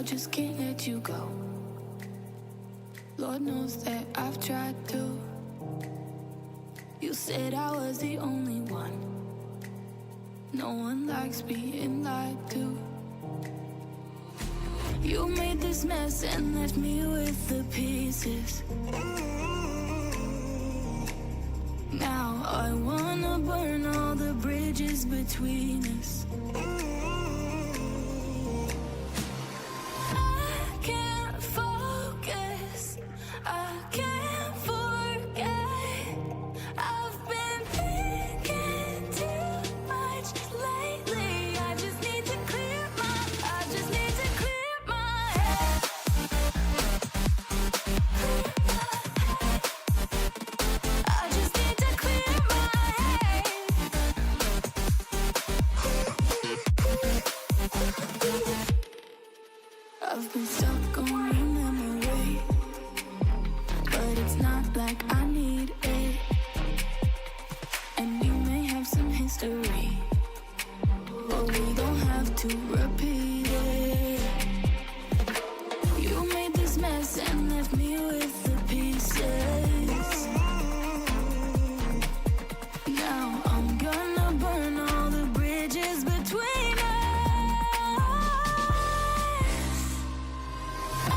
just can't let you go. Lord knows that I've tried to. You said I was the only one. No one likes being lied to. You made this mess and left me with the pieces. Now I wanna burn all the bridges between us. I can't focus, I can't forget. I've been thinking too much lately. I just need to clear my head. I just need to clear my head. I've been stuck on your memory, but it's not like I need it. And we may have some history, but we don't have to repeat it. You made this mess and left me with the pieces. Now I'm gonna burn all the bridges between us. I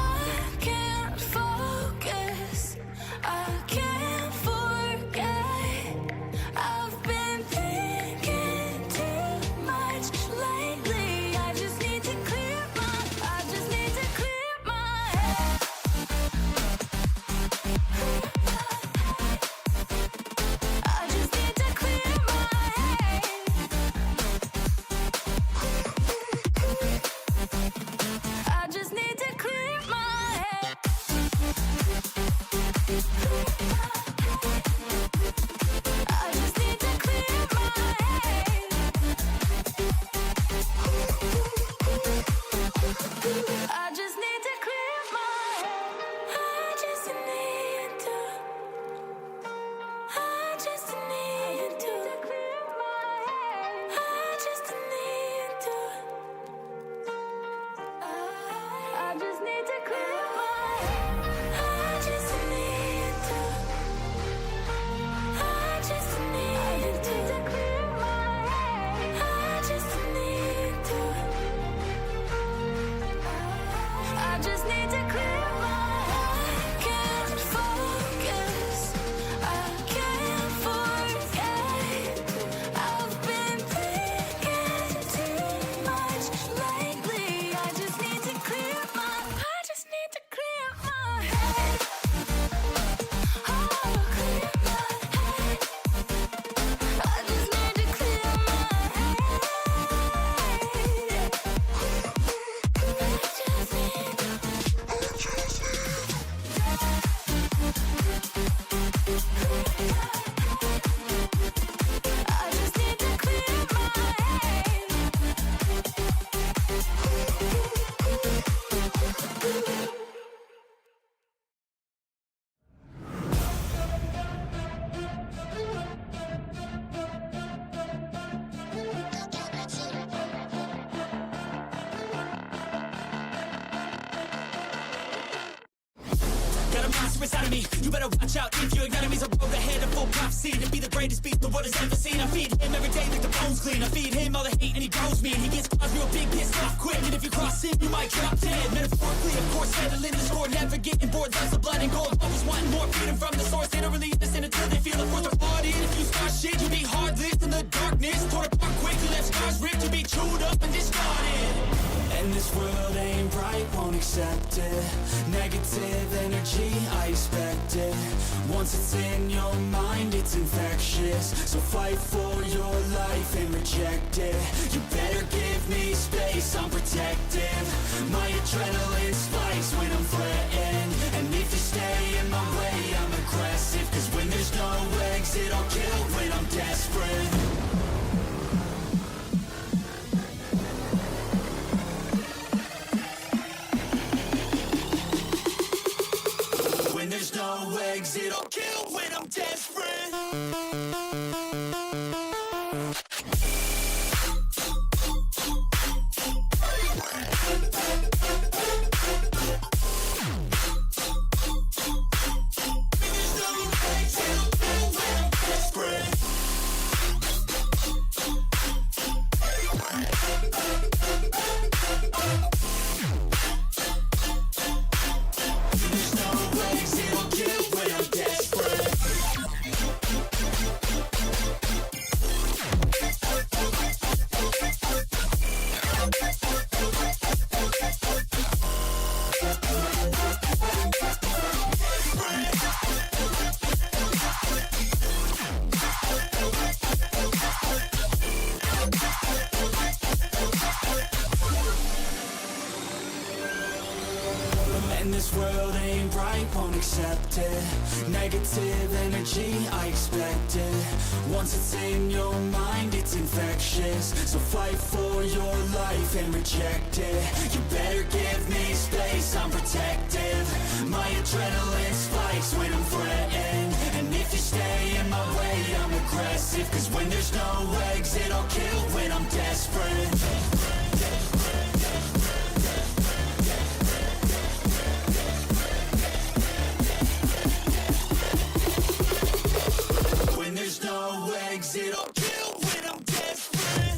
can't focus, I can't forget. I've been thinking too much lately. I just need to clear my head. I just need to clear my head. I just need to clear my head. I just need to clear my head. I just need to clear my head. I just need to. I just need to clear my head. I just need to. I just need to clear my head. I just need to. I just need to clear my head. I just need to. I just need to clear my head. I can't focus, I can't forget. I've been thinking too much lately. I just need to clear my head. Oh, clear my head. I just need to clear my head. I just need to. I just need to clear my head. Got a monster inside of me, you better watch out if your enemy's a road ahead, a full prophecy to be the greatest beast the world has ever seen. I feed him every day like the bones clean. I feed him all the hate and he grows me, and he gets caused real big, pissed off quick. And if you cross him, you might drop dead. Metaphorically, of course, settling the score, never getting bored. Loves the blood and gold, always wanting more freedom from the source. They don't really listen until they feel the force of bought in. If you start shit, you'll be hard-lived in the darkness, torn apart quick, you left scars ripped, you'll be chewed up and discarded. And this world ain't right, won't accept it. Negative energy, I expect it. Once it's in your mind, it's infectious. So fight for your life and reject it. You better give me space, I'm protective. My adrenaline spikes when I'm threatened. And if you stay in my way, I'm aggressive. Cause when there's no exit, I'll kill when I'm desperate. When there's no exit, I'll kill when I'm desperate. This world ain't right, won't accept it. Negative energy, I expect it. Once it's in your mind, it's infectious. So fight for your life and reject it. You better give me space, I'm protective. My adrenaline spikes when I'm threatened. And if you stay in my way, I'm aggressive. Cause when there's no exit, I'll kill when I'm desperate. When there's no exit, I'll kill when I'm desperate.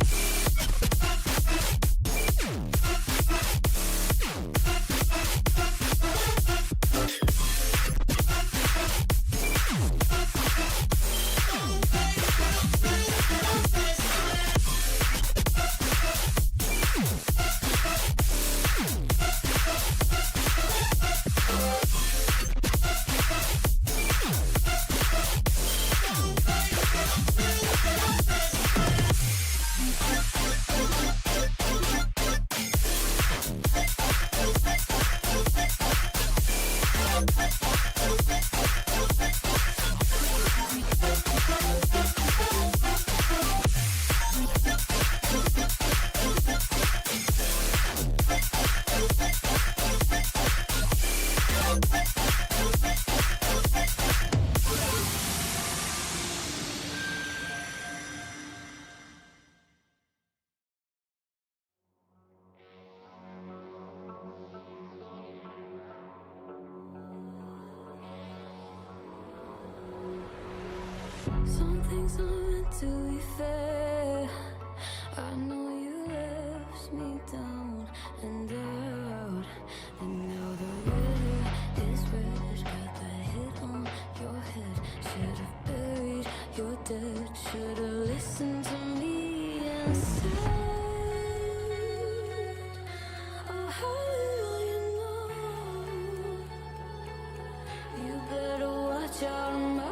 Some things are meant to be fair. I know you left me down and out, and now the river is red. Got that hit on your head. Should've buried your dead. Should've listened to me and said, oh, how little you know. You better watch out, my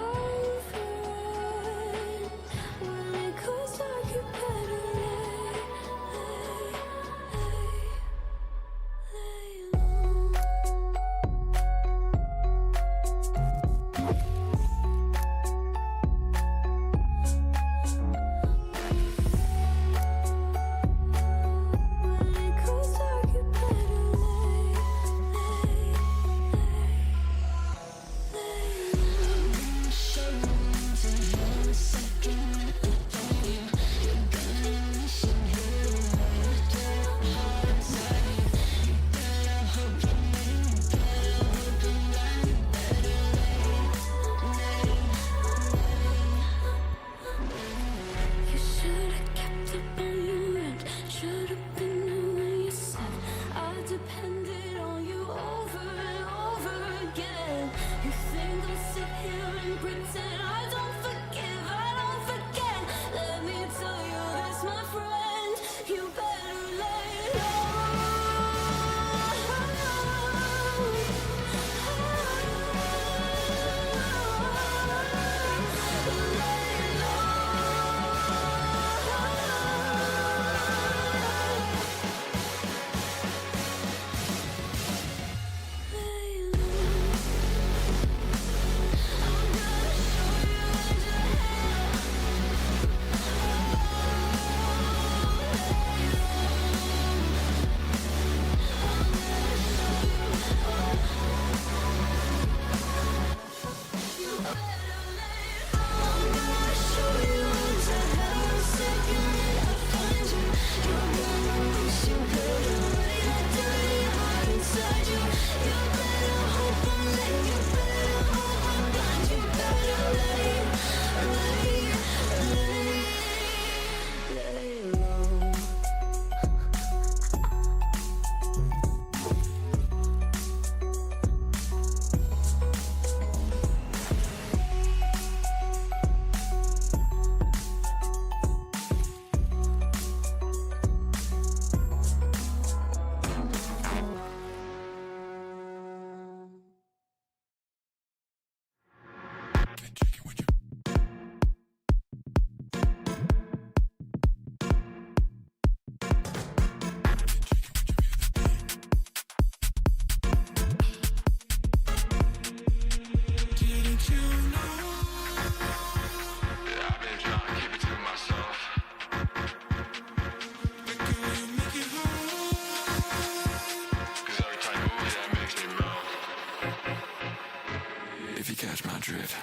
my drift.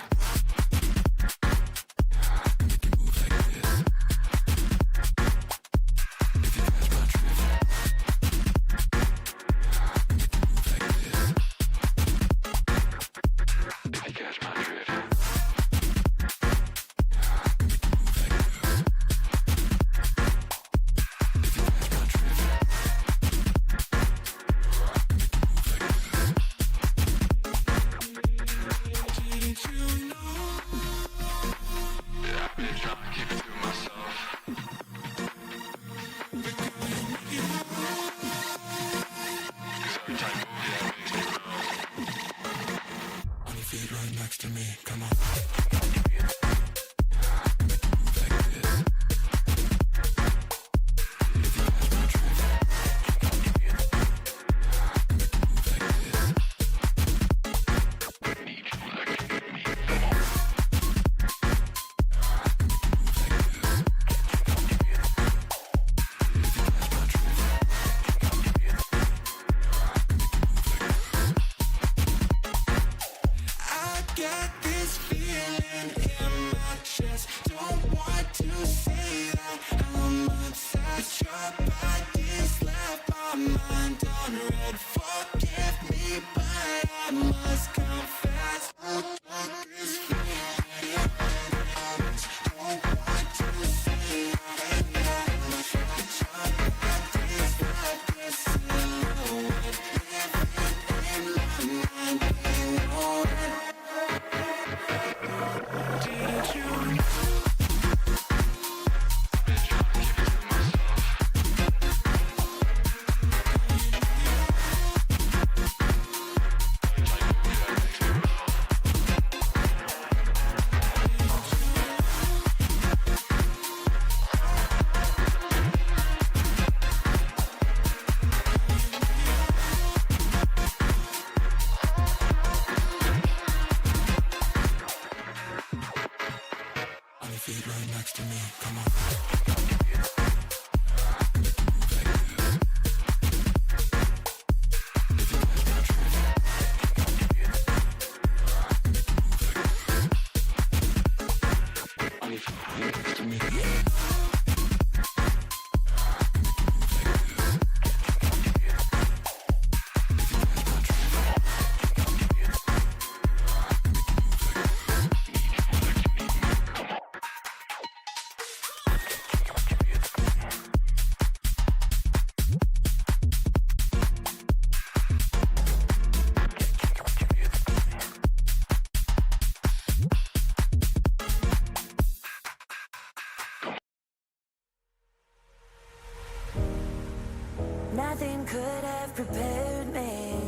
Nothing could have prepared me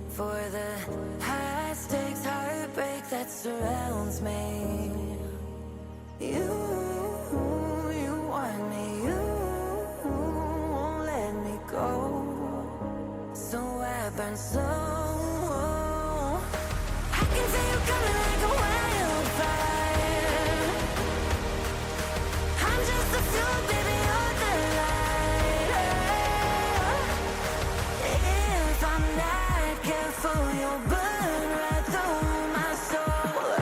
for the high stakes heartbreak that surrounds me. You want me, you won't let me go. So I burn slow. I can feel you coming like a wildfire. I'm just the fuel, baby, you're the light. If I'm not careful, you'll burn right through my soul.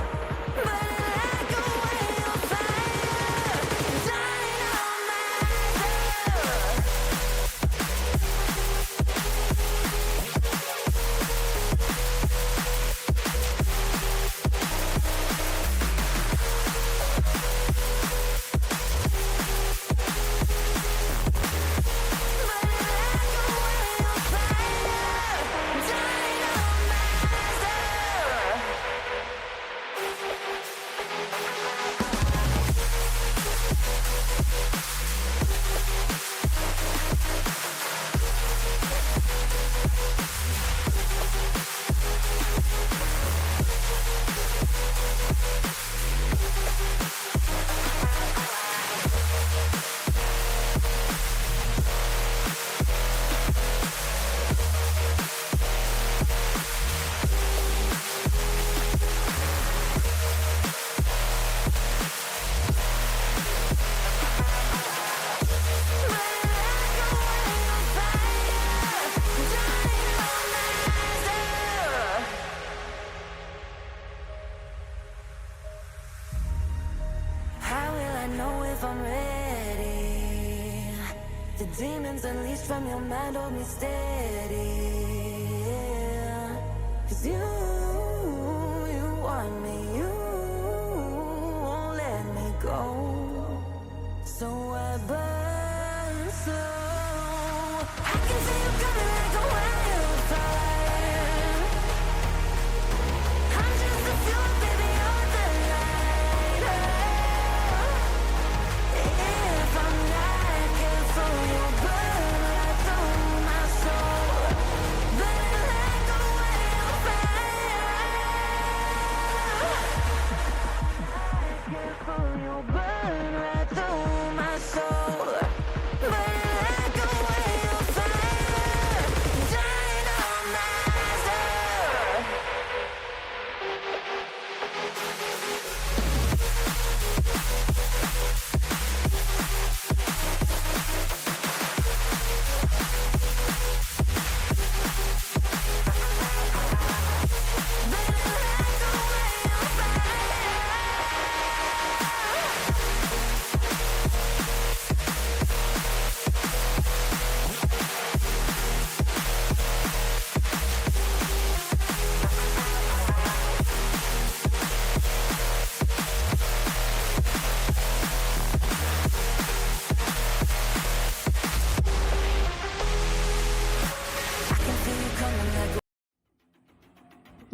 Burning like a wildfire, dynamite. The demons unleashed from your mind hold me steady. Cause you want me, you won't let me go. So I burn slow. I can see you coming like a wildfire. I'm just a fuel, baby, you're the lighter. If I'm not careful, you'll burn right through my soul. Burning like a wildfire. Careful, you'll burn right through my soul. Burning like a wildfire. Dynamizer.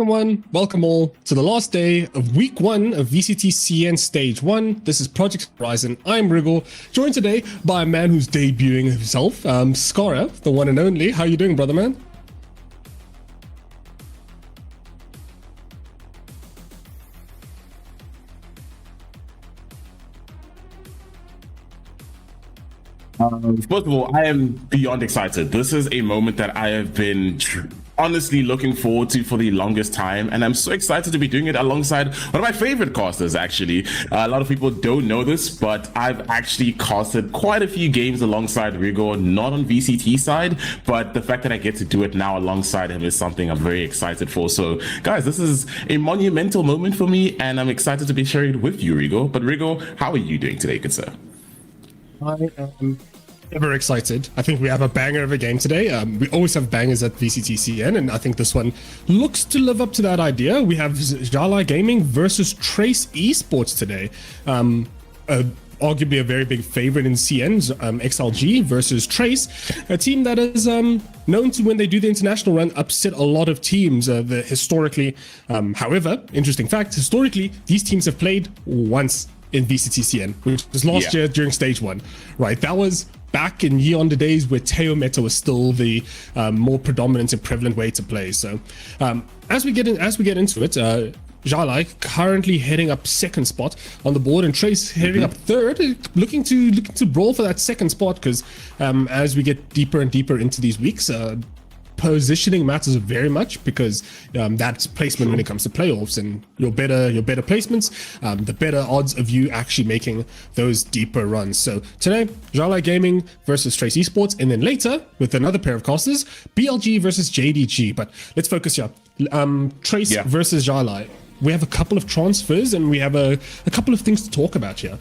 Everyone, welcome all to the last day of week 1 of VCT CN Stage 1. This is Project Horizon. I'm Wriggle, joined today by a man who's debuting himself, Skara, the one and only. How you doing, brother man? First of all, I am beyond excited. This is a moment that I have been honestly looking forward to for the longest time, and I'm so excited to be doing it alongside one of my favorite casters, actually. A lot of people don't know this, but I've actually casted quite a few games alongside Rigo, not on VCT side, but the fact that I get to do it now alongside him is something I'm very excited for. So, guys, this is a monumental moment for me, and I'm excited to be sharing it with you, Rigo. But Rigo, how are you doing today, good sir? I am ever excited. I think we have a banger of a game today. We always have bangers at VCT CN, and I think this one looks to live up to that idea. We have Jala Gaming versus Trace Esports today. Arguably a very big favorite in CN's XLG versus Trace, a team that is known to, when they do the international run, upset a lot of teams. Historically, however, interesting fact, historically, these teams have played once in VCT CN, which was last year during stage 1, right? That was back in Yeon the days where Teo Meta was still the more predominant and prevalent way to play. So as we get into it, Jalai currently heading up second spot on the board, and Trace heading up third, looking to brawl for that second spot, because as we get deeper and deeper into these weeks, positioning matters very much, because that's placement when it comes to playoffs, and your better placements, the better odds of you actually making those deeper runs. So today, Jala Gaming versus Trace Esports, and then later with another pair of casters, BLG versus JDG. But let's focus here. Trace versus Jala. We have a couple of transfers, and we have a couple of things to talk about here.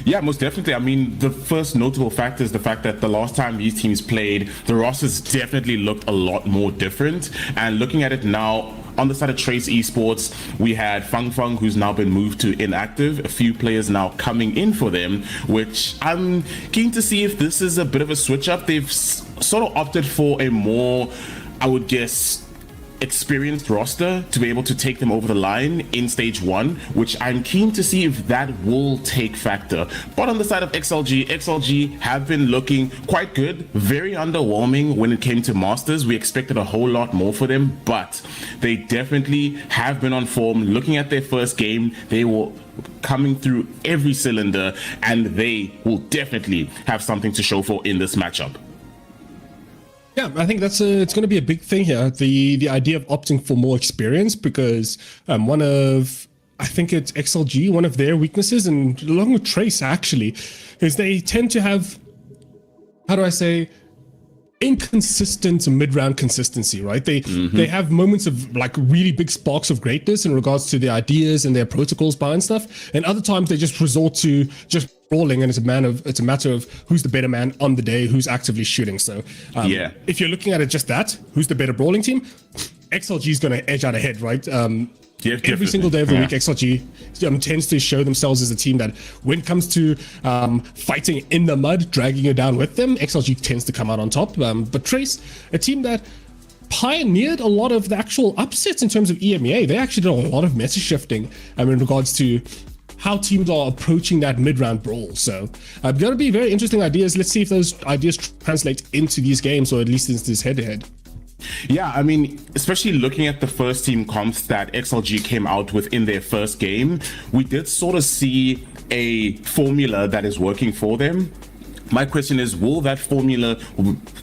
Yeah, most definitely. I mean, the first notable fact is the fact that the last time these teams played, the rosters definitely looked a lot more different. And looking at it now, on the side of Trace Esports, we had Fang Fang, who's now been moved to inactive. A few players now coming in for them, which I'm keen to see if this is a bit of a switch up. They've sort of opted for a more, I would guess, experienced roster to be able to take them over the line in stage 1, which I'm keen to see if that will take factor. But on the side of XLG have been looking quite good, very underwhelming when it came to Masters. We expected a whole lot more for them, but they definitely have been on form. Looking at their first game, they were coming through every cylinder, and they will definitely have something to show for in this matchup. Yeah, I think it's going to be a big thing here. The idea of opting for more experience, because I think it's XLG, one of their weaknesses, and along with Trace actually, is they tend to have, how do I say, inconsistent mid-round consistency, right? They have moments of like really big sparks of greatness in regards to their ideas and their protocols behind stuff, and other times they just resort to just brawling, and it's a matter of who's the better man on the day, who's actively shooting. So if you're looking at it just that, who's the better brawling team, XLG is going to edge out ahead, right? Every single day of the week, XLG tends to show themselves as a team that, when it comes to fighting in the mud, dragging you down with them, XLG tends to come out on top. But Trace, a team that pioneered a lot of the actual upsets in terms of EMEA. They actually did a lot of meta shifting in regards to how teams are approaching that mid-round brawl. So going to be very interesting ideas. Let's see if those ideas translate into these games, or at least into this head-to-head. Yeah, I mean, especially looking at the first team comps that XLG came out with in their first game, we did sort of see a formula that is working for them. My question is, will that formula,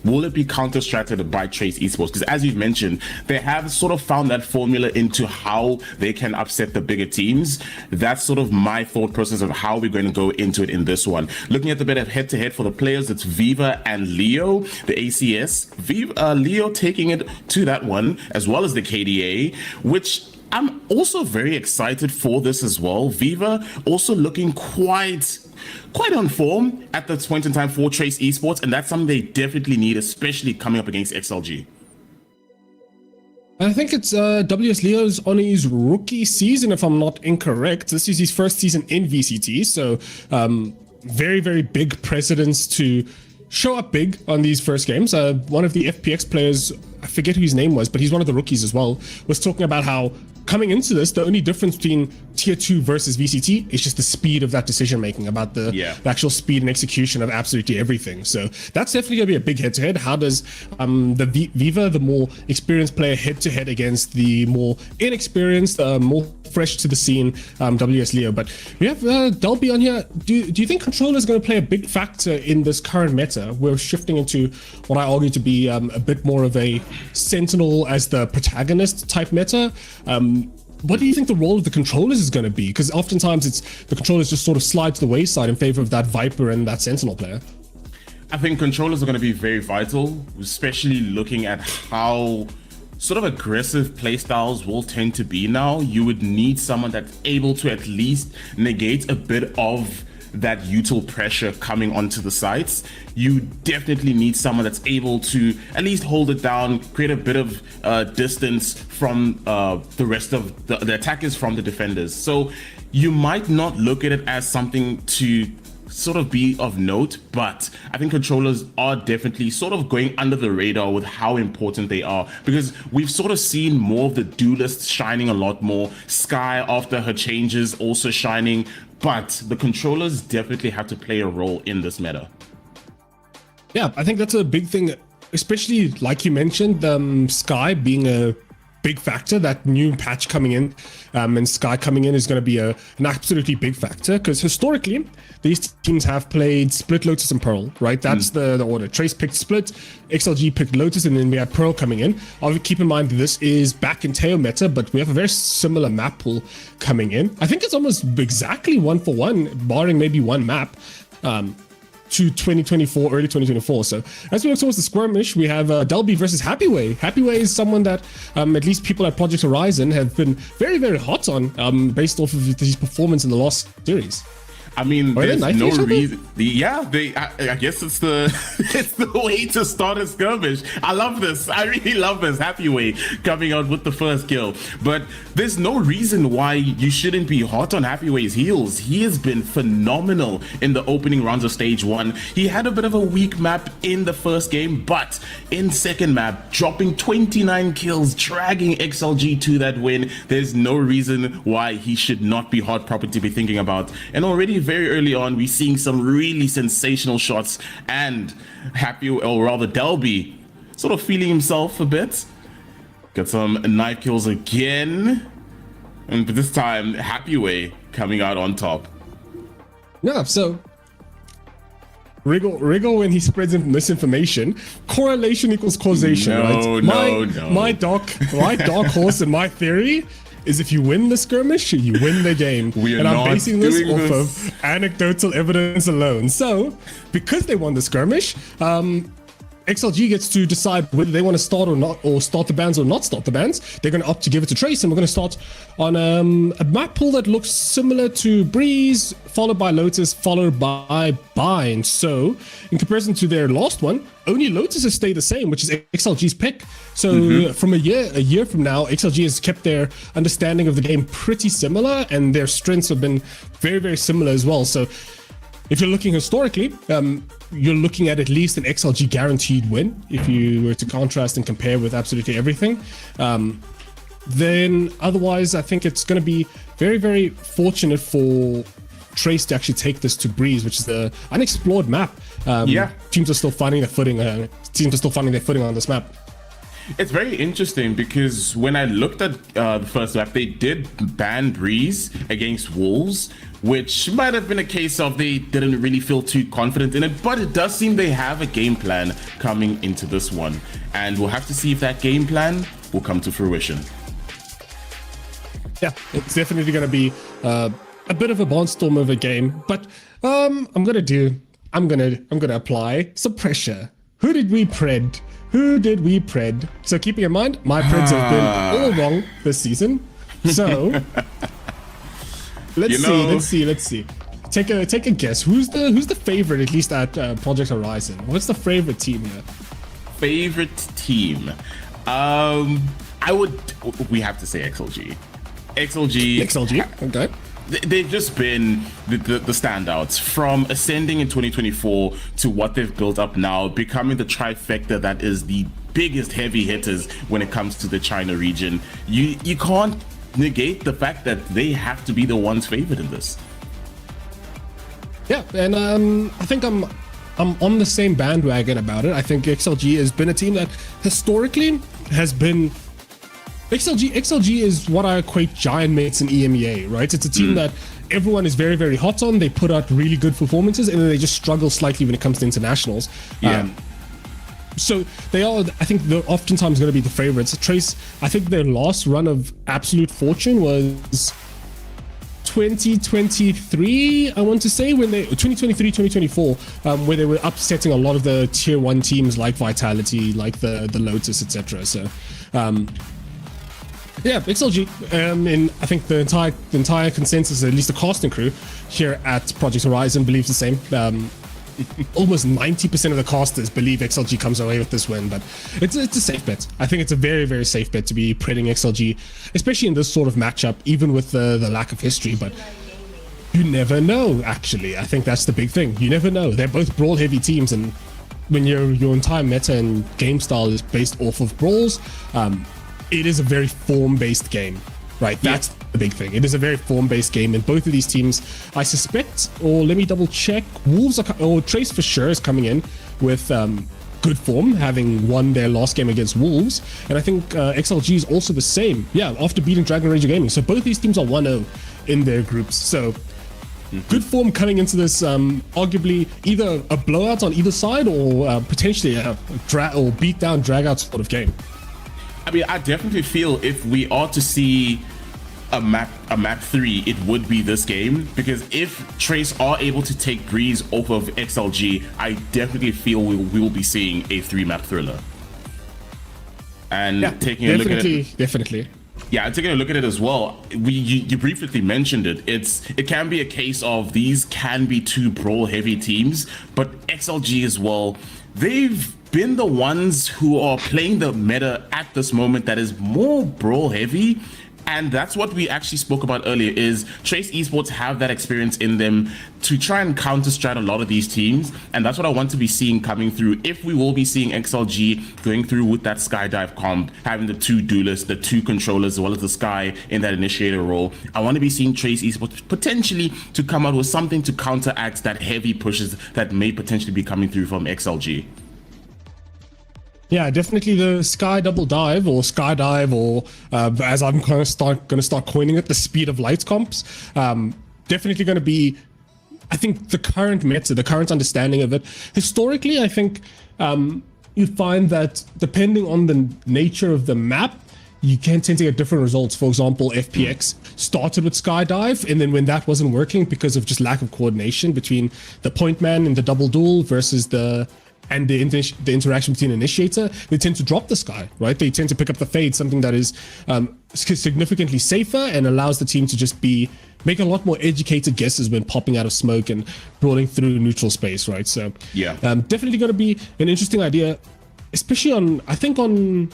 will it be counter-strated by Trace Esports? Because as you've mentioned, they have sort of found that formula into how they can upset the bigger teams. That's sort of my thought process of how we're going to go into it in this one. Looking at the bit of head-to-head for the players, it's Viva and Leo, the ACS. Leo taking it to that one, as well as the KDA, which I'm also very excited for this as well. Viva also looking quite on form at this point in time for Trace Esports, and that's something they definitely need, especially coming up against XLG. I think it's WS Leo's on his rookie season, if I'm not incorrect. This is his first season in VCT, so very, very big precedence to show up big on these first games. One of the FPX players, I forget who his name was, but he's one of the rookies as well, was talking about how coming into this, the only difference between tier 2 versus VCT is just the speed of that decision making, about the actual speed and execution of absolutely everything. So that's definitely going to be a big head to head. How does the Viva, the more experienced player, head to head against the more inexperienced, more fresh to the scene WS Leo? But we have Delby on here. Do you think controller is going to play a big factor in this current meta? We're shifting into what I argue to be a bit more of a Sentinel as the protagonist type meta. What do you think the role of the controllers is going to be? Because oftentimes it's the controllers just sort of slide to the wayside in favor of that Viper and that Sentinel player. I think controllers are going to be very vital, especially looking at how sort of aggressive playstyles will tend to be now. You would need someone that's able to at least negate a bit of that util pressure coming onto the sites. You definitely need someone that's able to at least hold it down, create a bit of distance from the rest of the attackers from the defenders. So you might not look at it as something to sort of be of note, but I think controllers are definitely sort of going under the radar with how important they are, because we've sort of seen more of the duelists shining a lot more. Sky, after her changes, also shining, but the controllers definitely have to play a role in this meta. Yeah, I think that's a big thing, especially like you mentioned, Sky being a big factor. That new patch coming in and Sky coming in is going to be an absolutely big factor, because historically these teams have played Split, Lotus and Pearl, right? That's the order. Trace picked Split, XLG picked Lotus, and then we had Pearl coming in. Obviously, keep in mind this is back in Teo meta, but we have a very similar map pool coming in. I think it's almost exactly 1-for-1, barring maybe one map, to 2024, early 2024. So as we look towards the skirmish, we have Delby versus Happyway. Happyway is someone that at least people at Project Horizon have been very, very hot on, based off of his performance in the last series. I mean, there's no reason. I guess it's the it's the way to start a skirmish. I love this. I really love this. Happyway coming out with the first kill. But there's no reason why you shouldn't be hot on Happyway's heels. He has been phenomenal in the opening rounds of stage 1. He had a bit of a weak map in the first game, but in second map, dropping 29 kills, dragging XLG to that win. There's no reason why he should not be hot property to be thinking about. And already very early on, we're seeing some really sensational shots, and Delby sort of feeling himself a bit. Got some knife kills again, and this time Happyway coming out on top. Yeah, so Wriggle when he spreads misinformation, correlation equals causation, right? No. My dark horse and my theory is if you win the skirmish, you win the game. And I'm basing this off of anecdotal evidence alone. So, because they won the skirmish, XLG gets to decide whether they want to start or not, or start the bans or not start the bans. They're going to opt to give it to Trace, and we're going to start on a map pool that looks similar to Breeze, followed by Lotus, followed by Bind. So, in comparison to their last one, only Lotus has stayed the same, which is XLG's pick. So, from a year from now, XLG has kept their understanding of the game pretty similar, and their strengths have been very, very similar as well. So, if you're looking historically, you're looking at least an XLG guaranteed win if you were to contrast and compare with absolutely everything. Then otherwise, I think it's going to be very, very fortunate for Trace to actually take this to Breeze, which is the unexplored map. Teams are still finding their footing. Teams are still finding their footing on this map. It's very interesting because when I looked at the first lap, they did ban Breeze against Wolves, which might have been a case of they didn't really feel too confident in it, but it does seem they have a game plan coming into this one, and we'll have to see if that game plan will come to fruition. Yeah, it's definitely going to be a bit of a barnstorm of a game, but I'm gonna apply some pressure. Who did we pred? So keeping in mind, my preds have been all wrong this season. So let's see. Take a guess. Who's the favorite, at least at Project Horizon? What's the favorite team here? Favorite team? We have to say XLG. XLG. Okay. They've just been the standouts from ascending in 2024 to what they've built up now, becoming the trifecta that is the biggest heavy hitters when it comes to the China region. You can't negate the fact that they have to be the ones favored in this. Yeah, and I think I'm on the same bandwagon about it. I think XLG has been a team that historically has been. XLG is what I equate Giant Mates and EMEA, right? It's a team that everyone is very, very hot on. They put out really good performances, and then they just struggle slightly when it comes to internationals. Yeah. So they are, I think, they're oftentimes going to be the favorites. Trace, I think their last run of absolute fortune was 2023, I want to say, when they 2023-2024, where they were upsetting a lot of the tier 1 teams like Vitality, like the Lotus, etc. So yeah, XLG, and I think the entire consensus, at least the casting crew here at Project Horizon, believes the same. Almost 90% of the casters believe XLG comes away with this win, but it's a safe bet. I think it's a very, very safe bet to be predding XLG, especially in this sort of matchup, even with the lack of history. But you never know, actually. I think that's the big thing. You never know. They're both brawl-heavy teams, and when your entire meta and game style is based off of brawls, it is a very form-based game, right? That's the big thing. It is a very form-based game, and both of these teams, I suspect, or let me double check, Wolves or Trace for sure is coming in with good form, having won their last game against Wolves, and I think XLG is also the same. Yeah, after beating Dragon Ranger Gaming. So both these teams are 1-0 in their groups. So good form coming into this, arguably either a blowout on either side or potentially a beat down, drag out sort of game. I mean, I definitely feel if we are to see a map 3, it would be this game, because if Trace are able to take Breeze off of XLG, I definitely feel we will be seeing a 3-map thriller. And taking a look at it, definitely. Yeah, taking a look at it as well, you briefly mentioned it. It can be a case of these can be 2 brawl-heavy teams, but XLG as well, they've been the ones who are playing the meta at this moment that is more brawl-heavy. And that's what we actually spoke about earlier, is Trace Esports have that experience in them to try and counter-strat a lot of these teams. And that's what I want to be seeing coming through. If we will be seeing XLG going through with that Skydive comp, having the 2 duelists, the 2 controllers, as well as the Sky in that initiator role, I want to be seeing Trace Esports potentially to come out with something to counteract that heavy pushes that may potentially be coming through from XLG. Yeah, definitely the Sky Double Dive or Skydive, or as I'm going to start coining it, the Speed of Light comps. Definitely going to be, I think, the current meta, the current understanding of it. Historically, I think you find that depending on the nature of the map, you can tend to get different results. For example, FPX started with Skydive, and then when that wasn't working because of just lack of coordination between the point man and the double duel versus the and the interaction between initiator, they tend to drop the sky, right? They tend to pick up the fade, something that is significantly safer and allows the team to just make a lot more educated guesses when popping out of smoke and brawling through neutral space, right? So yeah, definitely going to be an interesting idea, especially on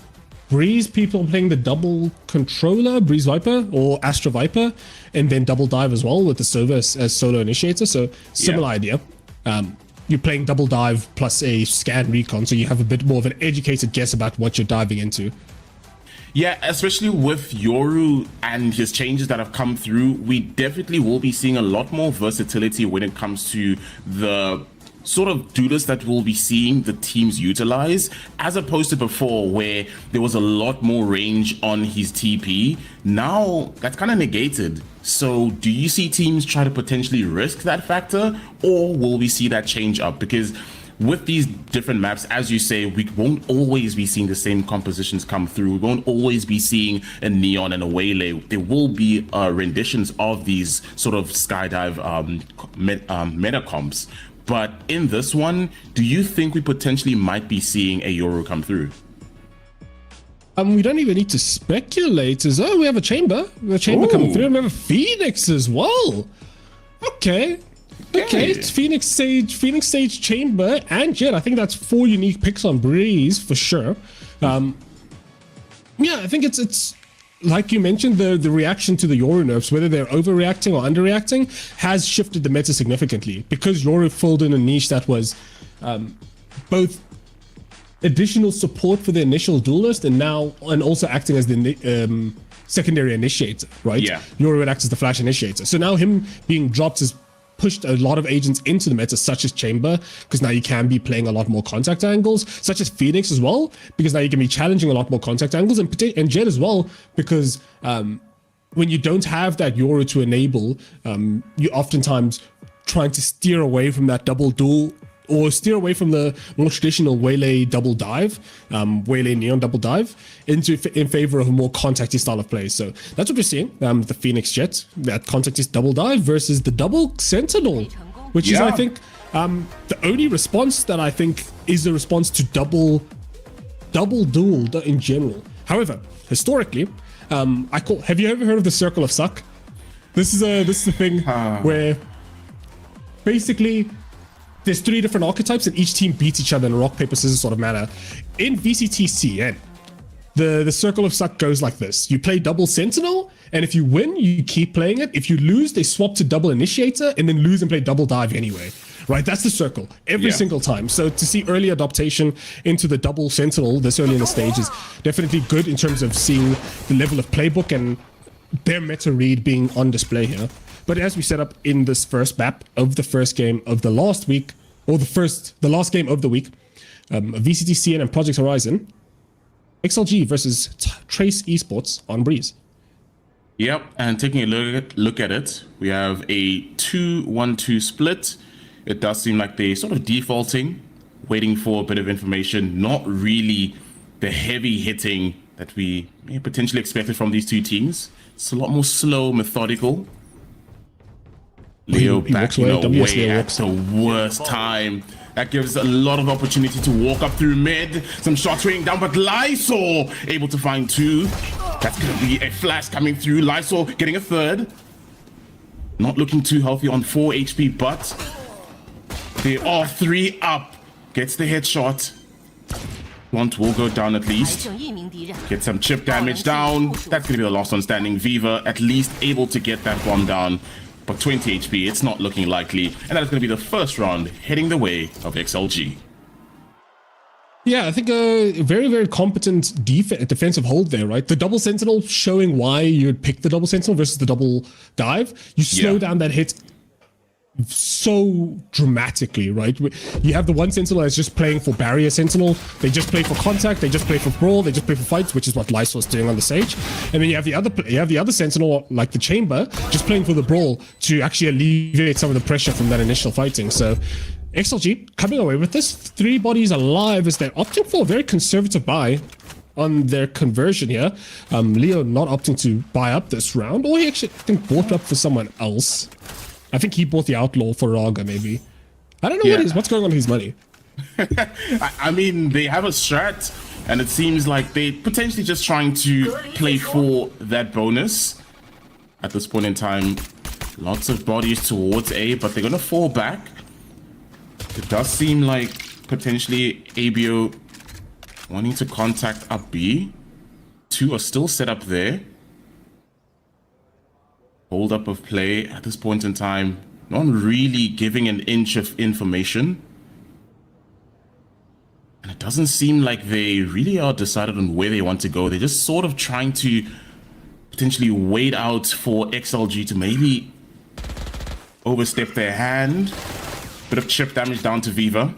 Breeze. People playing the double controller, Breeze Viper or Astra Viper, and then double dive as well with the Sova as solo initiator. So similar idea. You're playing double dive plus a scan recon, so you have a bit more of an educated guess about what you're diving into. Yeah, especially with Yoru and his changes that have come through, we definitely will be seeing a lot more versatility when it comes to the sort of duelers that we'll be seeing the teams utilize, as opposed to before where there was a lot more range on his TP. Now that's kind of negated. So do you see teams try to potentially risk that factor, or will we see that change up? Because with these different maps, as you say, we won't always be seeing the same compositions come through. We won't always be seeing a Neon and a Waylay. There will be renditions of these sort of skydive meta comps. But in this one, do you think we potentially might be seeing a Yoru come through? We don't even need to speculate. We have a chamber. We have a chamber coming through. And we have a Phoenix as well. Okay. It's Phoenix Sage, Chamber, and Jet. I think that's 4 unique picks on Breeze for sure. Yeah, I think it's like you mentioned, the reaction to the Yoru nerfs, whether they're overreacting or underreacting, has shifted the meta significantly, because Yoru filled in a niche that was both additional support for the initial duelist and also acting as the secondary initiator, right? Yeah. Yoru would act as the flash initiator. So now him being dropped has pushed a lot of agents into the meta, such as Chamber, because now you can be playing a lot more contact angles, such as Phoenix as well, because now you can be challenging a lot more contact angles, and Jet as well, because when you don't have that Yoru to enable, you oftentimes trying to steer away from that double duel, or steer away from the more traditional Waylay double dive, Waylay Neon double dive, in favor of a more contacty style of play. So that's what we're seeing, the Phoenix Jet, that contacty double dive versus the double Sentinel, which is, I think, the only response that I think is a response to double duel in general. However, historically, have you ever heard of the Circle of Suck? This is the thing where basically there's 3 different archetypes and each team beats each other in a rock, paper, scissors sort of manner. In VCT CN, the Circle of Suck goes like this. You play double Sentinel, and if you win, you keep playing it. If you lose, they swap to double Initiator, and then lose and play double dive anyway. Right, that's the circle every single time. So to see early adaptation into the double Sentinel this early in the stage is definitely good in terms of seeing the level of playbook and their meta read being on display here. But as we set up in this first map of the first game of the last week, or the last game of the week, VCT CN and Project Horizon, XLG versus Trace Esports on Breeze. Yep, and taking a look at it, we have a 2-1-2 split. It does seem like they're sort of defaulting, waiting for a bit of information, not really the heavy hitting that we potentially expected from these two teams. It's a lot more slow, methodical. Leo backing away at the worst time. That gives a lot of opportunity to walk up through mid. Some shots raining down, but Lysol able to find 2. That's going to be a flash coming through. Lysol getting a 3rd. Not looking too healthy on 4 HP, but they are 3 up. Gets the headshot. Blunt will go down at least. Get some chip damage down. That's going to be the last one standing. Viva at least able to get that bomb down. But 20 HP, it's not looking likely. And that is going to be the first round heading the way of XLG. Yeah, I think a very, very competent defensive hold there, right? The double Sentinel showing why you'd pick the double Sentinel versus the double dive. You slow down that hit so dramatically, right? You have the one Sentinel that's just playing for barrier Sentinel. They just play for contact. They just play for brawl. They just play for fights, which is what Lysol is doing on the Sage. And then you have the other Sentinel, like the Chamber, just playing for the brawl to actually alleviate some of the pressure from that initial fighting. So XLG coming away with this, 3 bodies alive as they're opting for a very conservative buy on their conversion here. Leo not opting to buy up this round, or he actually, I think, bought up for someone else. I think he bought the Outlaw for Raga, maybe. I don't know what's going on with his money. I mean, they have a strat, and it seems like they're potentially just trying to play for that bonus. At this point in time, lots of bodies towards A, but they're going to fall back. It does seem like potentially ABO wanting to contact up B. 2 are still set up there. Hold up of play at this point in time. No one really giving an inch of information. And it doesn't seem like they really are decided on where they want to go. They're just sort of trying to potentially wait out for XLG to maybe overstep their hand. Bit of chip damage down to Viva.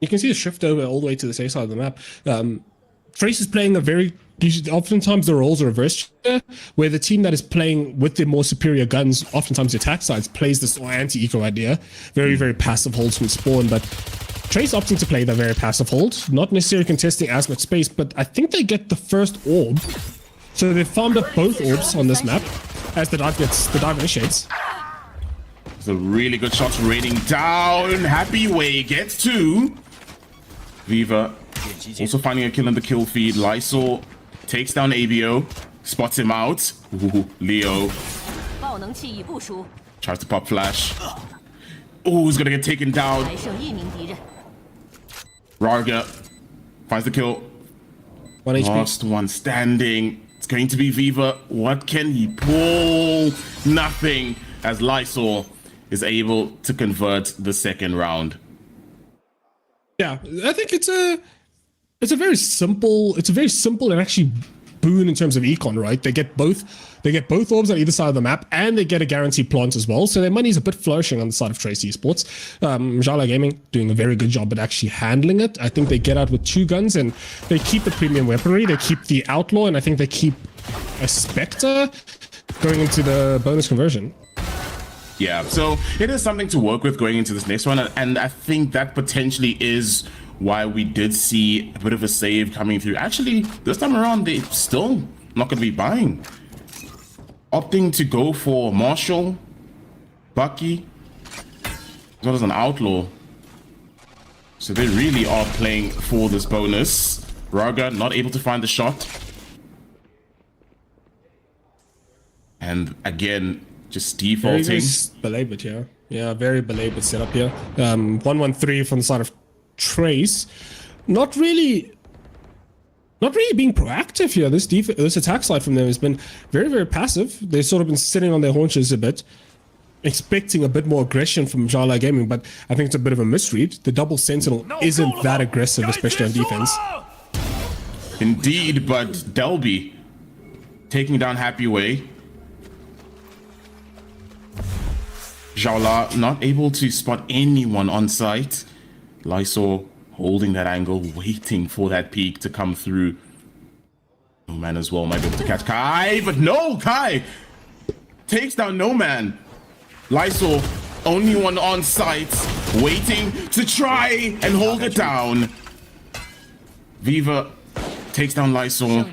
You can see the shift over all the way to the safe side of the map. Trace is playing a very... Oftentimes the roles are reversed, where the team that is playing with the more superior guns, oftentimes the attack sides, plays this anti-eco idea. Very, very passive holds from spawn, but Trace opting to play the very passive hold, not necessarily contesting as much space, but I think they get the first orb. So they've farmed up both orbs on this map as the dive initiates. It's a really good shot raining down. Happy Way gets 2. Viva also finding a kill in the kill feed. Lysol takes down ABO, spots him out. Ooh, Leo tries to pop flash. Oh, he's gonna get taken down. Rarga finds the kill. 1 HP. Last one standing. It's going to be Viva. What can he pull? Nothing, as Lysol is able to convert the second round. Yeah, I think it's a very simple and actually boon in terms of econ, right? They get both orbs on either side of the map, and they get a guaranteed plant as well. So their money's a bit flourishing on the side of Trace Esports. Jala Gaming doing a very good job at actually handling it. I think they get out with 2 guns, and they keep the premium weaponry, they keep the Outlaw, and I think they keep a Spectre going into the bonus conversion. Yeah, so it is something to work with going into this next one, and I think that potentially is why we did see a bit of a save coming through. Actually, this time around, they're still not going to be buying. Opting to go for Marshall, Bucky, as well as an Outlaw. So they really are playing for this bonus. Raga not able to find the shot. And again, just defaulting. Very belabored here. Yeah, very belabored setup here. 1-1-3 from the side of Trace. Not really being proactive here. This attack side from them has been very, very passive. They've sort of been sitting on their haunches a bit, expecting a bit more aggression from Jala Gaming, but I think it's a bit of a misread. The double sentinel isn't that aggressive, especially on defense. Indeed, but Delby taking down Happy Way. Jala not able to spot anyone on site. Lysol holding that angle, waiting for that peek to come through. No Man as well might be able to catch Kai, but no, Kai takes down No Man. Lysol, only one on site, waiting to try and hold it down. Viva takes down Lysol.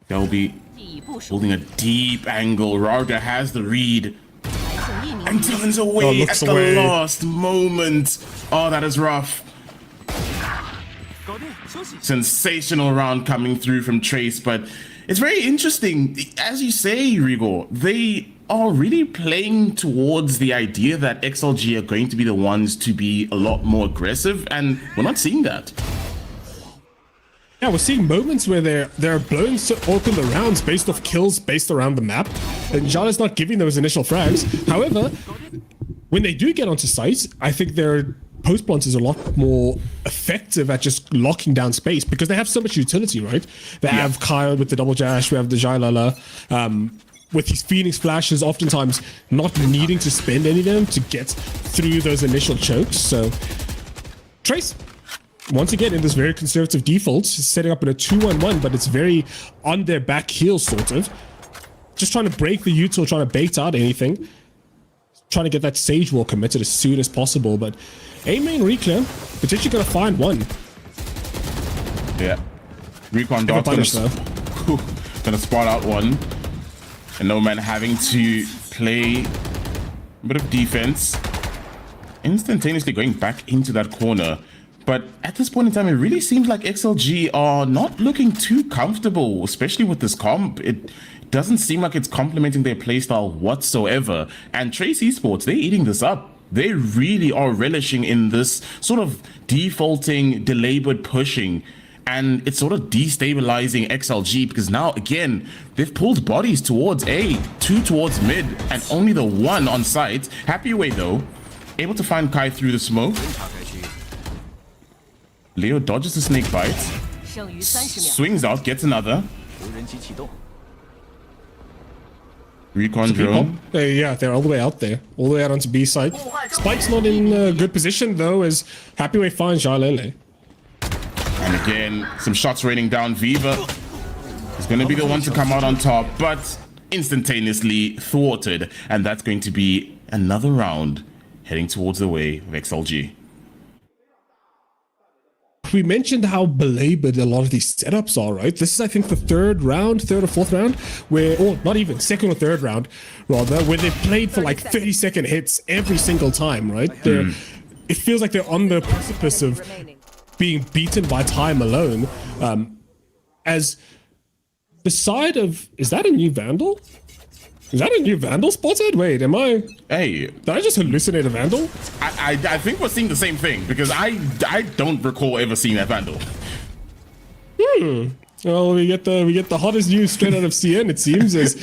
Delby holding a deep angle. Rarga has the read and turns away at the last moment. Oh, that is rough. Sensational round coming through from Trace, but it's very interesting. As you say, Rigor, they are really playing towards the idea that XLG are going to be the ones to be a lot more aggressive, and we're not seeing that. Yeah, we're seeing moments where they're blowing open the rounds based off kills based around the map, and Jala's not giving those initial frags. However, when they do get onto site, I think their post plant is a lot more effective at just locking down space because they have so much utility, right? They have Kyle with the double dash, we have the Jailala, with his Phoenix flashes, oftentimes not needing to spend any of them to get through those initial chokes. So, Trace, once again, in this very conservative default, setting up in a 2-1-1, but it's very on their back heels, sort of. Just trying to break the util, trying to bait out anything. Trying to get that Sage Wall committed as soon as possible, but A main reclear, potentially going to find one. Yeah. Recon Dark's gonna spot out one. And No Man having to play a bit of defense, instantaneously going back into that corner. But at this point in time, it really seems like XLG are not looking too comfortable, especially with this comp. It doesn't seem like it's complementing their playstyle whatsoever. And Trace Esports, they're eating this up. They really are relishing in this sort of defaulting, delabored pushing. And it's sort of destabilizing XLG because now, again, they've pulled bodies towards A, 2 towards mid, and only the 1 on site. Happy away though, able to find Kai through the smoke. Leo dodges the snake bite, swings out, gets another. Recon drone. Yeah, they're all the way out there, all the way out onto B side. Spike's not in a good position though, as Happyway finds Jalele. And again, some shots raining down. Viva is going to be the one to come out on top, but instantaneously thwarted. And that's going to be another round heading towards the way of XLG. We mentioned how belabored a lot of these setups are, right? This is, I think, the third or fourth round where, or not even, second or third round, rather, where they've played for like 30-second hits every single time, right? It feels like they're on the precipice of being beaten by time alone. As the side of, is that a new Vandal? Is that a new Vandal spotted? Wait, am I? Hey, did I just hallucinate a Vandal? I think we're seeing the same thing because I don't recall ever seeing that Vandal. Well, we get the hottest news straight out of CN. It seems as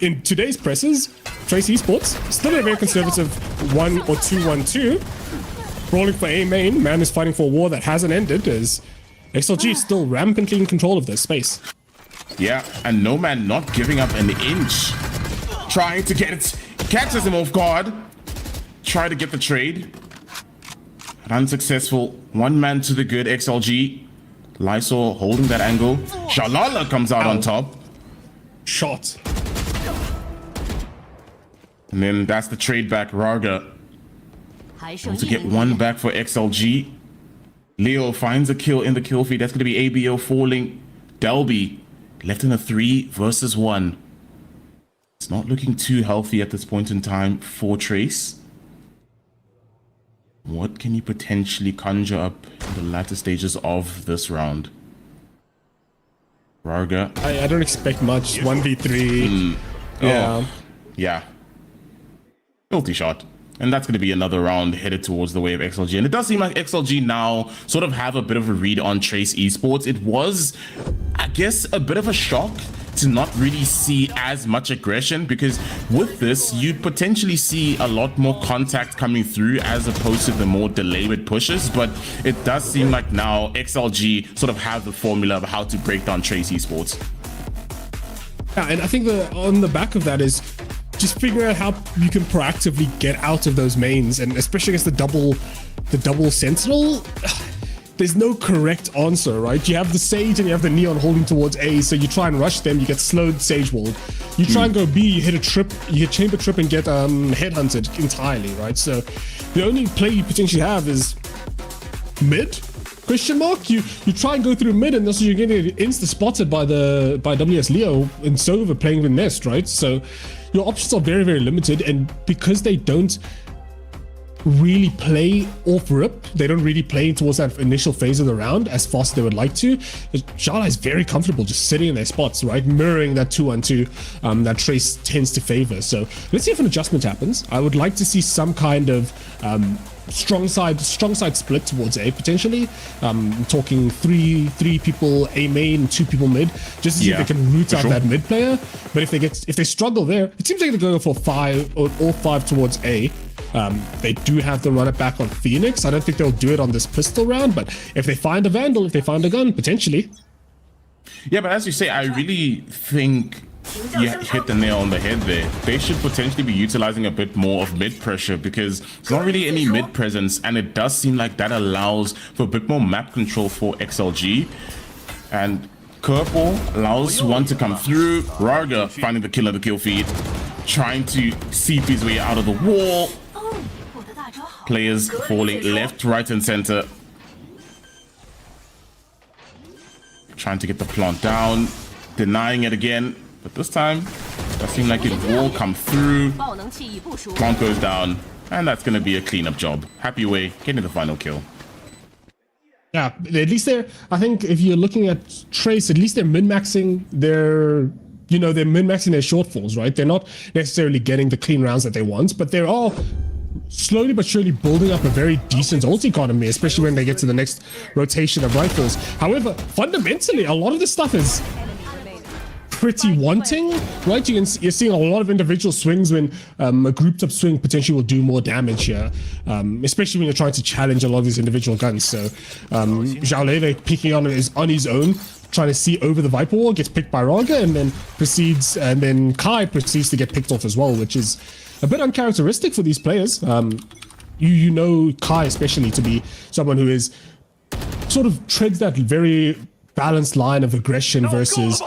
in today's presses, Trace Esports still a very conservative 1 or 2-1-2. Rolling for A main, man is fighting for a war that hasn't ended as XLG is still rampantly in control of this space. Yeah, and No Man not giving up an inch. Trying to get it, catches him off guard. Try to get the trade. But unsuccessful. 1 man to the good, XLG. Lysol holding that angle. Shalala comes out on top. Shot. And then that's the trade back, Raga. Able to get 1 back for XLG. Leo finds a kill in the kill feed. That's going to be ABO falling. Delby left in a 3 versus 1. It's not looking too healthy at this point in time for Trace. What can you potentially conjure up in the latter stages of this round? Raga. I don't expect much. 1v3. Yeah. Guilty shot. And that's going to be another round headed towards the way of XLG. And it does seem like XLG now sort of have a bit of a read on Trace Esports. It was, I guess, a bit of a shock to not really see as much aggression, because with this, you'd potentially see a lot more contact coming through as opposed to the more delayed pushes. But it does seem like now XLG sort of have the formula of how to break down Trace Esports. Yeah, and I think on the back of that is just figuring out how you can proactively get out of those mains, and especially against the double sentinel. There's no correct answer, right? You have the Sage and you have the Neon holding towards A, so you try and rush them, you get slowed Sage walled. You try and go B, you hit a trip, you hit chamber trip and get headhunted entirely, right? So the only play you potentially have is mid? Question mark? You try and go through mid, and also you're getting insta spotted by WS Leo and Sova playing with Nest, right? So your options are very, very limited, and because they don't really play off rip, they don't really play towards that initial phase of the round as fast as they would like to. Shala is very comfortable just sitting in their spots, right? Mirroring that 2-1-2 that Trace tends to favor. So let's see if an adjustment happens. I would like to see some kind of strong side split towards A potentially. Talking three people A main, 2 people mid, just to see if they can root out that mid player. But if they struggle there, it seems like they're going for 5 or all 5 towards A. They do have to run it back on Phoenix. I don't think they'll do it on this pistol round, but if they find a Vandal, if they find a gun, potentially. Yeah, but as you say, I really think you hit the nail on the head there. They should potentially be utilizing a bit more of mid pressure, because there's not really any mid presence, and it does seem like that allows for a bit more map control for XLG. And Kerpo allows one to come through. Raga finding the kill on the kill feed, trying to seep his way out of the wall. Players falling left, right, and center. Trying to get the plant down, denying it again, but this time That seems like it will come through. Plant goes down, and that's going to be a cleanup job. Happy way, getting the final kill. Yeah, at least they're, I think if you're looking at Trace, at least they're min-maxing their, they're min-maxing their shortfalls, right? They're not necessarily getting the clean rounds that they want, but they're all slowly but surely building up a very decent ult economy, especially when they get to the next rotation of rifles. However, fundamentally, a lot of this stuff is pretty wanting, right? You're seeing a lot of individual swings when a grouped up swing potentially will do more damage here, especially when you're trying to challenge a lot of these individual guns. So Zhao Lei picking on his own, trying to see over the Viper wall, gets picked by Raga, and then Kai proceeds to get picked off as well, which is a bit uncharacteristic for these players. You know Kai especially to be someone who is sort of treads that very balanced line of aggression versus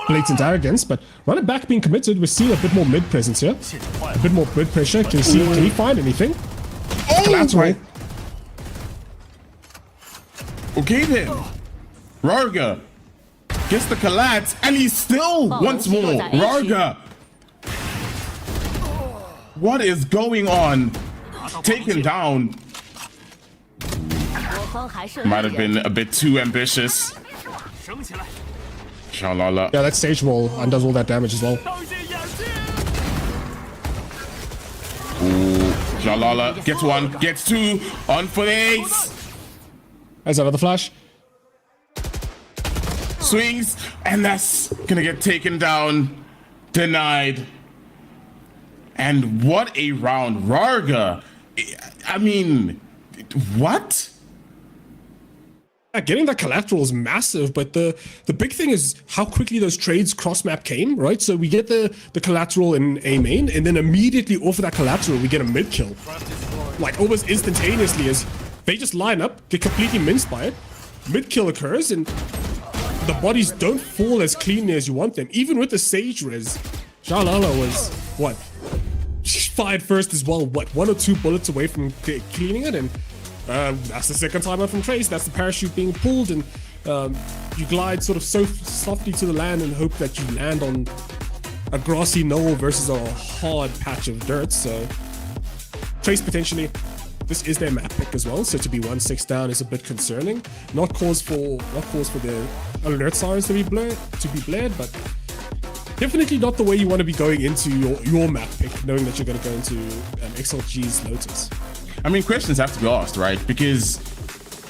blatant arrogance, but running back being committed, we're seeing a bit more mid presence here, a bit more mid pressure. Can he find anything? Collateral. Okay then, Raga gets the collapse, and he's still once more. Raga, what is going on? Taken down. Might have been a bit too ambitious. Shalala. Yeah, that stage wall undoes all that damage as well. Ooh, Shalala gets one, gets two, on for the ace. There's another flash. Swings, and that's gonna get taken down. Denied. And what a round. Raga. I mean, what? Yeah, getting that collateral is massive, but the big thing is how quickly those trades cross-map came, right? So we get the collateral in A main, and then immediately off of that collateral, we get a mid-kill. Like, almost instantaneously, as they just line up, get completely minced by it. Mid-kill occurs, and the bodies don't fall as cleanly as you want them. Even with the Sage res, Shalala was, what? She fired first as well, what? 1 or 2 bullets away from cleaning it, and that's the second time out from Trace. That's the parachute being pulled, and you glide sort of so softly to the land and hope that you land on a grassy knoll versus a hard patch of dirt. So Trace potentially, this is their map pick as well. So to be 1-6 down is a bit concerning. Not cause for the alert sirens to be blared, but definitely not the way you want to be going into your map pick, knowing that you're going to go into XLG's Lotus. I mean, questions have to be asked, right? Because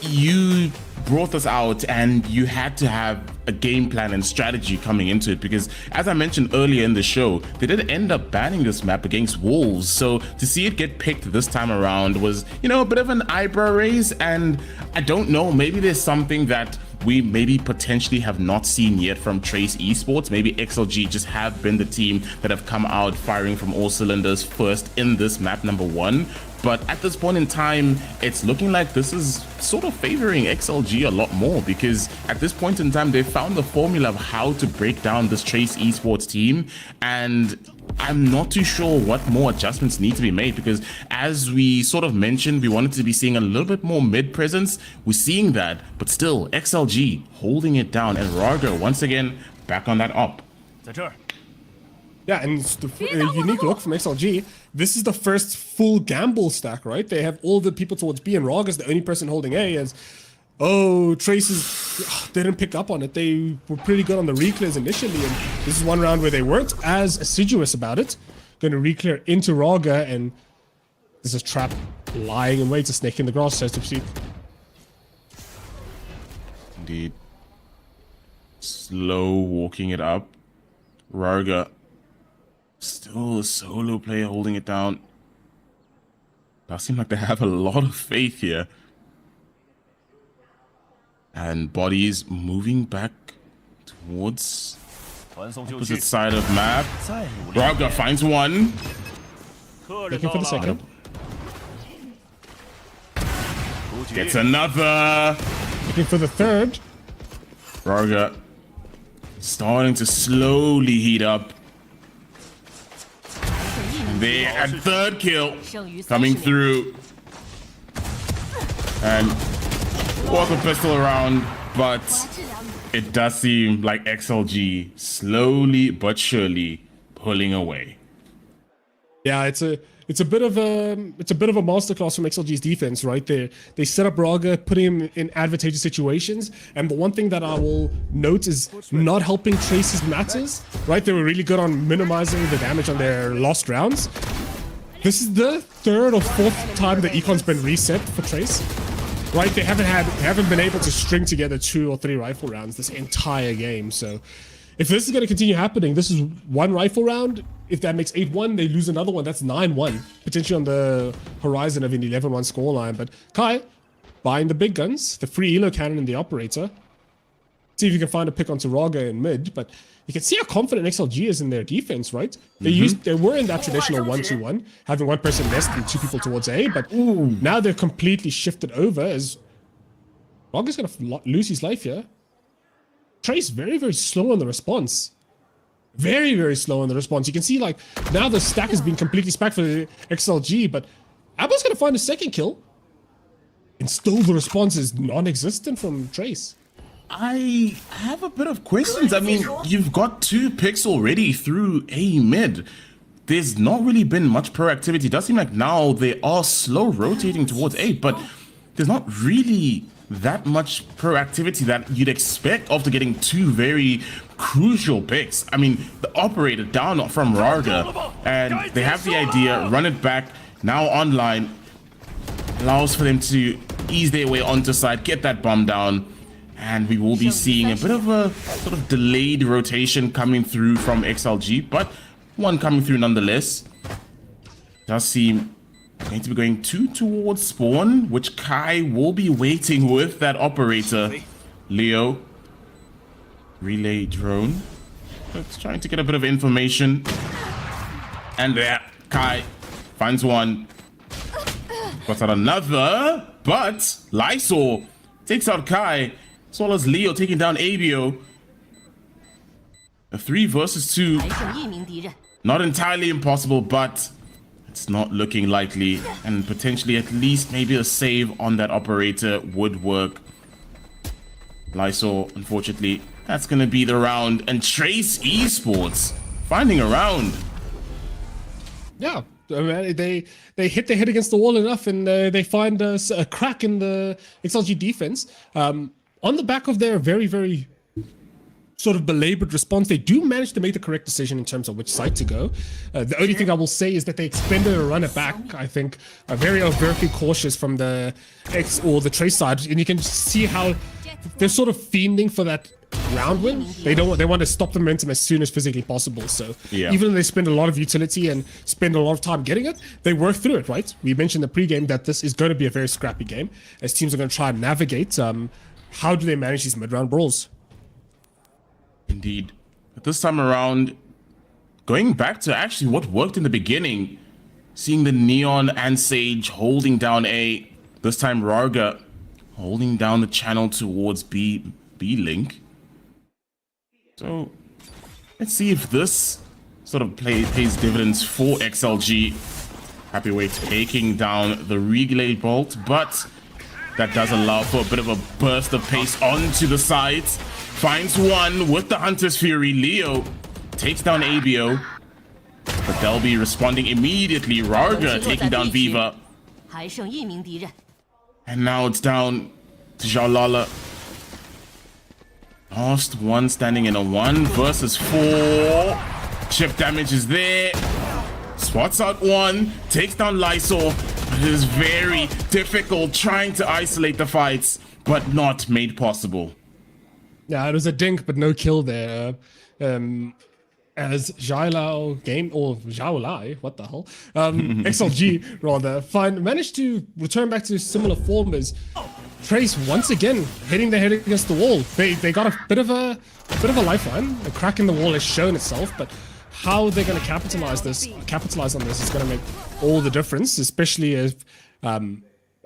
you brought this out and you had to have a game plan and strategy coming into it, because as I mentioned earlier in the show, they did end up banning this map against Wolves. So to see it get picked this time around was, a bit of an eyebrow raise. And I don't know, maybe there's something that we maybe potentially have not seen yet from Trace Esports. Maybe XLG just have been the team that have come out firing from all cylinders first in this map number 1. But at this point in time, it's looking like this is sort of favoring XLG a lot more, because at this point in time, they found the formula of how to break down this Trace Esports team. And I'm not too sure what more adjustments need to be made, because as we sort of mentioned, we wanted to be seeing a little bit more mid presence. We're seeing that, but still XLG holding it down, and Raga once again back on that up. Yeah, and it's the unique look from XLG. This is the first full gamble stack, right? They have all the people towards B, and Raga's the only person holding A. As Traces, they didn't pick up on it. They were pretty good on the reclears initially, and this is one round where they weren't as assiduous about it. Going to reclear into Raga, and there's a trap lying in wait, a snake in the grass, says to speak. Indeed. Slow walking it up. Raga. Still a solo player holding it down. Does seem like they have a lot of faith here. And bodies moving back towards opposite side of map. Raga finds one. Looking for the second. Gets another. Looking for the third. Raga starting to slowly heat up. There, and third kill coming through. And was a pistol around, but it does seem like XLG slowly but surely pulling away. Yeah, it's a bit of a masterclass from XLG's defense right there. They set up Raga, putting him in advantageous situations, and the one thing that I will note is not helping Trace's matters. Right, they were really good on minimizing the damage on their lost rounds. This is the third or fourth time the Econ's been reset for Trace. Right, they haven't been able to string together 2 or 3 rifle rounds this entire game. So if this is going to continue happening, this is 1 rifle round. If that makes 8-1, they lose another one. That's 9-1, potentially on the horizon of an 11-1 scoreline. But Kai, buying the big guns, the free elo cannon and the operator. See if you can find a pick onto Raga in mid. But you can see how confident XLG is in their defense, right? They were in that traditional 1-2-1, having one person less and 2 people towards A. But now they're completely shifted over as Raga's going to lose his life here. Trace very, very slow on the response. Very, very slow on the response. You can see, like, now the stack has been completely spacked for the XLG, but Abba's going to find a second kill. And still the response is non-existent from Trace. I have a bit of questions. I mean, you've got 2 picks already through A mid. There's not really been much proactivity. It does seem like now they are slow rotating towards A, but there's not really that much proactivity that you'd expect after getting 2 very crucial picks. I mean, the operator down from Raga, and they have the idea, run it back, now online, allows for them to ease their way onto side, get that bomb down, and we will be seeing a bit of a sort of delayed rotation coming through from XLG, but one coming through nonetheless. Does seem going to be going 2 towards spawn, which Kai will be waiting with that operator. Leo, relay drone. It's trying to get a bit of information. And there, Kai finds one. Got out another, but Lysol takes out Kai, as well as Leo taking down Abio. A 3 versus 2. Not entirely impossible, but it's not looking likely. And potentially at least maybe a save on that operator would work. Lysol, unfortunately, that's going to be the round. And Trace Esports finding a round. Yeah. I mean, they hit their head against the wall enough, and they find a crack in the XLG defense. On the back of their very, very sort of belabored response, they do manage to make the correct decision in terms of which side to go. The only thing I will say is that they expended a run it back. I think very overtly cautious from the X or the Trace side, and you can see how they're sort of fiending for that round win. They want to stop the momentum as soon as physically possible. So yeah, even though they spend a lot of utility and spend a lot of time getting it, they work through it, right? We mentioned in the pregame that this is going to be a very scrappy game as teams are going to try and navigate how do they manage these mid-round brawls. Indeed. But this time around, going back to actually what worked in the beginning, seeing the Neon and Sage holding down A, this time Raga holding down the channel towards B Link. So let's see if this sort of pays dividends for XLG. Happy Way taking down the relay bolt, but that does allow for a bit of a burst of pace onto the sides. Finds one with the Hunter's Fury. Leo takes down Abio, but they'll be responding immediately. Raga taking down Viva. And now it's down to Jalala. Last one standing in a 1 versus 4. Chip damage is there. Spots out one, takes down Lysol. It is very difficult trying to isolate the fights, but not made possible. Yeah, it was a dink, but no kill there. As Xiaolao game, or Xiaolai, what the hell? XLG rather, managed to return back to similar form as Trace once again hitting their head against the wall. They got a bit of a lifeline. A crack in the wall has shown itself, but how they're going to capitalize on this is going to make all the difference, especially if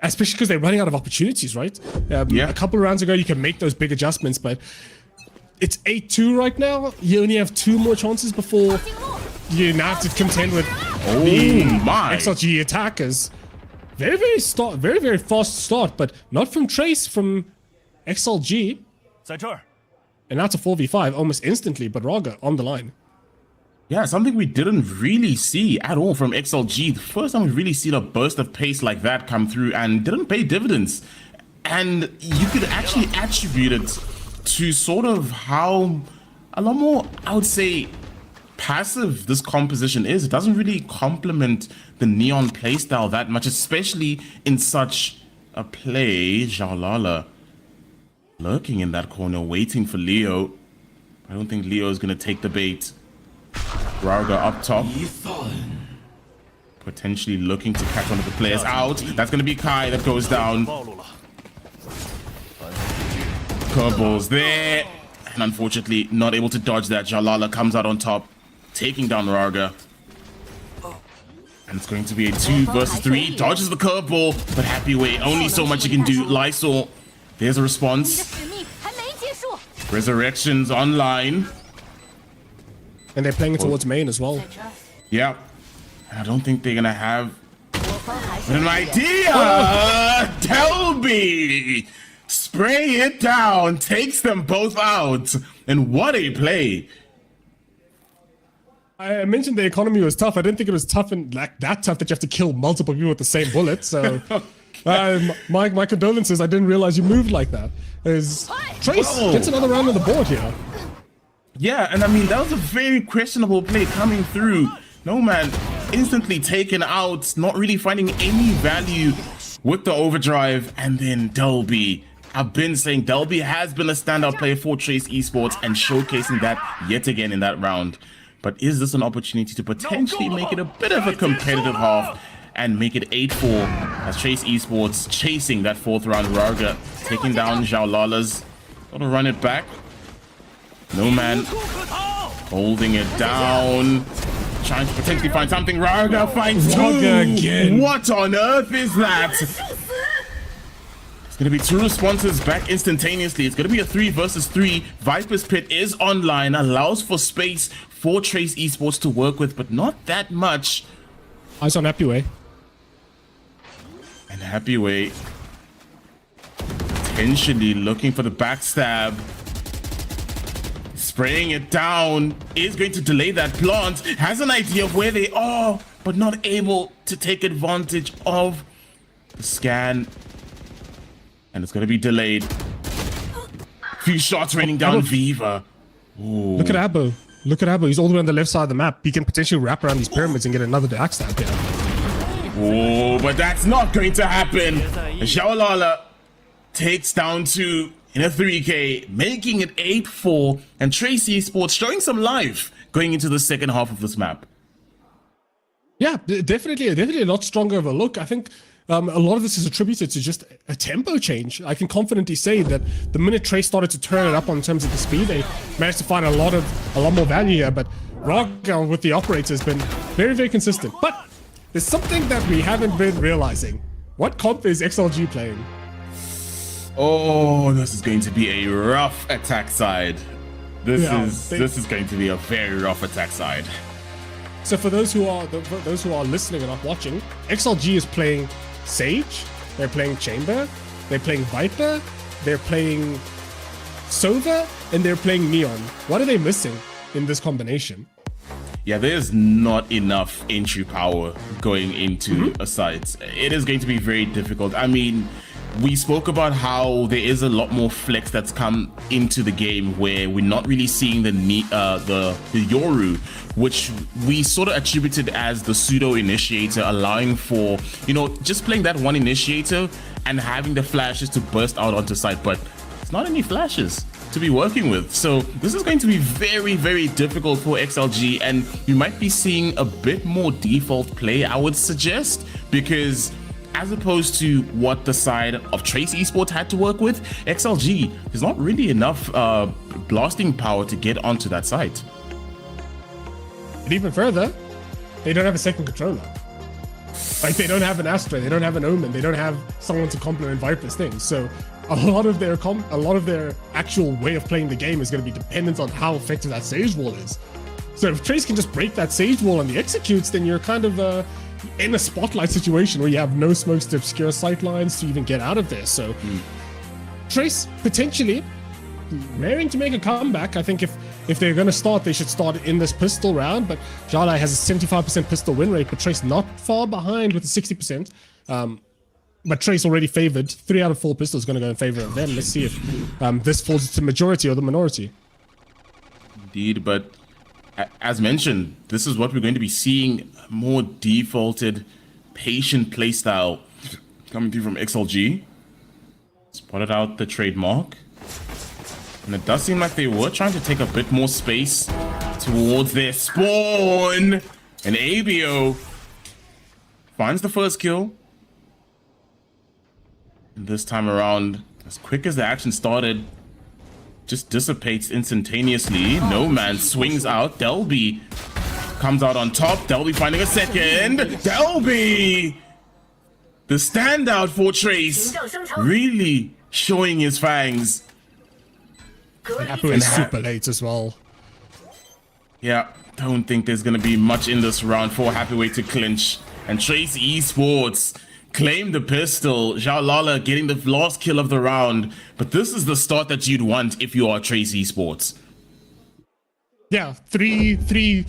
especially because they're running out of opportunities, right? Yeah. A couple of rounds ago, you can make those big adjustments, but it's 8-2 right now. You only have 2 more chances before you now have to contend with the XLG attackers. Very, very fast start, but not from Trace, from XLG. And that's a 4v5 almost instantly, but Raga on the line. Yeah, something we didn't really see at all from XLG. The first time we really seen a burst of pace like that come through and didn't pay dividends. And you could actually attribute it to sort of how a lot more, I would say, passive this composition is. It doesn't really complement the Neon playstyle that much, especially in such a play. Jalala lurking in that corner, waiting for Leo. I don't think Leo is going to take the bait. Raga up top, potentially looking to catch one of the players out. That's going to be Kai that goes down. Curveballs there, and unfortunately not able to dodge that. Jalala comes out on top, taking down Raga. And it's going to be a 2 versus 3. Dodges the curveball, but happy way. Only so much you can do. Lysol, there's a response. Resurrections online. And they're playing it towards main as well. Yeah. I don't think they're gonna have an idea. Delby spray it down, takes them both out, and what a play. I mentioned the economy was tough. I didn't think it was tough and like that tough that you have to kill multiple people with the same bullet. So my condolences. I didn't realize you moved like that. Trace gets another round on the board here. Yeah, and I mean, that was a very questionable play coming through. No man instantly taken out, not really finding any value with the overdrive. And then Delby. I've been saying Delby has been a standout player for Trace Esports and showcasing that yet again in that round. But is this an opportunity to potentially make it a bit of a competitive half and make it 8-4 as Trace Esports chasing that 4th round? Raga taking down Zhao Lala's. Gotta run it back. No man holding it down, trying to potentially find something. Raga finds 2 again. What on earth is that? It's gonna be 2 responses back instantaneously. It's gonna be a 3 versus 3. Viper's Pit is online, allows for space for Trace Esports to work with, but not that much. Eyes on Happy Way. And Happy Way potentially looking for the backstab. Spraying it down is going to delay that plant. Has an idea of where they are, but not able to take advantage of the scan. And it's going to be delayed. Few shots raining down Viva. Ooh. Look at Abo. Look at Abo. He's all the way on the left side of the map. He can potentially wrap around these pyramids and get another backstab here. Oh, but that's not going to happen. Xiaolala takes down 2 in a 3K, making it 8-4, and Trace Esports showing some life going into the second half of this map. Yeah, definitely a lot stronger of a look. I think a lot of this is attributed to just a tempo change. I can confidently say that the minute Trace started to turn it up on terms of the speed, they managed to find a lot more value here. But Raga with the operator has been very, very consistent. But there's something that we haven't been realizing. What comp is XLG playing? Oh, this is going to be a rough attack side. This is going to be a very rough attack side. So for those who are listening and not watching, XLG is playing Sage, they're playing Chamber, they're playing Viper, they're playing Sova, and they're playing Neon. What are they missing in this combination? Yeah, there's not enough entry power going into a site. It is going to be very difficult. I mean, we spoke about how there is a lot more flex that's come into the game where we're not really seeing the Yoru, which we sort of attributed as the pseudo initiator, allowing for, you know, just playing that one initiator and having the flashes to burst out onto site, but it's not any flashes to be working with. So this is going to be very, very difficult for XLG, and you might be seeing a bit more default play, I would suggest, because as opposed to what the side of Trace Esports had to work with, XLG, there's not really enough blasting power to get onto that site. And even further, they don't have a second controller. Like, they don't have an Astra, they don't have an Omen, they don't have someone to complement Viper's things. So a lot of their actual way of playing the game is going to be dependent on how effective that Sage Wall is. So if Trace can just break that Sage Wall and the executes, then you're kind of in a spotlight situation where you have no smokes to obscure sight lines to even get out of there. So Trace potentially raring to make a comeback. I think if they're going to start, they should start in this pistol round. But Jala has a 75% pistol win rate, but Trace not far behind with a 60%. But Trace already favored. 3 out of 4 pistols going to go in favor of them. Let's see if this falls to majority or the minority. Indeed, but as mentioned, this is what we're going to be seeing, more defaulted, patient playstyle coming through from XLG. Spotted out the trademark. And it does seem like they were trying to take a bit more space towards their spawn. And ABO finds the first kill. And this time around, as quick as the action started, just dissipates instantaneously. No Man swings out. Delby comes out on top. Delby finding a second. Delby, the standout for Trace, really showing his fangs. Hapu is super late as well. Yeah, don't think there's gonna be much in this round for Happyway to clinch. And Trace Esports claim the pistol. Zhao Lala getting the last kill of the round. But this is the start that you'd want if you are Trace Esports. Yeah, three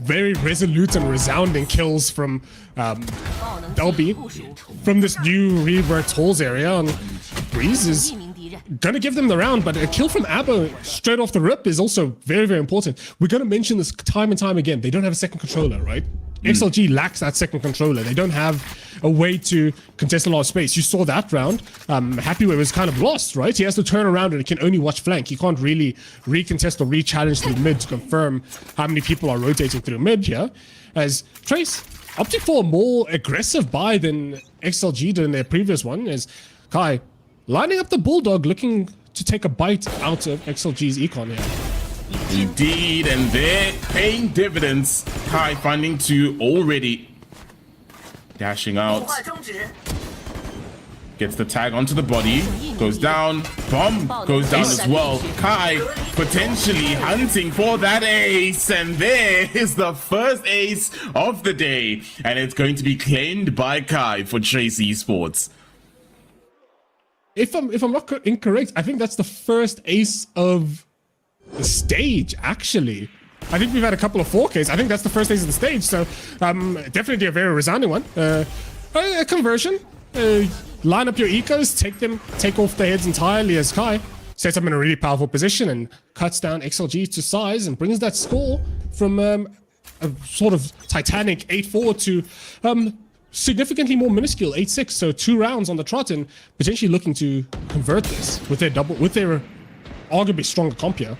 very resolute and resounding kills from Delby from this new reworked halls area. And Breeze is gonna give them the round, but a kill from Abo straight off the rip is also very, very important. We're gonna mention this time and time again. They don't have a second controller, right? XLG lacks that second controller. They don't have a way to contest a lot of space. You saw that round. Happyway was kind of lost, right? He has to turn around and he can only watch flank. He can't really recontest or re-challenge through mid to confirm how many people are rotating through mid here. As Trace opting for a more aggressive buy than XLG did in their previous one, as Kai lining up the Bulldog, looking to take a bite out of XLG's econ here. Indeed, and they're paying dividends. Kai finding 2 already. Dashing out. Gets the tag onto the body. Goes down. Bomb goes down as well. Kai potentially hunting for that ace. And there is the first ace of the day. And it's going to be claimed by Kai for Trace Esports. If I'm not incorrect, I think that's the first ace of the stage, actually. I think we've had a couple of 4Ks. I think that's the first ace of the stage, so definitely a very resounding one. A conversion. Line up your ecos, take off their heads entirely as Kai sets up in a really powerful position and cuts down XLG to size and brings that score from a sort of titanic 8-4 to significantly more minuscule 8-6. So 2 rounds on the trot and potentially looking to convert this with their arguably stronger comp here.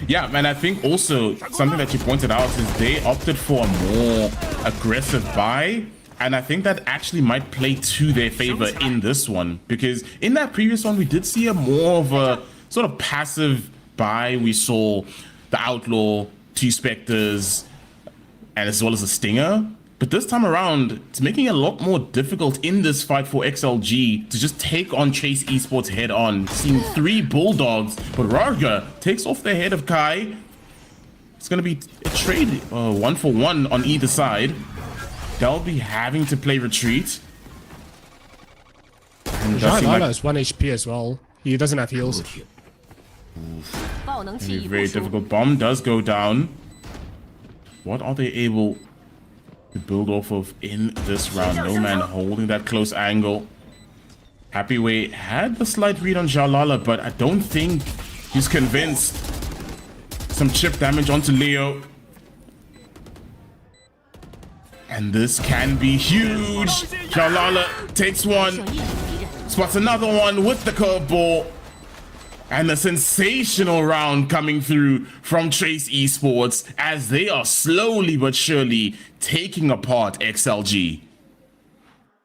Yeah, and I think also something that you pointed out is they opted for a more aggressive buy. And I think that actually might play to their favor in this one. Because in that previous one, we did see a more of a sort of passive buy. We saw the Outlaw, 2 Spectres, and as well as a Stinger. But this time around, it's making it a lot more difficult in this fight for XLG to just take on Trace Esports head on. Seeing 3 Bulldogs, but Rarga takes off the head of Kai. It's going to be a trade 1-for-1 on either side. They'll be having to play retreat. And Lala has 1 HP as well. He doesn't have heals. A very difficult. Bomb does go down. What are they able to build off of in this round? No Man holding that close angle. Happyway had the slight read on Jalala, but I don't think he's convinced. Some chip damage onto Leo. And this can be huge. Jalala takes one, spots another one with the curveball. And a sensational round coming through from Trace Esports as they are slowly but surely taking apart XLG.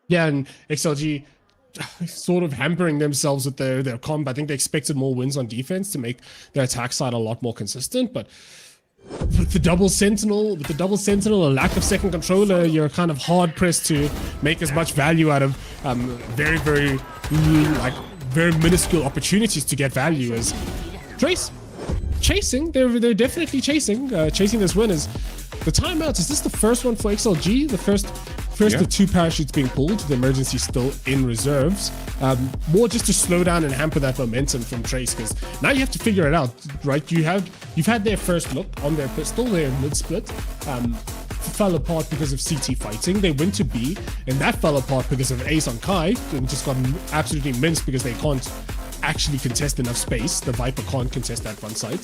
Yeah, and XLG sort of hampering themselves with their comp. I think they expected more wins on defense to make their attack side a lot more consistent, but with the double sentinel, a lack of second controller, you're kind of hard pressed to make as much value out of very minuscule opportunities to get value. As Trace chasing, they're definitely chasing this win. Is the timeouts? Is this the first one for XLG? The first First, the 2 parachutes being pulled, the emergency still in reserves. More just to slow down and hamper that momentum from Trace, because now you have to figure it out, right? You've had their first look on their pistol, their mid-split. Fell apart because of CT fighting. They went to B, and that fell apart because of Ace on Kai, and just got absolutely minced because they can't actually contest enough space. The Viper can't contest that front side.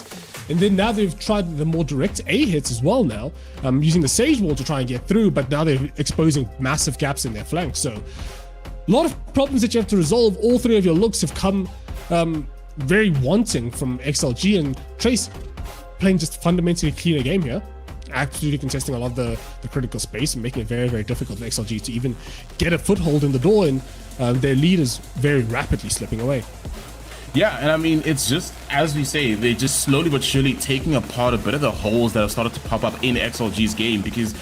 And then now they've tried the more direct A hits as well now, using the Sage Wall to try and get through, but now they're exposing massive gaps in their flanks. So a lot of problems that you have to resolve. All 3 of your looks have come very wanting from XLG, and Trace playing just fundamentally cleaner game here. Absolutely contesting a lot of the critical space and making it very, very difficult for XLG to even get a foothold in the door, and their lead is very rapidly slipping away. Yeah, and I mean, it's just, as we say, they're just slowly but surely taking apart a bit of the holes that have started to pop up in XLG's game, because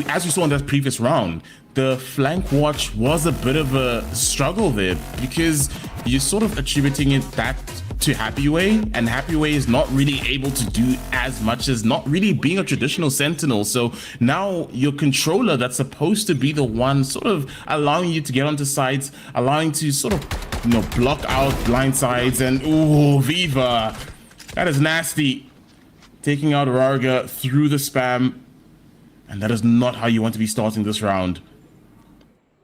as we saw in that previous round, the flank watch was a bit of a struggle there, because you're sort of attributing it that to Happyway, and Happyway is not really able to do as much as not really being a traditional sentinel. So now your controller that's supposed to be the one sort of allowing you to get onto sites, allowing to sort of, you know, block out blind sides, and ooh, Viva, that is nasty. Taking out Rarga through the spam, and that is not how you want to be starting this round.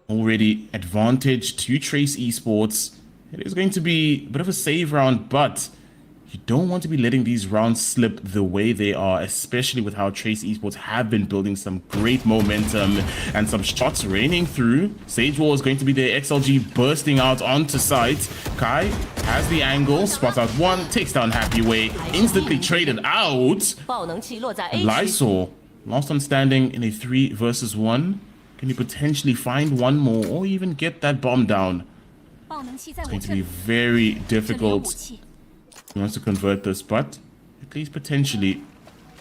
Already advantage to Trace Esports. It is going to be a bit of a save round, but you don't want to be letting these rounds slip the way they are, especially with how Trace Esports have been building some great momentum and some shots raining through. Sage Wall is going to be there. XLG bursting out onto site. Kai has the angle, spots out one, takes down Happyway, instantly traded out. And Lysol, last one standing in a 3 versus 1. Can you potentially find one more or even get that bomb down? It's going to be very difficult. He wants to convert this, but at least potentially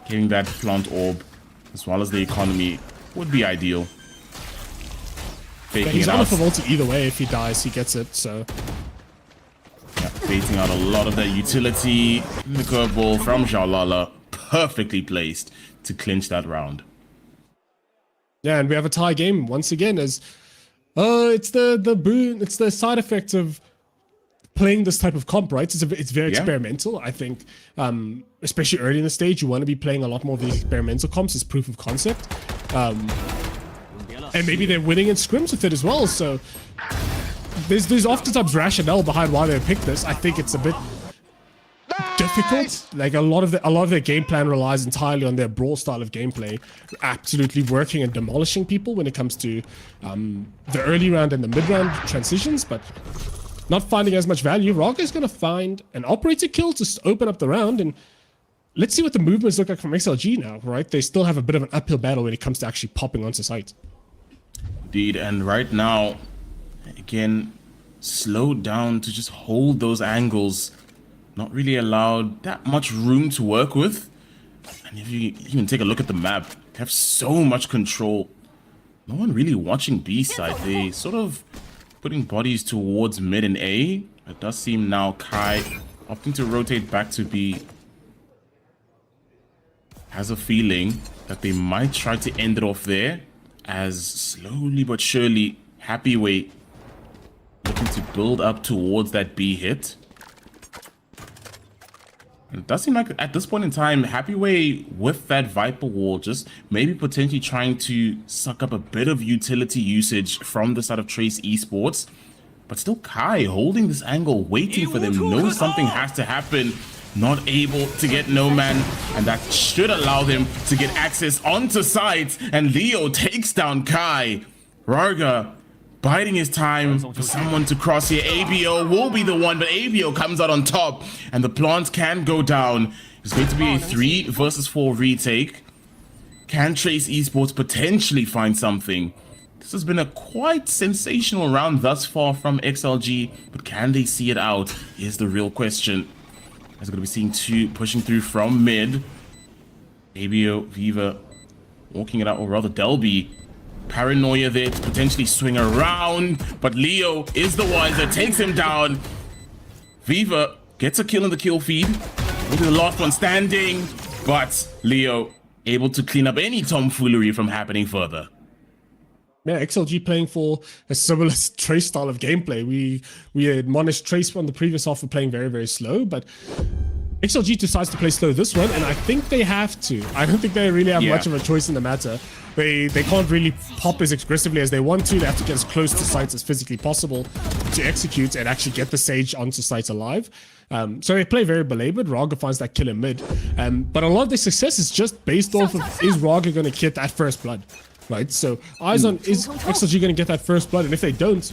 getting that plant orb as well as the economy would be ideal. Yeah, he's on for multi either way. If he dies, he gets it. So yeah, baiting out a lot of that utility. The curveball from Jalala, perfectly placed to clinch that round. Yeah, and we have a tie game once again. As it's the side effect of playing this type of comp, right? It's very experimental. I think, especially early in the stage, you want to be playing a lot more of these experimental comps as proof of concept. And maybe they're winning in scrims with it as well. So there's oftentimes rationale behind why they picked this. I think it's a bit difficult. Like a lot of their game plan relies entirely on their brawl style of gameplay, absolutely working and demolishing people when it comes to the early round and the mid round transitions, but not finding as much value. Raga is going to find an operator kill to open up the round, and let's see what the movements look like from XLG now, right? They still have a bit of an uphill battle when it comes to actually popping onto site. Indeed, and right now, again, slowed down to just hold those angles. Not really allowed that much room to work with. And if you even take a look at the map, they have so much control. No one really watching B side. They sort of putting bodies towards mid and A. It does seem now Kai opting to rotate back to B. Has a feeling that they might try to end it off there, as slowly but surely Happyway looking to build up towards that B hit. It does seem like at this point in time, Happyway with that Viper Wall just maybe potentially trying to suck up a bit of utility usage from the side of Trace Esports. But still Kai holding this angle, waiting for them, knows something has to happen. Not able to get No Man, and that should allow them to get access onto site. And Leo takes down Kai. Rarga biding his time for someone to cross here. ABO will be the one, but ABO comes out on top, and the plants can go down. It's going to be a 3 versus 4 retake. Can Trace Esports potentially find something? This has been a quite sensational round thus far from XLG, but can they see it out? Is the real question. As we're going to be seeing 2 pushing through from mid. ABO, Viva walking it out, or rather Delby. Paranoia there to potentially swing around, but Leo is the one that takes him down. Viva gets a kill in the kill feed. Will be the last one standing, but Leo able to clean up any tomfoolery from happening further. Yeah, XLG playing for a similar Trace style of gameplay. We admonished Trace on the previous half for playing very, very slow, but XLG decides to play slow this one, and I think they have to. I don't think they really have much of a choice in the matter. They can't really pop as aggressively as they want to. They have to get as close to sites as physically possible to execute and actually get the Sage onto site alive. So they play very belabored. Raga finds that kill in mid. But a lot of their success is just based off of, is Raga going to get that first blood? Right? So eyes on, is XLG going to get that first blood? And if they don't,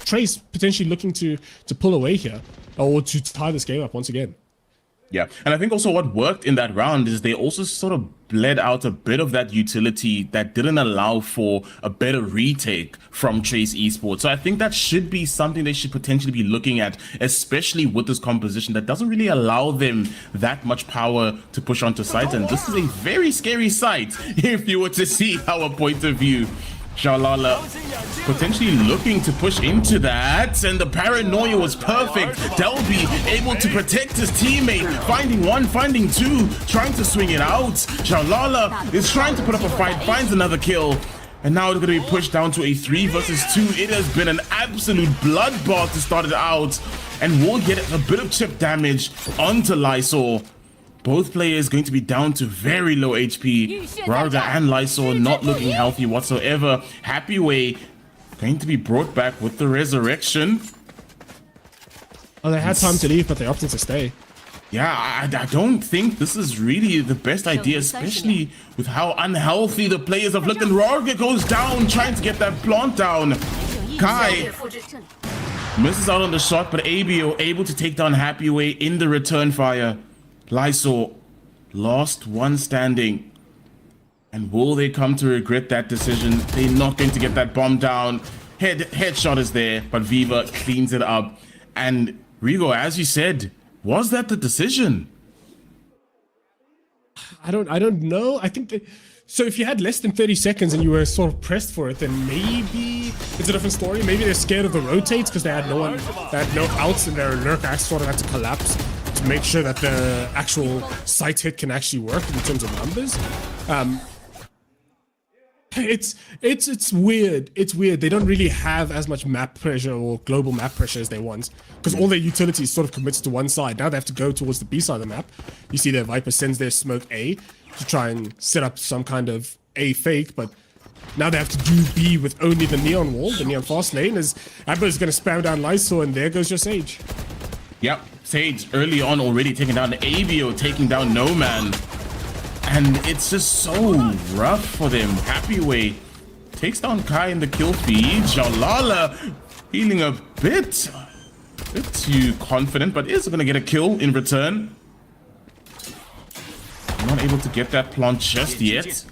Trace potentially looking to pull away here or to tie this game up once again. Yeah, and I think also what worked in that round is they also sort of bled out a bit of that utility that didn't allow for a better retake from Trace Esports. So I think that should be something they should potentially be looking at, especially with this composition that doesn't really allow them that much power to push onto sites. And this is a very scary sight if you were to see our point of view. Shalala potentially looking to push into that, and the paranoia was perfect. Delby able to protect his teammate, finding one, finding two, trying to swing it out. Shalala is trying to put up a fight, finds another kill, and now it's going to be pushed down to a 3 versus 2. It has been an absolute bloodbath to start it out, and we'll get a bit of chip damage onto Lysol. Both players going to be down to very low HP. Raga and Lysol not looking healthy whatsoever. Happy Way going to be brought back with the resurrection. Oh, they had time to leave, but they opted to stay. Yeah, I don't think this is really the best idea, especially with how unhealthy the players have looked. And Raga goes down, trying to get that plant down. Kai misses out on the shot, but ABO able to take down Happy Way in the return fire. Lysol, last one standing. And will they come to regret that decision? They're not going to get that bomb down. Headshot is there, but Viva cleans it up. And Rigo, as you said, was that the decision? I don't know. I think so if you had less than 30 seconds and you were sort of pressed for it, then maybe it's a different story. Maybe they're scared of the rotates because they had no outs, and their lurk axe sort of had to collapse to make sure that the actual site hit can actually work in terms of numbers. It's weird. It's weird. They don't really have as much map pressure or global map pressure as they want, because all their utilities sort of commits to one side. Now they have to go towards the B side of the map. You see their Viper sends their smoke A to try and set up some kind of A fake, but now they have to do B with only the neon wall, the neon fast lane, as Abba is going to spam down Lysol, and there goes your Sage. Yep, Sage early on already taking down the ABO, taking down No Man. And it's just so rough for them. Happy Way takes down Kai in the kill feed. Jalala feeling a bit too confident, but is going to get a kill in return. Not able to get that plant just yet.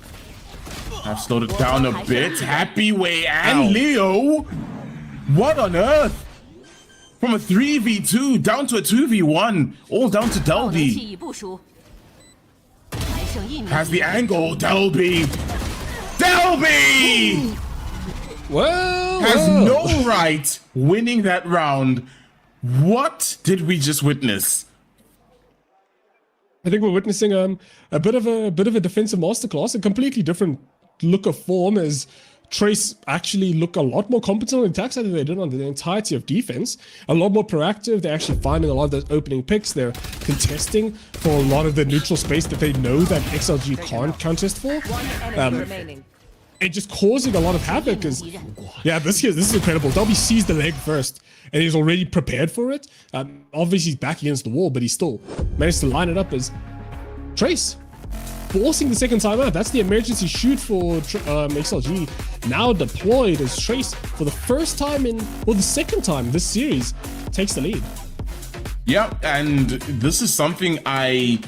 I've slowed it down a bit. Happy Way and Leo. What on earth? From a 3v2 down to a 2v1. All down to Delby. Has the angle. Delby. Delby! Has no right winning that round. What did we just witness? I think we're witnessing a bit of a defensive masterclass, a completely different look of form, as Trace actually look a lot more competent on attacks than they did on the entirety of defense. A lot more proactive. They're actually finding a lot of those opening picks. They're contesting for a lot of the neutral space that they know that XLG can't contest for. And just causing a lot of havoc. Because yeah, this is incredible. Delby sees the leg first, and he's already prepared for it. Obviously he's back against the wall, but he still managed to line it up as Trace forcing the second time out. That's the emergency shoot for XLG. Now deployed as Trace, for the first time the second time this series, takes the lead. Yeah, and this is something I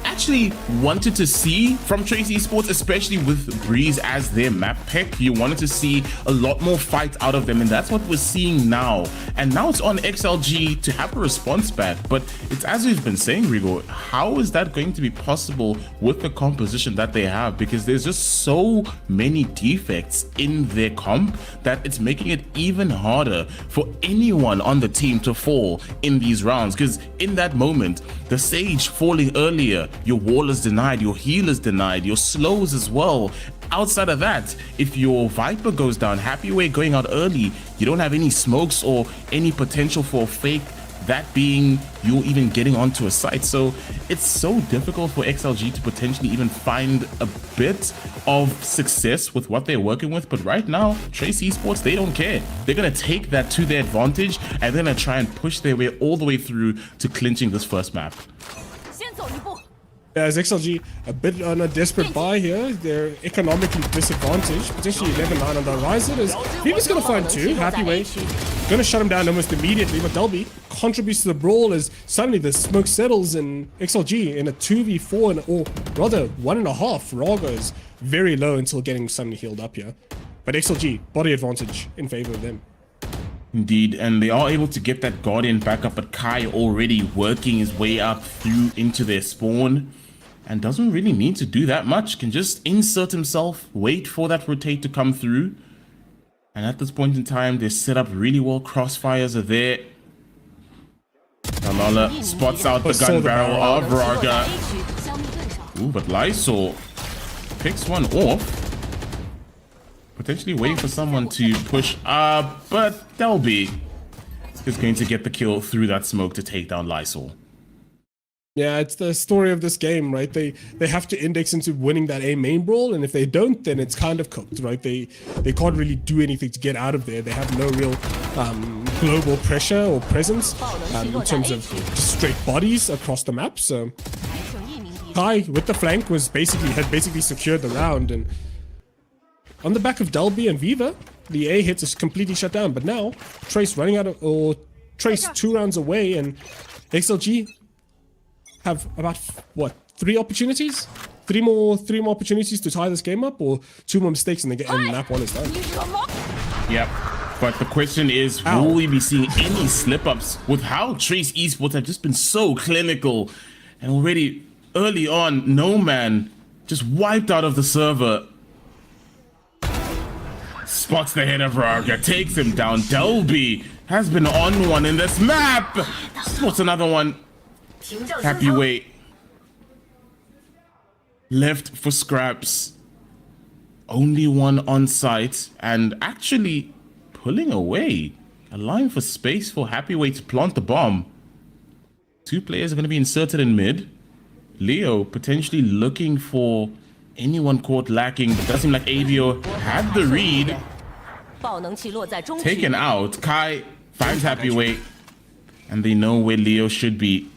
actually wanted to see from Trace Esports, especially with Breeze as their map pick. You wanted to see a lot more fight out of them, and that's what we're seeing now. And now it's on XLG to have a response back, but it's as we've been saying, Rigo, how is that going to be possible with the composition that they have? Because there's just so many defects in their comp that it's making it even harder for anyone on the team to fall in these rounds. Because in that moment, the Sage falling earlier, your wall is denied, your heal is denied, your slows as well. outside of that, if your Viper goes down, Happyway going out early, you don't have any smokes or any potential for a fake, that being you even getting onto a site. So it's so difficult for XLG to potentially even find a bit of success with what they're working with. But right now, Trace Esports, they don't care. They're going to take that to their advantage and they're going to try and push their way all the way through to clinching this first map. As XLG a bit on a desperate buy here, they're economically disadvantaged. Potentially 11-9 on the horizon. As Viva's going to find 2. Happyway going to shut him down almost immediately. But Delby contributes to the brawl as suddenly the smoke settles in XLG in a 2v4 or rather 1.5. Raga is very low until getting suddenly healed up here. But XLG, body advantage in favor of them. Indeed, and they are able to get that Guardian back up, but Kai already working his way up through into their spawn and doesn't really need to do that much. Can just insert himself, wait for that rotate to come through. And at this point in time, they're set up really well. Crossfires are there. Kalala spots out the gun barrel of Raga. Ooh, but Lysol picks one off. Potentially waiting for someone to push up, but Delby is going to get the kill through that smoke to take down Lysol. Yeah, it's the story of this game, right? They have to index into winning that A main brawl, and if they don't, then it's kind of cooked, right? They can't really do anything to get out of there. They have no real global pressure or presence in terms of just straight bodies across the map. So Kai with the flank had basically secured the round, and on the back of Delby and Viva, the A hits is completely shut down. But now Trace running out of, or Trace 2 rounds away, and XLG have about what, 3 opportunities? Three more opportunities to tie this game up, or 2 more mistakes and map 1 is done. Yep. But the question is, will we be seeing any slip-ups with how Trace Esports have just been so clinical, and already early on, No Man just wiped out of the server. Spots the head of Raga, takes him down. Delby has been on one in this map. Spots another one. Happyway left for scraps. Only one on site and actually pulling away. Allowing for space for Happyway to plant the bomb. 2 players are going to be inserted in mid. Leo potentially looking for anyone caught lacking, but does seem like Avio had the read. Taken out. Kai finds Happyway, and they know where Leo should be.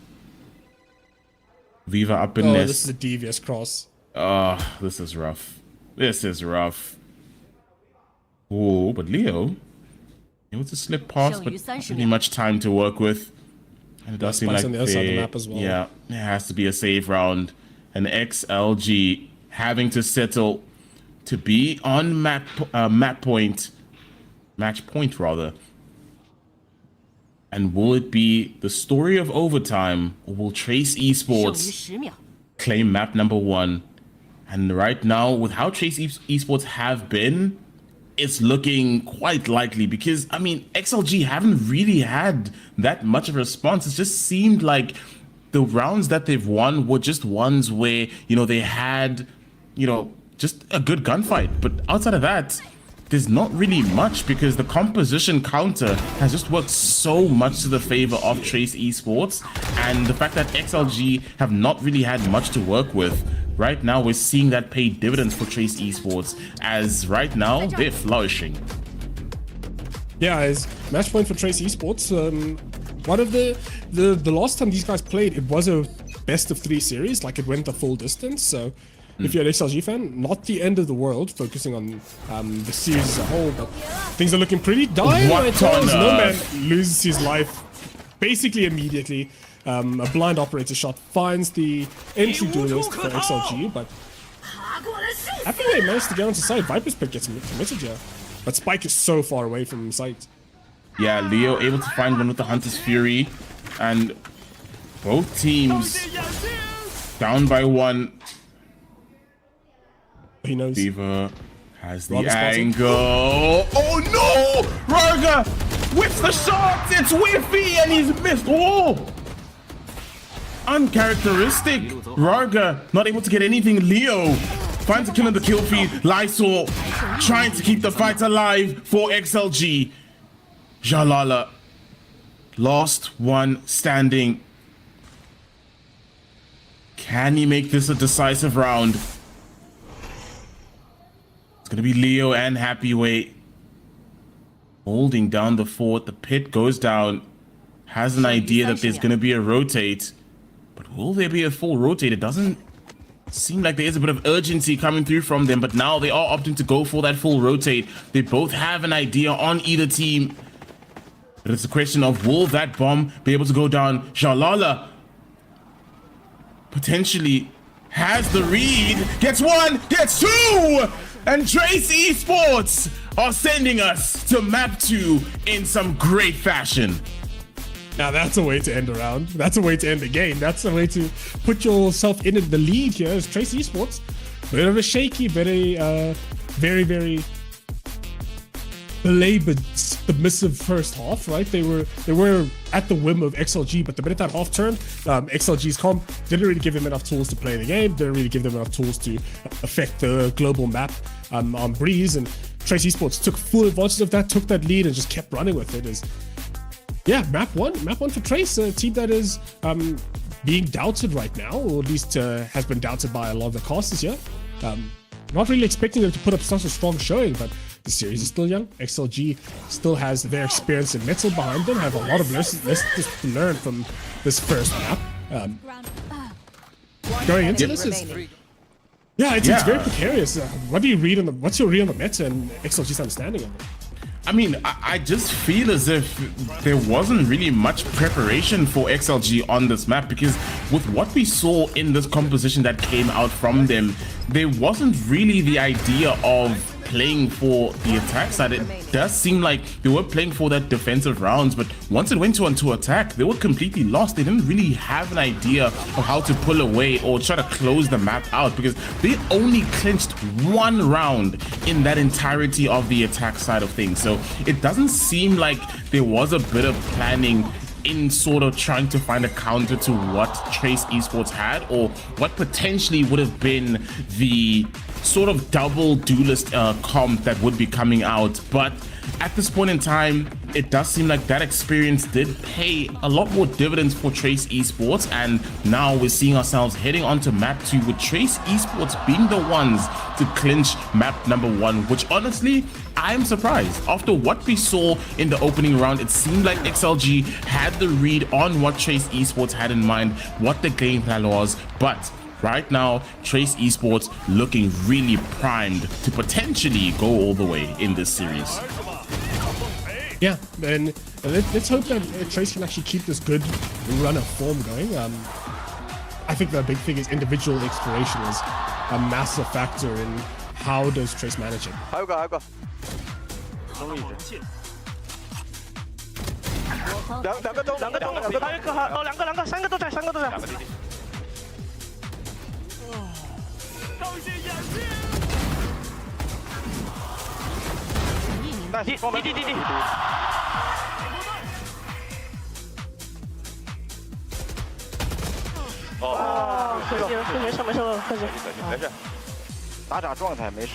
Viva up in nest. This is a devious cross. This is rough. This is rough. Oh, but Leo able to slip past, but not really much time to work with. And it does seem like on the other side of the map as well. Yeah, it has to be a save round. And XLG having to settle to be on match point rather. And will it be the story of overtime, or will Trace Esports claim map number 1? And right now, with how Trace Esports have been, it's looking quite likely, because I mean, XLG haven't really had that much of a response. It just seemed like the rounds that they've won were just ones where, you know, they had, you know, just a good gunfight. But outside of that, there's not really much, because the composition counter has just worked so much to the favor of Trace Esports, and the fact that XLG have not really had much to work with. Right now, we're seeing that pay dividends for Trace Esports, as right now they're flourishing. Yeah, as match point for Trace Esports. One of the last time these guys played, it was a best of 3 series, like it went the full distance. So if you're an XLG fan, not the end of the world, focusing on the series as a whole, but things are looking pretty dire. No Man loses his life basically immediately. A blind operator shot finds the entry duelist for XLG, but Happyway managed to get onto site. Viper's pick gets committed here, but Spike is so far away from site. Yeah, Leo able to find one with the Hunter's Fury, and both teams down by 1. He knows. Viva has the angle. Oh no! Raga whips the shot. It's whiffy, and he's missed. Oh! Uncharacteristic. Raga not able to get anything. Leo finds a kill in the kill feed. Lysol trying to keep the fight alive for XLG. Jalala, last one standing. Can he make this a decisive round? It's gonna be Leo and Happyway holding down the fort. The pit goes down. Has an idea that there's gonna be a rotate, but will there be a full rotate? It doesn't seem like there is a bit of urgency coming through from them, but now they are opting to go for that full rotate. They both have an idea on either team, but it's a question of will that bomb be able to go down? Jalala potentially has the read, gets one, gets two, and Trace Esports are sending us to map 2 in some great fashion. Now that's a way to end a round. That's a way to end a game. That's a way to put yourself in the lead here as Trace Esports. Bit of a shaky, very very belabored, submissive first half, right? They were at the whim of XLG, but the minute that half turned, XLG's comp didn't really give them enough tools to play the game, didn't really give them enough tools to affect the global map on Breeze, and Trace Esports took full advantage of that, took that lead, and just kept running with it. Yeah, map one for Trace, a team that is being doubted right now, or at least has been doubted by a lot of the casters here. Not really expecting them to put up such a strong showing, but the series is still young. XLG still has their experience in metal behind them, have a lot of lessons to learn from this first map. Going into this is... Yeah, it's very precarious. What's your read on the meta and XLG's understanding of it? I mean, I just feel as if there wasn't really much preparation for XLG on this map, because with what we saw in this composition that came out from them, there wasn't really the idea of playing for the attack side. It does seem like they were playing for that defensive rounds, but once it went to attack, they were completely lost. They didn't really have an idea of how to pull away or try to close the map out, because they only clinched one round in that entirety of the attack side of things. So it doesn't seem like there was a bit of planning in sort of trying to find a counter to what Trace Esports had, or what potentially would have been the sort of double duelist comp that would be coming out. But at this point in time, it does seem like that experience did pay a lot more dividends for Trace Esports, and now we're seeing ourselves heading onto map 2 with Trace Esports being the ones to clinch map number 1, which honestly, I'm surprised. After what we saw in the opening round, it seemed like XLG had the read on what Trace Esports had in mind, what the game plan was, but right now, Trace Esports looking really primed to potentially go all the way in this series. Yeah, and let's hope that Trace can actually keep this good run of form going. I think the big thing is individual exploration is a massive factor in how does Trace manage it. 还有个，两个中，还有一个哦，两个，三个都在。弟。哦，没事，没事，打状态没事。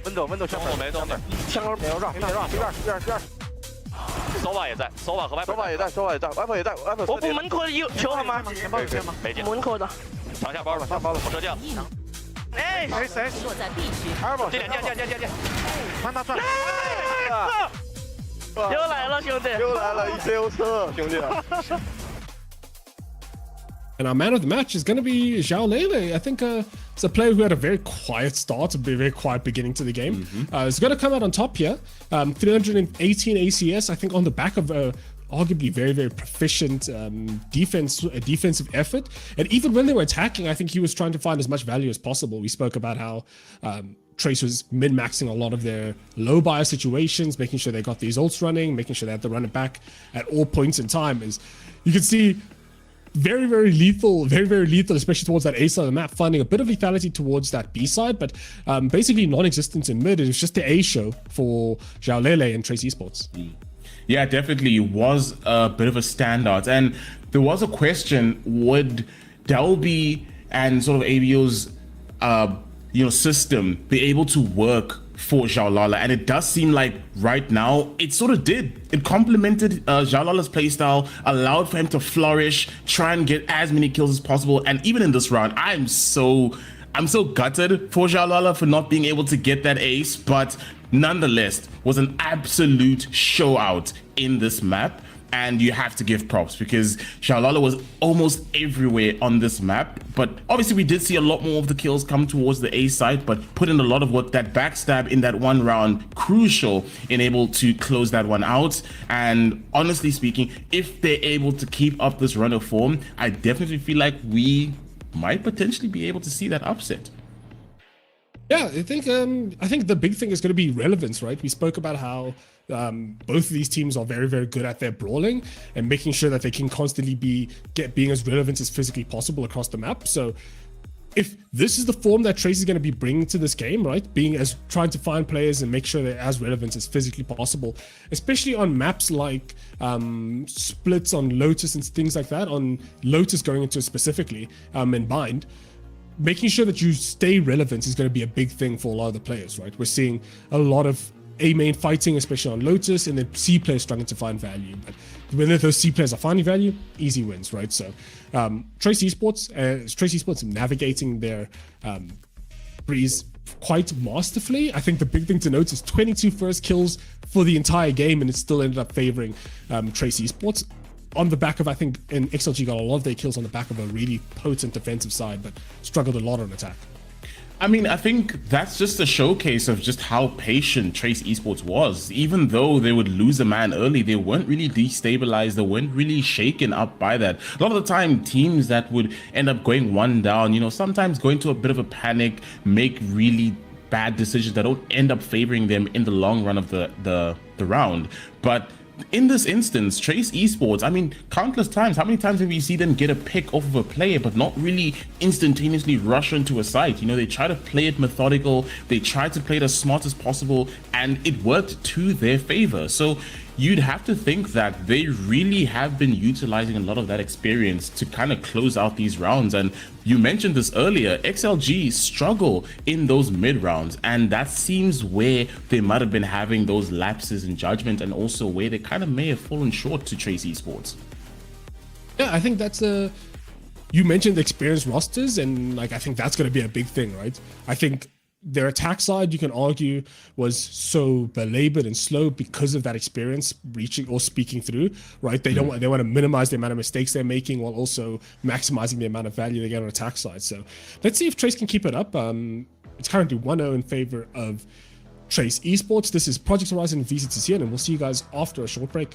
温斗枪我没动的，枪没有让，第二。手把也在，手把和外也在，外婆也在。我补门口有球好吗？没进。门口的。长下包了，我射降。哎，谁？坐在 B 区。这，看他转。又来了，兄弟！又来了，一车车，兄弟。And our man of the match is going to be Zhao Lele. I think it's a player who had a very quiet start, a very quiet beginning to the game. He's going to come out on top here. 318 ACS, I think, on the back of arguably very, very proficient defensive effort. And even when they were attacking, I think he was trying to find as much value as possible. We spoke about how Trace was min-maxing a lot of their low buyer situations, making sure they got these ults running, making sure they had to run it back at all points in time. As you can see, very, very lethal, especially towards that A side of the map, finding a bit of lethality towards that B side, but basically non-existent in mid. It was just the A show for Zhao Lele and Trace Esports. Yeah, definitely was a bit of a standout. And there was a question, would Delby and sort of ABO's system be able to work for Xiaolala, and it does seem like right now it sort of did. It complemented Xiaolala's playstyle, allowed for him to flourish, try and get as many kills as possible. And even in this round, I'm so gutted for Xiaolala for not being able to get that ace, but nonetheless was an absolute show out in this map. And you have to give props because Xiaolala was almost everywhere on this map. But obviously we did see a lot more of the kills come towards the A side, but put in a lot of work. That backstab in that one round, crucial in able to close that one out. And honestly speaking, if they're able to keep up this run of form, I definitely feel like we might potentially be able to see that upset. Yeah, I think the big thing is going to be relevance, right? We spoke about how both of these teams are very, very good at their brawling and making sure that they can constantly being as relevant as physically possible across the map. So if this is the form that Trace is going to be bringing to this game, right, trying to find players and make sure they're as relevant as physically possible, especially on maps like splits on Lotus and things like that, on Lotus going into it specifically, and Bind, making sure that you stay relevant is going to be a big thing for a lot of the players, right? We're seeing a lot of A main fighting, especially on Lotus, and then C players struggling to find value. But when those C players are finding value, easy wins, right? So Trace Esports navigating their breeze quite masterfully. I think the big thing to note is 22 first kills for the entire game, and it still ended up favoring Trace Esports. On the back of, I think, and XLG got a lot of their kills on the back of a really potent defensive side, but struggled a lot on attack. I mean, I think that's just a showcase of just how patient Trace Esports was. Even though they would lose a man early, they weren't really destabilized. They weren't really shaken up by that. A lot of the time, teams that would end up going one down, sometimes go into a bit of a panic, make really bad decisions that don't end up favoring them in the long run of the round. But in this instance, Trace Esports, I mean, countless times, how many times have you seen them get a pick off of a player but not really instantaneously rush into a site? They try to play it methodical, they try to play it as smart as possible, and it worked to their favor. So you'd have to think that they really have been utilizing a lot of that experience to kind of close out these rounds. And you mentioned this earlier, XLG struggle in those mid rounds, and that seems where they might have been having those lapses in judgment, and also where they kind of may have fallen short to Trace Esports. Yeah, I think that's you mentioned experienced rosters, and I think that's going to be a big thing, right? I think their attack side, you can argue, was so belabored and slow because of that experience reaching or speaking through, right? They want to minimize the amount of mistakes they're making while also maximizing the amount of value they get on attack side. So let's see if Trace can keep it up. It's currently 1-0 in favor of Trace Esports. This is Project Horizon VCT China, and we'll see you guys after a short break.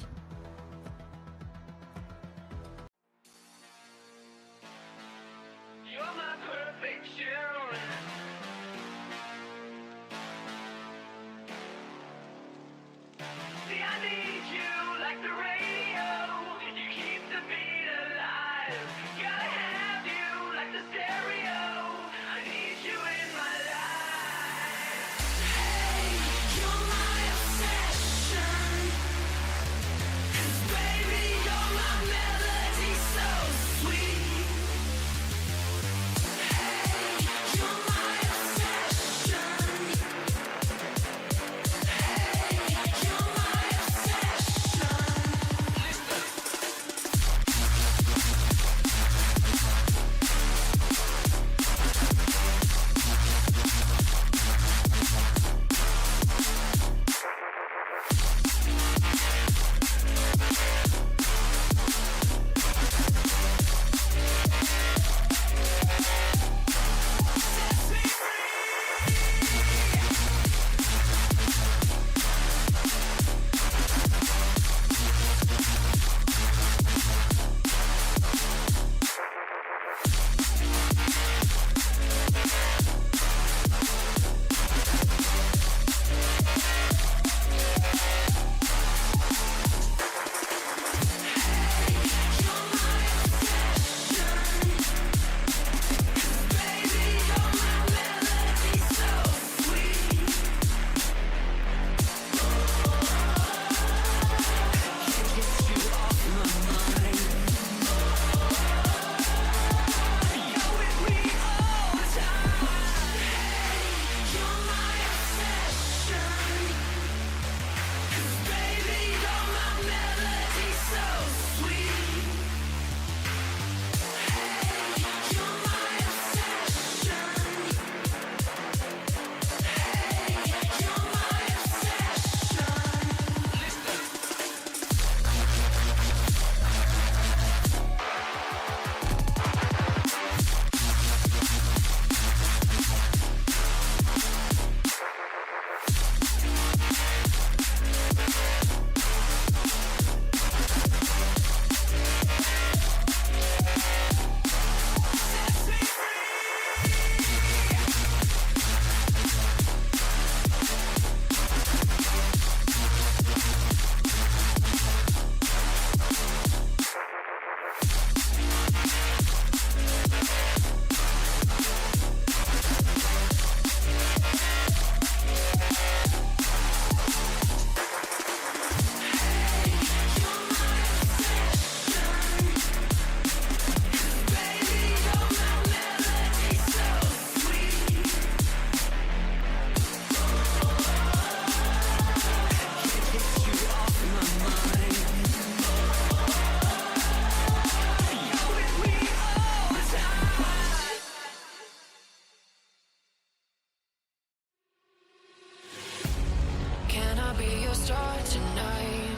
start tonight.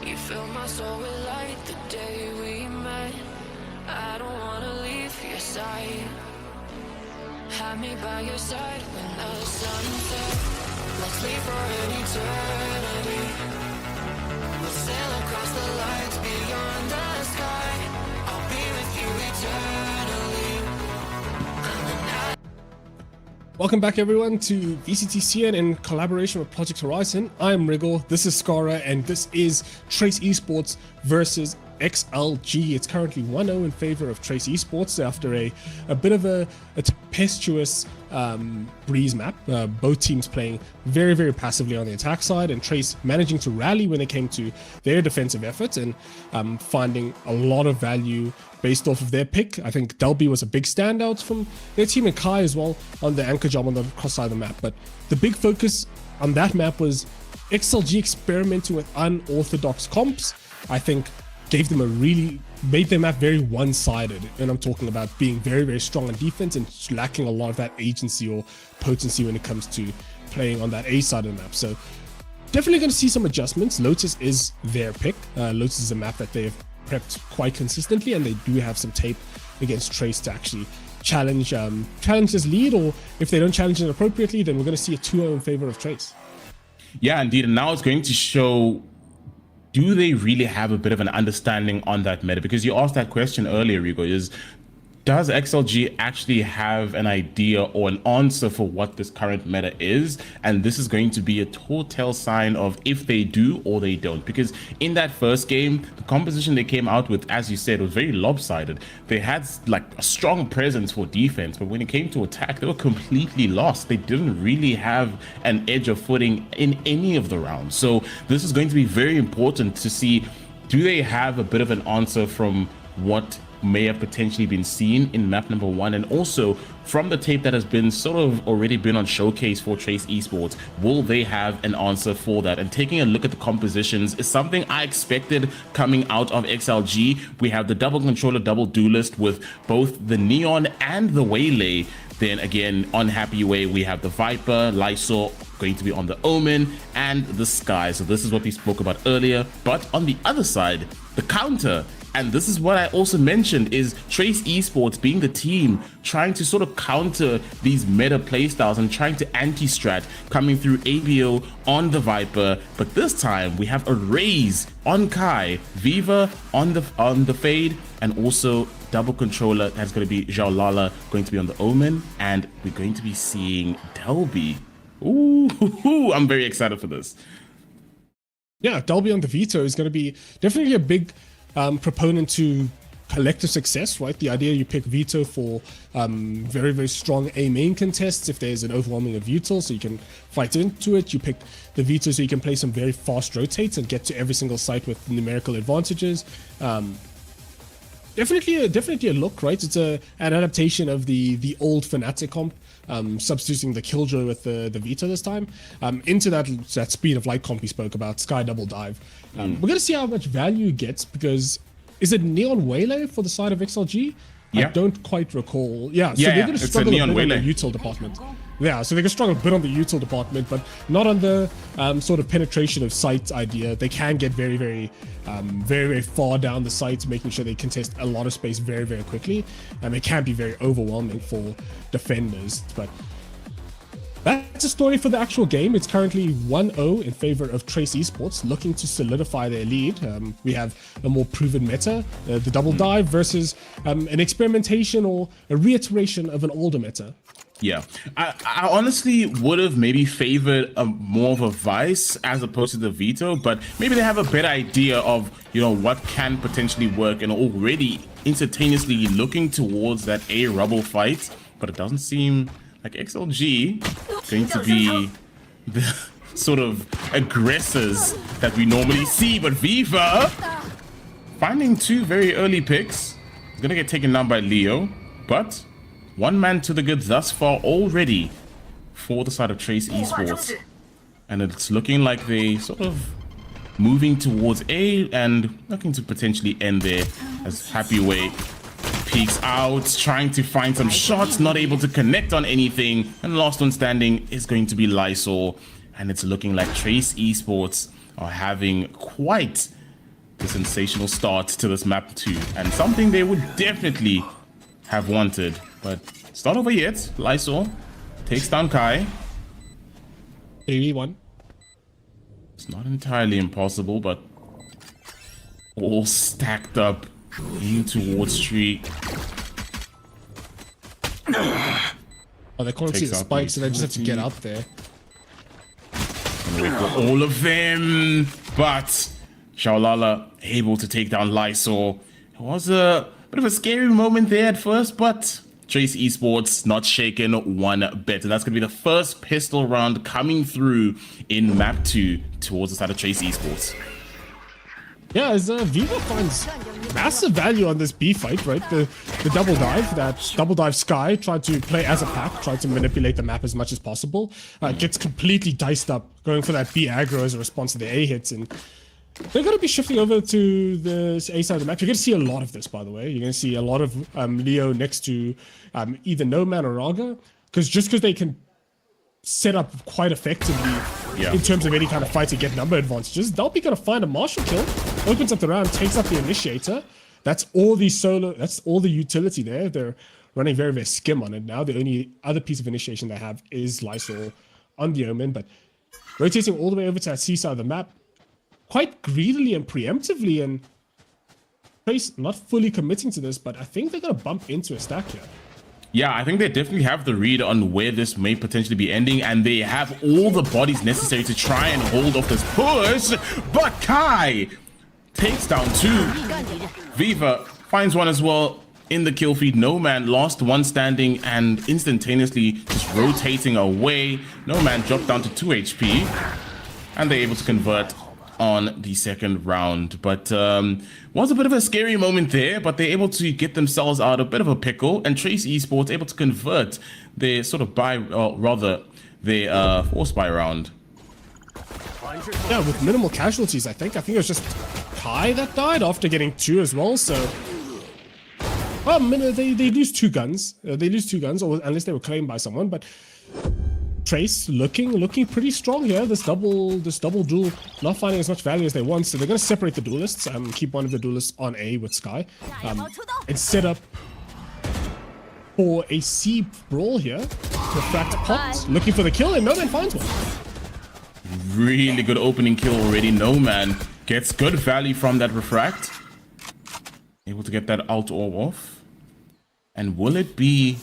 You fill my soul with light the day we met. I don't wanna leave your side. Have me by your side when the sun sets. Let's leave for an eternity. We'll sail across the lights beyond the sky. I'll be with you eternally. Welcome back everyone to VCT China in collaboration with Project Horizon. I'm Wriggle, this is Skara, and this is Trace Esports versus XLG. It's currently 1-0 in favor of Trace Esports after a bit of a tempestuous breeze map. Both teams playing very, very passively on the attack side, and Trace managing to rally when it came to their defensive efforts and finding a lot of value based off of their pick. I think Delby was a big standout from their team, and Kai as well on the anchor job on the cross side of the map. But the big focus on that map was XLG experimenting with unorthodox comps. I think gave them made their map very one-sided, and I'm talking about being very, very strong on defense and lacking a lot of that agency or potency when it comes to playing on that A side of the map. So definitely going to see some adjustments. Lotus is their pick. Lotus is a map that they've prepped quite consistently, and they do have some tape against Trace to actually challenge this lead, or if they don't challenge it appropriately, then we're going to see a 2-0 in favor of Trace. Yeah, indeed. And now it's going to show, do they really have a bit of an understanding on that meta? Because you asked that question earlier, Rigo, does XLG actually have an idea or an answer for what this current meta is? And this is going to be a telltale sign of if they do or they don't. Because in that first game, the composition they came out with, as you said, was very lopsided. They had like a strong presence for defense, but when it came to attack, they were completely lost. They didn't really have an edge of footing in any of the rounds. So this is going to be very important to see, do they have a bit of an answer from what may have potentially been seen in map number 1, and also from the tape that has been sort of already been on showcase for Trace Esports, will they have an answer for that? And taking a look at the compositions is something I expected coming out of XLG. We have the double controller, double duelist with both the Neon and the Waylay. Then again, on Happy Way, we have the Viper, Lysol going to be on the Omen, and the Sky. So this is what we spoke about earlier. But on the other side, the counter, and this is what I also mentioned, is Trace Esports being the team trying to sort of counter these meta playstyles and trying to anti-strat, coming through ABO on the Viper. But this time we have a Raze on Kai, Viva on the Fade, and also double controller. That's going to be Zhao Lala going to be on the Omen, and we're going to be seeing Delby. Ooh, I'm very excited for this. Yeah, Delby on the Veto is going to be definitely a big proponent to collective success, right? The idea you pick Veto for very, very strong A main contests if there's an overwhelming of Util, so you can fight into it. You pick the Veto so you can play some very fast rotates and get to every single site with numerical advantages. Definitely a look, right? It's an adaptation of the old Fnatic comp, substituting the Killjoy with the Veto this time, into that speed of light comp we spoke about, Sky Double Dive. We're going to see how much value it gets, because is it Neon Waylay for the side of XLG? Yeah. I don't quite recall. Yeah, so they're going to struggle a bit on the util department. Yeah, so they're going to struggle a bit on the util department, but not on the sort of penetration of site idea. They can get very, very far down the site, making sure they contest a lot of space very, very quickly. It can be very overwhelming for defenders, but that's a story for the actual game. It's currently 1-0 in favor of Trace Esports, looking to solidify their lead. We have a more proven meta, the double dive versus an experimentation or a reiteration of an older meta. Yeah, I honestly would have maybe favored more of a Vice as opposed to the Veto, but maybe they have a better idea of, you know, what can potentially work, and already instantaneously looking towards that A rubble fight. But it doesn't seem like XLG going to be the sort of aggressors that we normally see. But Viva finding two very early picks. He's gonna get taken down by Leo, but one man to the good thus far already for the side of Trace Esports. And it's looking like they sort of moving towards A and looking to potentially end there as Happy Way peeks out, trying to find some shots, not able to connect on anything. And last one standing is going to be Lysol. and it's looking like Trace Esports are having quite the sensational start to this map 2, and something they would definitely have wanted. But it's not over yet. Lysol takes down Kai. 3v1. It's not entirely impossible, but all stacked up in towards Tree. Oh, they can't see the spikes, so they just have to get out there. And wait for all of them, but Shaolala able to take down Lysol. It was a bit of a scary moment there at first, but Trace Esports not shaken one bit. And that's going to be the first pistol round coming through in map 2 towards the side of Trace Esports. Yeah, as Viva finds massive value on this B fight, right? The double dive, that double dive Sky tried to play as a pack, tried to manipulate the map as much as possible. Gets completely diced up, going for that B aggro as a response to the A hits, and they're going to be shifting over to the A side of the map. You're going to see a lot of this, by the way. You're going to see a lot of Leo next to either No Man or Raga, because they can set up quite effectively in terms of any kind of fight to get number advantages. They'll be going to find a Marshall kill, opens up the round, takes up the initiator. That's all the solo, that's all the utility there. They're running very, very skim on it now. The only other piece of initiation they have is Lysol on the Omen, but rotating all the way over to that C side of the map quite greedily and preemptively, and Trace not fully committing to this, but I think they're going to bump into a stack here. Yeah, I think they definitely have the read on where this may potentially be ending, and they have all the bodies necessary to try and hold off this push. But Kai takes down 2. Viva finds one as well in the kill feed. No Man lost one standing and instantaneously just rotating away. No Man dropped down to 2 HP, and they're able to convert on the second round. But was a bit of a scary moment there, but they're able to get themselves out a bit of a pickle, and Trace Esports able to convert their sort of their force buy round. Yeah, with minimal casualties, I think. It was just Kai that died after getting 2 as well, so they lose 2 guns. They lose 2 guns, or unless they were claimed by someone, but Trace looking pretty strong here. This double duel not finding as much value as they want, so they're going to separate the duelists, keep one of the duelists on A with Sky, and set up for a C brawl here. Refract popped, looking for the kill, and No Man finds one. Really good opening kill already. No Man gets good value from that refract, able to get that alt orb off. And will it be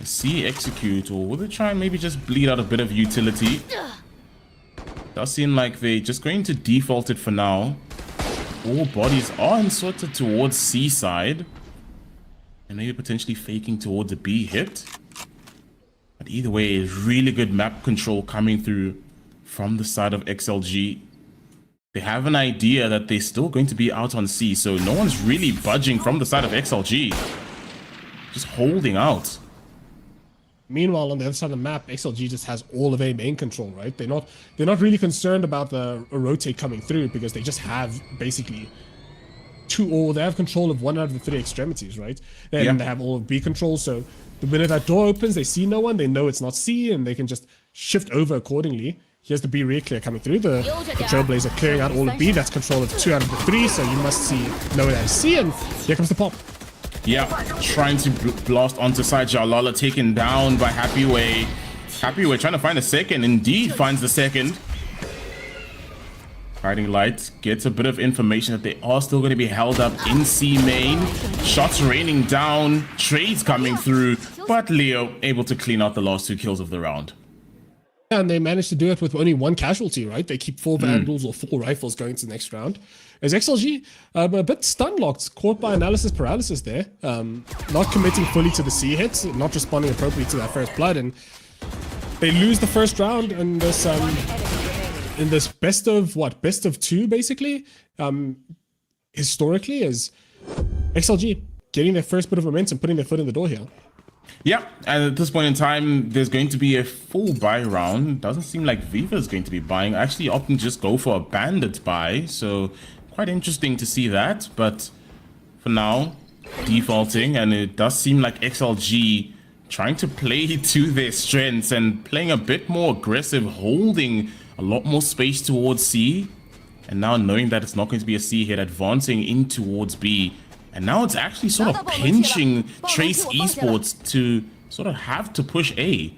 a C execute, or will they try and maybe just bleed out a bit of utility? Does seem like they're just going to default it for now. All bodies are inserted towards C side, and maybe potentially faking towards the B hit. But either way, it's really good map control coming through from the side of XLG. They have an idea that they're still going to be out on C, so no one's really budging from the side of XLG. Just holding out. Meanwhile, on the other side of the map, XLG just has all of A main control, right? They're not really concerned about the rotate coming through, because they just have basically they have control of 1 out of the 3 extremities, right? And they have all of B control, so the minute that door opens, they see no one, they know it's not C, and they can just shift over accordingly. Here's the B rear clear coming through. The Trailblazer clearing out all of B. That's control of 2 out of the 3, so you must see no one as C, and here comes the pop. Yeah, trying to blast onto side. Jalala taken down by Happyway. Happyway trying to find a second. Indeed finds the second. Guiding Light gets a bit of information that they are still going to be held up in C main. Shots raining down. Trades coming through. But Leo able to clean out the last 2 kills of the round. And they managed to do it with only 1 casualty, right? They keep 4 vandals or 4 rifles going to the next round. As XLG, a bit stun locked, caught by analysis paralysis there. Not committing fully to the C hits, not responding appropriately to that first blood, and they lose the first round in this best of 2 basically. Historically, as XLG getting their first bit of momentum, putting their foot in the door here. Yeah, and at this point in time, there's going to be a full buy round. Doesn't seem like Viva is going to be buying. Actually, opting to just go for a bandit buy. So quite interesting to see that. But for now, defaulting, and it does seem like XLG trying to play to their strengths and playing a bit more aggressive, holding a lot more space towards C. And now knowing that it's not going to be a C hit, advancing in towards B. And now it's actually sort of pinching Trace Esports to sort of have to push A.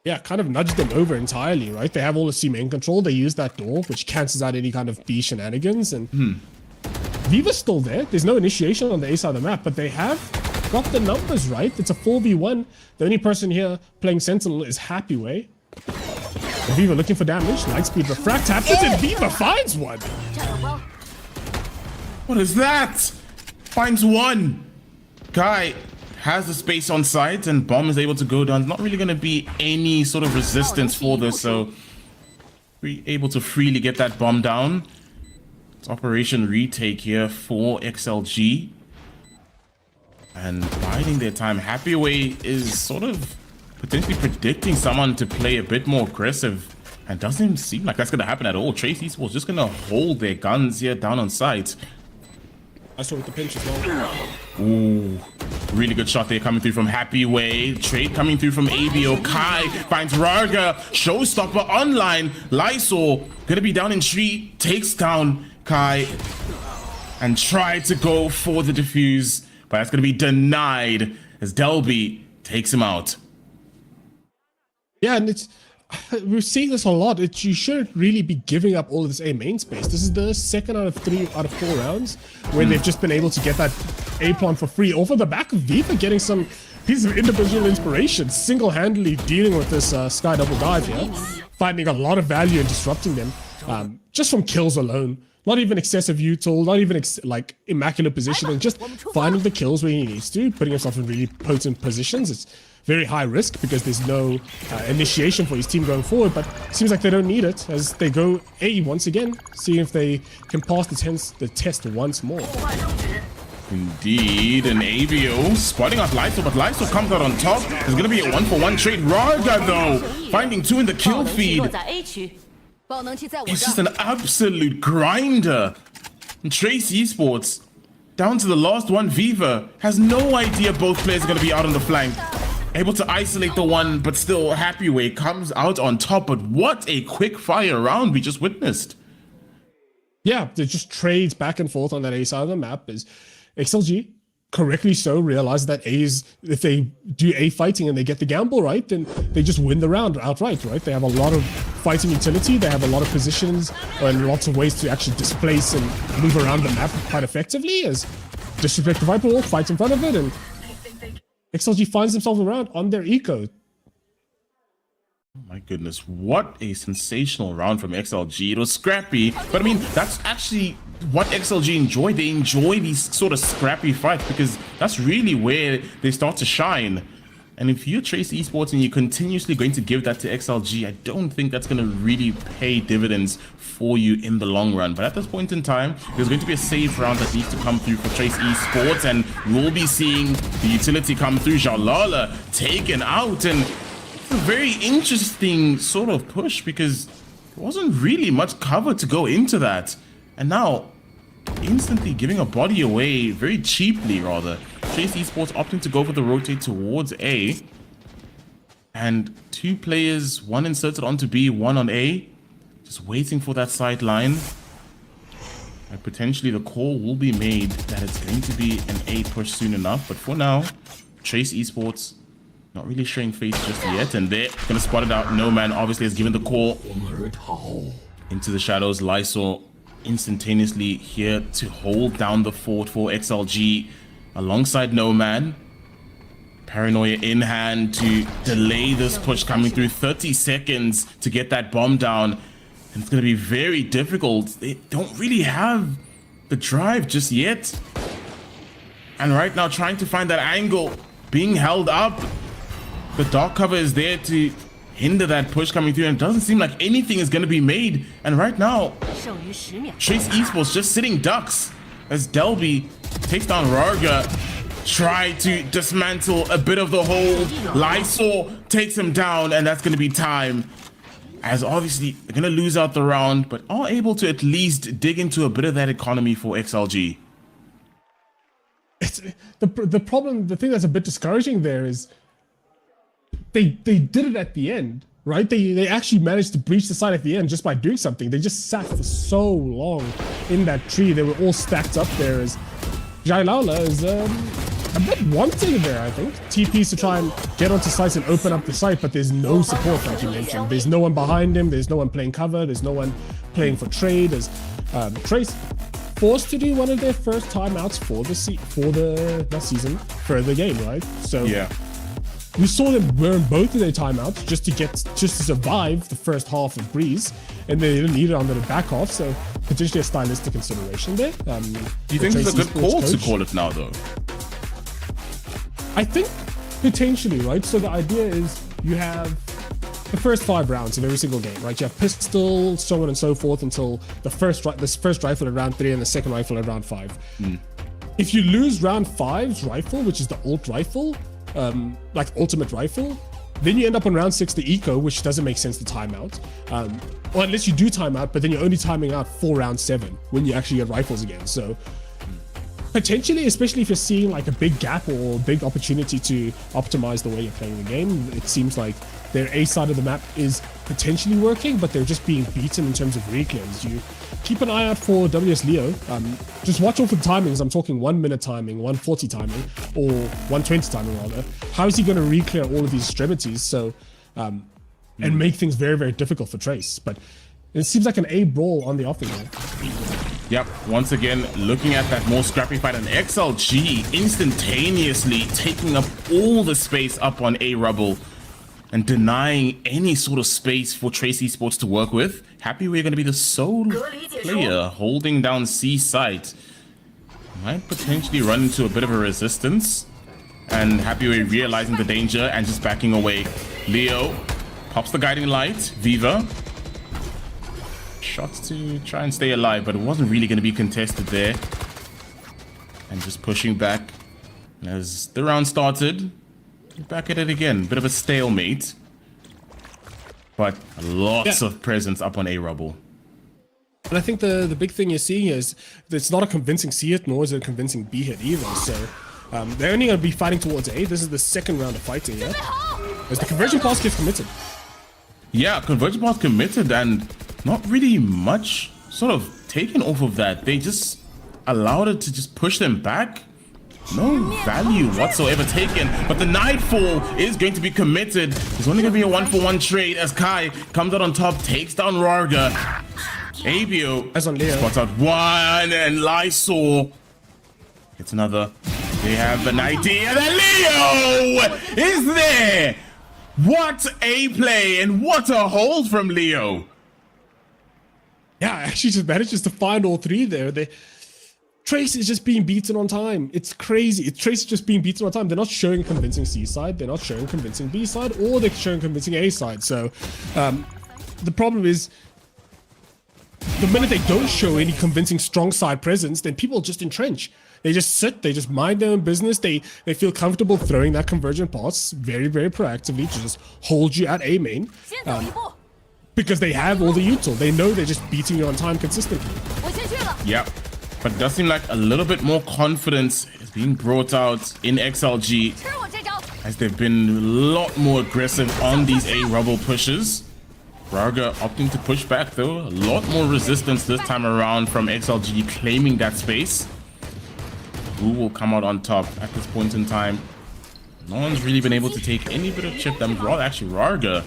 Yeah, kind of nudged them over entirely, right? They have all the C main control. They use that door, which cancels out any kind of B shenanigans. And Viva's still there. There's no initiation on the A side of the map, but they have got the numbers right. It's a 4v1. The only person here playing Sentinel is Happyway. Viva looking for damage. Lightspeed refract happens, and Viva finds one. What is that? Finds one. Guy has the space on site, and Bomb is able to go down. Not really going to be any sort of resistance for this, so we're able to freely get that bomb down. It's Operation Retake here for XLG. And biding their time. Happyway is sort of potentially predicting someone to play a bit more aggressive. And doesn't even seem like that's going to happen at all. Trace Esports just going to hold their guns here down on site. I saw with the pinch as well. Ooh, really good shot there coming through from Happyway. Trade coming through from ABO. Kai finds Rarga. Showstopper online. Lysol gonna be down in tree. Takes down Kai and tried to go for the defuse, but that's gonna be denied as Delby takes him out. Yeah, and we're seeing this a lot. You shouldn't really be giving up all of this A main space. This is the second out of 4 rounds where they've just been able to get that A plant for free off of the back of Viva getting some pieces of individual inspiration, single-handedly dealing with this Sky double dive here, finding a lot of value in disrupting them just from kills alone. Not even excessive util, not even like immaculate positioning, just finding the kills where he needs to, putting himself in really potent positions. It's very high risk because there's no initiation for his team going forward, but it seems like they don't need it as they go A once again, seeing if they can pass the test once more. Indeed, an ABO spotting out Lysol, but Lysol comes out on top. There's going to be a 1-for-1 trade. Rarga, though, finding 2 in the kill feed. It's just an absolute grinder. And Trace Esports, down to the last one. Viva has no idea both players are going to be out on the flank. Able to isolate the one, but still Happyway comes out on top. But what a quick fire round we just witnessed. Yeah, it just trades back and forth on that A side of the map. Is XLG correctly so realize that A is, if they do A fighting and they get the gamble right, then they just win the round outright, right? They have a lot of fighting utility, they have a lot of positions and lots of ways to actually displace and move around the map quite effectively, as Disrespect the Viper Wolf fights in front of it, and XLG finds themselves around on their eco. Oh my goodness, what a sensational round from XLG. It was scrappy, but I mean, that's actually what XLG enjoy. They enjoy these sort of scrappy fights because that's really where they start to shine. And if you're Trace Esports and you're continuously going to give that to XLG, I don't think that's going to really pay dividends for you in the long run. But at this point in time, there's going to be a save round that needs to come through for Trace Esports, and we'll be seeing the utility come through. Jalala taken out, and it's a very interesting sort of push because there wasn't really much cover to go into that. And now, instantly giving a body away, very cheaply rather. Trace Esports opting to go for the rotate towards A. And 2 players, one inserted onto B, one on A. Just waiting for that sideline. And potentially the call will be made that it's going to be an A push soon enough. But for now, Trace Esports not really showing face just yet. And they're going to spot it out. No Man obviously has given the call into the shadows. Lysol instantaneously here to hold down the fort for XLG alongside No Man. Paranoia in hand to delay this push coming through. 30 seconds to get that bomb down, and it's going to be very difficult. They don't really have the drive just yet, and right now trying to find that angle, being held up. The dark cover is there to hinder that push coming through, and it doesn't seem like anything is going to be made. And right now, Trace Esports just sitting ducks as Delby takes down Rarga, try to dismantle a bit of the hold. Lysol takes him down, and that's going to be time, as obviously they're going to lose out the round, but are able to at least dig into a bit of that economy for XLG. It's the problem, the thing that's a bit discouraging there is they did it at the end, right? They actually managed to breach the site at the end just by doing something. They just sat for so long in that tree. They were all stacked up there as Jailaula is a bit wanting there, I think. TPs to try and get onto sites and open up the site, but there's no support, like you mentioned. There's no one behind him. There's no one playing cover. There's no one playing for trade. As Trace forced to do one of their first timeouts for the game, right? So yeah. We saw them burn both of their timeouts just to survive the first half of Breeze, and they didn't need it on the back half, so potentially a stylistic consideration there. Do you think it's a good call to call it now, though? I think potentially, right? So the idea is you have the first 5 rounds of every single game, right? You have pistol, so on and so forth, until the first rifle at round 3 and the second rifle at round 5. If you lose round 5's rifle, which is the ult rifle, like ultimate rifle, then you end up on round 6 the eco, which doesn't make sense to time out, or unless you do time out, but then you're only timing out for round 7 when you actually get rifles again. So potentially, especially if you're seeing like a big gap or big opportunity to optimize the way you're playing the game, it seems like their A side of the map is potentially working, but they're just being beaten in terms of reclaims. You keep an eye out for WS Leo. Just watch all for the timings. I'm talking 1 minute timing, 140 timing, or 120 timing rather. How is he going to reclear all of these extremities? So, and make things very, very difficult for Trace. But it seems like an A brawl on the offing here. Yep, once again, looking at that more scrappy fight, and XLG instantaneously taking up all the space up on A Rubble and denying any sort of space for Trace Esports to work with. Happy we're going to be the sole player holding down C site. Might potentially run into a bit of a resistance. And Happy we're realizing the danger and just backing away. Leo pops the guiding light. Viva. Shots to try and stay alive, but it wasn't really going to be contested there. And just pushing back as the round started. Back at it again. Bit of a stalemate. But lots of presence up on A Rubble. And I think the big thing you're seeing is that it's not a convincing C hit, nor is it a convincing B hit either. So they're only going to be fighting towards A. This is the second round of fighting here. As the conversion pass gets committed. Yeah, conversion pass committed, and not really much sort of taken off of that. They just allowed it to just push them back. No value whatsoever taken, but the Nightfall is going to be committed. There's only going to be a 1-for-1 trade as Kai comes out on top, takes down Rarga. Abio spots out one, and Lysol gets another. They have an idea that Leo is there. What a play, and what a hold from Leo. Yeah, actually just manages to find all 3 there. Trace is just being beaten on time. It's crazy. Trace is just being beaten on time. They're not showing a convincing C side. They're not showing convincing B side, or they're showing convincing A side. So the problem is, the minute they don't show any convincing strong side presence, then people just entrench. They just sit, they just mind their own business. They feel comfortable throwing that convergent pass very, very proactively to just hold you at A main. Because they have all the util. They know they're just beating you on time consistently. Yep. But it does seem like a little bit more confidence is being brought out in XLG, as they've been a lot more aggressive on these A Rubble pushes. Rarga opting to push back though. A lot more resistance this time around from XLG claiming that space. Who will come out on top at this point in time? No one's really been able to take any bit of chip damage. Well, actually, Rarga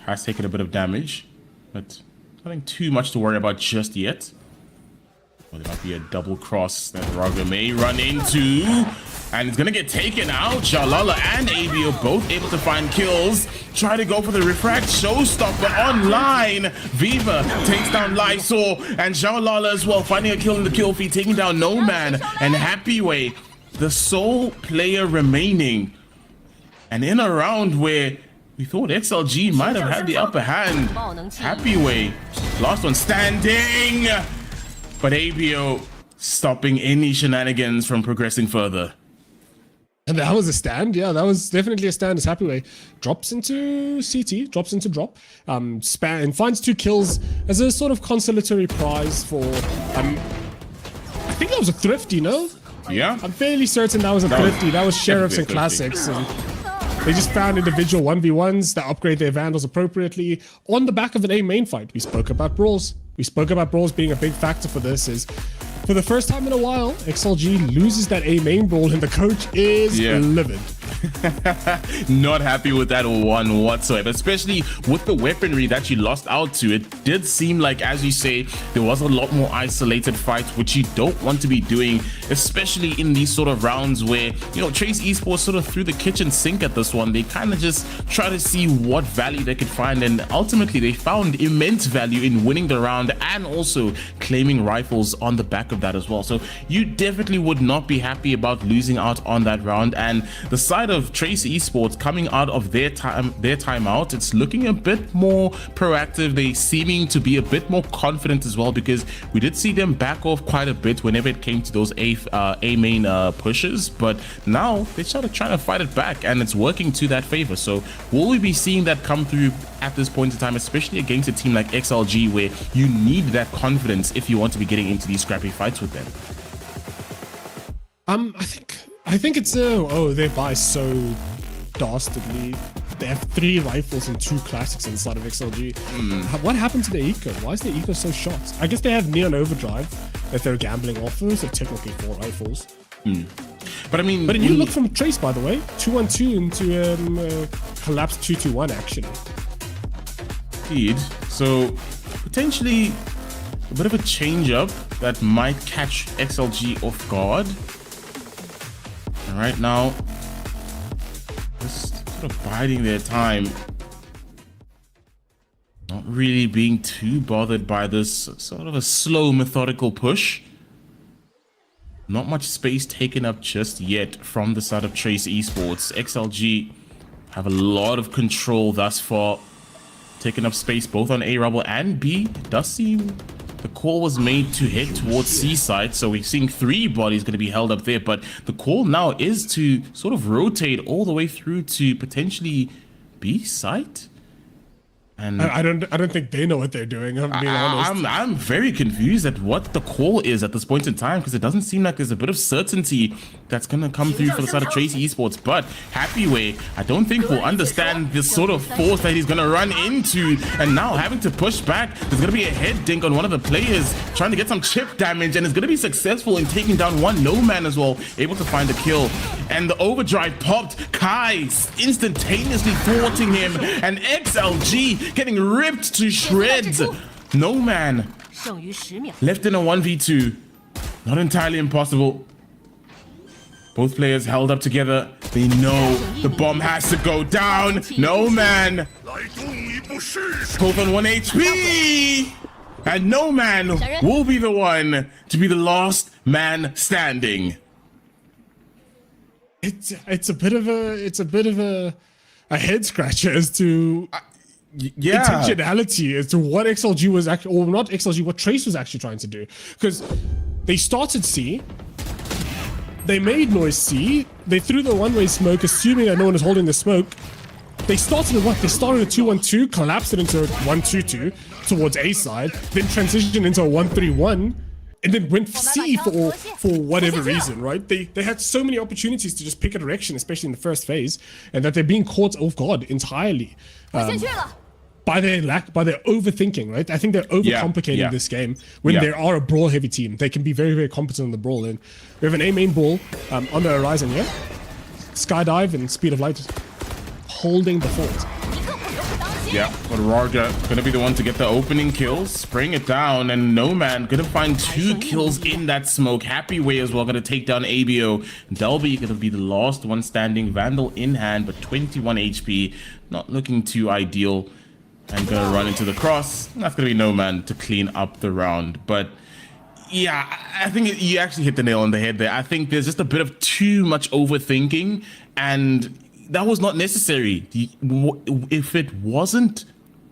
has taken a bit of damage, but nothing too much to worry about just yet. Well, there might be a double cross that Rarga may run into, and it's gonna get taken out. Jalala and Abio both able to find kills. Try to go for the refract showstopper online. Viva takes down Lysol, and Jalala as well, finding a kill in the kill feed, taking down No Man, and Happy Way, the sole player remaining. And in a round where we thought XLG might have had the upper hand, Happy Way, last one standing. But Abio stopping any shenanigans from progressing further. And that was a stand. Yeah, that was definitely a stand as Happy Way drops into CT, drops into drop, and finds 2 kills as a sort of consolatory prize for, I think that was a thrifty, no? Yeah. I'm fairly certain that was a thrifty. That was Sheriffs and Classics. And They just found individual 1v1s that upgrade their Vandals appropriately on the back of an A main fight. We spoke about brawls. We spoke about brawls being a big factor for this. Is for the first time in a while, XLG loses that A main brawl and the coach is livid. Not happy with that one whatsoever, especially with the weaponry that you lost out to. It did seem like, as you say, there was a lot more isolated fights, which you don't want to be doing, especially in these sort of rounds where, you know, Trace Esports sort of threw the kitchen sink at this one. They kind of just try to see what value they could find, and ultimately they found immense value in winning the round and also claiming rifles on the back of that as well. So you definitely would not be happy about losing out on that round. And the side of Trace Esports coming out of their timeout, it's looking a bit more proactive. They seeming to be a bit more confident as well, because we did see them back off quite a bit whenever it came to those A main pushes, but now they started trying to fight it back and it's working to that favor. So will we be seeing that come through at this point in time, especially against a team like XLG, where you need that confidence if you want to be getting into these scrappy fights with them? I think it's they buy so dastardly. They have 3 rifles and 2 classics inside of XLG. What happened to their eco? Why is their eco so shot? I guess they have Neon Overdrive that they're gambling off of, so technically 4 rifles. But I mean, you look from Trace, by the way, 212 into collapse 221 actually. Indeed. So potentially a bit of a change up that might catch XLG off guard. And right now, just sort of biding their time, not really being too bothered by this sort of a slow, methodical push. Not much space taken up just yet from the side of Trace Esports. XLG have a lot of control thus far, taking up space both on A rubble and B. It does seem the call was made to head towards C side, so we're seeing 3 bodies going to be held up there, but the call now is to sort of rotate all the way through to potentially B site. And I don't think they know what they're doing. I'm being honest. I'm very confused at what the call is at this point in time, because it doesn't seem like there's a bit of certainty that's gonna come through for the side of Trace Esports. But Happy Way, I don't think will understand this sort of force that he's gonna run into, and now having to push back. There's gonna be a head dink on one of the players trying to get some chip damage, and is gonna be successful in taking down one Nomad as well, able to find a kill. And the overdrive popped. Kai instantaneously thwarting him, and XLG getting ripped to shreds. Nomad left in a 1v2. Not entirely impossible. Both players held up together. They know the bomb has to go down. Nomad both on 1 HP. And Nomad will be the one to be the last man standing. It's a bit of a head scratcher as to intentionality as to what XLG was actually, or not XLG, what Trace was actually trying to do. Because they started C, they made noise C, they threw the one-way smoke, assuming that no one was holding the smoke. They started what? They started a 2-1-2, collapsed it into a 1-2-2 towards A side, then transitioned into a 1-3-1. And then went C for whatever reason, right? They had so many opportunities to just pick a direction, especially in the first phase, and that they're being caught off guard entirely by their overthinking, right? I think they're overcomplicating this game. When they are a brawl heavy team, they can be very, very competent on the brawl. And we have an A main brawl on the horizon here. Skydive and Speed of Light holding the fort. Yeah, but Rarga gonna be the one to get the opening kills, spraying it down, and Nomad gonna find 2 kills in that smoke. Happy Way as well gonna take down ABO. Delby gonna be the last one standing, Vandal in hand, but 21 HP, not looking too ideal, and gonna run into the cross. That's gonna be Nomad to clean up the round. But yeah, I think you actually hit the nail on the head there. I think there's just a bit of too much overthinking, and that was not necessary. If it wasn't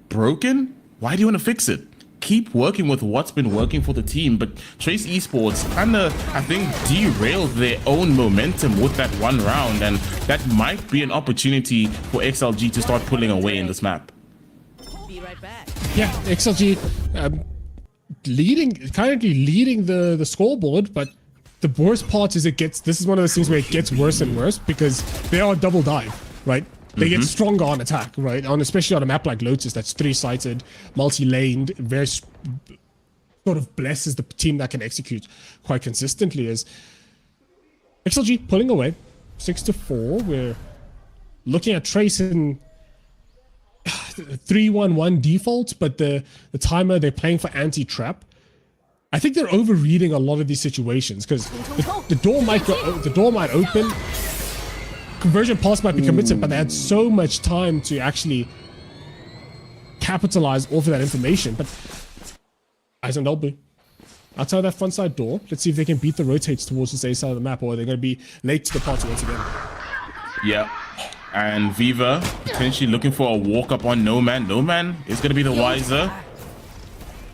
broken, why do you want to fix it? Keep working with what's been working for the team. But Trace Esports kind of, I think, derailed their own momentum with that one round, and that might be an opportunity for XLG to start pulling away in this map. Be right back. Yeah, XLG currently leading the scoreboard, but the worst part is this is one of those things where it gets worse and worse, because they are double dive, right? They get stronger on attack, right? Especially on a map like Lotus that's 3-sided, multi-laned, very sort of blesses the team that can execute quite consistently. Is XLG pulling away 6-4. We're looking at Trace in 3-1-1 default, but the timer they're playing for anti-trap. I think they're overreading a lot of these situations because the door might open. Conversion pass might be committed, but they had so much time to actually capitalize off of that information. But eyes on Dolby. Outside that front side door, let's see if they can beat the rotates towards this A side of the map, or they're going to be late to the party once again. Yeah. And Viva potentially looking for a walk up on No Man. No Man is going to be the wiser.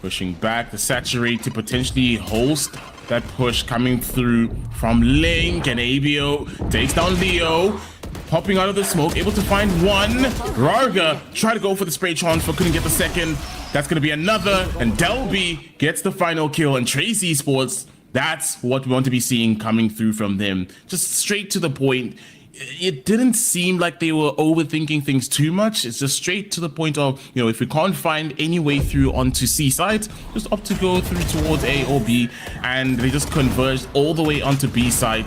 Pushing back the saturate to potentially host that push coming through from Link, and ABO takes down Leo, popping out of the smoke, able to find one. Rarga tried to go for the spray transfer, couldn't get the second. That's going to be another, and Delby gets the final kill. And Trace Esports, that's what we want to be seeing coming through from them. Just straight to the point. It didn't seem like they were overthinking things too much. It's just straight to the point of, you know, if we can't find any way through onto C side, just opt to go through towards A or B, and they just converged all the way onto B side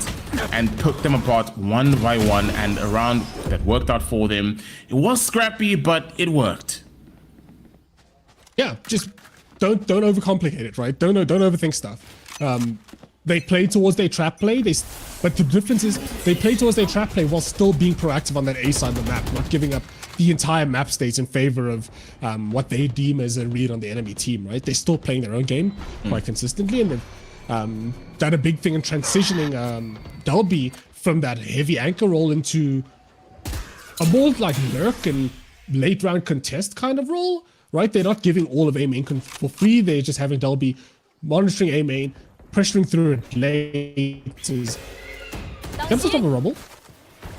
and took them apart one by one, and a round that worked out for them. It was scrappy, but it worked. Yeah, just don't overcomplicate it, right? Don't overthink stuff. They play towards their trap play, but the difference is they play towards their trap play while still being proactive on that A side of the map, not giving up the entire map state in favor of what they deem as a read on the enemy team, right? They're still playing their own game quite consistently, and they've done a big thing in transitioning Delby from that heavy anchor role into a more like lurk and late round contest kind of role, right? They're not giving all of A main for free, they're just having Delby monitoring A main, pressuring through it late. Is comes out of a rubble.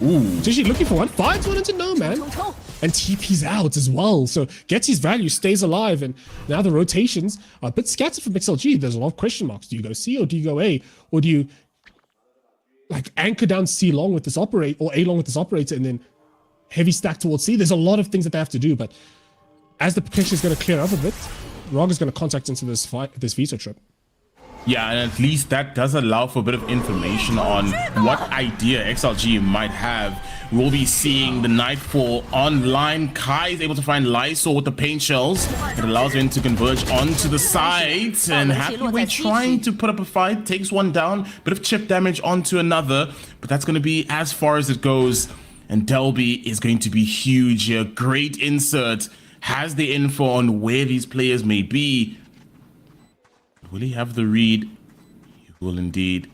Ooh. Actually looking for one, finds one into No Man, and TP's out as well. So gets his value, stays alive, and now the rotations are a bit scattered from XLG. There's a lot of question marks. Do you go C or do you go A, or do you like anchor down C long with this operator or A long with this operator and then heavy stack towards C? There's a lot of things that they have to do, but as the protection is going to clear up a bit, Rog is going to contact into this veto trip. Yeah, and at least that does allow for a bit of information on what idea XLG might have. We'll be seeing the Nightfall online. Kai is able to find Lysol with the paint shells. It allows him to converge onto the sides, and Happyway trying to put up a fight, takes one down, bit of chip damage onto another, but that's going to be as far as it goes. And Delby is going to be huge here. Great insert, has the info on where these players may be. Will he have the read? He will indeed.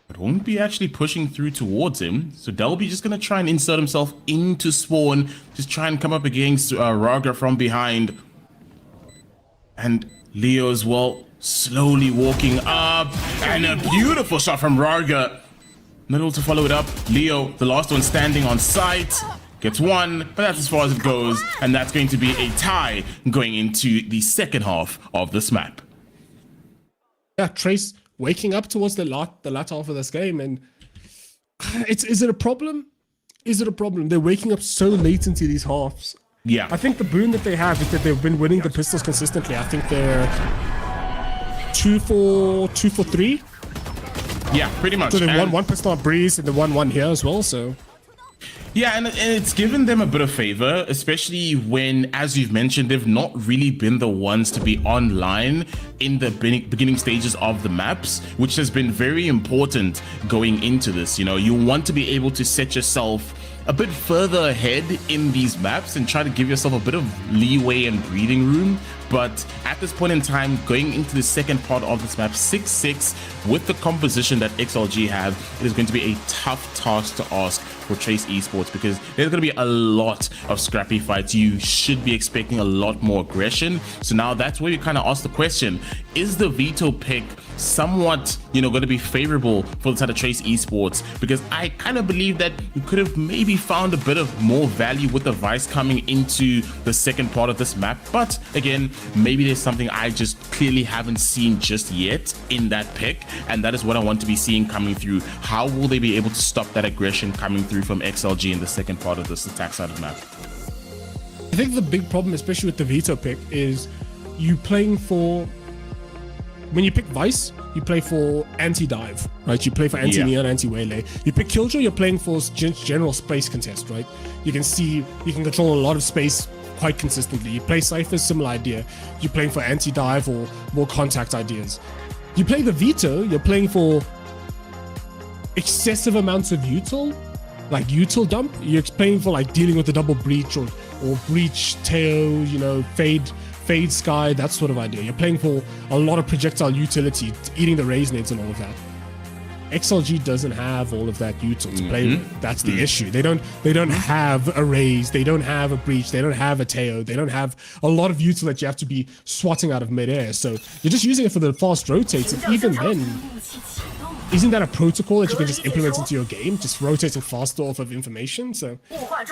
But won't be actually pushing through towards him. So Delby just going to try and insert himself into spawn. Just try and come up against Raga from behind. And Leo as well, slowly walking up. And a beautiful shot from Raga. Not able to follow it up. Leo, the last one standing on site. Gets one, but that's as far as it goes, and that's going to be a tie going into the second half of this map. Yeah, Trace waking up towards the latter half of this game, and is it a problem? Is it a problem? They're waking up so late into these halves. Yeah. I think the boon that they have is that they've been winning the pistols consistently. I think they're 2 for 3. Yeah, pretty much. So they won one pistol on Breeze and they won one here as well, so... Yeah, and it's given them a bit of favor, especially when, as you've mentioned, they've not really been the ones to be online in the beginning stages of the maps, which has been very important going into this. You know, you want to be able to set yourself a bit further ahead in these maps and try to give yourself a bit of leeway and breathing room. But at this point in time, going into the second part of this map, 6-6, with the composition that XLG have, it is going to be a tough task to ask for Trace Esports, because there's going to be a lot of scrappy fights. You should be expecting a lot more aggression. So now that's where you kind of ask the question, is the veto pick somewhat, going to be favorable for the side of Trace Esports, because I kind of believe that you could have maybe found a bit of more value with the Vice coming into the second part of this map. But again, maybe there's something I just clearly haven't seen just yet in that pick, and that is what I want to be seeing coming through. How will they be able to stop that aggression coming through from XLG in the second part of this attack side of the map? I think the big problem, especially with the veto pick, is you playing for, when you pick Vice, you play for anti-dive, right? You play for anti-neon, anti-waylay. You pick Killjoy, you're playing for general space contest, right? You can control a lot of space quite consistently. You play Cypher, similar idea. You're playing for anti-dive or more contact ideas. You play the veto, you're playing for excessive amounts of util, like util dump. You're playing for like dealing with the double breach or breach, Teo, fade sky, that sort of idea. You're playing for a lot of projectile utility, eating the raise nades and all of that. XLG doesn't have all of that util to play with. That's the issue. They don't have a raise, they don't have a breach, they don't have a Teo, they don't have a lot of util that you have to be swatting out of midair. So you're just using it for the fast rotates, and even then, isn't that a protocol that you can just implement into your game, just rotating faster off of information? So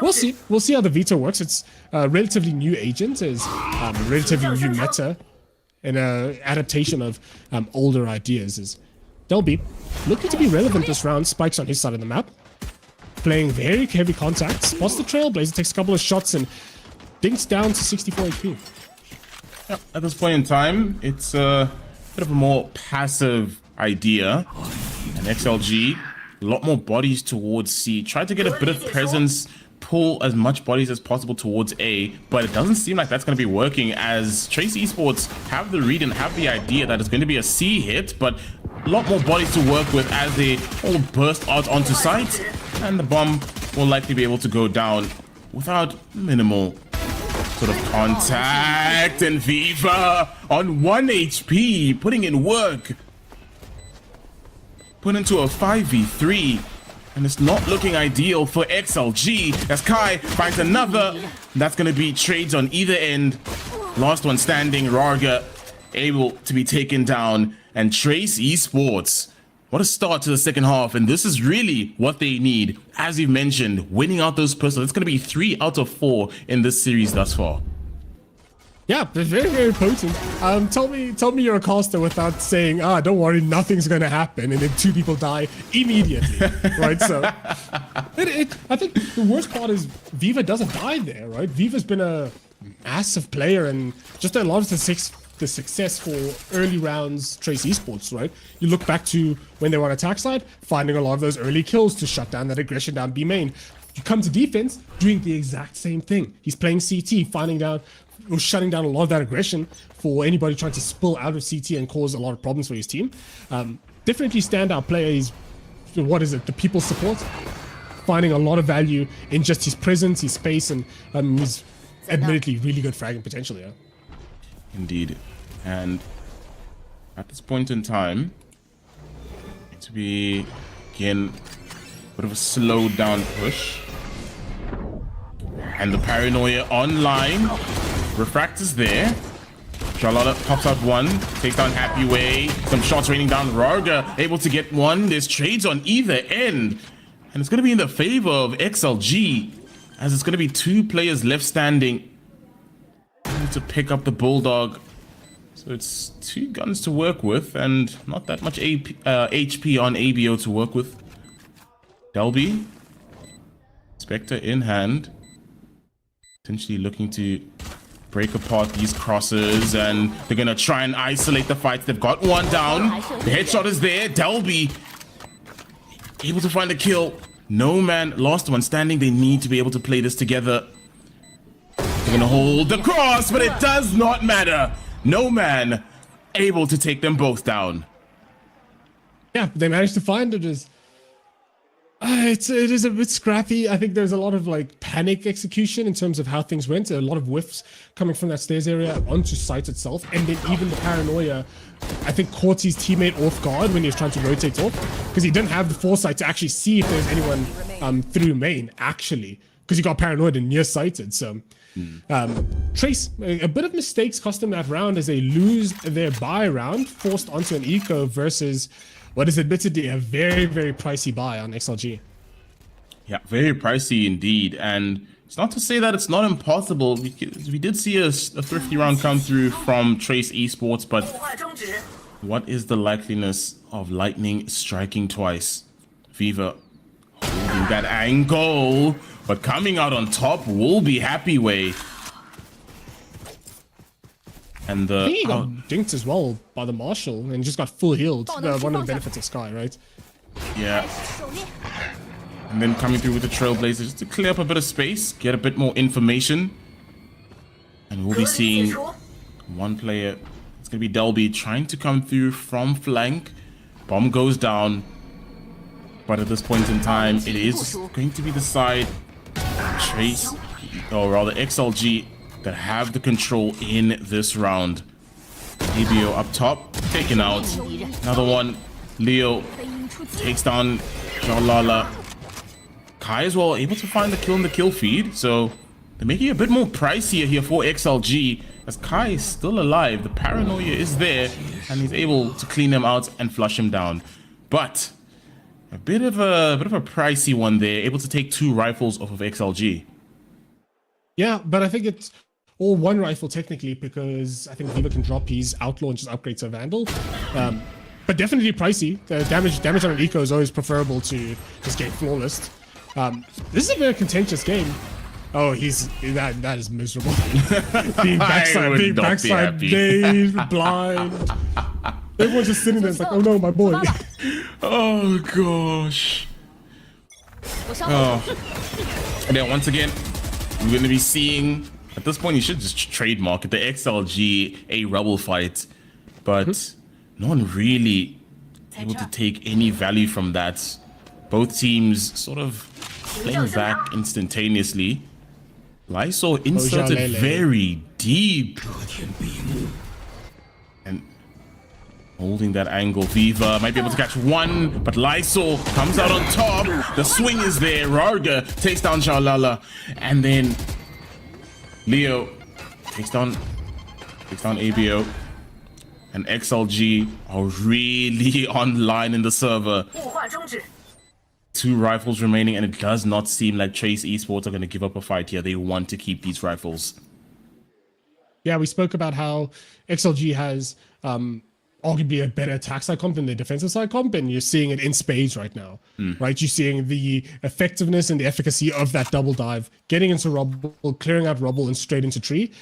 we'll see. We'll see how the veto works. It's a relatively new agent, is relatively new meta, and adaptation of older ideas. Is Delby looking to be relevant this round. Spikes on his side of the map, playing very heavy contact. Spots the Trailblazer, takes a couple of shots, and dinks down to 64 HP. Yeah, at this point in time, it's a bit of a more passive idea. And XLG, a lot more bodies towards C. Try to get a bit of presence, pull as much bodies as possible towards A, but it doesn't seem like that's going to be working, as Trace Esports have the read and have the idea that it's going to be a C hit, but a lot more bodies to work with as they all burst out onto site, and the bomb will likely be able to go down without minimal sort of contact. And Viva on 1 HP, putting in work. Put into a 5v3, and it's not looking ideal for XLG as Kai finds another. That's going to be trades on either end. Last one standing, Rarga able to be taken down, and Trace Esports, what a start to the second half, and this is really what they need. As you've mentioned, winning out those personals. It's going to be 3 out of 4 in this series thus far. Yeah, very, very potent. Tell me you're a caster without saying, don't worry, nothing's gonna happen, and then 2 people die immediately, right? So, I think the worst part is Viva doesn't die there, right? Viva's been a massive player, and just a lot of the success for early rounds Trace Esports, right? You look back to when they were on attack side, finding a lot of those early kills to shut down that aggression down B main. You come to defense, doing the exact same thing. He's playing CT, shutting down a lot of that aggression for anybody trying to spill out of CT and cause a lot of problems for his team. Definitely standout player. He's, the people support, finding a lot of value in just his presence, his space, and he's admittedly really good fragging potential. Yeah. Indeed. And at this point in time, it's to be again a bit of a slowed down push. And the paranoia online. Refract is there. Charlotte pops out one, takes down Happy Way. Some shots raining down. Rarga able to get one. There's trades on either end, and it's going to be in the favor of XLG, as it's going to be 2 players left standing. Need to pick up the Bulldog, so it's 2 guns to work with, and not that much HP on ABO to work with. Delby, Spectre in hand, potentially looking to break apart these crosses, and they're gonna try and isolate the fights. They've got one down. The headshot is there. Delby able to find a kill. No man, last one standing. They need to be able to play this together. They're gonna hold the cross, but it does not matter. No man able to take them both down. Yeah, they managed to find it. It is a bit scrappy. I think there's a lot of like panic execution in terms of how things went. A lot of whiffs coming from that stairs area onto site itself, and then even the paranoia, I think, caught his teammate off guard when he was trying to rotate off, because he didn't have the foresight to actually see if there's anyone through main actually because he got paranoid and nearsighted. So Trace, a bit of mistakes cost them that round as they lose their buy round, forced onto an eco versus what is admittedly a very, very pricey buy on XLG. Yeah, very pricey indeed. And it's not to say that it's not impossible, because we did see a thrifty round come through from Trace Esports, but what is the likeliness of lightning striking twice? Viva holding that angle, but coming out on top will be Happy Way. And I think he got dinked as well by the Marshal and just got full healed. One of the benefits of Sky, right? Yeah. And then coming through with the Trailblazer just to clear up a bit of space, get a bit more information. And we'll be seeing one player. It's going to be Delby trying to come through from flank. Bomb goes down. But at this point in time, it is going to be the side Trace, or rather XLG, that have the control in this round. EBO up top, taken out. Another one. Leo takes down Jalala. Kai as well, able to find the kill in the kill feed. So they're making it a bit more pricier here for XLG, as Kai is still alive. The paranoia is there, and he's able to clean him out and flush him down. But a bit of a pricey one there, able to take 2 rifles off of XLG. Yeah, but I think it's all one rifle technically, because I think Viva can drop his outlaw and just upgrade to a Vandal. But definitely pricey. The damage on an eco is always preferable to just get flawless. This is a very contentious game. Oh, that is miserable. being backside nade, blind. Everyone's just sitting there. It's like, oh no, my boy. Oh gosh. Oh. And then once again, we're going to be seeing, at this point, you should just trademark it, the XLG a rubble fight, but no one really able to take any value from that. Both teams sort of playing back instantaneously. Lysol inserted very deep. And holding that angle. Viva might be able to catch one, but Lysol comes out on top. The swing is there. Rarga takes down Jalala. And then Leo takes down ABO. And XLG are really online in the server. 2 rifles remaining, and it does not seem like Trace Esports are going to give up a fight here. They want to keep these rifles. Yeah, we spoke about how XLG has arguably a better attack side comp than the defensive side comp, and you're seeing it in spades right now, right? You're seeing the effectiveness and the efficacy of that double dive, getting into rubble, clearing out rubble, and straight into tree.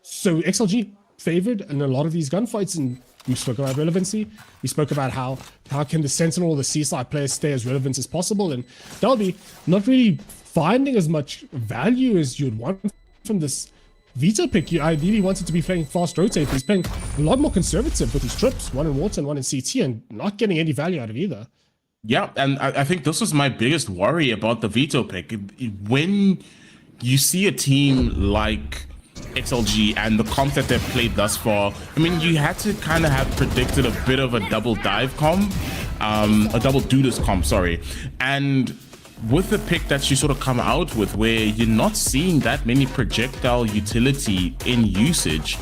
So XLG favored in a lot of these gunfights, and we spoke about relevancy. We spoke about how can the Sentinel or the Seaside players stay as relevant as possible, and Delby not really finding as much value as you'd want from this veto pick. You ideally wanted to be playing fast rotate. He's playing a lot more conservative with his trips, one in water and one in CT, and not getting any value out of either. Yeah, and I think this was my biggest worry about the veto pick. When you see a team like XLG and the comp that they've played thus far, I mean, you had to kind of have predicted a bit of a double dive comp, a double Dudas comp, sorry. And with the pick that you sort of come out with, where you're not seeing that many projectile utility in usage,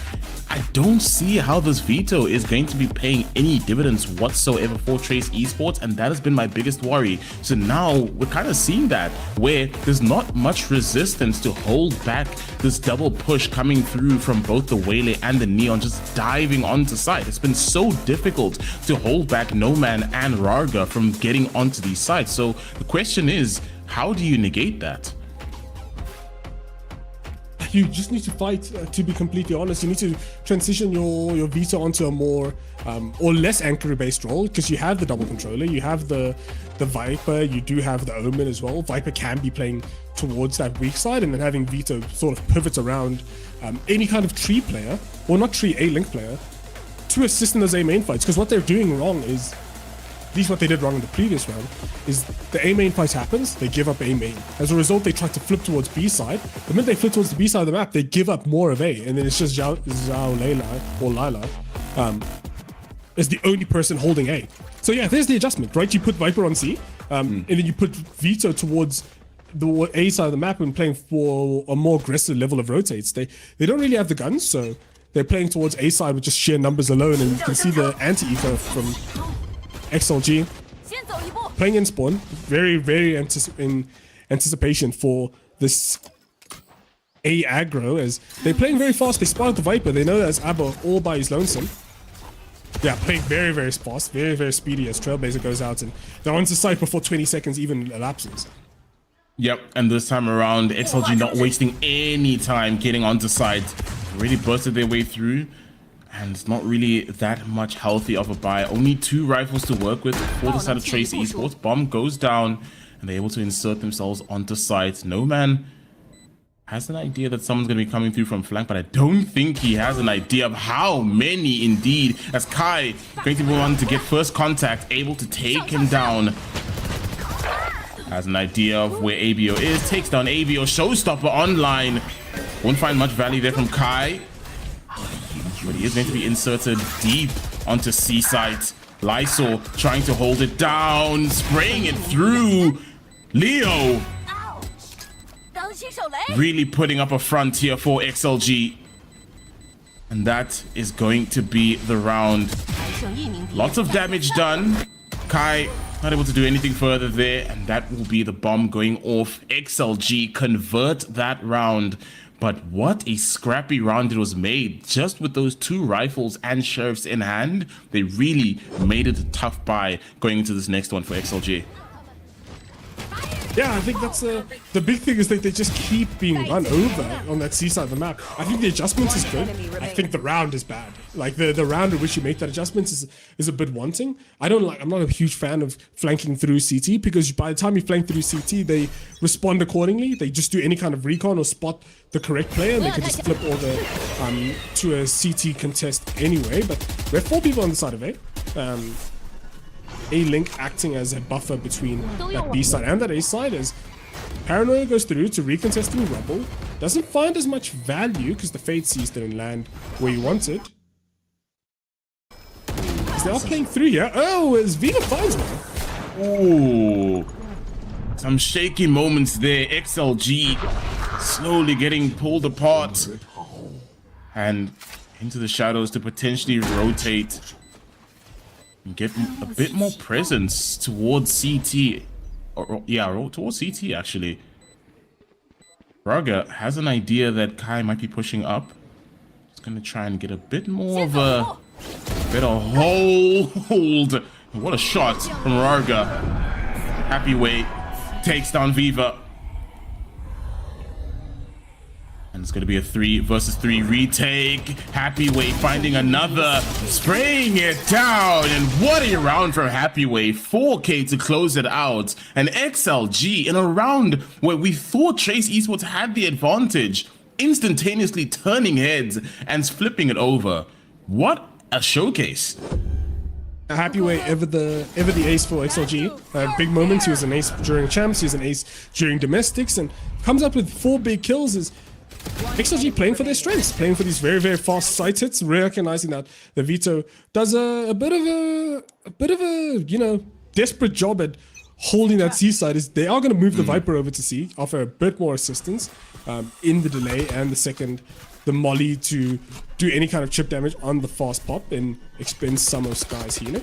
I don't see how this veto is going to be paying any dividends whatsoever for Trace Esports, and that has been my biggest worry. So now we're kind of seeing that, where there's not much resistance to hold back this double push coming through from both the Waylay and the Neon, just diving onto site. It's been so difficult to hold back Noman and Rarga from getting onto these sites. So the question is, how do you negate that? You just need to fight, to be completely honest. You need to transition your veto onto a more or less anchor-based role, because you have the double controller, you have the Viper, you do have the Omen as well. Viper can be playing towards that weak side, and then having veto sort of pivots around any kind of tree player, or not tree, A-link player, to assist in those A main fights. Because what they're doing wrong is, at least what they did wrong in the previous round, is the A main fight happens, they give up A main. As a result, they try to flip towards B side. The minute they flip towards the B side of the map, they give up more of A, and then it's just Zhao Leila, or Lila, is the only person holding A. So yeah, there's the adjustment, right? You put Viper on C, and then you put veto towards the A side of the map and playing for a more aggressive level of rotates. They don't really have the guns, so they're playing towards A side with just sheer numbers alone, and you can see the anti-eco from XLG playing in spawn, very in anticipation for this A aggro, as they're playing very fast. They spotted the Viper. They know that's Abba all by his lonesome. Yeah, playing very fast, very speedy as Trailblazer goes out, and they're onto site before 20 seconds even elapses. Yep, and this time around, XLG not wasting any time getting onto site. Already busted their way through, and it's not really that much healthy of a buy. Only 2 rifles to work with for the side of Trace Esports. Bomb goes down, and they're able to insert themselves onto site. No man has an idea that someone's going to be coming through from flank, but I don't think he has an idea of how many indeed, as Kai going to be one to get first contact, able to take him down. Has an idea of where ABO is, takes down ABO, showstopper online. Won't find much value there from Kai, but he is going to be inserted deep onto C site. Lysol trying to hold it down, spraying it through. Leo really putting up a front here for XLG. And that is going to be the round. Lots of damage done. Kai not able to do anything further there, and that will be the bomb going off. XLG convert that round. But what a scrappy round it was made. Just with those 2 rifles and sheriffs in hand, they really made it a tough buy going into this next one for XLG. Yeah, I think that's the big thing is that they just keep being run over on that C side of the map. I think the adjustments is good. I think the round is bad. Like the round in which you make that adjustment is a bit wanting. I'm not a huge fan of flanking through CT, because by the time you flank through CT, they respond accordingly. They just do any kind of recon or spot the correct player, and they can just flip all the to a CT contest anyway. But we have 4 people on the side of A. A-Link acting as a buffer between that B side and that A side, as Paranoia goes through to recontesting Rubble. Doesn't find as much value because the Fade Seas didn't land where you wanted. They are playing through here. Oh, as Vina finds one. Ooh, some shaky moments there. XLG slowly getting pulled apart and into the shadows to potentially rotate and get a bit more presence towards CT. Towards CT actually. Raga has an idea that Kai might be pushing up. He's gonna try and get a bit more of a hold. What a shot from Raga. Happy Way takes down Viva. And it's going to be a 3 versus 3 retake. Happy Way finding another, spraying it down. And what a round from Happy Way. 4K to close it out. And XLG in a round where we thought Trace Esports had the advantage, instantaneously turning heads and flipping it over. What a showcase. Happy Way ever the ace for XLG. Big moments. He was an ace during champs. He was an ace during domestics, and comes up with 4 big kills. Is XLG playing for their strengths, playing for these very fast side hits, recognizing that the Vito does a bit of a desperate job at holding that C side. Is they are going to move the Viper over to C, offer a bit more assistance in the delay and the molly to do any kind of chip damage on the fast pop and expend some of Sky's healing.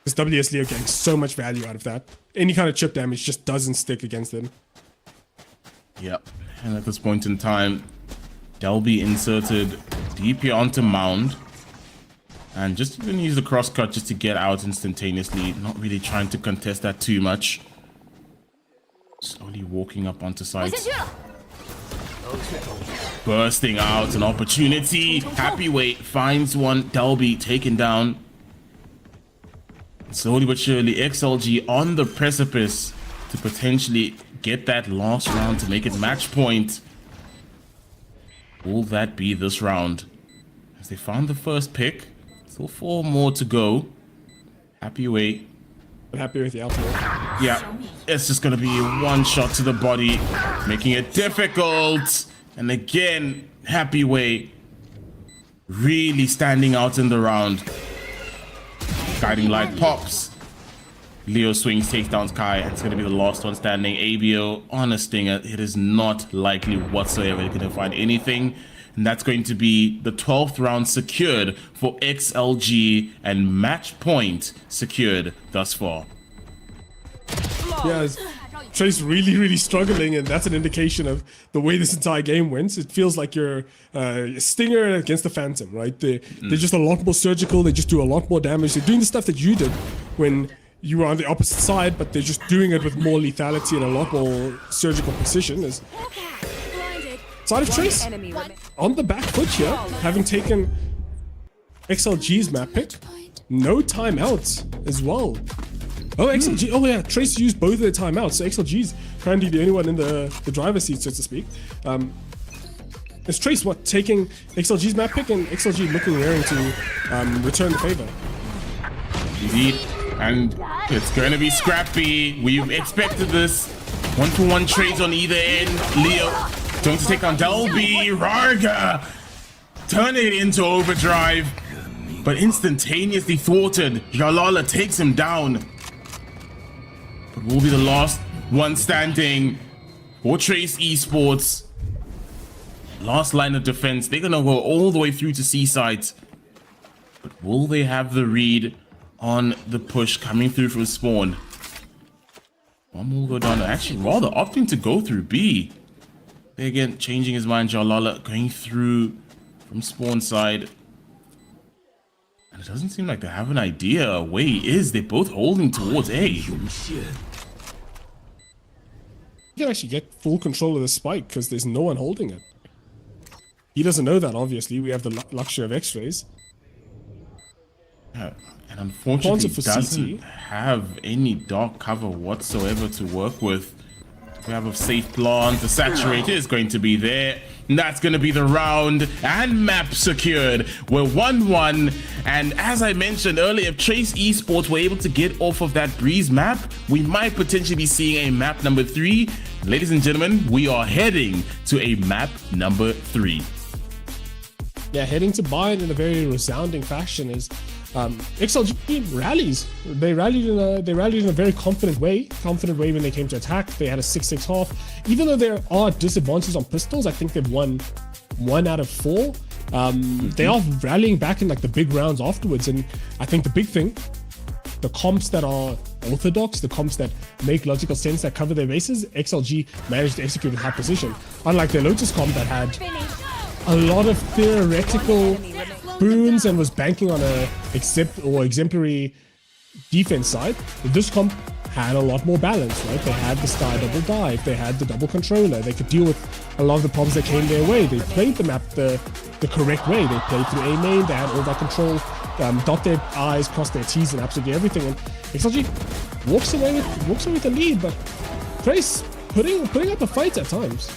Because WS Leo getting so much value out of that. Any kind of chip damage just doesn't stick against them. Yep. And at this point in time, Delby inserted deep here onto Mound. And just going to use the crosscut just to get out instantaneously. Not really trying to contest that too much. Slowly walking up onto site. Bursting out an opportunity. Happy Way finds one. Delby taken down. Slowly but surely, XLG on the precipice to potentially get that last round to make it match point. Will that be this round? As they found the first pick. Still 4 more to go. Happy Way. Happy with the ultimate. Yeah, it's just going to be 1 shot to the body, making it difficult. And again, Happy Way really standing out in the round. Guiding light pops. Leo swings, takes down Kai, and it's going to be the last one standing. ABO on a stinger. It is not likely whatsoever they're going to find anything. And that's going to be the 12th round secured for XLG, and match point secured thus far. Yeah, Trace really struggling, and that's an indication of the way this entire game went. It feels like you're Stinger against the Phantom, right? They're just a lot more surgical. They just do a lot more damage. They're doing the stuff that you did when you were on the opposite side, but they're just doing it with more lethality and a lot more surgical precision. As side of Trace on the back foot here, having taken XLG's map pick, no timeouts as well. Oh, XLG. Oh, yeah. Trace used both of their timeouts. So XLG's currently the only one in the driver's seat, so to speak. Is Trace taking XLG's map pick, and XLG looking raring to return the favor? Indeed. And it's going to be scrappy. We've expected this. 1-for-1 trades on either end. Leo going to take on Delby. Rarga turn it into overdrive, but instantaneously thwarted. Jalala takes him down. But will be the last one standing for Trace Esports. Last line of defense. They're going to go all the way through to Seaside. But will they have the read on the push coming through from spawn? One will go down. Actually, rather opting to go through B. They again changing his mind. Jalala going through from spawn side. And it doesn't seem like they have an idea where he is. They're both holding towards A. You can actually get full control of the spike because there's no one holding it. He doesn't know that, obviously. We have the luxury of X-rays. And unfortunately, he doesn't have any dark cover whatsoever to work with. We have a safe plant. The saturator is going to be there. And that's going to be the round, and map secured. We're 1-1. And as I mentioned earlier, if Trace Esports were able to get off of that Breeze map, we might potentially be seeing a map number 3. Ladies and gentlemen, we are heading to a map number 3. Yeah, heading to Bayern in a very resounding fashion is XLG rallies. They rallied in a very confident way when they came to attack. They had a 6-6 half. Even though there are disadvantages on pistols, I think they've won 1 out of 4. They are rallying back in like the big rounds afterwards, and I think the big thing, the comps that are orthodox, the comps that make logical sense, that cover their bases, XLG managed to execute with high precision. Unlike their Lotus comp that had a lot of theoretical boons and was banking on a exemplary defense side, this comp had a lot more balance, right? They had the Sky double dive, they had the double controller, they could deal with a lot of the problems that came their way. They played the map the correct way. They played through A main, they had all that control, dot their I's, cross their T's, and absolutely everything. And XLG walks away with the lead, but Trace putting up a fight at times.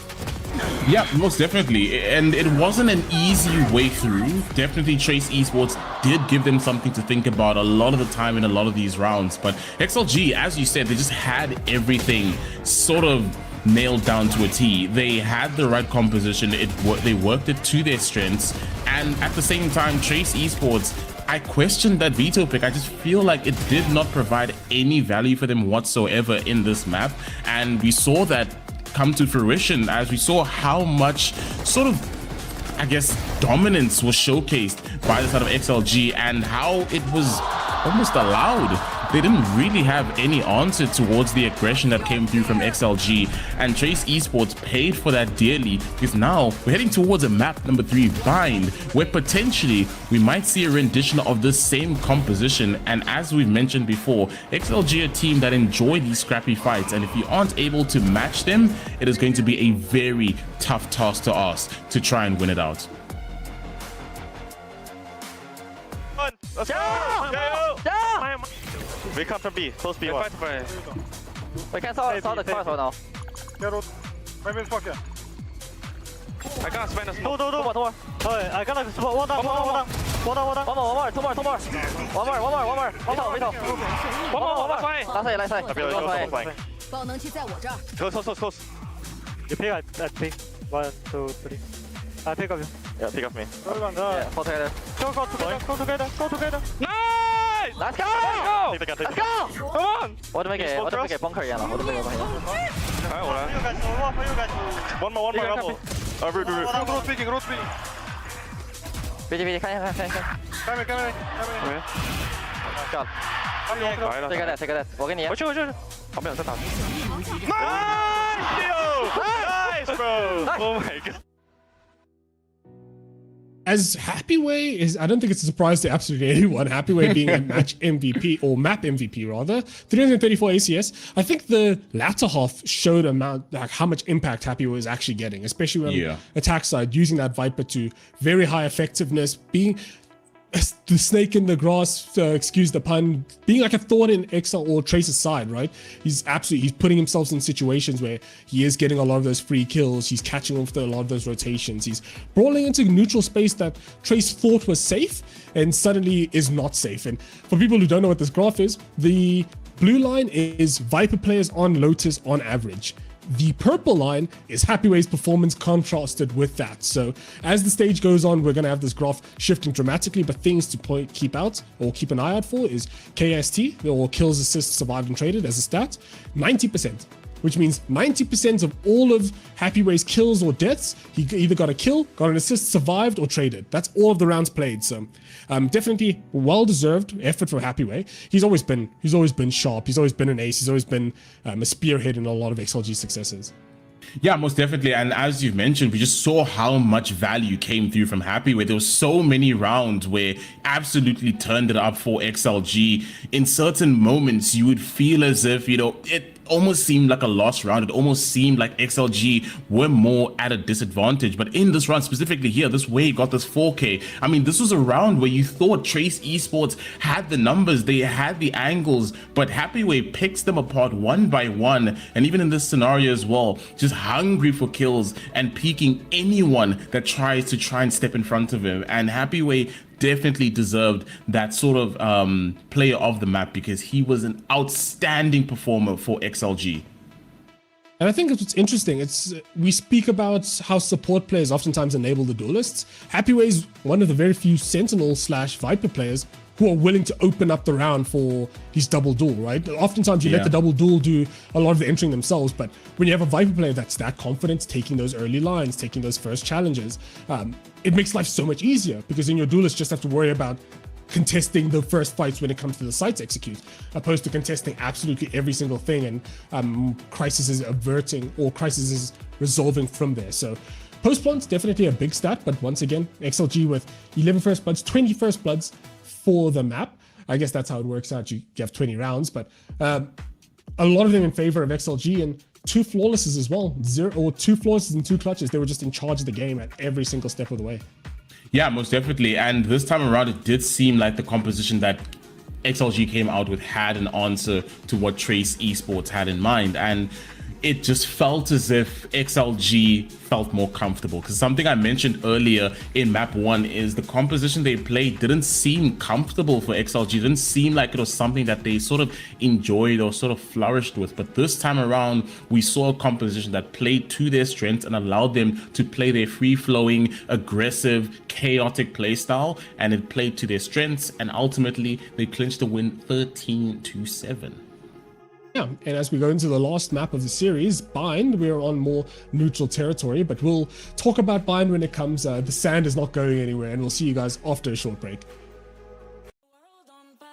Yeah, most definitely. And it wasn't an easy way through. Definitely Trace Esports did give them something to think about a lot of the time in a lot of these rounds. But XLG, as you said, they just had everything sort of nailed down to a T. They had the right composition. They worked it to their strengths. And at the same time, Trace Esports, I questioned that veto pick. I just feel like it did not provide any value for them whatsoever in this map. And we saw that come to fruition as we saw how much sort of, I guess, dominance was showcased by the side of XLG and how it was almost allowed. They didn't really have any answer towards the aggression that came through from XLG, and Trace Esports paid for that dearly, because now we're heading towards a map number 3, Bind, where potentially we might see a rendition of this same composition. And as we've mentioned before, XLG are a team that enjoy these scrappy fights, and if you aren't able to match them, it is going to be a very tough task to us to try and win it out. Let's go! We come from B, close B one. We can saw the console now. I got Spanish. Two more. I got one down. Two more. Last side. Close. You pick at B. 1, 2, 3. I pick up you. Yeah, pick up me. Yeah, hold together. Go together. Nice! Let's go! Let's go! Come on! 我都未給幫佢人啦，我都未幫佢人。睇我啦。One more. Road speaking. BG，看。God。Take that，我給你。我去。旁邊有在打。Nice bro! Oh my god. As Happyway is, I don't think it's a surprise to absolutely anyone. Happyway being a match MVP or map MVP rather, 334 ACS. I think the latter half showed how much impact Happyway is actually getting, especially on the attack side, using that Viper to very high effectiveness, being the snake in the grass, excuse the pun, being like a thorn in XL or Trace's side, right? He's putting himself in situations where he is getting a lot of those free kills. He's catching off a lot of those rotations. He's brawling into neutral space that Trace thought was safe and suddenly is not safe. And for people who don't know what this graph is, the blue line is Viper players on Lotus on average. The purple line is Happyway's performance contrasted with that. So as the stage goes on, we're going to have this graph shifting dramatically, but things to keep an eye out for is KST, or kills, assists, survived, and traded as a stat, 90%. Which means 90% of all of Happyway's kills or deaths, he either got a kill, got an assist, survived, or traded. That's all of the rounds played. So definitely well-deserved effort for Happyway. He's always been sharp. He's always been an ace. He's always been a spearhead in a lot of XLG successes. Yeah, most definitely. And as you've mentioned, we just saw how much value came through from Happyway. There were so many rounds where absolutely turned it up for XLG. In certain moments, you would feel as if, it almost seemed like a lost round. It almost seemed like XLG were more at a disadvantage. But in this round specifically here, this way got this 4K. I mean, this was a round where you thought Trace Esports had the numbers, they had the angles, but Happyway picks them apart one by one. And even in this scenario as well, just hungry for kills and peeking anyone that tries to step in front of him. And Happyway definitely deserved that sort of player of the map because he was an outstanding performer for XLG. And I think what's interesting, we speak about how support players oftentimes enable the duelists. Happyway is one of the very few Sentinel/Viper players who are willing to open up the round for his double duel, right? Oftentimes you let the double duel do a lot of the entering themselves, but when you have a Viper player that's that confident, taking those early lines, taking those first challenges, it makes life so much easier because then your duelists just have to worry about contesting the first fights when it comes to the site execute, opposed to contesting absolutely every single thing and crisis is averting or crisis is resolving from there. So post-plant's definitely a big stat, but once again, XLG with 11 first bloods, 20 first bloods for the map. I guess that's how it works out. You have 20 rounds, but a lot of them in favor of XLG and 2 flawlesses as well. 2 flawlesses and 2 clutches. They were just in charge of the game at every single step of the way. Yeah, most definitely. And this time around, it did seem like the composition that XLG came out with had an answer to what Trace Esports had in mind. And it just felt as if XLG felt more comfortable, because something I mentioned earlier in map 1 is the composition they played didn't seem comfortable for XLG. It didn't seem like it was something that they sort of enjoyed or sort of flourished with. But this time around, we saw a composition that played to their strengths and allowed them to play their free-flowing, aggressive, chaotic playstyle, and it played to their strengths, and ultimately they clinched the win 13-7. Yeah, and as we go into the last map of the series, Bind, we're on more neutral territory, but we'll talk about Bind when it comes. The sand is not going anywhere, and we'll see you guys after a short break. World on fire.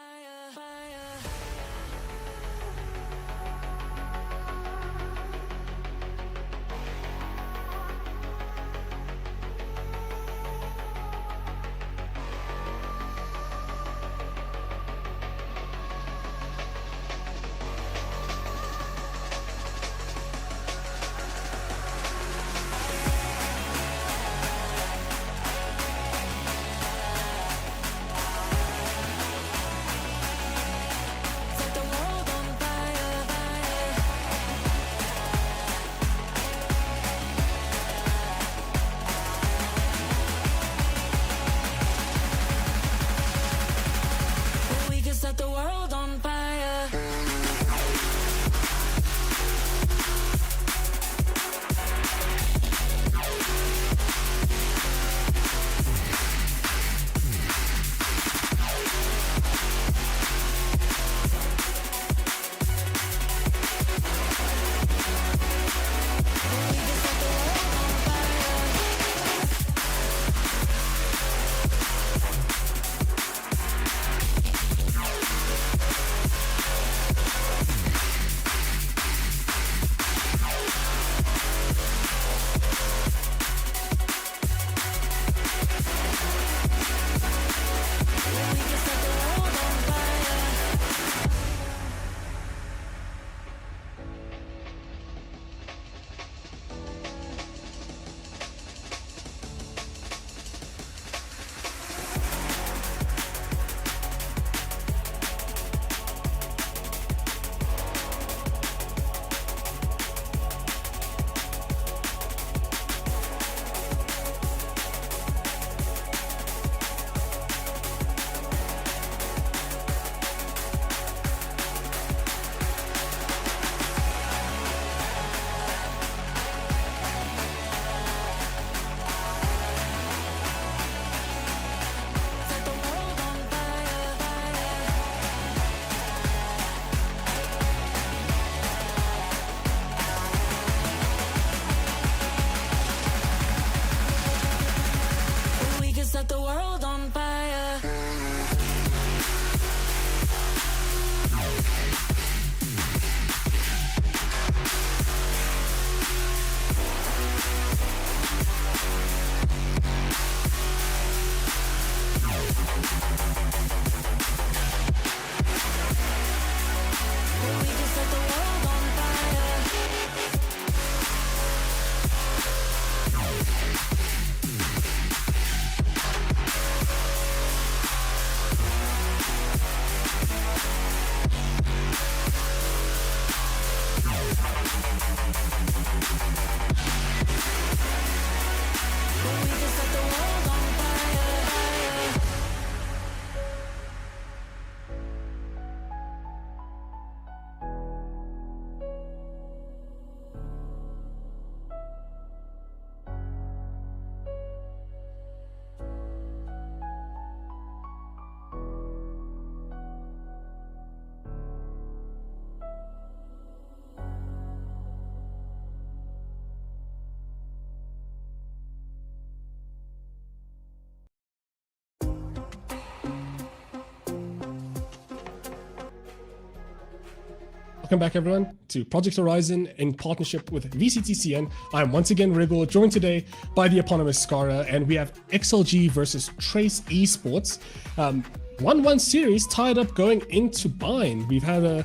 Welcome back, everyone, to Project Horizon in partnership with VCT CN. I'm once again Rigor, joined today by the eponymous Skara, and we have XLG versus Trace Esports. 1-1 series tied up going into Bind. We've had a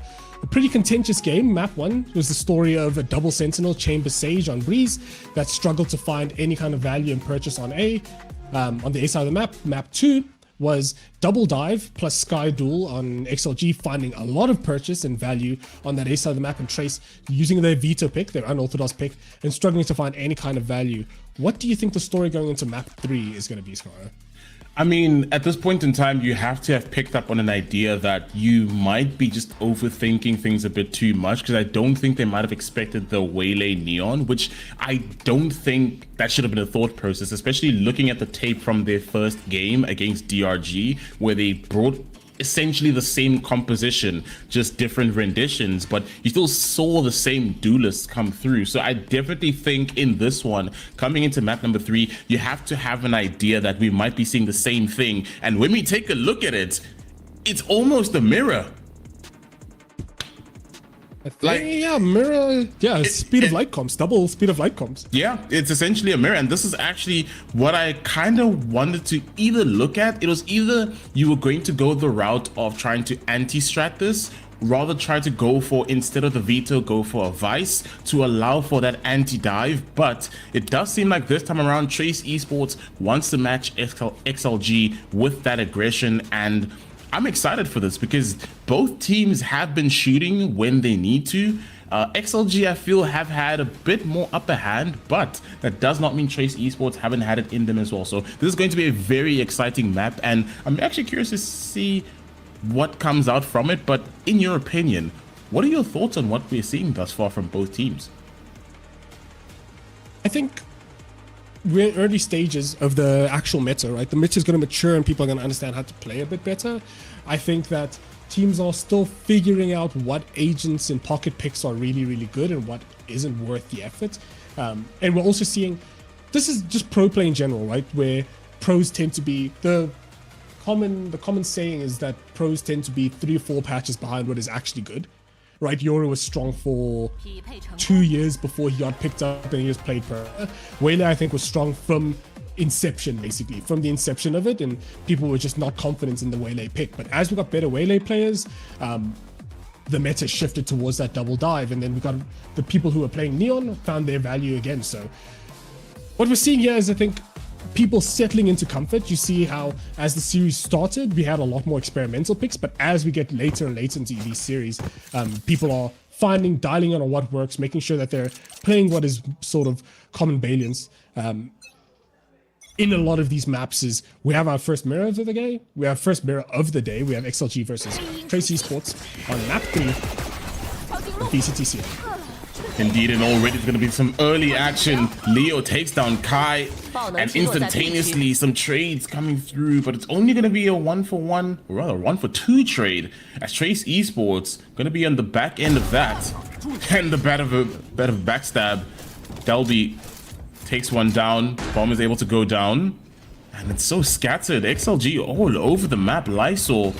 pretty contentious game. Map 1 was the story of a double sentinel chamber sage on Breeze that struggled to find any kind of value and purchase on A. On the A side of the map, Map 2 was double dive plus sky duel on XLG, finding a lot of purchase and value on that A side of the map, and Trace using their veto pick, their unorthodox pick, and struggling to find any kind of value. What do you think the story going into Map 3 is going to be, Skara? I mean, at this point in time, you have to have picked up on an idea that you might be just overthinking things a bit too much, because I don't think they might have expected the Waylay Neon, which I don't think that should have been a thought process, especially looking at the tape from their first game against DRG, where they brought essentially the same composition, just different renditions, but you still saw the same duelists come through. So I definitely think in this one, coming into map number 3, you have to have an idea that we might be seeing the same thing. And when we take a look at it, it's almost a mirror. Mirror, speed of light comps, double speed of light comps. Yeah, it's essentially a mirror, and this is actually what I kind of wanted to either look at. It was either you were going to go the route of trying to anti-strat this, rather try to go for, instead of the veto, go for a vice to allow for that anti-dive, but it does seem like this time around Trace Esports wants to match XLG with that aggression, and I'm excited for this because both teams have been shooting when they need to. XLG, I feel, have had a bit more upper hand, but that does not mean Trace Esports haven't had it in them as well. So this is going to be a very exciting map, and I'm actually curious to see what comes out from it. But in your opinion, what are your thoughts on what we're seeing thus far from both teams? I think we're in early stages of the actual meta, right? The meta is going to mature and people are going to understand how to play a bit better. I think that teams are still figuring out what agents and pocket picks are really, really good and what isn't worth the effort. And we're also seeing, this is just pro play in general, right? Where pros tend to be, the common saying is that pros tend to be 3 or 4 patches behind what is actually good. Right, Yoru was strong for 2 years before he got picked up and he was played pro. Waylay, I think, was strong from inception, basically, from the inception of it, and people were just not confident in the Waylay pick. But as we got better Waylay players, the meta shifted towards that double dive, and then we got the people who were playing Neon found their value again. So what we're seeing here is, I think, people settling into comfort. You see how, as the series started, we had a lot more experimental picks, but as we get later and later into these series, people are dialing in on what works, making sure that they're playing what is sort of common balance. In a lot of these maps is, we have our first mirror of the day. We have first mirror of the day. We have XLG versus Trace Esports on map 3 of VCT CN. Indeed, and already there's going to be some early action. Leo takes down Kai, and instantaneously some trades coming through, but it's only going to be a 1-for-1, or rather 1-for-2 trade, as Trace Esports going to be on the back end of that. And the bit of backstab. Delby takes one down, Bomb is able to go down, and it's so scattered. XLG all over the map. Lysol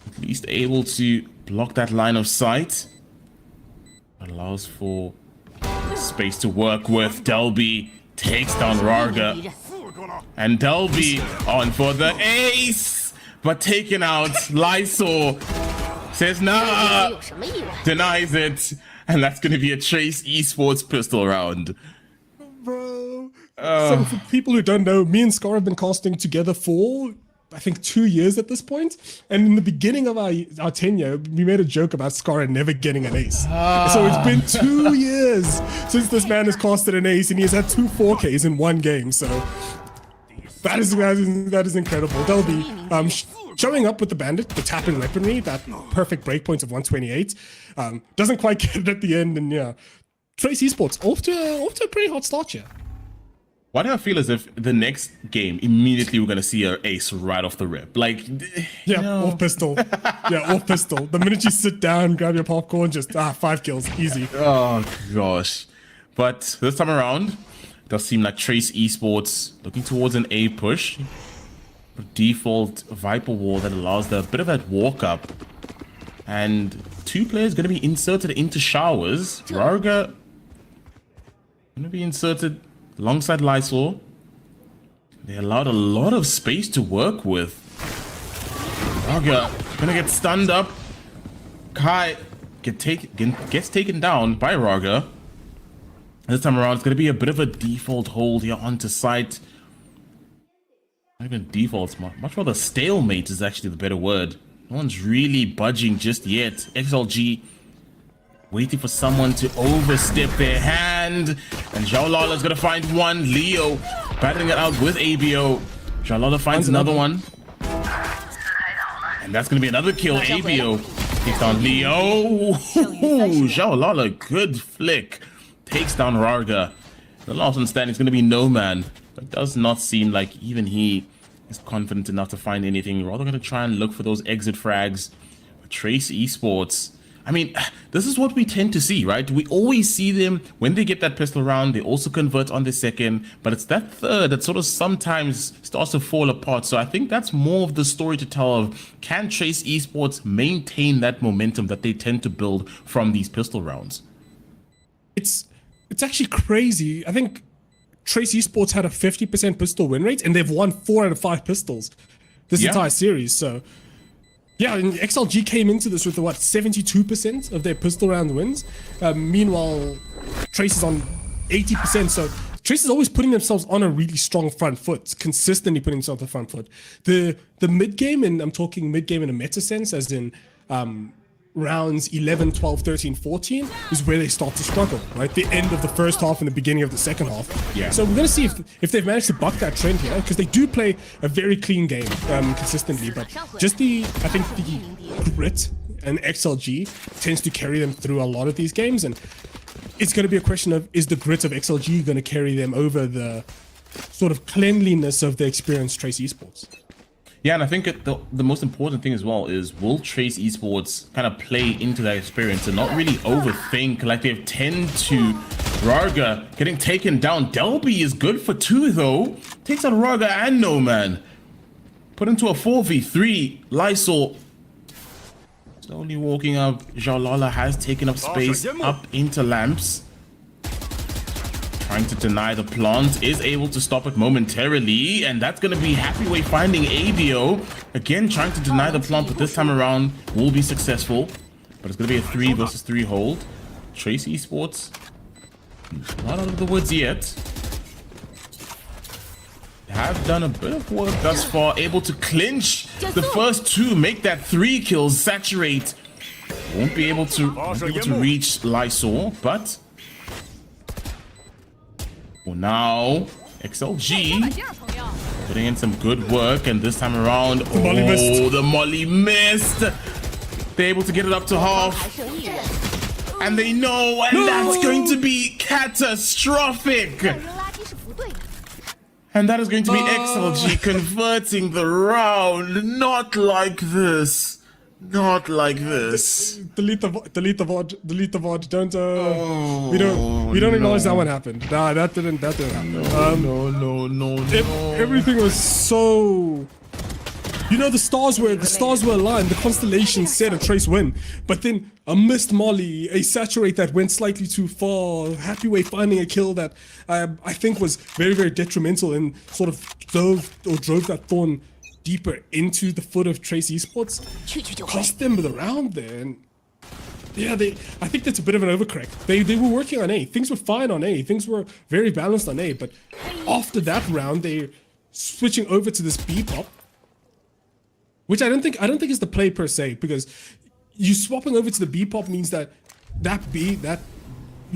at least able to block that line of sight. Allows for space to work with. Delby takes down Rarga, and Delby on for the ace, but taken out. Lysol says nah, denies it, and that's going to be a Trace Esports pistol round. Bro, so for people who don't know, me and Skara have been casting together for, I think, 2 years at this point. And in the beginning of our tenure, we made a joke about Skara never getting an ace. So it's been 2 years since this man has casted an ace, and he has had 2 4Ks in one game. So that is incredible. Delby showing up with the bandit, the tapping weaponry, that perfect breakpoint of 128. Doesn't quite get it at the end, and yeah, Trace Esports off to a pretty hot start here. Why do I feel as if the next game, immediately we're going to see an ace right off the rip? Like, off pistol. Off pistol. The minute you sit down, grab your popcorn, just 5 kills, easy. Oh, gosh. But this time around, it does seem like Trace Esports looking towards an A push. A default Viper wall that allows a bit of that walk up. And 2 players going to be inserted into showers. Raga going to be inserted alongside Lysol. They allowed a lot of space to work with. Raga going to get stunned up. Kai gets taken down by Raga. This time around, it's going to be a bit of a default hold here onto site. Not even default, much rather stalemate is actually the better word. No one's really budging just yet. XLG waiting for someone to overstep their hand. And Zhao Lala is going to find one. Leo battling it out with ABO. Zhao Lala finds another one. And that's going to be another kill. ABO takes down Leo. Zhao Lala, good flick. Takes down Raga. The last one standing is going to be No Man. But it does not seem like even he is confident enough to find anything. Rather going to try and look for those exit frags. But Trace Esports, I mean, this is what we tend to see, right? We always see them when they get that pistol round, they also convert on the second, but it's that third that sort of sometimes starts to fall apart. So I think that's more of the story to tell of, can Trace Esports maintain that momentum that they tend to build from these pistol rounds? It's actually crazy. I think Trace Esports had a 50% pistol win rate, and they've won 4 out of 5 pistols this entire series. So yeah, and XLG came into this with what, 72% of their pistol round wins. Meanwhile, Trace is on 80%. So Trace is always putting themselves on a really strong front foot, consistently putting themselves on the front foot. The mid game, and I'm talking mid game in a meta sense, as in rounds 11, 12, 13, 14 is where they start to struggle, right? The end of the first half and the beginning of the second half. Yeah. So we're going to see if they've managed to buck that trend here, because they do play a very clean game consistently, but just I think the grit and XLG tends to carry them through a lot of these games, and it's going to be a question of, is the grit of XLG going to carry them over the sort of cleanliness of the experienced Trace Esports? Yeah, and I think the most important thing as well is, will Trace Esports kind of play into that experience and not really overthink like they tend to? Raga getting taken down. Delby is good for 2 though. Takes out Raga and No Man. Put into a 4v3. Lysol slowly walking up. Zhao Lala has taken up space up into lamps. Trying to deny the plant, is able to stop it momentarily, and that's going to be Happyway finding ABO. Again, trying to deny the plant, but this time around will be successful. But it's going to be a 3 versus 3 hold. Trace Esports, not out of the woods yet. Have done a bit of work thus far, able to clinch the first 2, make that 3 kills, saturate. Won't be able to reach Lysol, but well, now XLG putting in some good work, and this time around, the molly missed. They're able to get it up to half, and they know, and that's going to be catastrophic. And that is going to be XLG converting the round. Not like this. Not like this. Delete the VOD. Delete the VOD. Don't we don't acknowledge that one happened. Nah, that didn't happen. No. Everything was so, you know, the stars were aligned. The constellation said a Trace win, but then a missed molly, a saturate that went slightly too far, Happyway finding a kill that I think was very, very detrimental, and sort of drove that thorn deeper into the foot of Trace Esports, cost them the round there. And yeah, I think that's a bit of an overcorrect. They were working on A. Things were fine on A. Things were very balanced on A. But after that round, they're switching over to this B pop, which I don't think is the play per se, because you swapping over to the B pop means that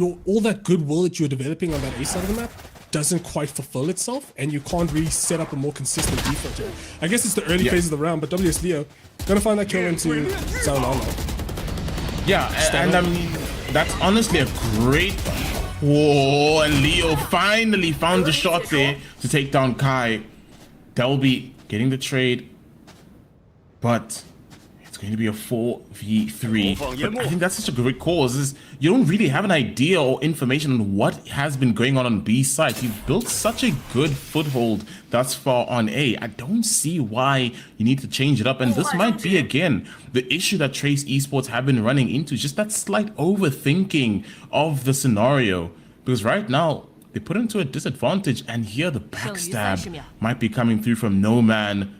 all that goodwill that you're developing on that A side of the map doesn't quite fulfill itself, and you can't really set up a more consistent default here. I guess it's the early phase of the round, but WS Leo gonna find that kill into Zhao Lala. Yeah, and I mean, that's honestly a great. Whoa, and Leo finally found the shot there to take down Kai. Delby getting the trade, but it's going to be a 4v3. But I think that's such a great cause. Is you don't really have an idea or information on what has been going on B side. You've built such a good foothold thus far on A. I don't see why you need to change it up. And this might be, again, the issue that Trace Esports have been running into. Just that slight overthinking of the scenario. Because right now, they put into a disadvantage. And here the backstab might be coming through from No Man.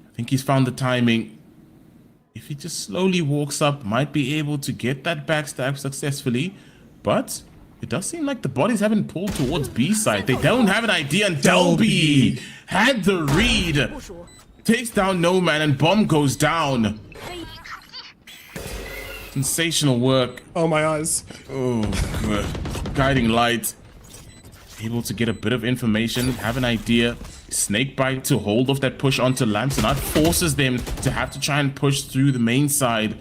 I think he's found the timing. If he just slowly walks up, might be able to get that backstab successfully. But it does seem like the bodies haven't pulled towards B side. They don't have an idea, and Delby had the read. Takes down No Man, and bomb goes down. Sensational work. Oh, my eyes. Oh, good. Guiding light. Able to get a bit of information, have an idea. Snakebite to hold off that push onto Lamps, and that forces them to have to try and push through the main side.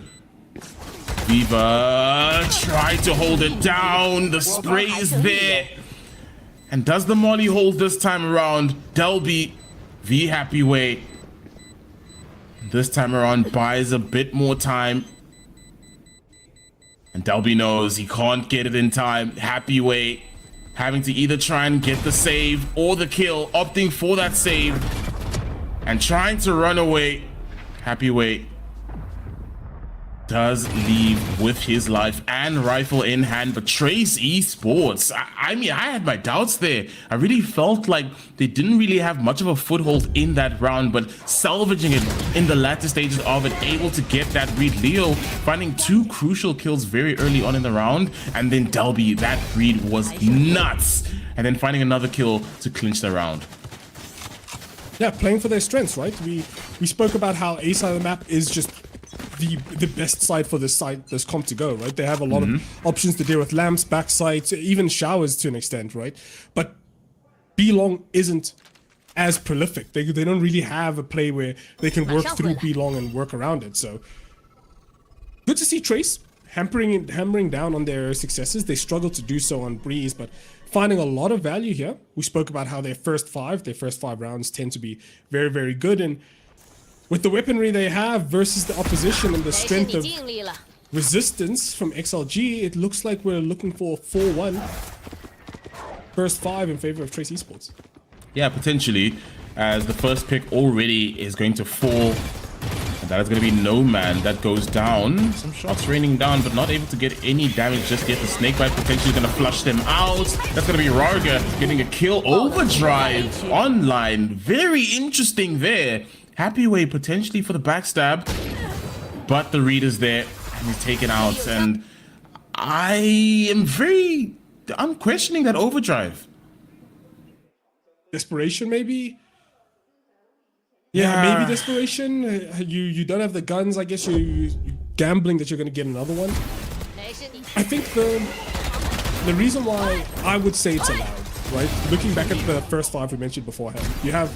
Viva tried to hold it down. The spray is there. And does the molly hold this time around? Delby, V happy way. This time around buys a bit more time. And Delby knows he can't get it in time. Happy way. Having to either try and get the save or the kill, opting for that save and trying to run away. Happy way does leave with his life and rifle in hand, but Trace Esports, I mean, I had my doubts there. I really felt like they didn't really have much of a foothold in that round, but salvaging it in the latter stages of it, able to get that read. Leo finding 2 crucial kills very early on in the round, and then Delby, that read was nuts, and then finding another kill to clinch the round. Yeah, playing for their strengths, right? We spoke about how A side of the map is just the best side for this comp to go, right? They have a lot of options to deal with lamps, backsides, even showers to an extent, right? But B long isn't as prolific. They don't really have a play where they can work through B long and work around it. So good to see Trace hammering down on their successes. They struggle to do so on Breeze, but finding a lot of value here. We spoke about how their first five rounds tend to be very, very good, and with the weaponry they have versus the opposition and the strength of resistance from XLG, it looks like we're looking for a 4-1 first 5 in favor of Trace Esports. Yeah, potentially, as the first pick already is going to fall. And that is going to be No Man that goes down. Some shots raining down, but not able to get any damage just yet. The Snakebite potentially going to flush them out. That's going to be Rarga getting a kill. Overdrive online. Very interesting there. Happy way potentially for the backstab, but the read is there and he's taken out. And I'm questioning that overdrive. Desperation, maybe? Yeah, maybe desperation. You don't have the guns. I guess you're gambling that you're going to get another one. I think the reason why I would say it's allowed, right? Looking back at the first 5 we mentioned beforehand, you have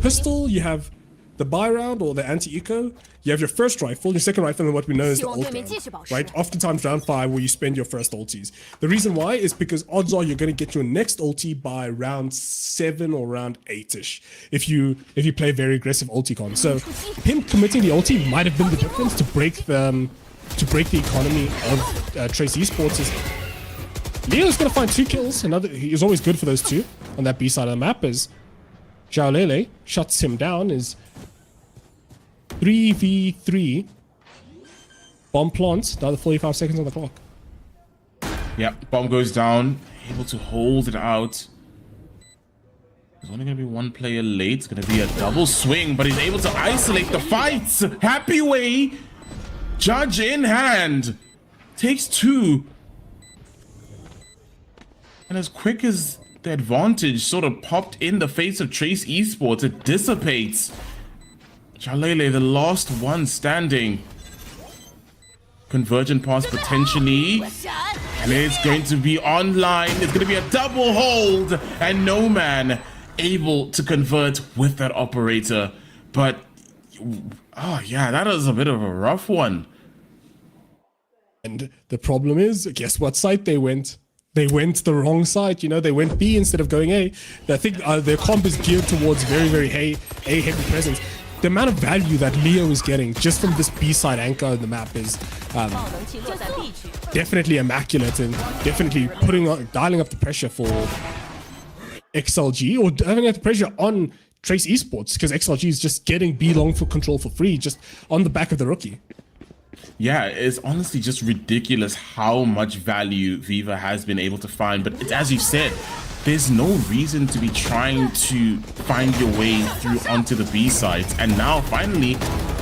pistol, you have the buy round or the anti-eco, you have your first rifle, your second rifle, and what we know is the ult round, right? Oftentimes round 5 where you spend your first ultis. The reason why is because odds are you're going to get your next ulti by round 7 or round 8ish if you play very aggressive ulti con. So him committing the ulti might have been the difference to break the economy of Trace Esports. Leo's going to find 2 kills. He's always good for those 2 on that B side of the map as Zhao Lele shuts him down. Is 3v3. Bomb plants. Another 45 seconds on the clock. Yeah, bomb goes down. Able to hold it out. There's only going to be 1 player late. It's going to be a double swing, but he's able to isolate the fights. Happy way. Judge in hand. Takes 2. And as quick as the advantage sort of popped in the face of Trace Esports, it dissipates. Jalele, the last one standing. Convergent pass potentially. And it's going to be online. It's going to be a double hold. And No Man able to convert with that operator. But, oh yeah, that was a bit of a rough one. And the problem is, guess what site they went? They went the wrong side, you know, they went B instead of going A. I think their comp is geared towards very, very A heavy presence. the amount of value that Leo is getting just from this B-side anchor on the map is definitely immaculate, and definitely dialing up the pressure for XLG, or dialing up the pressure on Trace Esports, because XLG is just getting B long for control for free just on the back of the rookie. Yeah, it's honestly just ridiculous how much value Viva has been able to find. But it's, as you said, there's no reason to be trying to find your way through onto the B sides. And now finally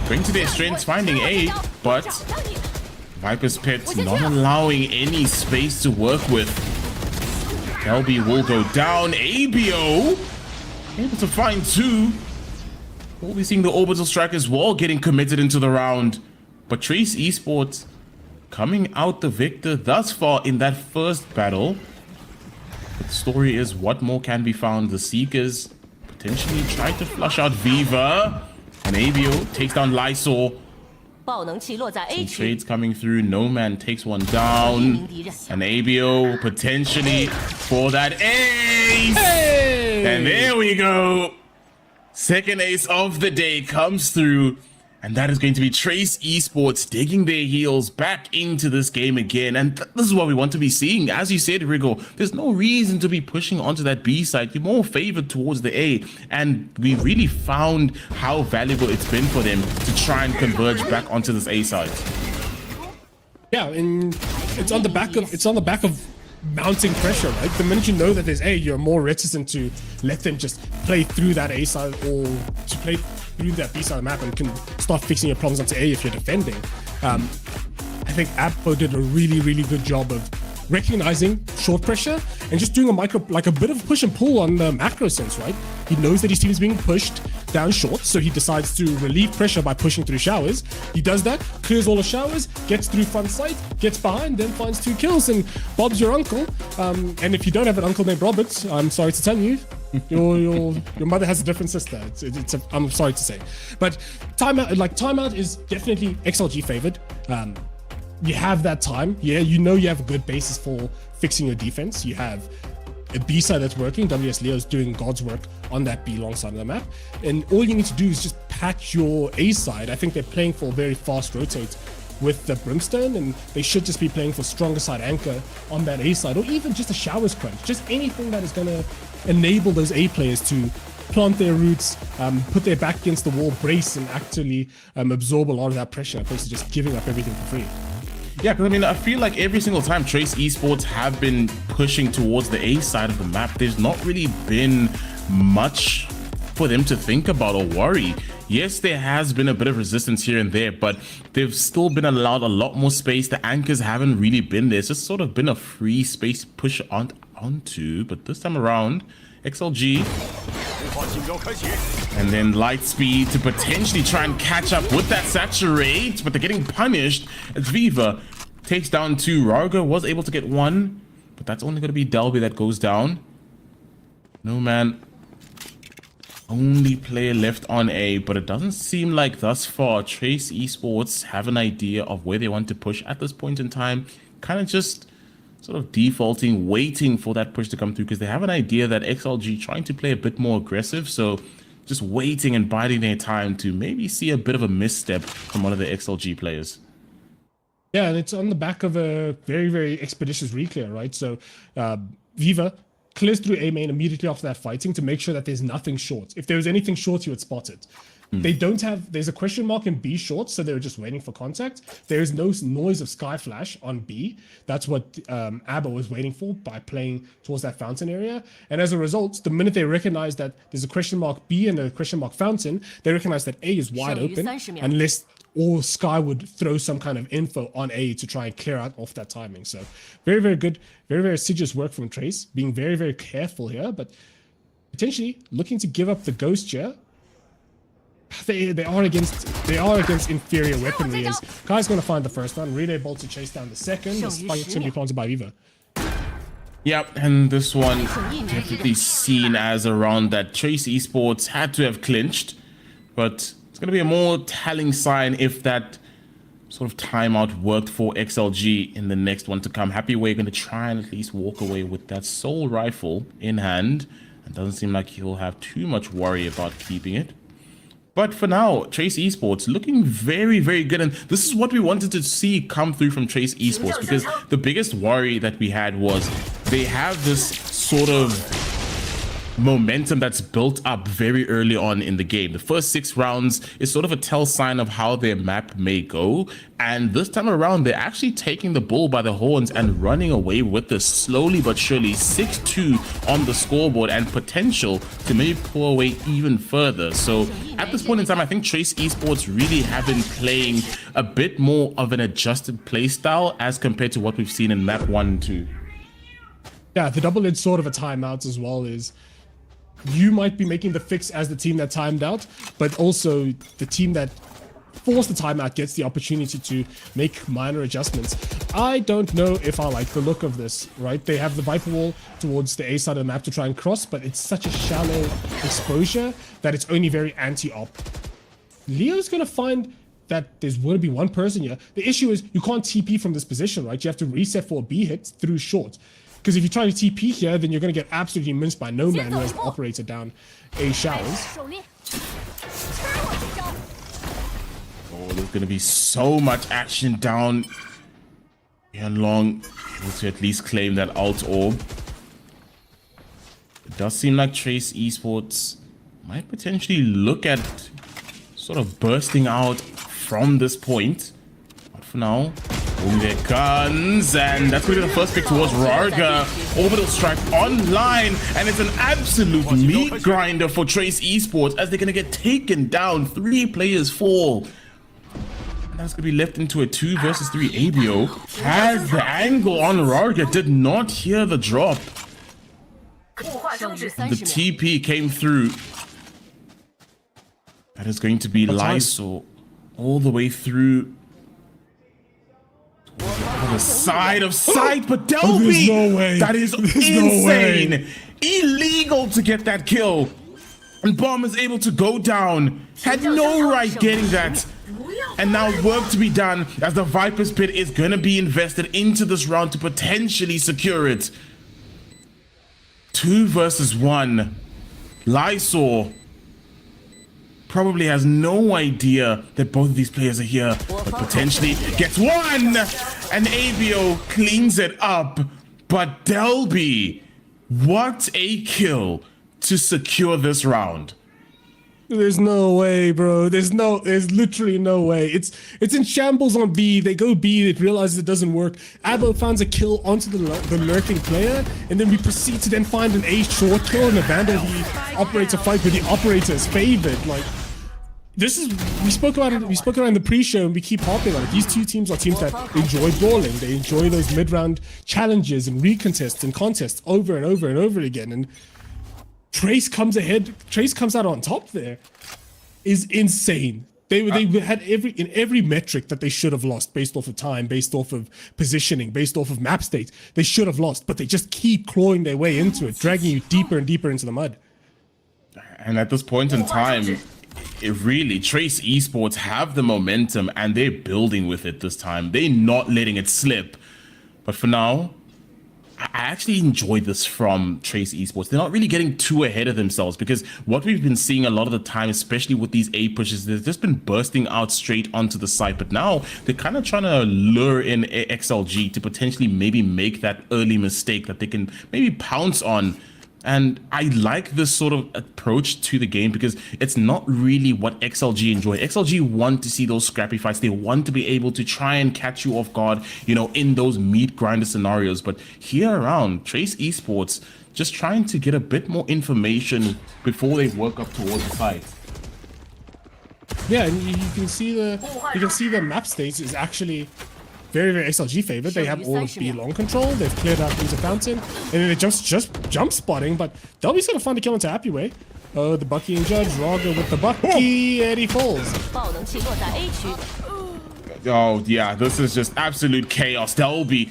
going to their strengths, finding A, but Viper's Pit not allowing any space to work with. LB will go down. ABO able to find 2. We'll be seeing the orbital strike as well getting committed into the round. But Trace Esports coming out the victor thus far in that first battle. But the story is, what more can be found? The Seekers potentially try to flush out Viva. And ABO takes down Lysor. Some trades coming through. No Man takes one down. And ABO potentially for that ace. Hey! And there we go. Second ace of the day comes through. And that is going to be Trace Esports digging their heels back into this game again. And this is what we want to be seeing. As you said, Rigo, there's no reason to be pushing onto that B side. You're more favored towards the A. And we really found how valuable it's been for them to try and converge back onto this A side. Yeah, and it's on the back of mounting pressure, right? The minute you know that there's A, you're more reticent to let them just play through that A side, or to play through that B side of the map, and can start fixing your problems onto A if you're defending. I think Abpo did a really good job of recognizing short pressure and just doing a bit of push and pull on the macro sense, right? He knows that his team is being pushed down short, so he decides to relieve pressure by pushing through showers. He does that, clears all the showers, gets through front sight, gets behind, then finds 2 kills, and Bob's your uncle. And if you don't have an uncle named Robert, I'm sorry to tell you, your mother has a different sister. I'm sorry to say, but timeout is definitely XLG favored. You have that time. Yeah, you know you have a good basis for fixing your defense. You have a B side that's working. WS Leo's doing God's work on that B long side of the map. And all you need to do is just patch your A side. I think they're playing for a very fast rotate with the Brimstone, and they should just be playing for stronger side anchor on that A side, or even just a showers crunch. Just anything that is going to enable those A players to plant their roots, put their back against the wall, brace, and actually absorb a lot of that pressure, opposed to just giving up everything for free. Yeah, because I mean, I feel like every single time Trace Esports have been pushing towards the A side of the map, there's not really been much for them to think about or worry. Yes, there has been a bit of resistance here and there, but they've still been allowed a lot more space. The anchors haven't really been there. It's just sort of been a free space to push onto. But this time around, XLG and then Lightspeed to potentially try and catch up with that saturate, but they're getting punished as Viva takes down 2. Rargo was able to get 1, but that's only going to be Delby that goes down. No Man, only player left on A, but it doesn't seem like thus far Trace Esports have an idea of where they want to push at this point in time. Kind of just sort of defaulting, waiting for that push to come through, because they have an idea that XLG trying to play a bit more aggressive, so just waiting and biding their time to maybe see a bit of a misstep from one of the XLG players. Yeah, and it's on the back of a very expeditious reclear, right? So Viva clears through A main immediately after that fighting to make sure that there's nothing short. If there was anything short, you would spot it. They don't have, there's a question mark in B short, so they were just waiting for contact. There is no noise of Sky Flash on B. That's what Abba was waiting for by playing towards that fountain area. And as a result, the minute they recognize that there's a question mark B and a question mark fountain, they recognize that A is wide open, unless or Sky would throw some kind of info on A to try and clear out off that timing. So very good, very assiduous work from Trace, being very careful here, but potentially looking to give up the ghost here. They are against inferior weaponry, as Kai's going to find the first one. Relay Bolt to chase down the second. This fight is going to be planted by Viva. Yep, and this one definitely seen as a round that Trace Esports had to have clinched, but it's going to be a more telling sign if that sort of timeout worked for XLG in the next one to come. Happy Way going to try and at least walk away with that soul rifle in hand. It doesn't seem like he'll have too much worry about keeping it. But for now, Trace Esports looking very, very good. And this is what we wanted to see come through from Trace Esports, because the biggest worry that we had was they have this sort of momentum that's built up very early on in the game. The first 6 rounds is sort of a tell sign of how their map may go, and this time around they're actually taking the bull by the horns and running away with this slowly but surely. 6-2 on the scoreboard and potential to maybe pull away even further. So at this point in time, I think Trace Esports really have been playing a bit more of an adjusted play style as compared to what we've seen in map 1 and 2. Yeah, the double-edged sword of a timeout as well is you might be making the fix as the team that timed out, but also the team that forced the timeout gets the opportunity to make minor adjustments. I don't know if I like the look of this, right? They have the Viper wall towards the A side of the map to try and cross, but it's such a shallow exposure that it's only very anti-op. Leo's going to find that there's going to be one person here. The issue is you can't TP from this position, right? You have to reset for a B hit through short. Because if you try to TP here, then you're going to get absolutely minced by no man who has the operator down A showers. Oh, there's going to be so much action down. Yanlong able to at least claim that alt orb. It does seem like Trace Esports might potentially look at sort of bursting out from this point. But for now, boom, there comes, and that's going to be the first pick towards Rarga. Orbital strike online, and it's an absolute meat grinder for Trace Esports as they're going to get taken down. 3 players fall. And that's going to be left into a 2 versus 3 ABO. Has the angle on Rarga, did not hear the drop. The TP came through. That is going to be Lysol all the way through the side of sight, but Delby, no way. That is insane. No, illegal to get that kill. And Bomb is able to go down. Had no right getting that. And now work to be done as the Viper's Pit is going to be invested into this round to potentially secure it. 2 versus 1. Lysol probably has no idea that both of these players are here, but potentially gets one, and ABO cleans it up. But Delby, what a kill to secure this round. There's no way, bro. There's literally no way. It's in shambles on B. They go B, it realizes it doesn't work. Abo finds a kill onto the lurking player, and then we proceed to then find an A short kill and a Vandal. He operates a fight with the operator's favored. Like, this is, we spoke about it in the pre-show, and we keep harping on it. These two teams are teams that enjoy brawling. They enjoy those mid-round challenges and recontests and contests over and over and over again. And Trace comes ahead. Trace comes out on top there. Is insane. They had every metric that they should have lost based off of time, based off of positioning, based off of map state. They should have lost, but they just keep clawing their way into it, dragging you deeper and deeper into the mud. And at this point in time, really, Trace Esports have the momentum and they're building with it this time. They're not letting it slip. But for now, I actually enjoy this from Trace Esports. They're not really getting too ahead of themselves, because what we've been seeing a lot of the time, especially with these A pushes, they've just been bursting out straight onto the site. But now they're kind of trying to lure in XLG to potentially maybe make that early mistake that they can maybe pounce on. And I like this sort of approach to the game, because it's not really what XLG enjoy. XLG want to see those scrappy fights. They want to be able to try and catch you off guard, you know, in those meat grinder scenarios. But here around, Trace Esports just trying to get a bit more information before they work up towards the fight. Yeah, and you can see the map state is actually very, very XLG favored. They have all of B long control. They've cleared out into Fountain, and then they're just jump spotting. But Delby's gonna find a kill into Happyway. Oh, the Bucky and Judge. Raga with the Bucky, and he falls. Oh yeah, this is just absolute chaos. Delby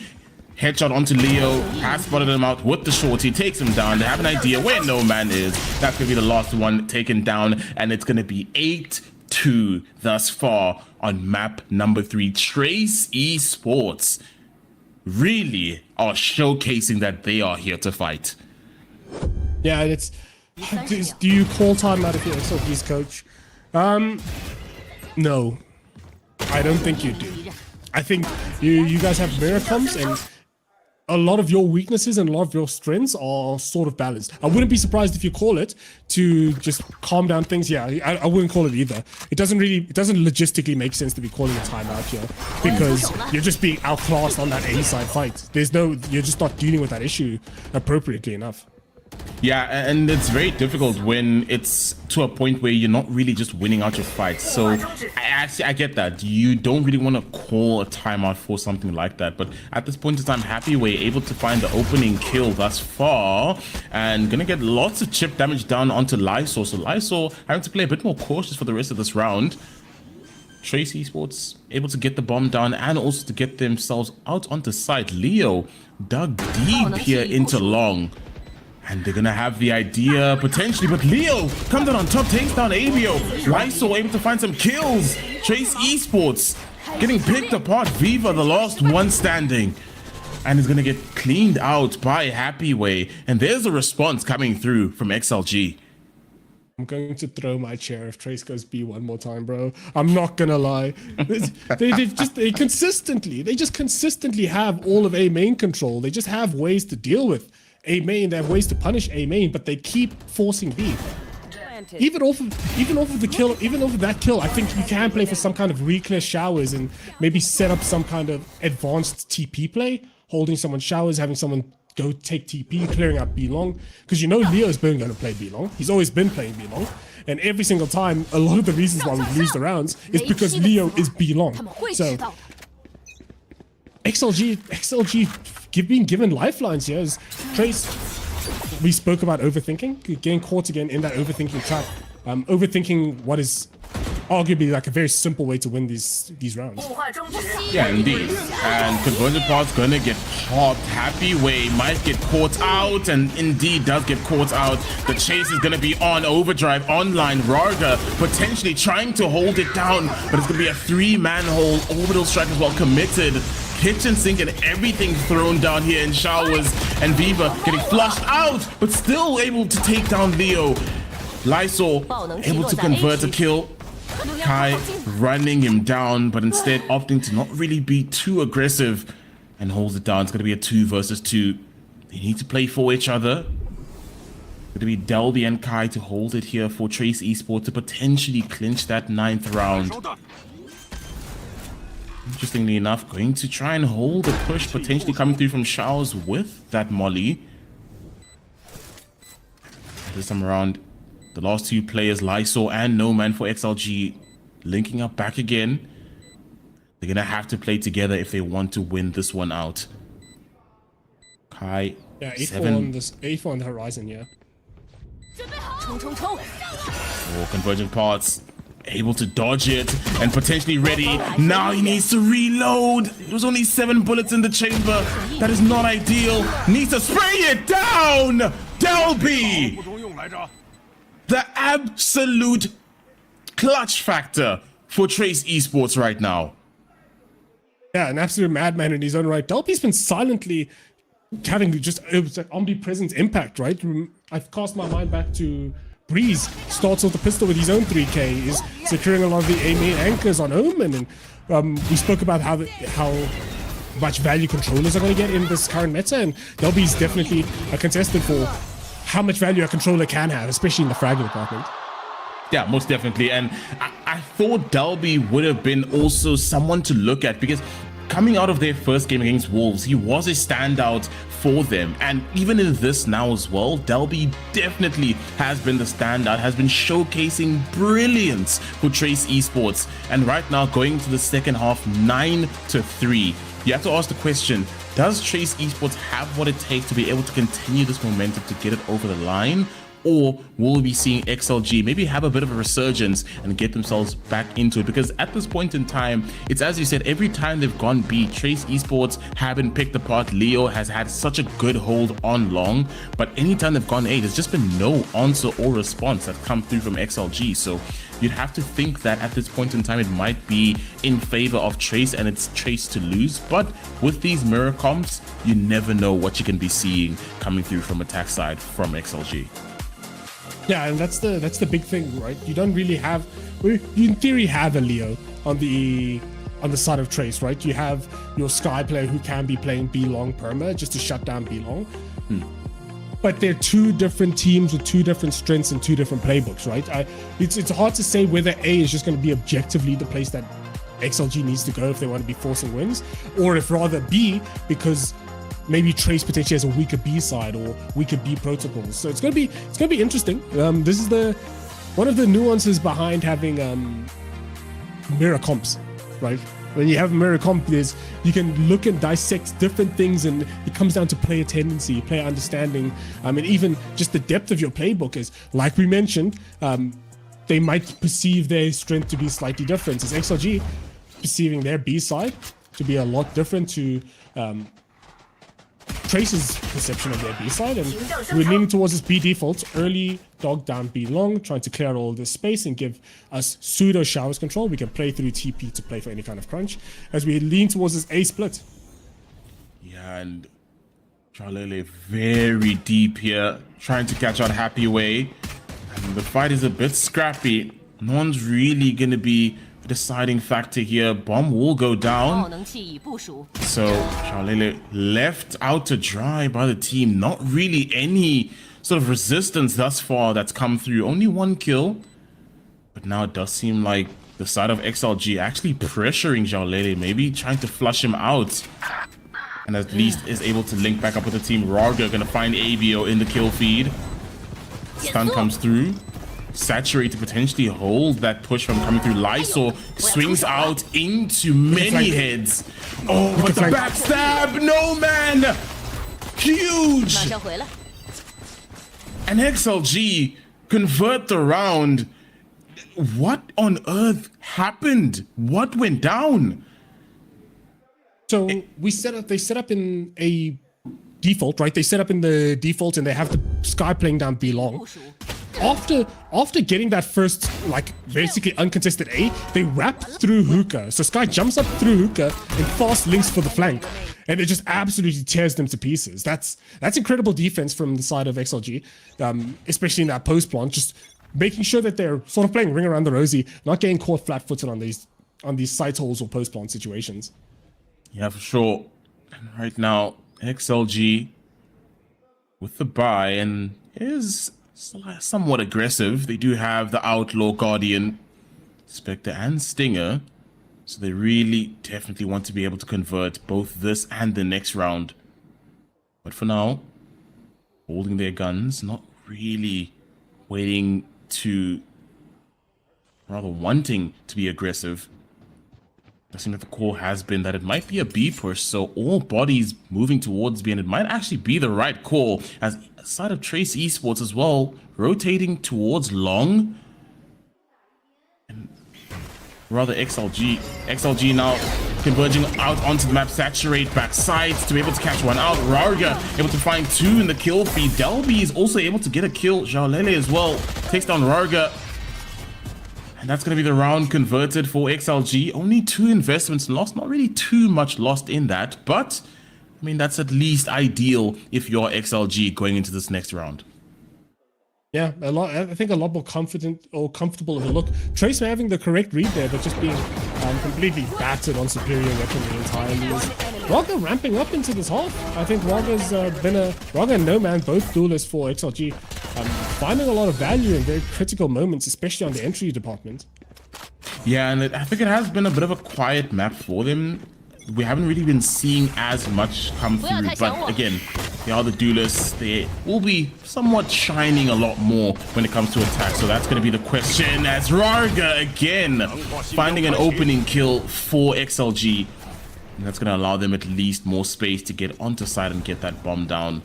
headshot onto Leo, has spotted him out with the shorty, takes him down. They have an idea where no man is. That's gonna be the last one taken down, and it's gonna be 8-2 thus far on map number 3. Trace Esports really are showcasing that they are here to fight. Yeah, and it's, do you call timeout if you're XLG's coach? No, I don't think you do. I think you guys have mirror comps, and a lot of your weaknesses and a lot of your strengths are sort of balanced. I wouldn't be surprised if you call it to just calm down things. Yeah, I wouldn't call it either. It doesn't logistically make sense to be calling a timeout here because you're just being outclassed on that A side fight. You're just not dealing with that issue appropriately enough. Yeah, and it's very difficult when it's to a point where you're not really just winning out your fights. So I get that. You don't really want to call a timeout for something like that. But at this point in time, Happy Way able to find the opening kill thus far and gonna get lots of chip damage down onto Lysol. So Lysol having to play a bit more cautious for the rest of this round. Trace Esports able to get the bomb down and also to get themselves out onto site. Leo dug deep here into long. And they're gonna have the idea potentially, but Leo comes out on top, takes down Avio. Lysol able to find some kills. Trace Esports getting picked apart. Viva, the last one standing, and is gonna get cleaned out by Happy Way. And there's a response coming through from XLG. I'm going to throw my chair if Trace goes B one more time, bro. I'm not gonna lie. They just consistently have all of A main control. They just have ways to deal with A main. They have ways to punish A main, but they keep forcing B. Even off of that kill, I think you can play for some kind of reckless showers and maybe set up some kind of advanced TP play, holding someone's showers, having someone go take TP, clearing out B long, because you know Leo's been going to play B long. He's always been playing B long, and every single time, a lot of the reasons why we lose the rounds is because Leo is B long. So XLG being given lifelines here as Trace. We spoke about overthinking, getting caught again in that overthinking trap. Overthinking what is arguably like a very simple way to win these rounds. Yeah, indeed. And Convergent Part's gonna get popped. Happy Way might get caught out, and indeed does get caught out. The chase is gonna be on overdrive online. Rarga potentially trying to hold it down, but it's gonna be a 3-man hole. Orbital strike as well committed. Kitchen sink and everything thrown down here in showers, and Viva getting flushed out, but still able to take down Leo. Lysol able to convert a kill. Kai running him down, but instead opting to not really be too aggressive and holds it down. It's going to be a 2 versus 2. They need to play for each other. It's going to be Delby and Kai to hold it here for Trace Esports to potentially clinch that 9th round. Interestingly enough, going to try and hold the push, potentially coming through from Showers with that molly. This time around, the last 2 players, Lysol and No Man for XLG, linking up back again. They're going to have to play together if they want to win this one out. Kai, yeah, 7. A4 on the horizon, yeah. Oh, Convergent Parts able to dodge it and potentially ready. Now he needs to reload. There was only 7 bullets in the chamber. That is not ideal. Needs to spray it down. Delby, the absolute clutch factor for Trace Esports right now. Yeah, an absolute madman in his own right. Delby's been silently having just an omnipresent impact, right? I've cast my mind back to Breeze. Starts off the pistol with his own 3K, is securing a lot of the A main anchors on Omen, and we spoke about how much value controllers are going to get in this current meta, and Delby's definitely a contestant for how much value a controller can have, especially in the fragment department. Yeah, most definitely. And I thought Delby would have been also someone to look at, because coming out of their first game against Wolves, he was a standout for them. And even in this now as well, Delby definitely has been the standout, has been showcasing brilliance for Trace Esports. And right now, going into the second half, 9-3. You have to ask the question, does Trace Esports have what it takes to be able to continue this momentum to get it over the line? Or will we be seeing XLG maybe have a bit of a resurgence and get themselves back into it? Because at this point in time, it's as you said, every time they've gone B, Trace Esports have been picked apart. Leo has had such a good hold on long, but anytime they've gone A, there's just been no answer or response that come through from XLG. So you'd have to think that at this point in time, it might be in favor of Trace and it's Trace to lose. But with these mirror comps, you never know what you can be seeing coming through from attack side from XLG. Yeah, and that's the big thing, right? You don't really have you in theory have a Leo on the side of Trace, right? You have your Sky player who can be playing B long perma just to shut down B long. But they're two different teams with two different strengths and two different playbooks, right? It's hard to say whether A is just going to be objectively the place that XLG needs to go if they want to be forcing wins, or if rather B, because maybe Trace potentially has a weaker B side or weaker B protocols. So it's gonna be interesting. This is one of the nuances behind having mirror comps, right? When you have a mirror comp, you can look and dissect different things, and it comes down to player tendency, player understanding, and even just the depth of your playbook. Is like we mentioned, they might perceive their strength to be slightly different. As XLG perceiving their B side to be a lot different to Trace's perception of their B side, and we're leaning towards this B default, early dog down B long, trying to clear out all this space and give us pseudo showers control. We can play through TP to play for any kind of crunch as we lean towards this A split. Yeah, and Jalele very deep here, trying to catch out Happy Way. And the fight is a bit scrappy. No one's really going to be a deciding factor here. Bomb will go down. So Jalele left out to dry by the team. Not really any sort of resistance thus far that's come through. Only one kill. But now it does seem like the side of XLG actually pressuring Jalele, maybe trying to flush him out. And at least is able to link back up with the team. Rarga gonna find ABO in the kill feed. Stun comes through. Saturate to potentially hold that push from coming through. Lysol swings out into many heads. Oh, but the backstab! No, man! Huge! And XLG convert the round. What on earth happened? What went down? So they set up in a default, right? They set up in the default and they have the Sky playing down B long. After getting that first, like, basically uncontested A, they wrap through hookah. So Sky jumps up through hookah and fast links for the flank. And it just absolutely tears them to pieces. That's incredible defense from the side of XLG, especially in that post plant, just making sure that they're sort of playing ring around the rosy, not getting caught flat-footed on these side holes or post plant situations. Yeah, for sure. And right now, XLG with the buy and is somewhat aggressive. They do have the Outlaw, Guardian, Spectre, and Stinger. So they really definitely want to be able to convert both this and the next round. But for now, holding their guns, not really waiting to, rather wanting to be aggressive. I think that the call has been that it might be a B push, so all bodies moving towards B, and it might actually be the right call, as side of Trace Esports as well, rotating towards long. And rather XLG now converging out onto the map, saturate back sides to be able to catch one out. Rarga able to find two in the kill feed. Delby is also able to get a kill. Jalele as well takes down Rarga. And that's going to be the round converted for XLG. Only 2 investments lost. Not really too much lost in that. But, I mean, that's at least ideal if you're XLG going into this next round. Yeah, I think a lot more confident or comfortable of a look. Trace having the correct read there, but just being completely battered on superior weaponry entirely. Raga ramping up into this half. I think Raga's Raga and No Man, both duelists for XLG, finding a lot of value in very critical moments, especially on the entry department. Yeah, and I think it has been a bit of a quiet map for them. We haven't really been seeing as much come through, but again, they are the duelists. They will be somewhat shining a lot more when it comes to attack. So that's going to be the question, as Rarga again finding an opening kill for XLG. And that's going to allow them at least more space to get onto side and get that bomb down.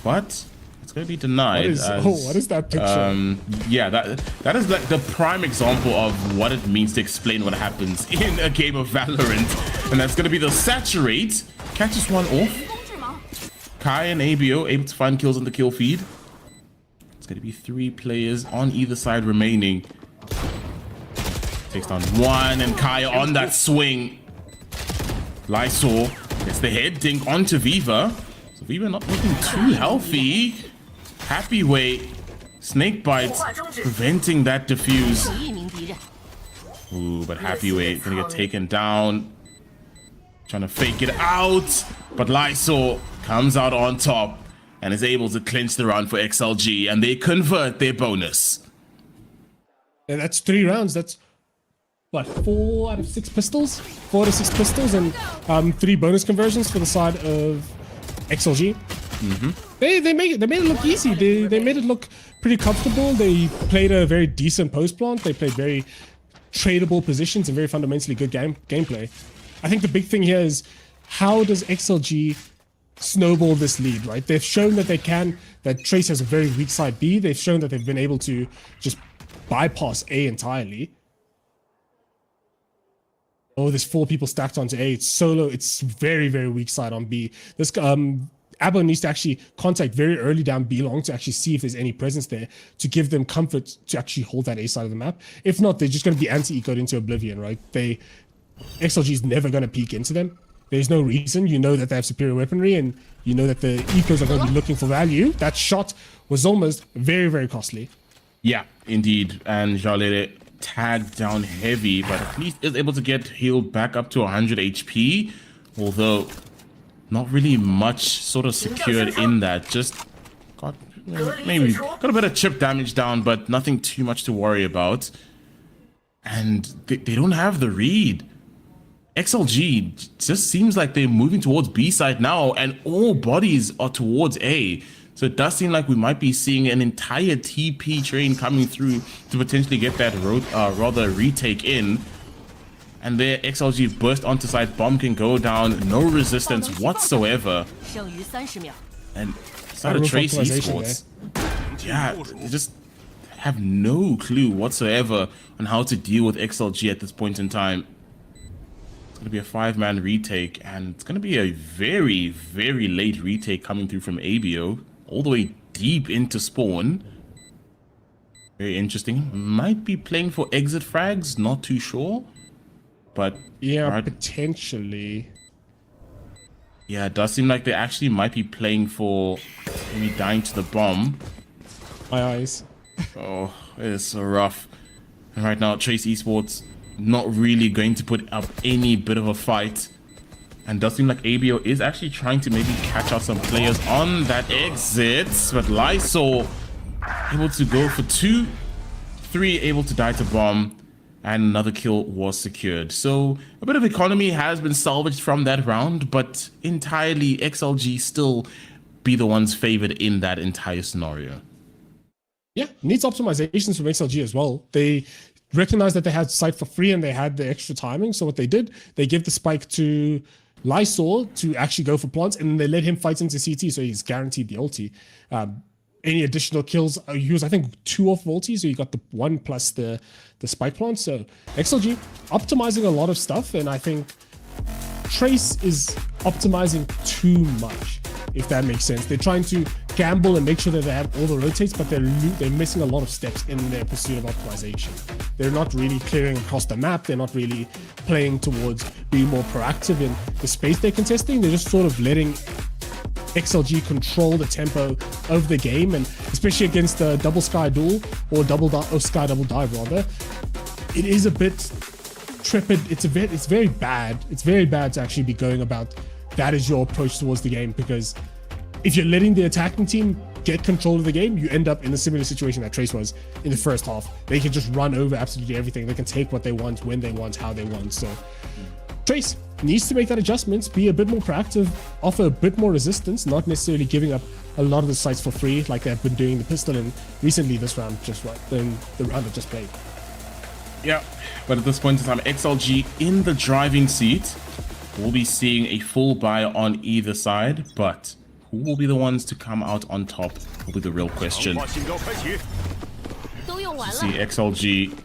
But it's going to be denied. What is that picture? Yeah, that is like the prime example of what it means to explain what happens in a game of Valorant. And that's going to be the saturate. Catches one off. Kai and ABO able to find kills on the kill feed. It's going to be 3 players on either side remaining. Takes down one, and Kai on that swing. Lysol gets the head dink onto Viva. So Viva not looking too healthy. Happy Way, snake bites, preventing that defuse. Ooh, but Happyweight gonna get taken down. Trying to fake it out. But Lysol comes out on top and is able to clinch the round for XLG, and they convert their bonus. And that's 3 rounds. That's what, 4 out of 6 pistols? 4 out of 6 pistols and 3 bonus conversions for the side of XLG. They made it look easy. They made it look pretty comfortable. They played a very decent post plant. They played very tradable positions and very fundamentally good gameplay. I think the big thing here is, how does XLG snowball this lead, right? They've shown that they can, that Trace has a very weak side B. They've shown that they've been able to just bypass A entirely. Oh, there's 4 people stacked onto A. It's solo. It's very, very weak side on B. This Abo needs to actually contact very early down B long to actually see if there's any presence there to give them comfort to actually hold that A side of the map. If not, they're just going to be anti-ecoed into oblivion, right? XLG is never going to peek into them. There's no reason. You know that they have superior weaponry, and you know that the ecos are going to be looking for value. That shot was almost very, very costly. Yeah, indeed. And Jalele tagged down heavy, but at least is able to get healed back up to 100 HP. Although not really much sort of secured in that. Just got maybe got a bit of chip damage down, but nothing too much to worry about. And they don't have the read. XLG just seems like they're moving towards B side now, and all bodies are towards A. So it does seem like we might be seeing an entire TP train coming through to potentially get that rather retake in. And there, XLG burst onto side, bomb can go down, no resistance whatsoever. And started Trace Esports. Yeah, they just have no clue whatsoever on how to deal with XLG at this point in time. It's going to be a 5-man retake, and it's going to be a very, very late retake coming through from ABO, all the way deep into spawn. Very interesting. Might be playing for exit frags, not too sure. But yeah, potentially. Yeah, it does seem like they actually might be playing for maybe dying to the bomb. My eyes. Oh, it is so rough. And right now, Trace Esports not really going to put up any bit of a fight. And does seem like ABO is actually trying to maybe catch out some players on that exit. But Lysol able to go for 2, 3 able to die to bomb. And another kill was secured. So a bit of economy has been salvaged from that round. But entirely, XLG still be the ones favored in that entire scenario. Yeah, needs optimizations from XLG as well. They recognized that they had sight for free and they had the extra timing. So what they did, they give the spike to Lysol to actually go for plants, and they let him fight into CT, so he's guaranteed the ulti. Any additional kills, he was, I think, 2 off ulti, so you got the 1 plus the spike plant. So XLG optimizing a lot of stuff, and I think Trace is optimizing too much, if that makes sense. They're trying to gamble and make sure that they have all the rotates, but they're missing a lot of steps in their pursuit of optimization. They're not really clearing across the map. They're not really playing towards being more proactive in the space they're contesting. They're just sort of letting XLG control the tempo of the game, and especially against the double sky duel or sky double dive rather, it is a bit trepid. It's very bad. It's very bad to actually be going about that as your approach towards the game, because if you're letting the attacking team get control of the game, you end up in a similar situation that Trace was in the first half. They can just run over absolutely everything. They can take what they want, when they want, how they want. So Trace needs to make that adjustment, be a bit more proactive, offer a bit more resistance, not necessarily giving up a lot of the sites for free like they've been doing the pistol and recently this round, just right in the round I just played. Yeah, but at this point in time, XLG in the driving seat. We'll be seeing a full buy on either side, but who will be the ones to come out on top will be the real question. See XLG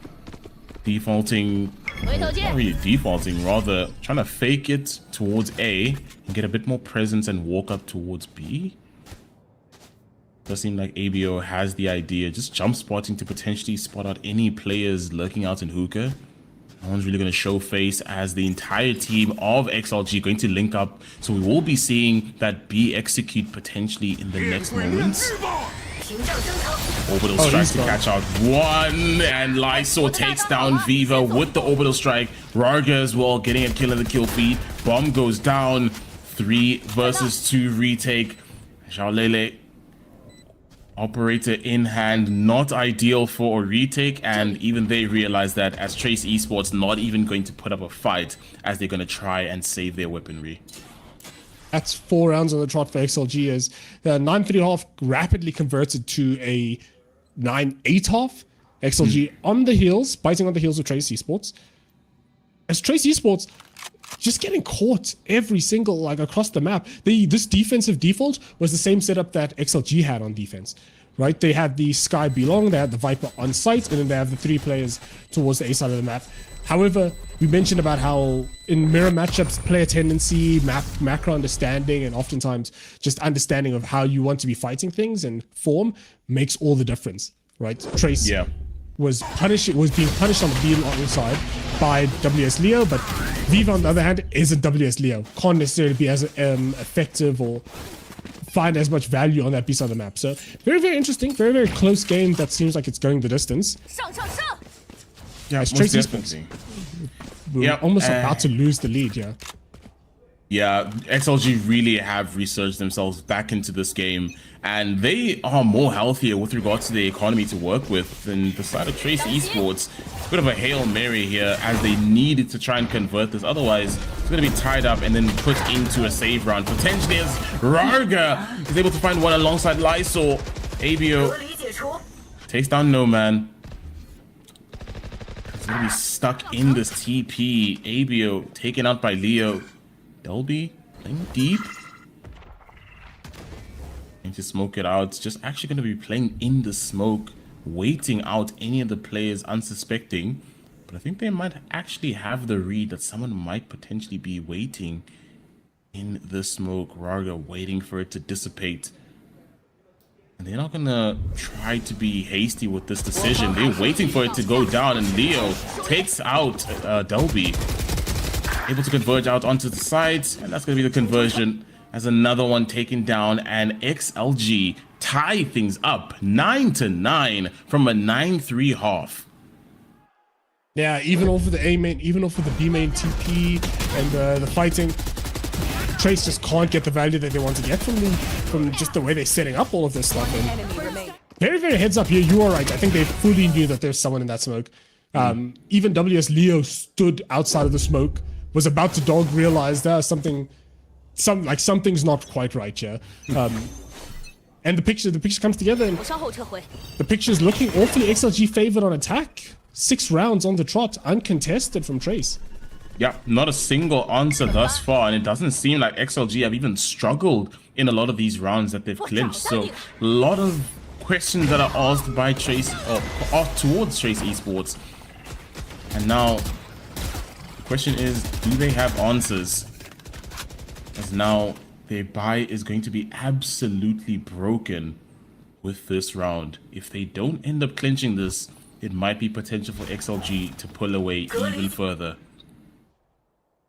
defaulting, not really defaulting, rather trying to fake it towards A and get a bit more presence and walk up towards B. Does seem like ABO has the idea, just jump spotting to potentially spot out any players lurking out in hookah. No one's really going to show face as the entire team of XLG going to link up. So we will be seeing that B execute potentially in the next moments. Orbital strike to catch out one, and Lysor takes down Viva with the orbital strike. Rarga as well getting a kill in the kill feed. Bomb goes down. 3 versus 2 retake. Xiaolele, operator in hand, not ideal for a retake, and even they realize that as Trace Esports not even going to put up a fight as they're going to try and save their weaponry. That's 4 rounds on the trot for XLG as the 9-3 rapidly converted to a 9-8. XLG on the heels, biting on the heels of Trace Esports. As Trace Esports just getting caught every single, like, across the map. This defensive default was the same setup that XLG had on defense, right? They had the Sky Belong, they had the Viper on site, and then they have the 3 players towards the A side of the map. However, we mentioned about how in mirror matchups, player tendency, macro understanding, and oftentimes just understanding of how you want to be fighting things and form makes all the difference, right? Trace was being punished on the B long side by WS Leo, but Viva on the other hand isn't WS Leo. Can't necessarily be as effective or find as much value on that B side of the map. So very, very interesting, very, very close game that seems like it's going the distance. Yeah, it's Trace Esports. We're almost about to lose the lead, Yeah, XLG really have researched themselves back into this game, and they are more healthier with regards to the economy to work with than the side of Trace Esports. Bit of a Hail Mary here as they needed to try and convert this. Otherwise, it's going to be tied up and then put into a save round. Potentially as Rarga is able to find one alongside Lysor. ABO takes down No Man. He's going to be stuck in this TP. ABO taken out by Leo. Delby playing deep. Going to smoke it out. It's just actually going to be playing in the smoke, waiting out any of the players unsuspecting. But I think they might actually have the read that someone might potentially be waiting in the smoke. Rarga waiting for it to dissipate. And they're not going to try to be hasty with this decision. They're waiting for it to go down, and Leo takes out Delby. Able to converge out onto the sides, and that's going to be the conversion as another one taken down, and XLG tie things up 9-9 from a 9-3 half. Yeah, even over the A main, even over the B main TP and the fighting, Trace just can't get the value that they want to get from just the way they're setting up all of this stuff. And very, very heads up here, you are right. I think they fully knew that there's someone in that smoke. Even WS Leo stood outside of the smoke, was about to dog, realized something's not quite right here. And the picture comes together, and the picture is looking awfully XLG favored on attack. 6 rounds on the trot, uncontested from Trace. Yeah, not a single answer thus far, and it doesn't seem like XLG have even struggled in a lot of these rounds that they've clinched. So a lot of questions that are asked by Trace or towards Trace Esports. And now the question is, do they have answers? As now their buy is going to be absolutely broken with this round. If they don't end up clinching this, it might be potential for XLG to pull away even further.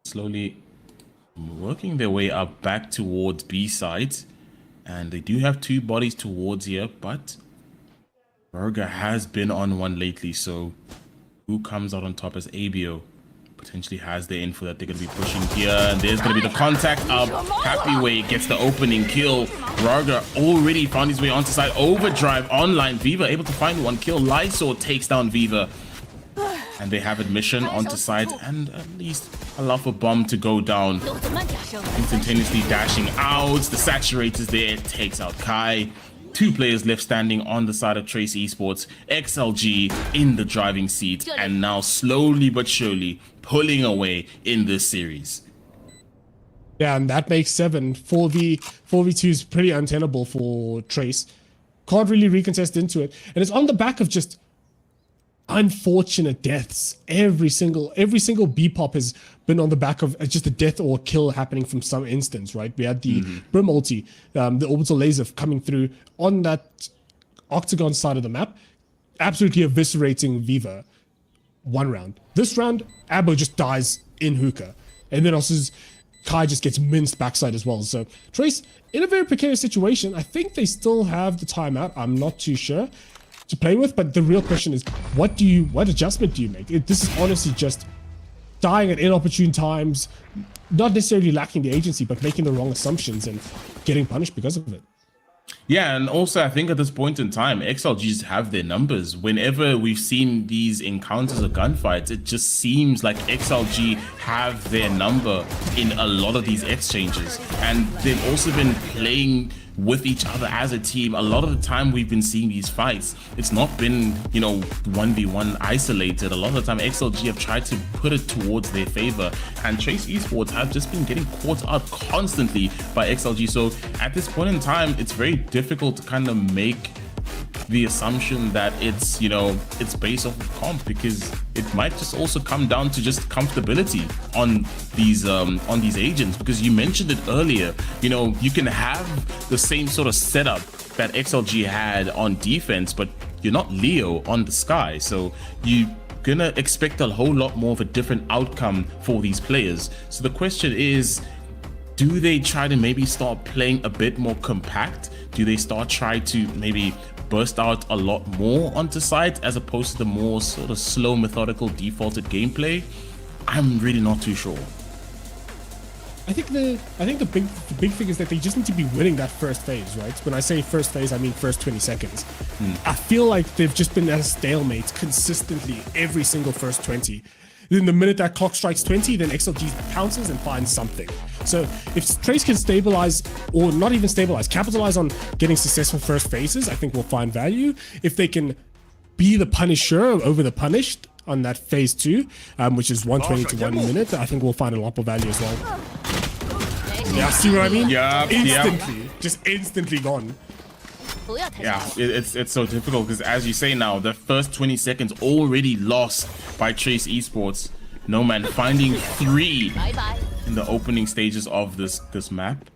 Slowly working their way up back towards B side, and they do have 2 bodies towards here, but Rarga has been on one lately, so who comes out on top as ABO potentially has their info that they're going to be pushing here, and there's going to be the contact up. Happyway gets the opening kill. Rarga already found his way onto side. Overdrive online. Viva able to find 1 kill. Lysor takes down Viva, and they have admission onto side, and at least allow for bomb to go down. Instantaneously dashing out. The saturators there, takes out Kai. 2 players left standing on the side of Trace Esports. XLG in the driving seat, and now slowly but surely pulling away in this series. Yeah, and that makes 7. 4v2 is pretty untenable for Trace. Can't really recontest into it, and it's on the back of just unfortunate deaths. Every single B pop has been on the back of just a death or a kill happening from some instance, right? We had the Brim ulti, the orbital laser coming through on that octagon side of the map, absolutely eviscerating Viva. 1 round. This round, Abo just dies in hookah, and then also Kai just gets minced backside as well. So Trace in a very precarious situation. I think they still have the timeout. I'm not too sure to play with, but the real question is, what adjustment do you make? This is honestly just dying at inopportune times, not necessarily lacking the agency, but making the wrong assumptions and getting punished because of it. Yeah, and also I think at this point in time, XLGs have their numbers. Whenever we've seen these encounters or gunfights, it just seems like XLG have their number in a lot of these exchanges. And they've also been playing with each other as a team. A lot of the time we've been seeing these fights, it's not been, you know, 1v1 isolated. A lot of the time XLG have tried to put it towards their favor, and Trace Esports have just been getting caught out constantly by XLG. So at this point in time, it's very difficult to kind of make the assumption that it's, you know, it's based off of comp, because it might just also come down to just comfortability on these agents. Because you mentioned it earlier, you know, you can have the same sort of setup that XLG had on defense, but you're not Leo on the Sky, so you're gonna expect a whole lot more of a different outcome for these players. So the question is, do they try to maybe start playing a bit more compact? Do they try to maybe burst out a lot more onto site as opposed to the more sort of slow, methodical, defaulted gameplay? I'm really not too sure. I think the big thing is that they just need to be winning that first phase, right? When I say first phase, I mean first 20 seconds. I feel like they've just been at a stalemate consistently every single first 20. Then the minute that clock strikes 20, then XLG pounces and finds something. So if Trace can stabilize, or not even stabilize, capitalize on getting successful first phases, I think we'll find value. If they can be the punisher over the punished on that phase 2, which is 120 to 1 minute, I think we'll find a lot more value as well. Yeah, see what I mean? Yeah, instantly, just instantly gone. Yeah, it's so difficult because, as you say now, the first 20 seconds already lost by Trace Esports. No man finding 3 in the opening stages of this map,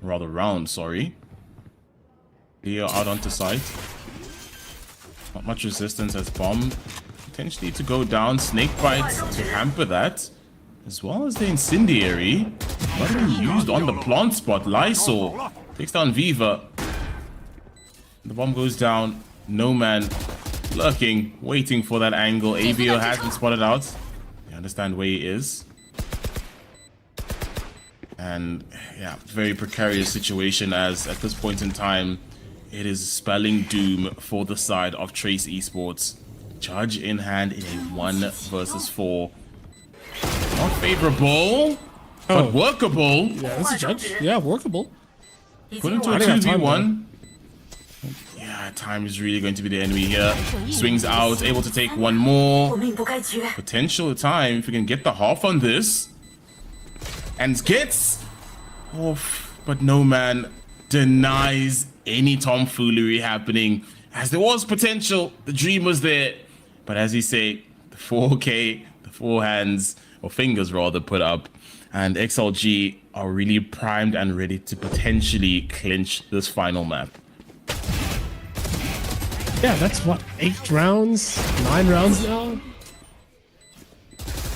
rather round. Sorry, Leo out onto site. Not much resistance as bomb potentially to go down. Snakebite to hamper that, as well as the incendiary. Not even used on the plant spot. Lysol takes down Viva. The bomb goes down. No man lurking, waiting for that angle. ABO hasn't spotted out. You understand where he is. And yeah, very precarious situation, as at this point in time, it is spelling doom for the side of Trace Esports. Judge in hand in a 1 versus 4. Not favorable, but workable. Yeah, that's a judge. Yeah, workable. Put into a 2v1. Yeah, time is really going to be the enemy here. Swings out, able to take 1 more. Potential time if we can get the half on this. And gets off, but no man denies any tomfoolery happening. As there was potential, the dream was there. But as you say, the 4K, the 4 hands, or fingers rather, put up. And XLG are really primed and ready to potentially clinch this final map. Yeah, that's what, 8 rounds, 9 rounds now.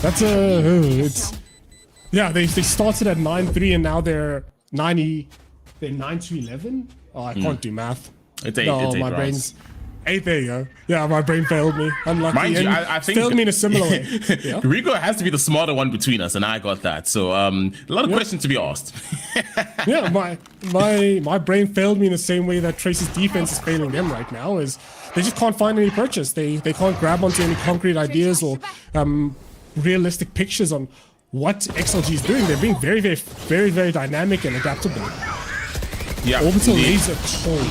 That's it's, yeah. They started at 9-3 and now they're 9-11. Oh, I can't do math. It's 8. No, it's 8 my rounds. brain's 8. There you go. Yeah, my brain failed me. Unlucky. Mind you, and I think failed me in a similar way. Yeah. Rico has to be the smarter one between us, and I got that. So a lot of questions to be asked. Yeah, my brain failed me in the same way that Trace's defense is failing them right now. Is they just can't find any purchase. They can't grab onto any concrete ideas or realistic pictures on what XLG is doing. They're being very dynamic and adaptable. Yeah, orbital indeed. laser cold.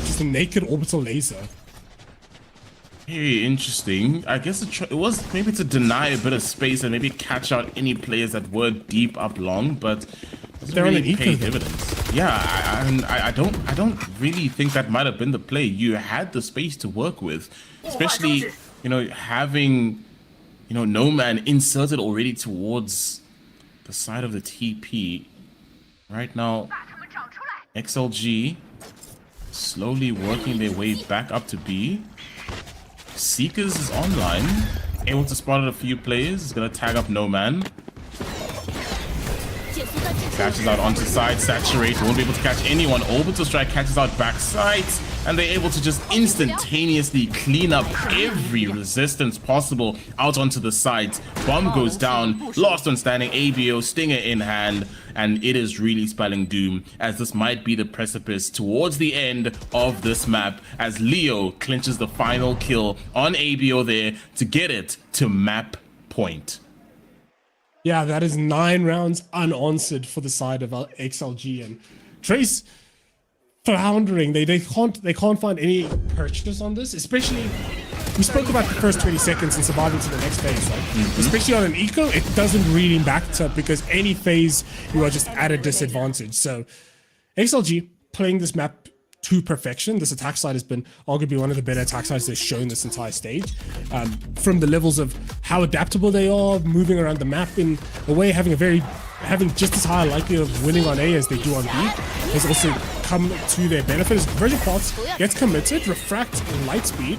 Just a naked orbital laser. Very interesting. I guess it was maybe to deny a bit of space and maybe catch out any players that were deep up long, but They're really on an pay eco dividends. Yeah, I don't really think that might have been the play. You had the space to work with, especially, you know, having, you know, No Man inserted already towards the side of the TP. Right now, XLG slowly working their way back up to B. Seekers is online, able to spot a few players. Is gonna tag up No Man. Flashes out onto side, saturate, won't be able to catch anyone. Orbital strike catches out backside, and they're able to just instantaneously clean up every resistance possible out onto the sides. Bomb goes down, last one standing, ABO, Stinger in hand, and it is really spelling doom, as this might be the precipice towards the end of this map, as Leo clinches the final kill on ABO there to get it to map point. Yeah, that is 9 rounds unanswered for the side of XLG, and Trace floundering. They can't find any purchase on this, especially we spoke about the first 20 seconds and surviving to the next phase, right? Especially on an eco, it doesn't really matter because any phase you are just at a disadvantage. So XLG playing this map to perfection. This attack side has been arguably one of the better attack sides they've shown this entire stage. From the levels of how adaptable they are, moving around the map in a way, having just as high a likelihood of winning on A as they do on B, has also come to their benefit. As Virgin Parts gets committed, refract in light speed,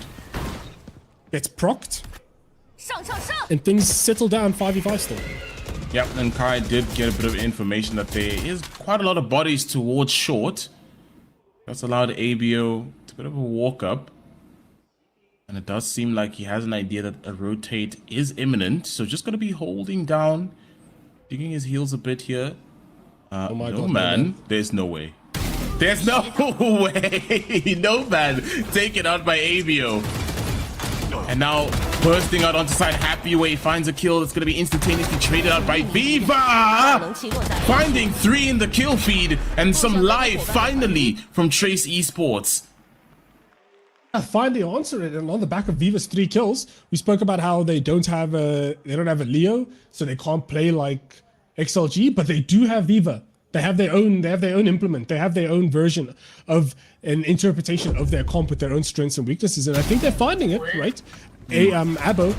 gets procced, and things settle down 5v5 still. Yep, and Kai did get a bit of information that there is quite a lot of bodies towards short. That's allowed ABO to a bit of a walk up. And it does seem like he has an idea that a rotate is imminent. So just going to be holding down, digging his heels a bit here. Oh my God, man. There's no way. There's no way. No man. Taken out by ABO. And now bursting out onto side, Happy Way finds a kill that's going to be instantaneously traded out by Viva! Finding 3 in the kill feed and some live finally from Trace Esports. Finally answer it, and on the back of Viva's 3 kills, we spoke about how they don't have a Leo, so they can't play like XLG, but they do have Viva. They have their own implement. They have their own version of an interpretation of their comp with their own strengths and weaknesses, and I think they're finding it, right? Abo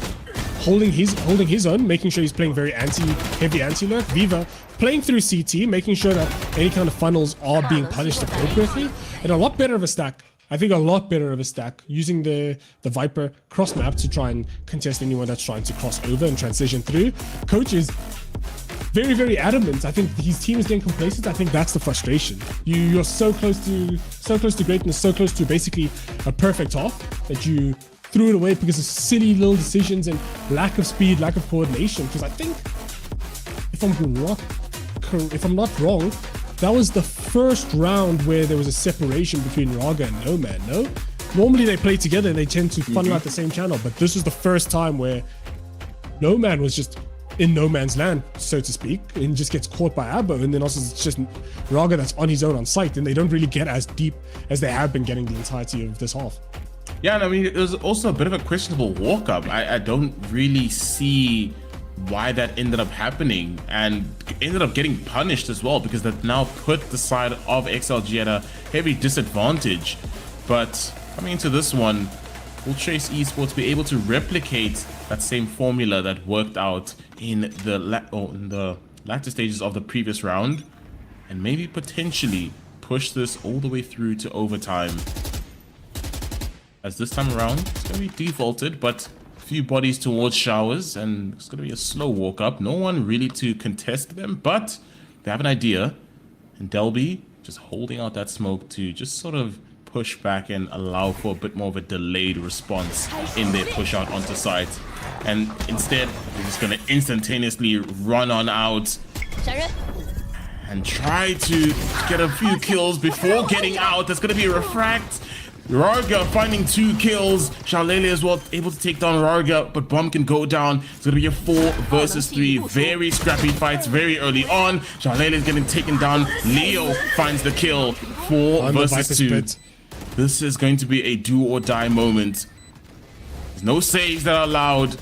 holding his own, making sure he's playing very heavy anti-lurk. Viva playing through CT, making sure that any kind of funnels are being punished appropriately, and a lot better of a stack. I think a lot better of a stack, using the Viper cross map to try and contest anyone that's trying to cross over and transition through. Coach is very, very adamant. I think his team is getting complacent. I think that's the frustration. You're so close to greatness, so close to basically a perfect half, that you threw it away because of silly little decisions and lack of speed, lack of coordination. Because I think, if I'm not wrong, that was the first round where there was a separation between Raga and Nomad, no? Normally they play together and they tend to funnel out the same channel, but this was the first time where Nomad was just in no man's land, so to speak, and just gets caught by Abo, and then also it's just Raga that's on his own on site, and they don't really get as deep as they have been getting the entirety of this half. Yeah, and I mean, it was also a bit of a questionable walk-up. I don't really see why that ended up happening, and ended up getting punished as well, because that now put the side of XLG at a heavy disadvantage. But coming into this one, will Trace Esports be able to replicate that same formula that worked out in the latter stages of the previous round, and maybe potentially push this all the way through to overtime? As this time around, it's going to be defaulted, but a few bodies towards showers, and it's going to be a slow walk up. No one really to contest them, but they have an idea, and Delby just holding out that smoke to just sort of push back and allow for a bit more of a delayed response in their push out onto site. And instead, they're just going to instantaneously run on out and try to get a few kills before getting out. There's going to be a refract. Raga finding 2 kills. Shalele as well able to take down Raga, but Bomb can go down. It's going to be a 4 versus 3. Very scrappy fights very early on. Shalele is getting taken down. Leo finds the kill. 4 versus 2. This is going to be a do or die moment. There's no saves that are allowed,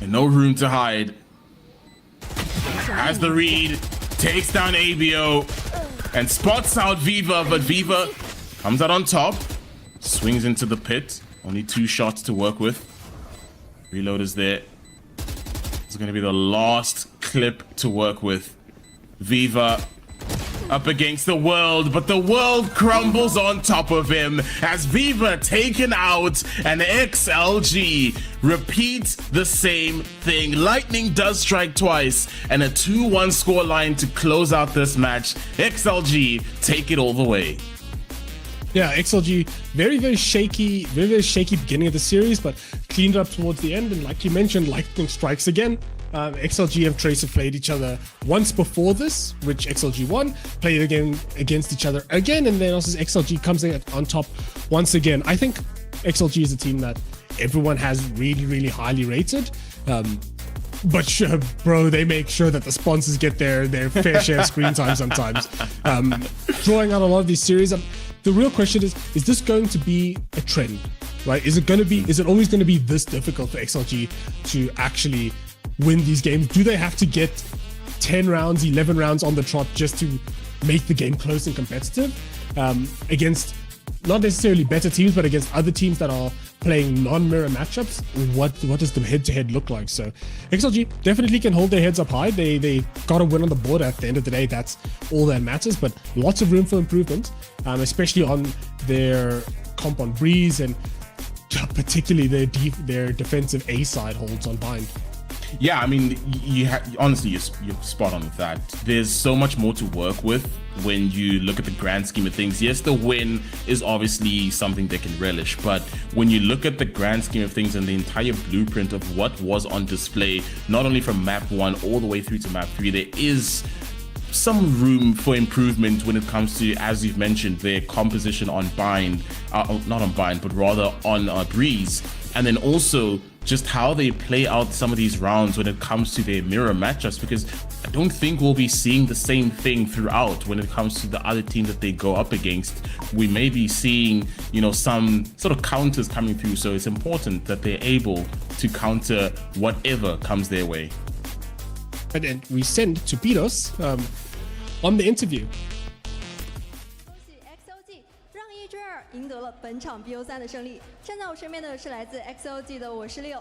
and no room to hide. Has the read, takes down ABO, and spots out Viva, but Viva comes out on top, swings into the pit. Only 2 shots to work with. Reload is there. It's going to be the last clip to work with. Viva up against the world, but the world crumbles on top of him as Viva taken out and XLG repeats the same thing. Lightning does strike twice and a 2-1 scoreline to close out this match. XLG take it all the way. Yeah, XLG, very shaky beginning of the series, but cleaned up towards the end. And like you mentioned, lightning strikes again. XLG and Trace have played each other once before this, which XLG won, played again against each other again, and then also XLG comes in on top once again. I think XLG is a team that everyone has really highly rated. But sure, bro, they make sure that the sponsors get their fair share of screen time sometimes. Drawing out a lot of these series. The real question is this going to be a trend, right? Is it always going to be this difficult for XLG to actually win these games? Do they have to get 10 rounds, 11 rounds on the trot just to make the game close and competitive against not necessarily better teams, but against other teams that are playing non-mirror matchups? What does the head-to-head look like? So XLG definitely can hold their heads up high. They got to win on the board at the end of the day. That's all that matters, but lots of room for improvement, especially on their comp on Breeze and particularly their defensive A side holds on Bind. Yeah, I mean, honestly, you're spot on with that. There's so much more to work with when you look at the grand scheme of things. Yes, the win is obviously something they can relish, but when you look at the grand scheme of things and the entire blueprint of what was on display, not only from map 1 all the way through to map 3, there is some room for improvement when it comes to, as you've mentioned, their composition on Bind, not on Bind, but rather on Breeze, and then also just how they play out some of these rounds when it comes to their mirror matchups, because I don't think we'll be seeing the same thing throughout when it comes to the other teams that they go up against. We may be seeing, some sort of counters coming through, so it's important that they're able to counter whatever comes their way. And then we send Torpedos on the interview. XLG 让1追2赢得了本场 BO3 的胜利。站在我身边的是来自 XLG 的我是六。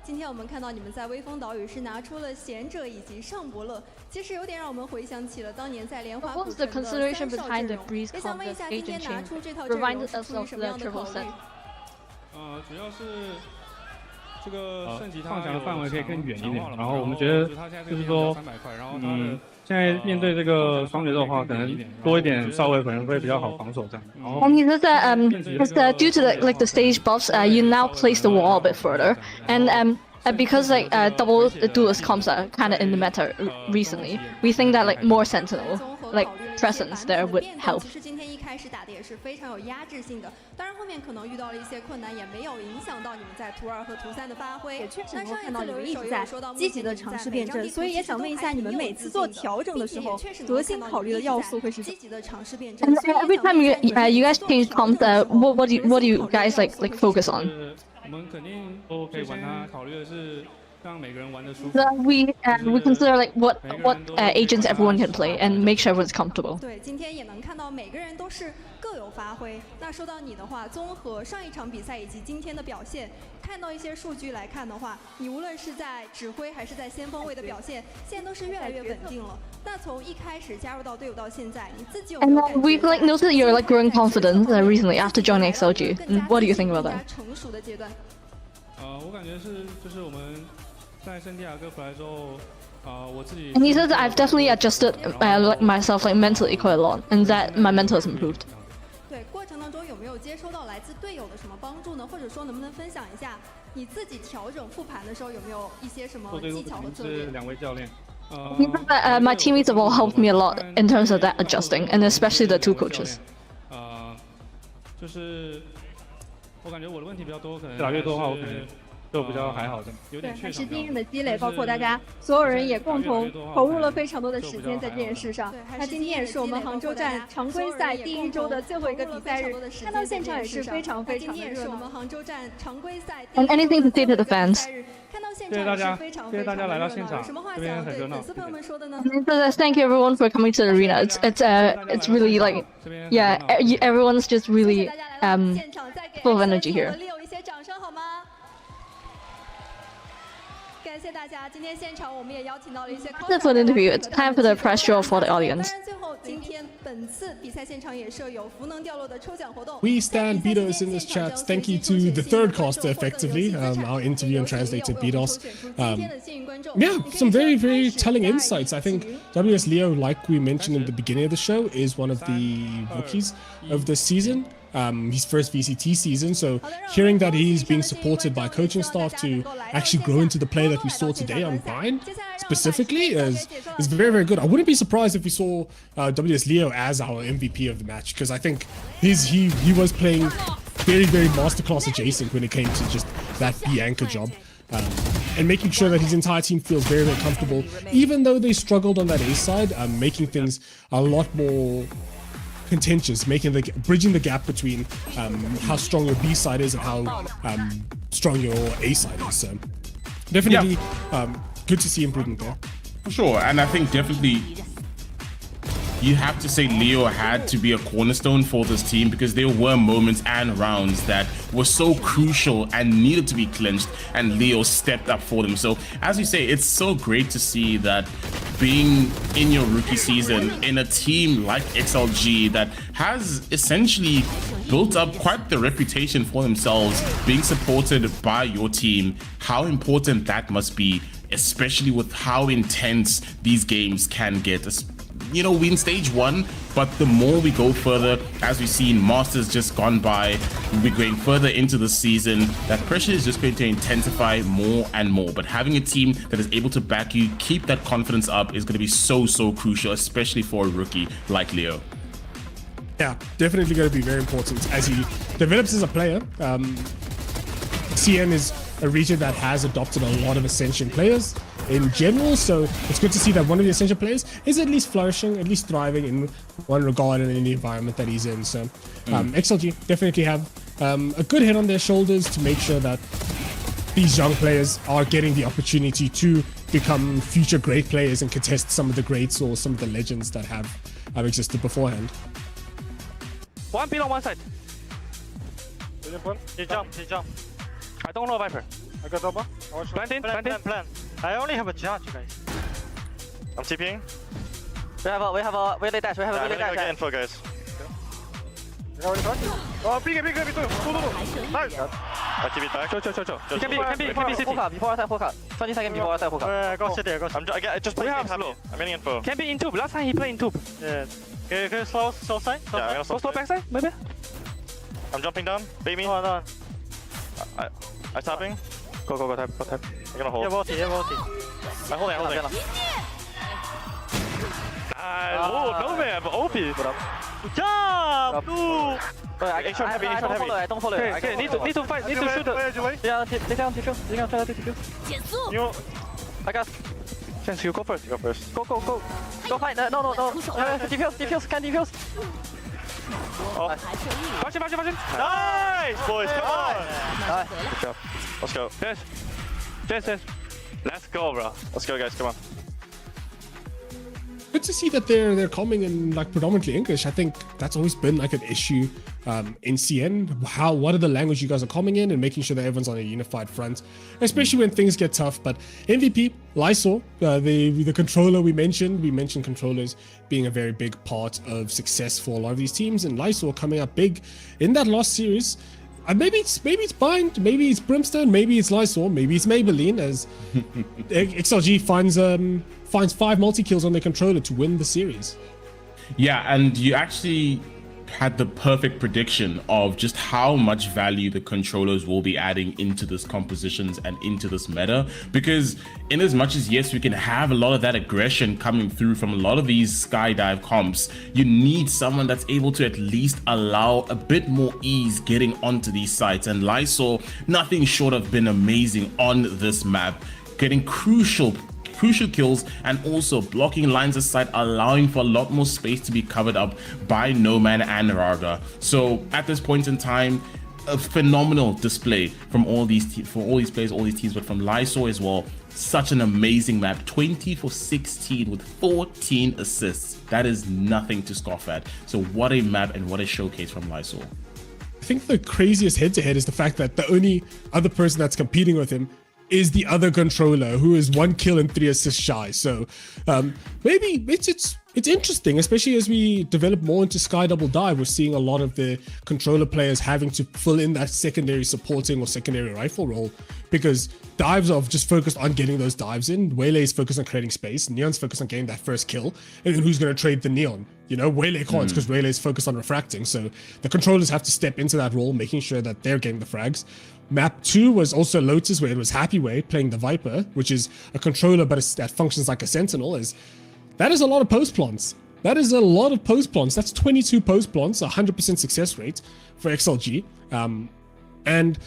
今天我们看到你们在微风岛屿是拿出了贤者以及上伯乐，其实有点让我们回想起了当年在莲花古城的3少阵容。也想问一下，今天拿出这套阵容是出于什么样的考虑？主要是这个圣吉他放翔的范围可以更远一点，然后我们觉得就是说，现在面对这个双节奏的话，可能多一点少尉可能会比较好防守这样。And he says that due to the stage buffs, you now place the wall a bit further, and because double duelist comps are kind of in the meta recently, we think that more sentinel presence there would help. 其实今天一开始打的也是非常有压制性的，当然后面可能遇到了一些困难，也没有影响到你们在图2和图3的发挥。也确实能够看到你们一直在积极的尝试变阵，所以也想问一下，你们每次做调整的时候，核心考虑的要素会是什么？ And every time you guys change comps, what do you guys like focus on? 我们肯定都可以玩它，考虑的是让每个人玩得舒服。We consider what agents everyone can play and make sure everyone's comfortable. 对，今天也能看到每个人都是各有发挥。那说到你的话，综合上一场比赛以及今天的表现，看到一些数据来看的话，你无论是在指挥还是在先锋位的表现，现在都是越来越稳定了。那从一开始加入到队伍到现在，你自己有没有感觉？ And we've noticed that you're growing confidence recently after joining XLG. What do you think about that? 成熟的阶段。我感觉就是我们在圣地亚哥回来之后，我自己。And he says that I've definitely adjusted myself mentally quite a lot, and that my mental has improved. 对，过程当中有没有接收到来自队友的什么帮助呢？或者说能不能分享一下你自己调整复盘的时候有没有一些什么技巧和策略？是2位教练。He says that my teammates have all helped me a lot in terms of that adjusting, and especially the 2 coaches. 就是我感觉我的问题比较多，可能打越多的话，我可能就比较还好的，有点还是经验的积累，包括大家所有人也共同投入了非常多的时间在这件事上。那今天也是我们杭州站常规赛第1周的最后一个比赛日，看到现场也是非常的热闹。And anything to say to the fans? 谢谢大家，谢谢大家来到现场，这边很热闹。Thank you everyone for coming to the arena. It's really everyone's just really full of energy here. 谢大家。今天现场我们也邀请到了一些 For the interview, it's time for the press show for the 当 audience. 然，最后今天本次比赛现场也设有福能掉落的抽奖活动。 We stand Bidos in this chat. Thank you to the third caster, effectively, our interview and translator Bidos. Yeah, some very, very telling insights. I think WS Leo, like we mentioned in the beginning of the show, is one of the rookies of this season. His first VCT season, so hearing that he's being supported by coaching staff to actually grow into the player that we saw today on Vine specifically is very, very good. I wouldn't be surprised if we saw WS Leo as our MVP of the match, because I think he was playing very, very masterclass adjacent when it came to just that B anchor job. And making sure that his entire team feels very, very comfortable, even though they struggled on that A side, making things a lot more contentious, bridging the gap between how strong your B side is and how strong your A side is. So definitely good to see improvement there. For sure, and I think definitely you have to say Leo had to be a cornerstone for this team, because there were moments and rounds that were so crucial and needed to be clinched, and Leo stepped up for them. So as you say, it's so great to see that being in your rookie season in a team like XLG that has essentially built up quite the reputation for themselves, being supported by your team, how important that must be, especially with how intense these games can get. You know, we in stage 1, but the more we go further, as we've seen Masters just gone by, we're going further into the season, that pressure is just going to intensify more and more. But having a team that is able to back you, keep that confidence up, is going to be so crucial, especially for a rookie like Leo. Yeah, definitely going to be very important as he develops as a player. CN is a region that has adopted a lot of Ascension players in general, so it's good to see that one of the Ascension players is at least flourishing, at least thriving in one regard and in the environment that he's in. So XLG definitely have a good head on their shoulders to make sure that these young players are getting the opportunity to become future great players and contest some of the greats or some of the legends that have existed beforehand. One beat on one side. He jump. I don't know Viper. I got double. Plan. I only have a charge, guys. I'm TPing. We have a really dash. We have a really dash. Get info, guys. Oh, big. Nice. I TP back. Chill. It can be city. Before I full cut. 20 seconds before I full cut. Go city. I just play slow. I'm getting info. Can be in tube. Last time he played in tube. Yeah. Can slow side? Yeah, I'm gonna slow backside, maybe. I'm jumping down. Bait me. No. I'm tapping. Go tap. I'm gonna hold. Yeah, I'm holding. No man, but OP. Good job, dude. I don't follow. Okay, need to fight. Need to shoot. Yeah, take down defuse. You can try to defuse. I got. Chance, you go first. Go fight. No. Defuse. Can defuse. Oh. Watch. Nice, boys. Come on. Good job. Let's go. Yes. Let's go, bro. Let's go, guys. Come on. Good to see that they're coming in like predominantly English. I think that's always been like an issue in CN. What are the language you guys are coming in and making sure that everyone's on a unified front, especially when things get tough. But MVP, Lysol, the controller we mentioned controllers being a very big part of success for a lot of these teams, and Lysol coming up big in that last series. Maybe it's Bind, maybe it's Brimstone, maybe it's Lysol, maybe it's Maybelline, as XLG finds 5 multi-kills on their controller to win the series. Yeah, and you actually had the perfect prediction of just how much value the controllers will be adding into this compositions and into this meta, because in as much as yes, we can have a lot of that aggression coming through from a lot of these skydive comps, you need someone that's able to at least allow a bit more ease getting onto these sites, and Lysol, nothing short of been amazing on this map, getting crucial kills and also blocking lines of sight, allowing for a lot more space to be covered up by Noman and Raga. So at this point in time, a phenomenal display from all these players, all these teams, but from Lysol as well. Such an amazing map, 20 for 16 with 14 assists. That is nothing to scoff at. So what a map and what a showcase from Lysol. I think the craziest head-to-head is the fact that the only other person that's competing with him is the other controller who is 1 kill and 3 assists shy. So maybe it's interesting, especially as we develop more into Sky Double Dive. We're seeing a lot of the controller players having to fill in that secondary supporting or secondary rifle role, because dives are just focused on getting those dives in. Waylay is focused on creating space. Neon's focused on getting that first kill. And then who's going to trade the Neon? You know, Waylay can't, because Waylay is focused on refracting. So the controllers have to step into that role, making sure that they're getting the frags. Map 2 was also Lotus, where it was Happy Way playing the Viper, which is a controller but that functions like a sentinel. That is a lot of post plants. That is a lot of post plants. That's 22 post plants, 100% success rate for XLG. And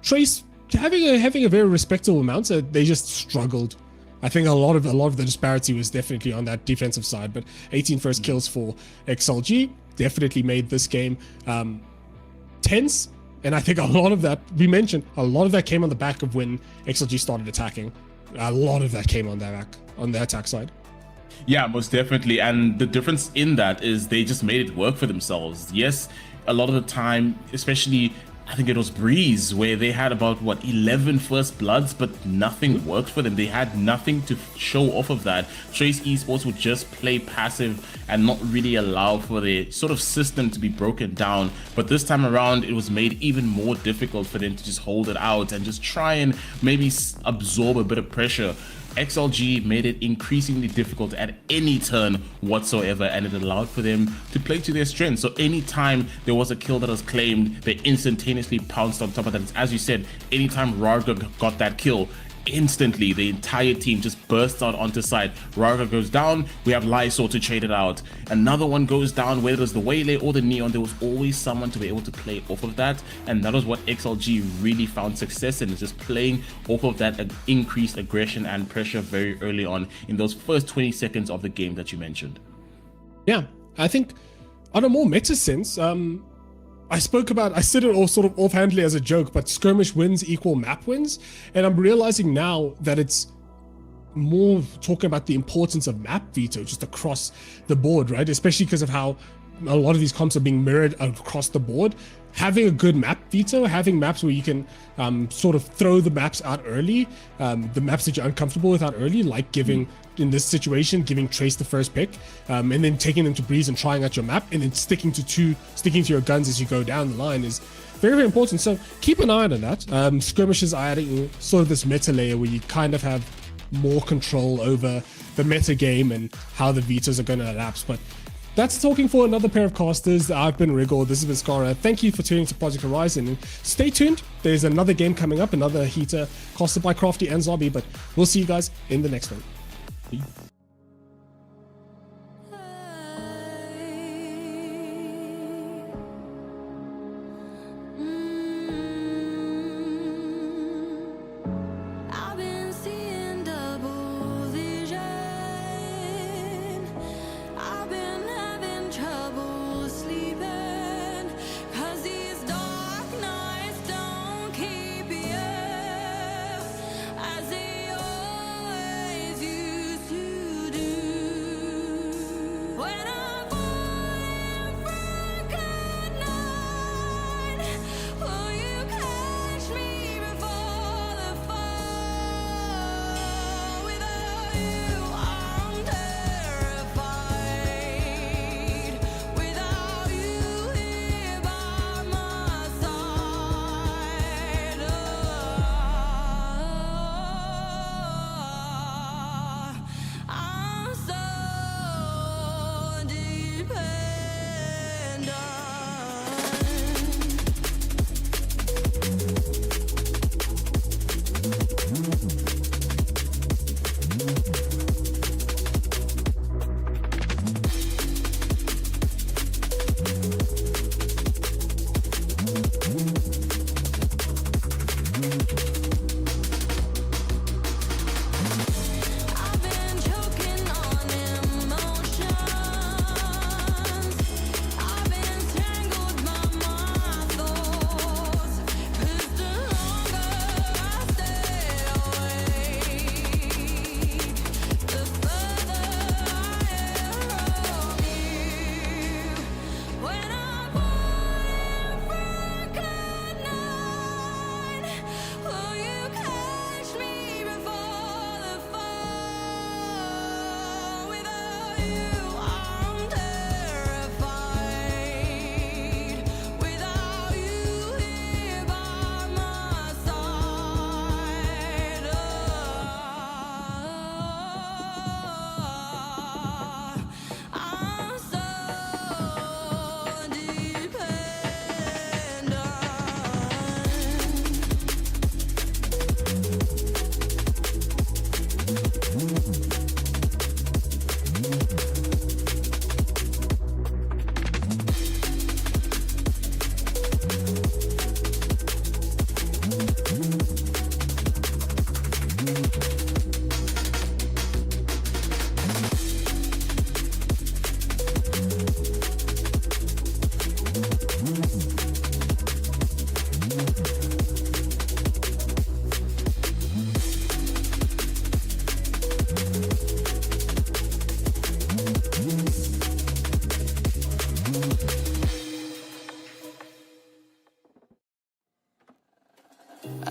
Trace having a very respectable amount. So they just struggled. I think a lot of the disparity was definitely on that defensive side. But 18 first kills for XLG definitely made this game tense. And I think a lot of that, we mentioned, a lot of that came on the back of when XLG started attacking. A lot of that came on the attack side. Yeah, most definitely. And the difference in that is they just made it work for themselves. Yes, a lot of the time, especially, I think it was Breeze, where they had about, 11 first bloods, but nothing worked for them. They had nothing to show off of that. Trace Esports would just play passive and not really allow for the sort of system to be broken down. But this time around, it was made even more difficult for them to just hold it out and just try and maybe absorb a bit of pressure. XLG made it increasingly difficult at any turn whatsoever, and it allowed for them to play to their strengths. So anytime there was a kill that was claimed, they instantaneously pounced on top of that. As you said, anytime Rarga got that kill, instantly the entire team just bursts out onto site. Rarga goes down, we have Lysol to trade it out. Another one goes down, whether it was the Waylay or the Neon, there was always someone to be able to play off of that. And that was what XLG really found success in, is just playing off of that increased aggression and pressure very early on in those first 20 seconds of the game that you mentioned. Yeah, I think on a more meta sense, I said it all sort of offhandedly as a joke, but skirmish wins equal map wins. And I'm realizing now that it's more talking about the importance of map veto just across the board, right? Especially because of how a lot of these comps are being mirrored across the board. Having a good map veto, having maps where you can sort of throw the maps out early, the maps that you're uncomfortable with out early, like giving, in this situation, giving Trace the first pick, and then taking them to Breeze and trying out your map, and then sticking to your guns as you go down the line is very, very important. So keep an eye on that. Skirmishes are adding sort of this meta layer where you kind of have more control over the meta game and how the vetoes are going to elapse. But that's talking for another pair of casters. I've been Rigor, this has been Skara. Thank you for tuning to Project Horizon, and stay tuned. There's another game coming up, another heater casted by Crafty and Zombie, but we'll see you guys in the next one. Peace. As they always used to.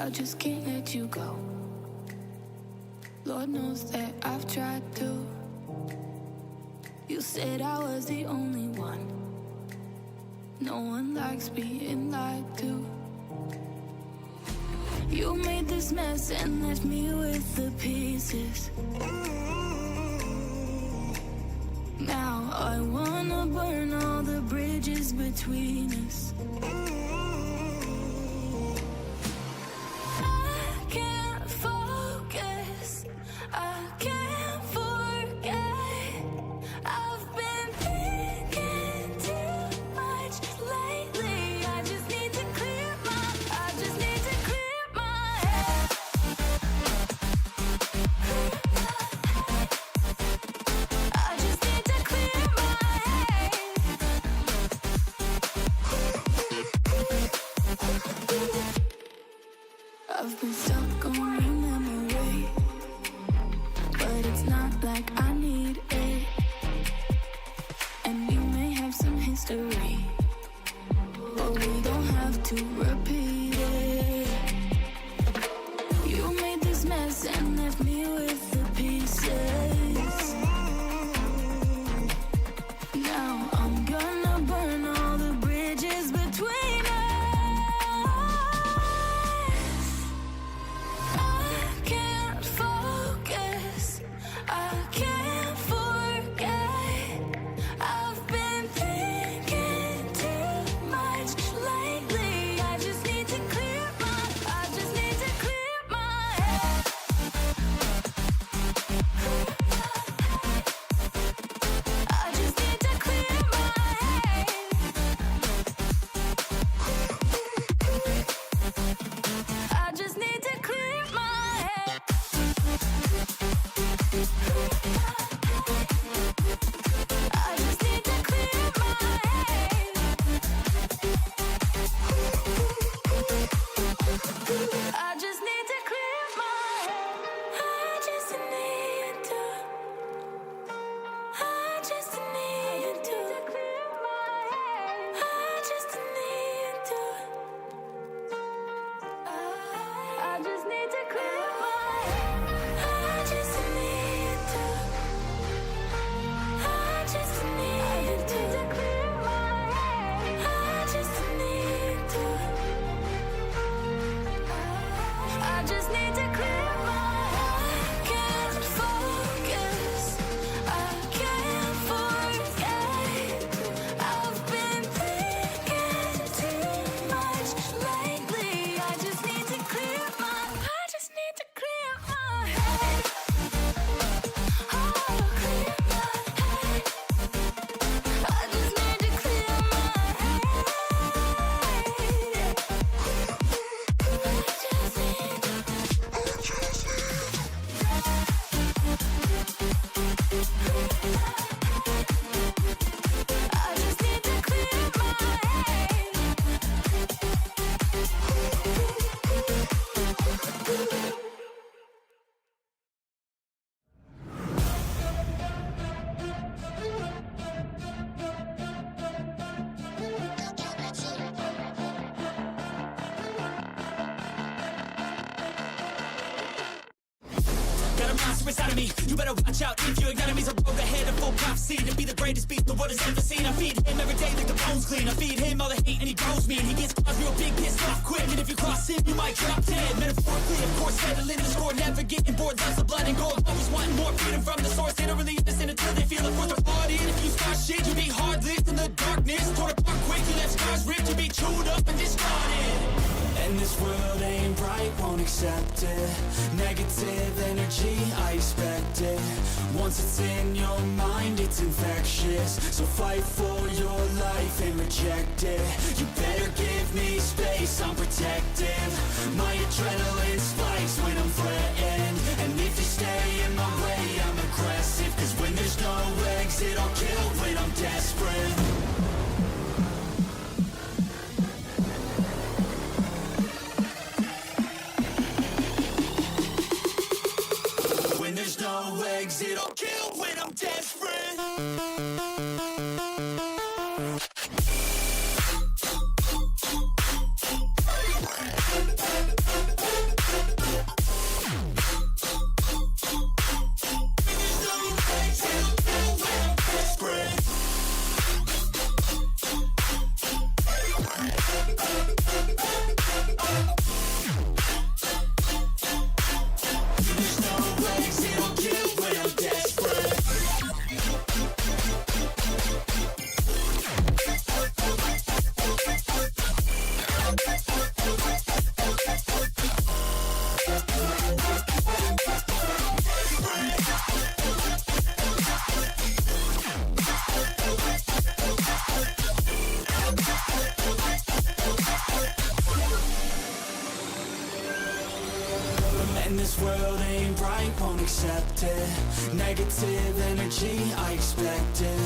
I just can't let you go. Lord knows that I've tried to. You said I was the only one. No one likes being lied to. You made this mess and left me with the pieces. Now I wanna burn all the bridges between us. I can't focus, I can't forget. I've been thinking too much lately. I just need to clear my head. I just need to clear my head. I've been stuck on your memory, but it's not like I need it. And we may have some history, but we don't have to repeat it. You made this mess and left me with the pieces. Now I'm gonna burn all the bridges between us. I can't focus, I can't forget. I've been thinking too much lately. I just need to clear my head. I just need to clear my head. I just need to clear my head. I just need to clear my head. I just need to clear my head. I just need to. I just need to clear my head. I just need to. I just need to clear my head. I just need to. I just need to clear my head. I just need to. I just need to clear my head. I can't focus, I can't forget. I've been thinking too much lately. I just need to clear my head. Oh, clear my head. I just need to clear my head. I just need to clear my head. Got a monster inside of me, you better watch out. If your enemy's a road ahead of full prophecy to be the greatest beast the world has ever seen. I feed him every day like the bones clean. I feed him all the hate and he grows me. And he gets cause real big, pissed off quick. And if you cross him, you might drop dead. Metaphorically, of course, settling the score. Never getting bored, loves of blood and gore. Always wanting more freedom from the source. They don't really listen until they feel it for the party. And if you start shit, you be hard-lived in the darkness. Torn apart quick, you left scars ripped. You be chewed up and discarded. And this world ain't right, won't accept it. Negative energy, I expect it. Once it's in your mind, it's infectious. So fight for your life and reject it. You better give me space, I'm protective. My adrenaline spikes when I'm threatened. And if you stay in my way, I'm aggressive. Cause when there's no exit, I'll kill when I'm desperate. When there's no exit, I'll kill when I'm desperate. And this world ain't right, won't accept it. Negative energy, I expect it.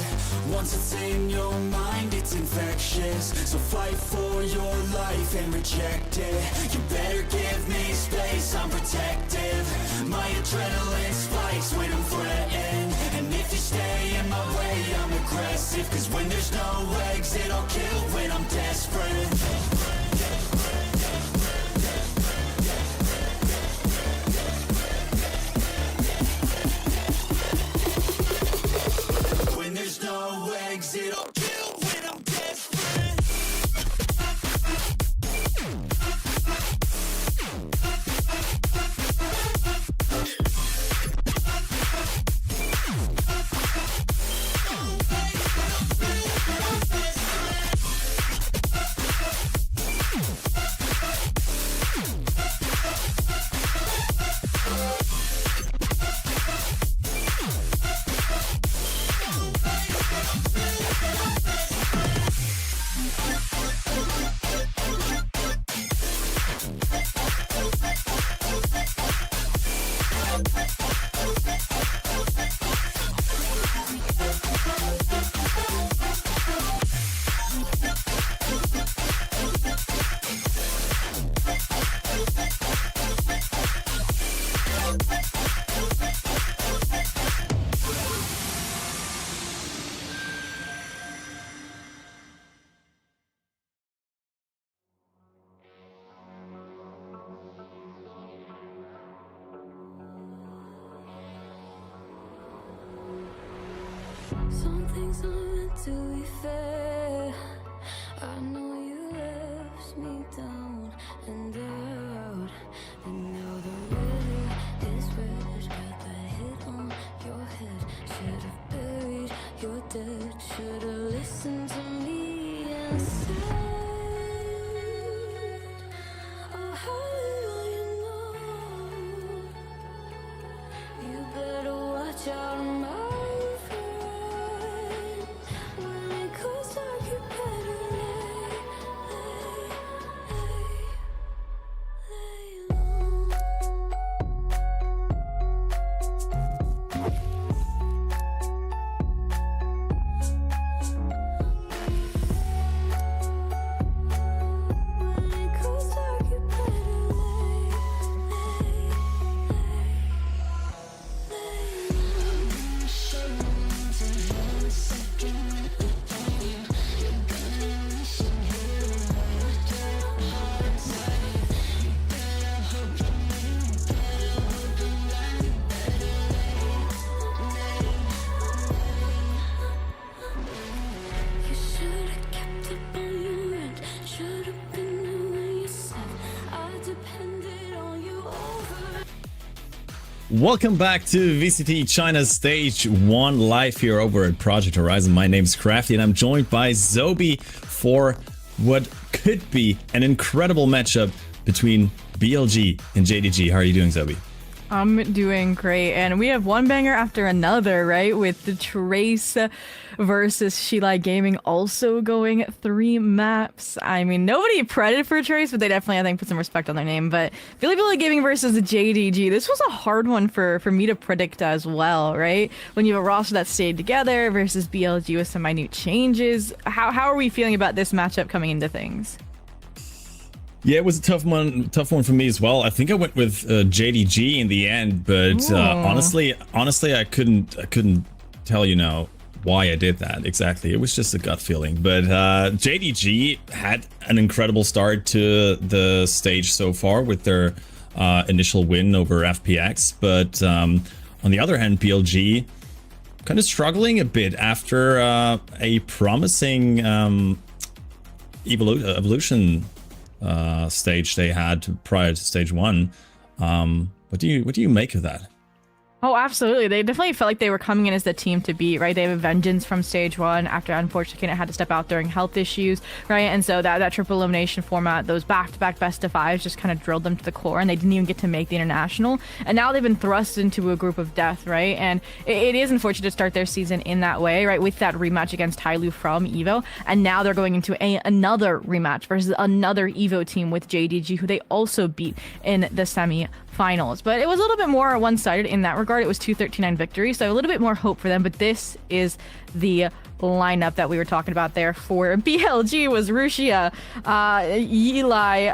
Once it's in your mind, it's infectious. So fight for your life and reject it. You better give me space, I'm protective. My adrenaline spikes when I'm threatened. And if you stay in my way, I'm aggressive. Cause when there's no exit, I'll kill when I'm desperate. No exit, I'll kill when I'm desperate. Some things aren't meant to be fair. I know you left me down and out, and now the weight is fresh. Got that hit on your head. Should've buried your dead. Should've listened to me and said, oh, how little you know. You better watch out, my Welcome back to VCT China's Stage 1 live here over at Project Horizon. My name is Crafty and I'm joined by Zobi for what could be an incredible matchup between BLG and JDG. How are you doing, Zobi? I'm doing great, and we have one banger after another, right? With the Trace versus Shilai Gaming also going 3 maps. I mean, nobody predded for Trace, but they definitely, I think, put some respect on their name. But Billy Gaming versus the JDG, this was a hard one for me to predict as well, right? When you have a roster that stayed together versus BLG with some minute changes. How are we feeling about this matchup coming into things? Yeah, it was a tough one for me as well. I think I went with JDG in the end, but honestly, I couldn't tell you now why I did that exactly. It was just a gut feeling. But JDG had an incredible start to the stage so far with their initial win over FPX. But on the other hand, BLG kind of struggling a bit after a promising evolution stage they had prior to stage 1. What do you make of that? Oh, absolutely. They definitely felt like they were coming in as the team to beat, right? They have a vengeance from stage 1 after, unfortunately, Kenneth had to step out during health issues, right? And so that triple elimination format, those back-to-back best of 5s just kind of drilled them to the core, and they didn't even get to make the international. And now they've been thrust into a group of death, right? And it is unfortunate to start their season in that way, right? With that rematch against Tyloo from EVO. And now they're going into another rematch versus another EVO team with JDG, who they also beat in the semi-finals. But it was a little bit more one-sided in that regard. It was 2-13-9 victory, so a little bit more hope for them. But this is the lineup that we were talking about there. For BLG was Rushia, Yilai,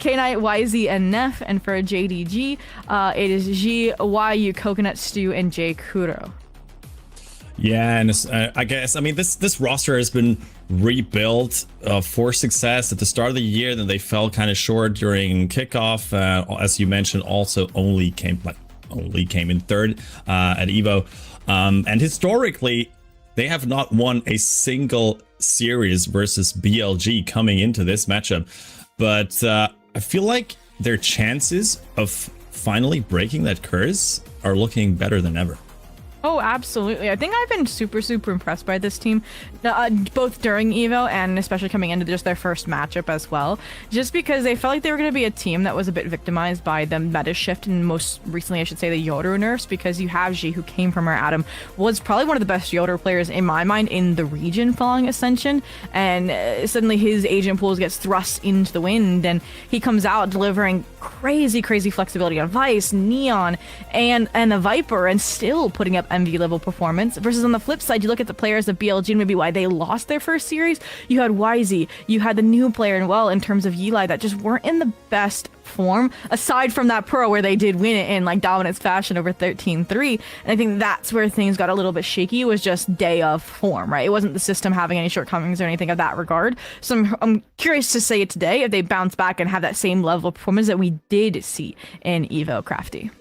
K-Knight, YZ, and Neff. And for JDG, it is G, YU, Coconut Stew, and J Kuro. Yeah, and I guess, I mean, this roster has been rebuilt for success at the start of the year. Then they fell kind of short during kickoff. As you mentioned, also only came in third at EVO. And historically, they have not won a single series versus BLG coming into this matchup. But I feel like their chances of finally breaking that curse are looking better than ever. Oh, absolutely. I think I've been super impressed by this team, both during EVO and especially coming into just their first matchup as well, just because they felt like they were going to be a team that was a bit victimized by the meta shift, and most recently, I should say, the Yoru nerfs, because you have G, who came from our Adam, was probably one of the best Yoru players in my mind in the region following Ascension, and suddenly his agent pools gets thrust into the wind, and he comes out delivering crazy flexibility on Vice, Neon, and the Viper, and still putting up MV level performance. Versus on the flip side, you look at the players of BLG and maybe why they lost their first series. You had YZ, you had the new player, and well, in terms of Yilai, that just weren't in the best form, aside from that Pro where they did win it in like dominance fashion over 13-3. And I think that's where things got a little bit shaky, was just day of form, right? It wasn't the system having any shortcomings or anything of that regard. So I'm curious to say it today if they bounce back and have that same level of performance that we did see in EVO, Crafty.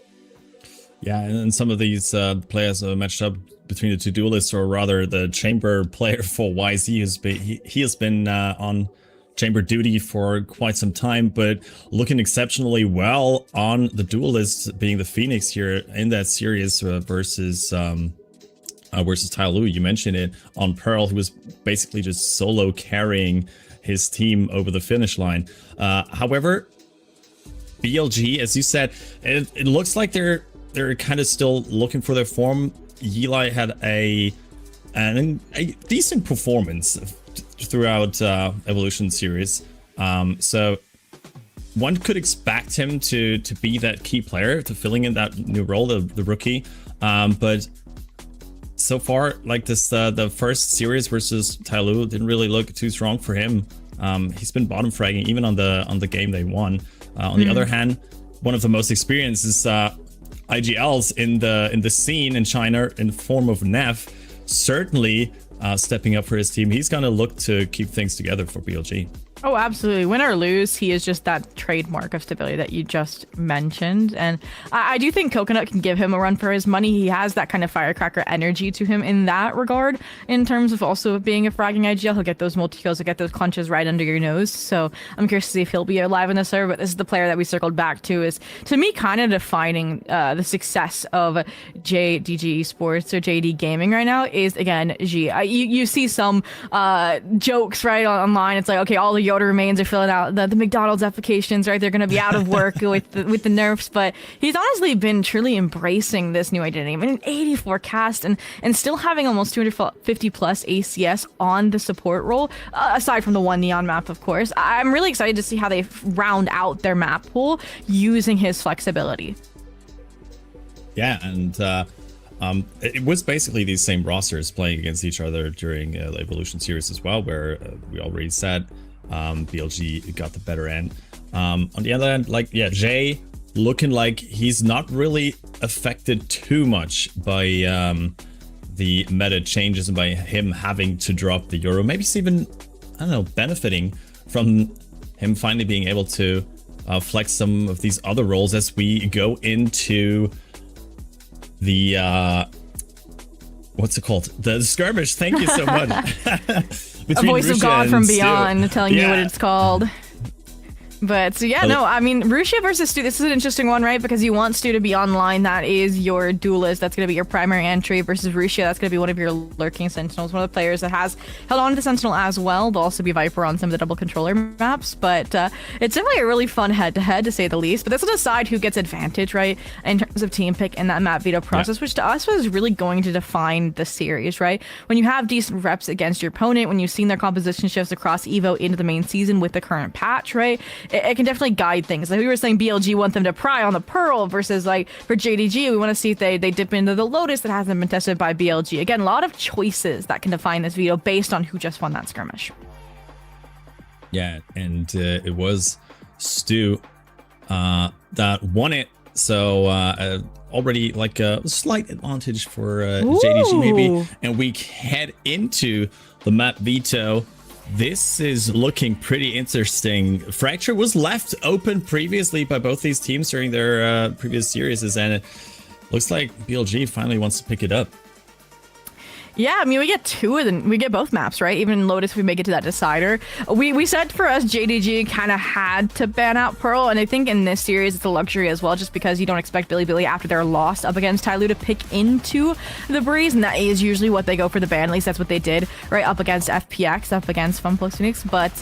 Yeah, and some of these players matched up between the two duelists, or rather the chamber player for YZ, he has been on chamber duty for quite some time, but looking exceptionally well on the duelists, being the Phoenix here in that series versus Tyloo. You mentioned it on Pearl, who was basically just solo carrying his team over the finish line. However, BLG, as you said, it looks like they're kind of still looking for their form. Yilai had a decent performance throughout Evolution series, so one could expect him to be that key player, to filling in that new role, the rookie. But so far, like this, the first series versus Tyloo didn't really look too strong for him. He's been bottom fragging even on the game they won. On the other hand, one of the most experienced is IGLs in the scene in China in the form of Neff, certainly stepping up for his team. He's gonna look to keep things together for BLG. Oh, absolutely. Win or lose, he is just that trademark of stability that you just mentioned. And I do think Coconut can give him a run for his money. He has that kind of firecracker energy to him in that regard, in terms of also being a fragging IGL. He'll get those multi-kills, he'll get those clutches right under your nose. So I'm curious to see if he'll be alive in the server. But this is the player that we circled back to, is, to me, kind of defining the success of JDG Esports or JD Gaming right now is, again, G. You see some jokes, right, online. It's like, okay, all the Yoda remains are filling out the McDonald's applications, right? They're going to be out of work with the nerfs, but he's honestly been truly embracing this new identity. I mean, an 84 cast and still having almost 250 plus ACS on the support role, aside from the one Neon map, of course. I'm really excited to see how they round out their map pool using his flexibility. Yeah, and it was basically these same rosters playing against each other during the Evolution series as well, where we already said BLG got the better end. On the other hand, like, yeah, Jay looking like he's not really affected too much by the meta changes and by him having to drop the Euro. Maybe he's even, I don't know, benefiting from him finally being able to flex some of these other roles as we go into the what's it called? The skirmish. Thank you so much. between a voice Russia of God and from Stu. beyond telling you what Yeah. it's called. But so yeah, no, I mean, Russia versus Stu, this is an interesting one, right? Because you want Stu to be online, that is your duelist, that's going to be your primary entry, versus Russia, that's going to be one of your lurking sentinels, one of the players that has held on to the sentinel as well, but also be Viper on some of the double controller maps. But it's definitely a really fun head-to-head, to say the least. But this will decide who gets advantage, right, in terms of team pick and that map veto process, which to us was really going to define the series, right? When you have decent reps against your opponent, when you've seen their composition shifts across EVO into the main season with the current patch, right? It can definitely guide things. Like we were saying, BLG want them to pry on the Pearl versus like for JDG, we want to see if they dip into the Lotus that hasn't been tested by BLG. Again, a lot of choices that can define this veto based on who just won that skirmish. Yeah, and it was Stu that won it. So already like a slight advantage for JDG maybe. And we head into the map veto. This is looking pretty interesting. Fracture was left open previously by both these teams during their previous series, and it looks like BLG finally wants to pick it up. Yeah, I mean, we get two of them. We get both maps, right? Even Lotus, we make it to that decider. We said for us, JDG kind of had to ban out Pearl, and I think in this series, it's a luxury as well, just because you don't expect Billy after they're lost up against Tyloo to pick into the Breeze, and that is usually what they go for the ban. At least that's what they did, right? Up against FPX, up against Funplux Phoenix. But,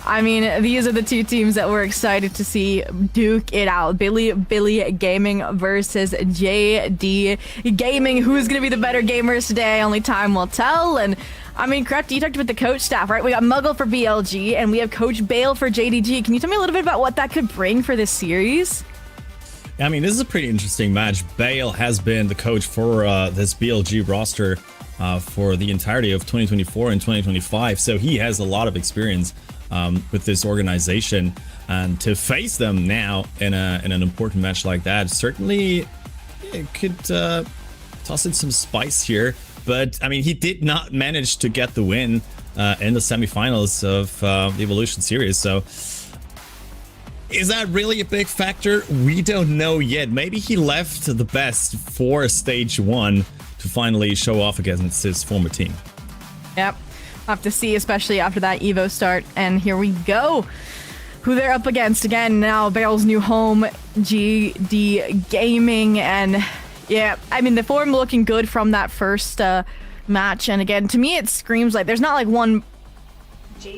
I mean, these are the two teams that we're excited to see duke it out. Billy Gaming versus JD Gaming. Who's going to be the better gamers today? Only time will tell. And I mean, correct, you talked with the coach staff, right? We got Muggle for BLG and we have Coach Bale for JDG. Can you tell me a little bit about what that could bring for this series? I mean, this is a pretty interesting match. Bale has been the coach for this BLG roster for the entirety of 2024 and 2025. So he has a lot of experience with this organization, and to face them now in an important match like that, certainly it could toss in some spice here. But I mean, he did not manage to get the win in the semifinals of the Evolution series. So is that really a big factor? We don't know yet. Maybe he left the best for stage one to finally show off against his former team. Yep. Have to see, especially after that Evo start. And here we go. Who they're up against again now. Bale's new home, JD Gaming. And yeah, I mean, the form looking good from that first match. And again, to me, it screams like there's not like one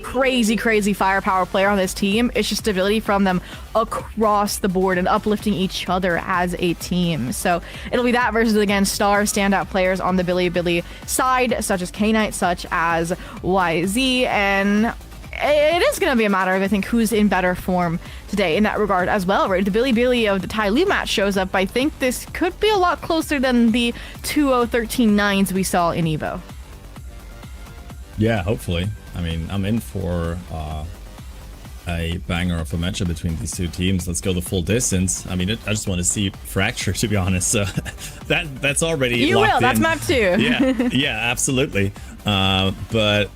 crazy firepower player on this team. It's just stability from them across the board and uplifting each other as a team. So it'll be that versus, again, star standout players on the Billy side, such as K-Knight, such as YZ, and it is going to be a matter of, I think, who's in better form today in that regard as well, right? The Billy of the Tyloo match shows up. I think this could be a lot closer than the 2-0-13-9s we saw in EVO. Yeah, hopefully. I mean, I'm in for a banger of a matchup between these two teams. Let's go the full distance. I mean, I just want to see Fracture, to be honest. So that's already you locked will. That's in. map 2. Yeah, absolutely. But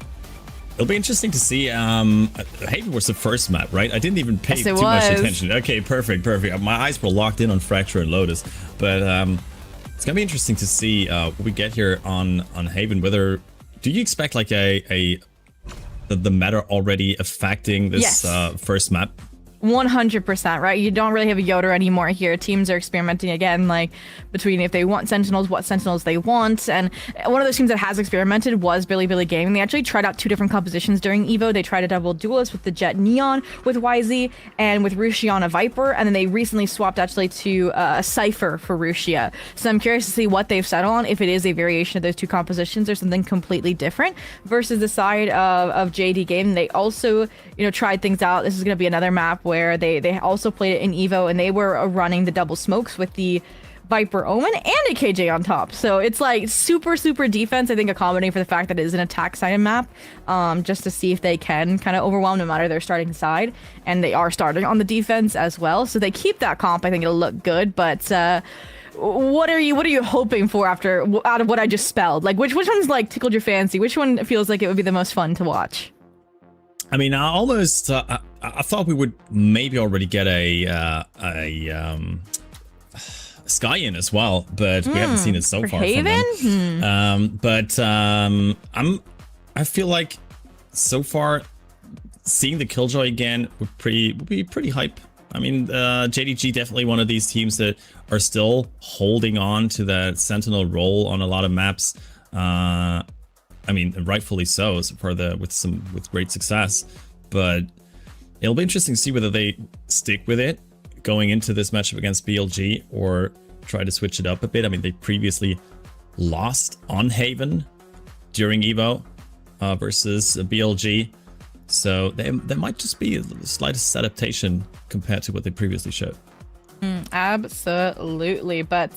it'll be interesting to see. Haven was the first map, right? I didn't even pay too much attention. Okay, perfect. My eyes were locked in on Fracture and Lotus. But it's gonna be interesting to see what we get here on Haven. Whether do you expect like the meta already affecting this first map? 100%, right? You don't really have a Yoda anymore here. Teams are experimenting again, like between if they want Sentinels, what Sentinels they want. And one of those teams that has experimented was Billy Gaming. They actually tried out 2 different compositions during EVO. They tried a double duelist with the Jet Neon with YZ and with Rushia on a Viper. And then they recently swapped actually to a Cypher for Rushia. So I'm curious to see what they've settled on, if it is a variation of those 2 compositions or something completely different. Versus the side of JD Game, they also, tried things out. This is going to be another map where they also played it in EVO, and they were running the double smokes with the Viper Omen and a KJ on top. So it's like super defense, I think, accommodating for the fact that it is an attack sided map, just to see if they can kind of overwhelm no matter their starting side. And they are starting on the defense as well, so they keep that comp. I think it'll look good. But what are you hoping for out of what I just spelled? Like which one's like tickled your fancy? Which one feels like it would be the most fun to watch? I mean, I almost I thought we would maybe already get a Skyin as well, but we haven't seen it so far Haven? from them. I feel like so far, seeing the Killjoy again would be pretty hype. I mean, JDG definitely one of these teams that are still holding on to that Sentinel role on a lot of maps. I mean, rightfully so for with great success. But it'll be interesting to see whether they stick with it going into this matchup against BLG or try to switch it up a bit. I mean, they previously lost on Haven during Evo versus BLG. So there might just be the slightest adaptation compared to what they previously showed. Absolutely, but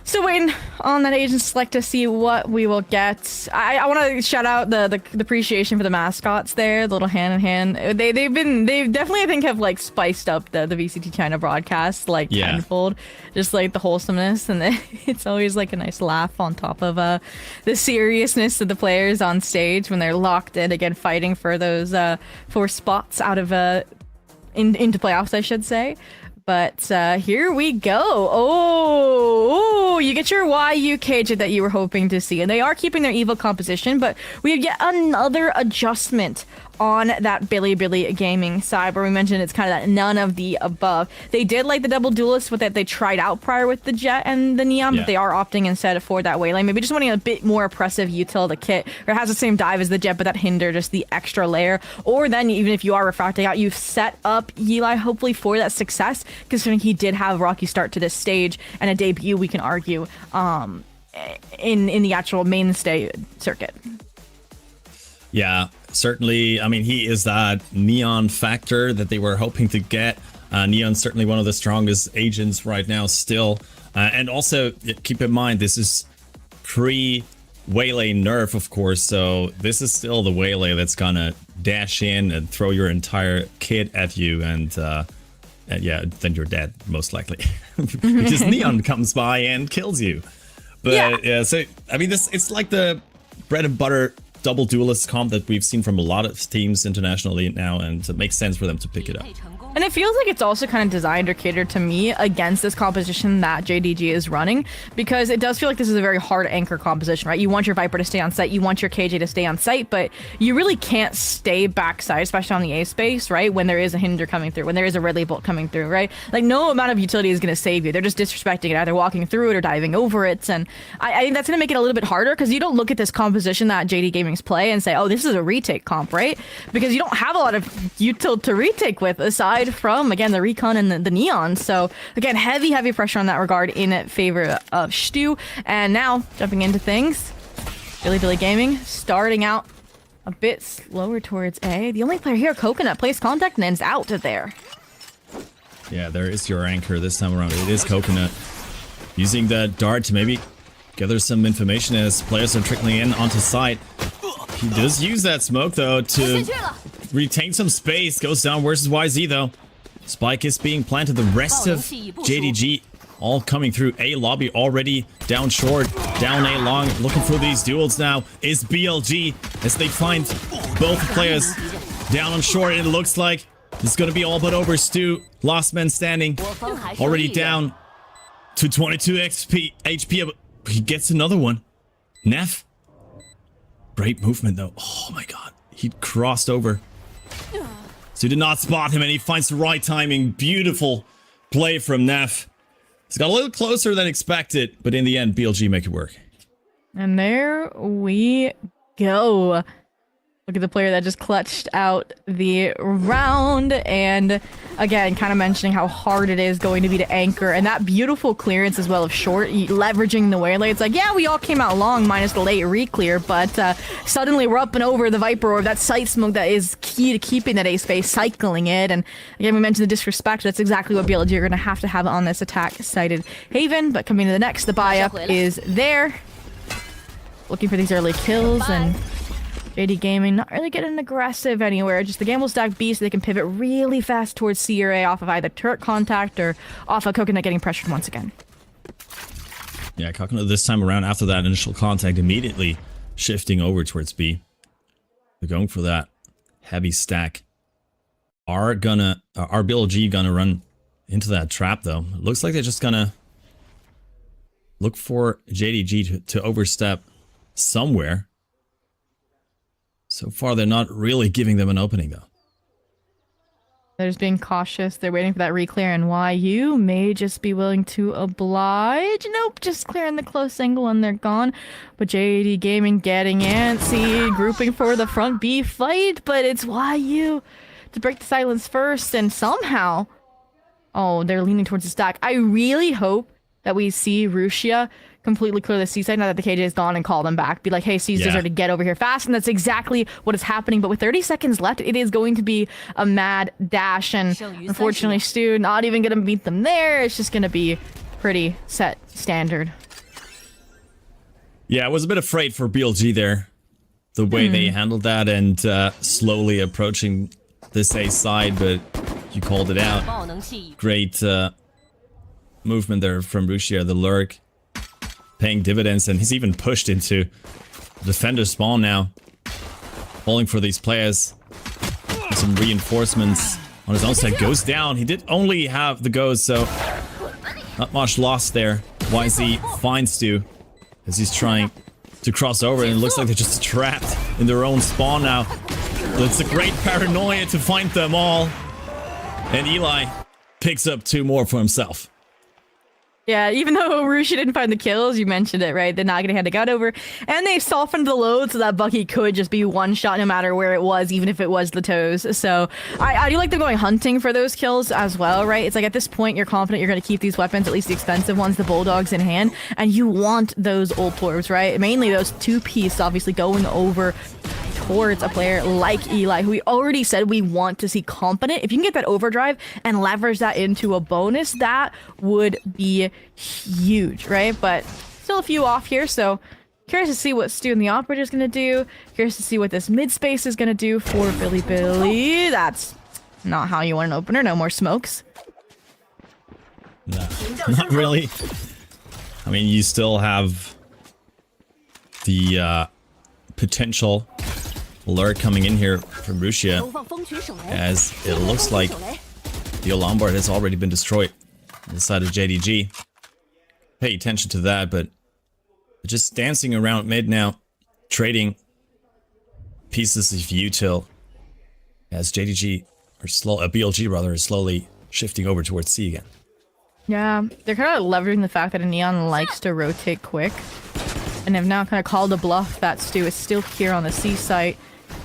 still waiting on that agent select to see what we will get. I want to shout out the appreciation for the mascots there, the little hand in hand. They definitely I think have like spiced up the VCT China broadcast like tenfold, just like the wholesomeness, and it's always like a nice laugh on top of the seriousness of the players on stage when they're locked in again fighting for those 4 spots out of into playoffs, I should say. But here we go. Oh, you get your YU cage that you were hoping to see. And they are keeping their evil composition, but we have yet another adjustment on that Billy Gaming side, where we mentioned it's kind of that none of the above. They did like the double duelist with that they tried out prior with the Jet and the Neon, but they are opting instead for that Waylay. Maybe just wanting a bit more oppressive util the kit, or it has the same dive as the Jet, but that hinder just the extra layer. Or then even if you are refracting out, you've set up Eli hopefully for that success, considering he did have a rocky start to this stage and a debut, we can argue, in the actual mainstay circuit. Yeah, certainly. I mean, he is that Neon factor that they were hoping to get. Neon's certainly one of the strongest agents right now still. And also, keep in mind, this is pre-Waylay nerf, of course. So this is still the Waylay that's gonna dash in and throw your entire kit at you. And yeah, then you're dead, most likely. Because Neon comes by and kills you. But yeah, so, I mean, it's like the bread and butter double duelist comp that we've seen from a lot of teams internationally now, and it makes sense for them to pick it up. And it feels like it's also kind of designed or catered to me against this composition that JDG is running, because it does feel like this is a very hard anchor composition, right? You want your Viper to stay on site, you want your KJ to stay on site, but you really can't stay backside, especially on the A space, right? When there is a hinder coming through, when there is a Ridley bolt coming through, right? Like no amount of utility is going to save you. They're just disrespecting it, either walking through it or diving over it. And I think that's going to make it a little bit harder, because you don't look at this composition that JD Gaming's play and say, oh, this is a retake comp, right? Because you don't have a lot of util to retake with, aside from, again, the Recon and the Neon. So, again, heavy pressure on that regard in favor of Stu. And now, jumping into things, Billy Gaming starting out a bit slower towards A. The only player here, Coconut, plays contact and ends out there. Yeah, there is your anchor this time around. It is Coconut. Using the dart to maybe gather some information as players are trickling in onto site. He does use that smoke, though, to retain some space. Goes down versus YZ, though. Spike is being planted. The rest of JDG all coming through. A lobby already down short, down A long. Looking for these duels now is BLG as they find both players down on short. It looks like it's going to be all but over. Stu, last man standing, already down to 22 HP. But he gets another one. Neff. Great movement, though. Oh my god. He crossed over. So he did not spot him, and he finds the right timing. Beautiful play from Neff. He's got a little closer than expected, but in the end, BLG make it work. And there we go. Look at the player that just clutched out the round. And again, kind of mentioning how hard it is going to be to anchor. And that beautiful clearance as well of short, leveraging the Waylay. It's like, yeah, we all came out long minus the late re-clear, but suddenly we're up and over the Viper Orb, that sight smoke that is key to keeping that A space, cycling it. And again, we mentioned the disrespect. That's exactly what BLG are going to have on this attack sighted Haven. But coming to the next, the buy-up is there. Looking for these early kills, and JD Gaming not really getting aggressive anywhere. Just the game will stack B so they can pivot really fast towards C or A off of either turret contact or off of Coconut getting pressured once again. Yeah, Coconut this time around after that initial contact immediately shifting over towards B. They're going for that heavy stack. Are BLG gonna run into that trap though? It looks like they're just gonna look for JDG to overstep somewhere. So far, they're not really giving them an opening, though. They're just being cautious. They're waiting for that re-clear, and YU may just be willing to oblige. Nope, just clearing the close angle and they're gone. But JD Gaming getting antsy, grouping for the front B fight, but it's YU to break the silence first, and somehow... Oh, they're leaning towards the stack. I really hope that we see Rusia completely clear the C side now that the KJ is gone and call them back. Be like, hey, Caesars are to get over here fast. And that's exactly what is happening. But with 30 seconds left, it is going to be a mad dash. And unfortunately, Stu not even going to beat them there. It's just going to be pretty set standard. Yeah, I was a bit afraid for BLG there. The way they handled that and slowly approaching this A side, but you called it out. Great movement there from Rusia, the lurk. Paying dividends, and he's even pushed into defender spawn now. Falling for these players. Some reinforcements on his own side. Goes down. He did only have the goes, so not much loss there. YZ finds Stu as he's trying to cross over, and it looks like they're just trapped in their own spawn now. It's a great paranoia to find them all. And Eli picks up 2 more for himself. Yeah, even though Rusia didn't find the kills, you mentioned it, right? They're not going to hand a gun over. And they softened the load so that Bucky could just be one shot no matter where it was, even if it was the toes. So I do like them going hunting for those kills as well, right? It's like at this point, you're confident you're going to keep these weapons, at least the expensive ones, the Bulldogs in hand. And you want those ult orbs, right? Mainly those 2-piece, obviously, going over towards a player like Eli, who we already said we want to see competent. If you can get that overdrive and leverage that into a bonus, that would be huge, right? But still a few off here, so curious to see what Stu and the Operator is going to do. Curious to see what this mid space is going to do for Billy. That's not how you want an opener. No more smokes. No, not really. I mean, you still have the potential lurk coming in here from Rusia, as it looks like the Lombard has already been destroyed on the side of JDG. Pay attention to that, but just dancing around mid now, trading pieces of util as JDG, or BLG rather, is slowly shifting over towards C again. Yeah, they're kind of leveraging the fact that a Neon likes to rotate quick, and have now kind of called a bluff that Stu is still here on the C site.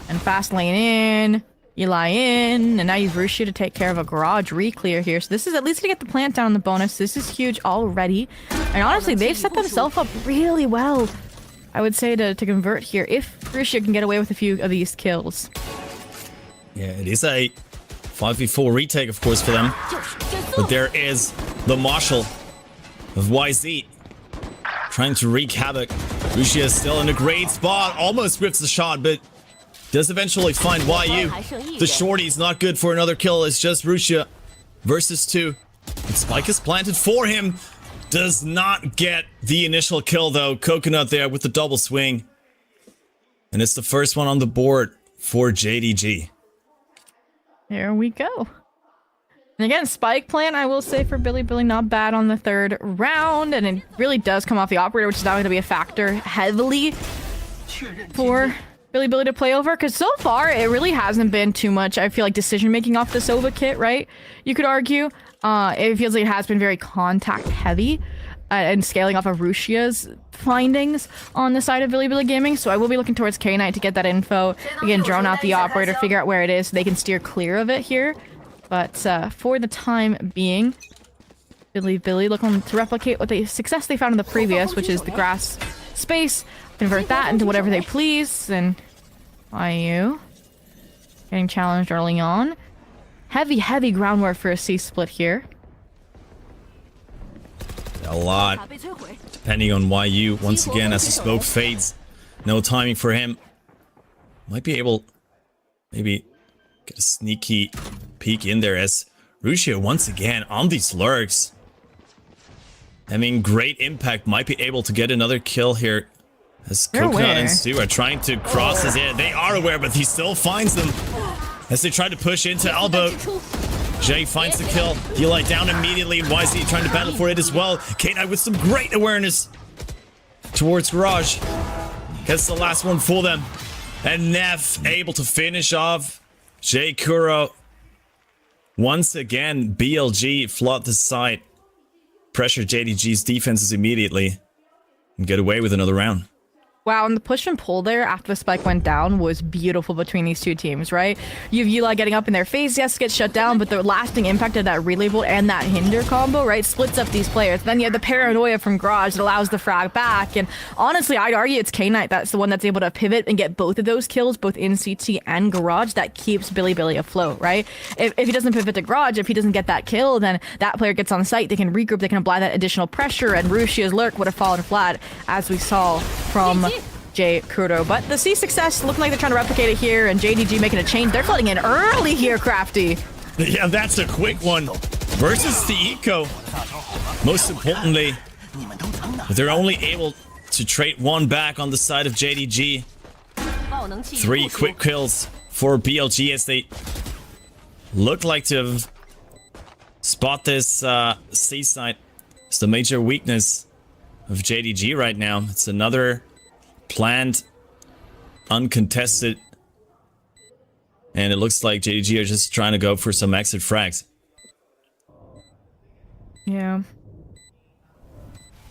And fast lane in, Eli in, and now use Rusia to take care of a garage re-clear here. So this is at least to get the plant down on the bonus. This is huge already. And honestly, they've set themselves up really well, I would say, to convert here, if Rusia can get away with a few of these kills. Yeah, it is a 5v4 retake, of course, for them. But there is the Marshal of YZ trying to wreak havoc. Rusia is still in a great spot, almost whips the shot, but does eventually find YU. The shorty's not good for another kill. It's just Rusia versus 2. And Spike is planted for him. Does not get the initial kill, though. Coconut there with the double swing. And it's the first one on the board for JDG. There we go. And again, Spike plant, I will say, for Billy, not bad on the 3rd round. And it really does come off the Operator, which is now going to be a factor heavily for Billy to play over, because so far it really hasn't been too much, I feel like, decision making off the Sova kit, right? You could argue it feels like it has been very contact heavy and scaling off of Rusia's findings on the side of Billy Gaming. So I will be looking towards K-Knight to get that info, again, drone out the Operator, figure out where it is so they can steer clear of it here. But for the time being, Billy looking to replicate what the success they found in the previous, which is the grass space, convert that into whatever they please. And YU getting challenged early on. Heavy groundwork for a C split here. A lot depending on YU once again as the smoke fades. No timing for him. Might be able maybe get a sneaky peek in there as Rusia once again on these lurks. I mean, great impact. Might be able to get another kill here. As Coconut and Stu are trying to cross his ear. They are aware, but he still finds them. As they try to push into Elbow. Jay finds the kill. Eli down immediately. YZ trying to battle for it as well. K-Knight with some great awareness towards Garage. Gets the last one for them. And Neff able to finish off J Kuro. Once again, BLG flood the site. Pressure JDG's defenses immediately. And get away with another round. Wow, and the push and pull there after the spike went down was beautiful between these two teams, right? You have Eli getting up in their face, yes, gets shut down, but the lasting impact of that relay bolt and that hinder combo, right, splits up these players. Then you have the paranoia from Garage that allows the frag back, and honestly, I'd argue it's K-Knight that's the one that's able to pivot and get both of those kills, both in CT and Garage, that keeps Billy afloat, right? If he doesn't pivot to Garage, if he doesn't get that kill, then that player gets on site, they can regroup, they can apply that additional pressure, and Russia's lurk would have fallen flat, as we saw from J Kuro. But the C success looking like they're trying to replicate it here, and JDG making a change. They're flooding in early here, Crafty. Yeah, that's a quick one. Versus the Eco. Most importantly, they're only able to trade one back on the side of JDG. 3 quick kills for BLG as they look like to have spot this C site. It's the major weakness of JDG right now. It's another planned, uncontested, and it looks like JDG are just trying to go for some exit frags. Yeah.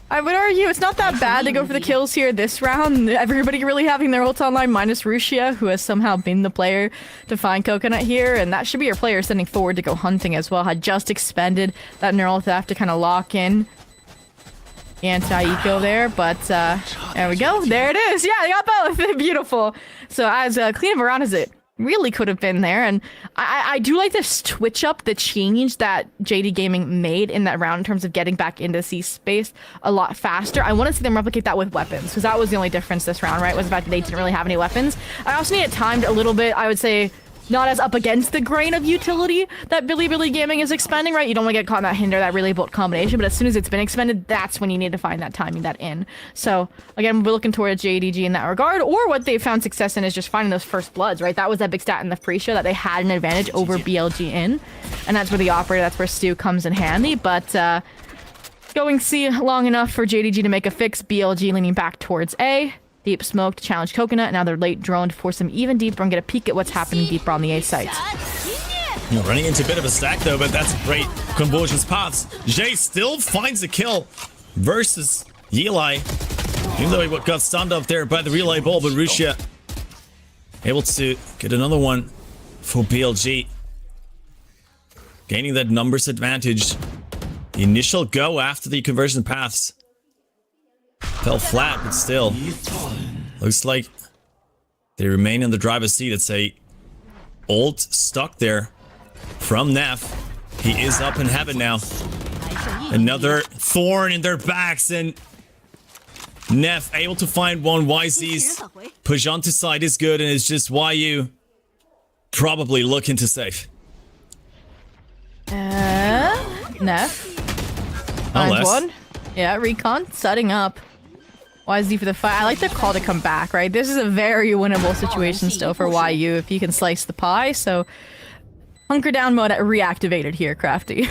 I would argue it's not that bad to go for the kills here this round. Everybody really having their ult online, minus Rusia, who has somehow been the player to find Coconut here, and that should be your player sending forward to go hunting as well. Had just expended that neural theft to kind of lock in anti-eco there, but there we go. There it is. Yeah, they got both. Beautiful. So as clean of a round as it really could have been there, and I do like this twitch up, the change that JD Gaming made in that round in terms of getting back into C space a lot faster. I want to see them replicate that with weapons, because that was the only difference this round, right? Was the fact that they didn't really have any weapons. I also need it timed a little bit, I would say, not as up against the grain of utility that Billy Gaming is expending, right? You don't want to get caught in that hinder, that relay bolt combination, but as soon as it's been expended, that's when you need to find that timing, that in. So, again, we're looking towards JDG in that regard, or what they found success in is just finding those first bloods, right? That was that big stat in the pre-show, that they had an advantage over BLG in, and that's where the operator, that's where Stu comes in handy, but going C long enough for JDG to make a fix, BLG leaning back towards A. Deep smoke to challenge Coconut. Now they're late drone to force them even deeper and get a peek at what's happening deeper on the A site. Running into a bit of a stack though, but that's a great convergence paths. Jay still finds a kill versus Eli. Even though he got stunned up there by the relay ball, but Rusia able to get another one for BLG. Gaining that numbers advantage. The initial go after the conversion paths fell flat, but still looks like they remain in the driver's seat. It's a ult stuck there from Neff. He is up in heaven now. Another thorn in their backs, and Neff able to find one. YZ's push onto side is good, and it's just YU probably looking to save. Neff finds one. Yeah, recon setting up. YZ for the fight. I like the call to come back, right? This is a very winnable situation still for YU if you can slice the pie, so hunker down mode reactivated here, Crafty.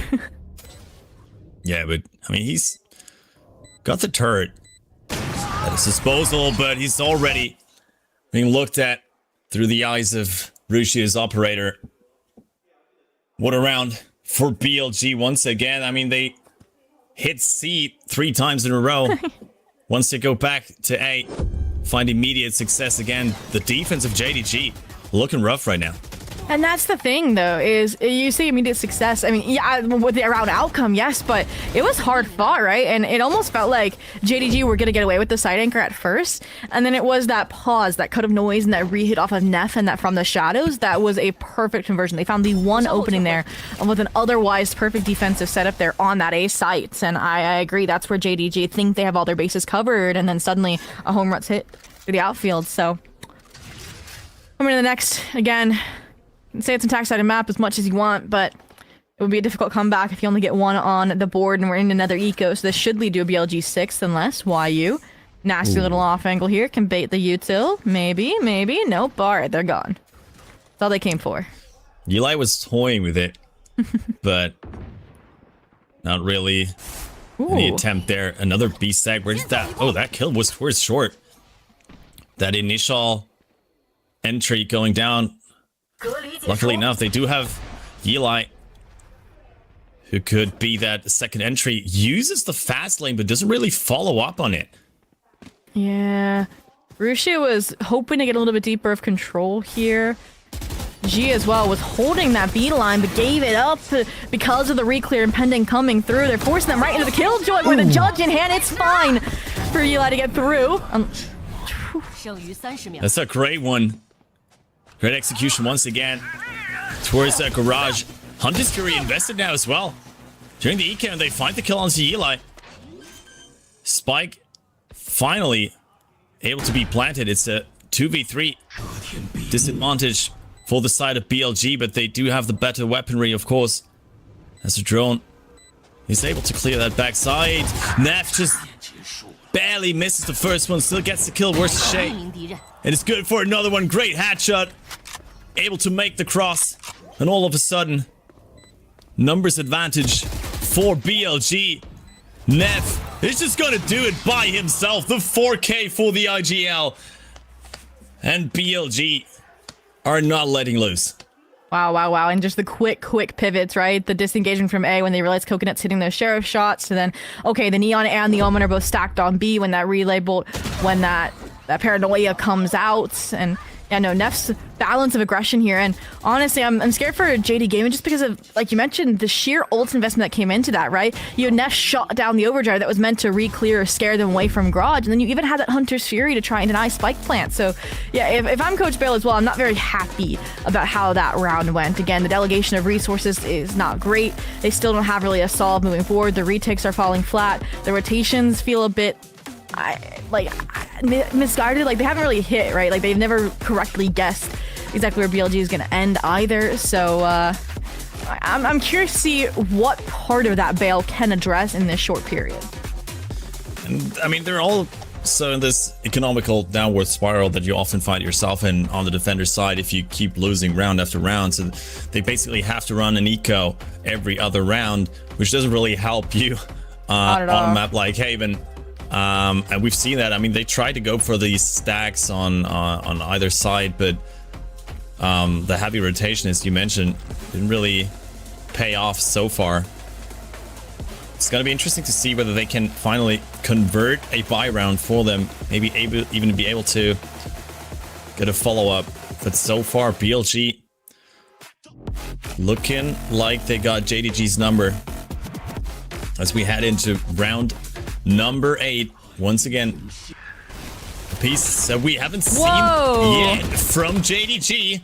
Yeah, but I mean, he's got the turret at his disposal, but he's already being looked at through the eyes of Russia's operator. What a round for BLG once again. I mean, they hit C 3 times in a row. Once they go back to A, find immediate success again. The defense of JDG looking rough right now. And that's the thing, though, is you say immediate success. I mean, yeah, with the round outcome, yes, but it was hard fought, right? And it almost felt like JDG were going to get away with the side anchor at first. And then it was that pause, that cut of noise, and that re-hit off of Neff and that from the shadows. That was a perfect conversion. They found the one opening there with an otherwise perfect defensive setup there on that A site. And I agree, that's where JDG think they have all their bases covered. And then suddenly a home run's hit through the outfield. So coming to the next, again, say it's a tax-sided map as much as you want, but it would be a difficult comeback if you only get one on the board and we're in another eco, so this should lead to a BLG 6th unless YU. Nasty little off angle here, can bait the util. Maybe. Nope, alright, they're gone. That's all they came for. Eli was toying with it, but not really any attempt there. Another B-stack, where did that... Oh, that kill was short. That initial entry going down. Luckily enough, they do have Eli, who could be that second entry. Uses the fast lane, but doesn't really follow up on it. Yeah. Rushi was hoping to get a little bit deeper of control here. G as well was holding that B line, but gave it up because of the reclear impending coming through. They're forcing them right into the killjoy with a judge in hand. It's fine for Eli to get through. That's a great one. Great execution once again towards that garage. Hunter's Fury invested now as well. During the EK, they find the kill onto Eli. Spike finally able to be planted. It's a 2v3 disadvantage for the side of BLG, but they do have the better weaponry, of course. As a drone is able to clear that backside. Neff just barely misses the first one, still gets the kill versus Shay. And it's good for another one. Great headshot. Able to make the cross. And all of a sudden, numbers advantage for BLG. Neff is just gonna do it by himself. The 4K for the IGL. And BLG are not letting loose. Wow, wow, wow. And just the quick pivots, right? The disengagement from A when they realize Coconut's hitting those sheriff shots. To then, okay, the Neon and the Omen are both stacked on B when that relay bolt, when that paranoia comes out. And yeah, no, Neff's balance of aggression here. And honestly, I'm scared for JD Gaming just because of, like you mentioned, the sheer ult investment that came into that, right? You had Neff shot down the overdrive that was meant to re-clear or scare them away from Garage. And then you even had that Hunter's Fury to try and deny Spike Plant. So yeah, if I'm Coach Bale as well, I'm not very happy about how that round went. Again, the delegation of resources is not great. They still don't have really a solve moving forward. The retakes are falling flat. The rotations feel a bit misguided. Like they haven't really hit, right? Like they've never correctly guessed exactly where BLG is going to end either. So I'm curious to see what part of that Bale can address in this short period. And I mean, they're all so in this economical downward spiral that you often find yourself in on the defender side if you keep losing round after round. So they basically have to run an eco every other round, which doesn't really help you on a map like Haven. And we've seen that. I mean, they tried to go for these stacks on either side, but the heavy rotation, as you mentioned, didn't really pay off so far. It's going to be interesting to see whether they can finally convert a buy round for them. Maybe even be able to get a follow-up. But so far, BLG looking like they got JDG's number as we head into round number 8. Once again, a piece that we haven't seen yet from JDG.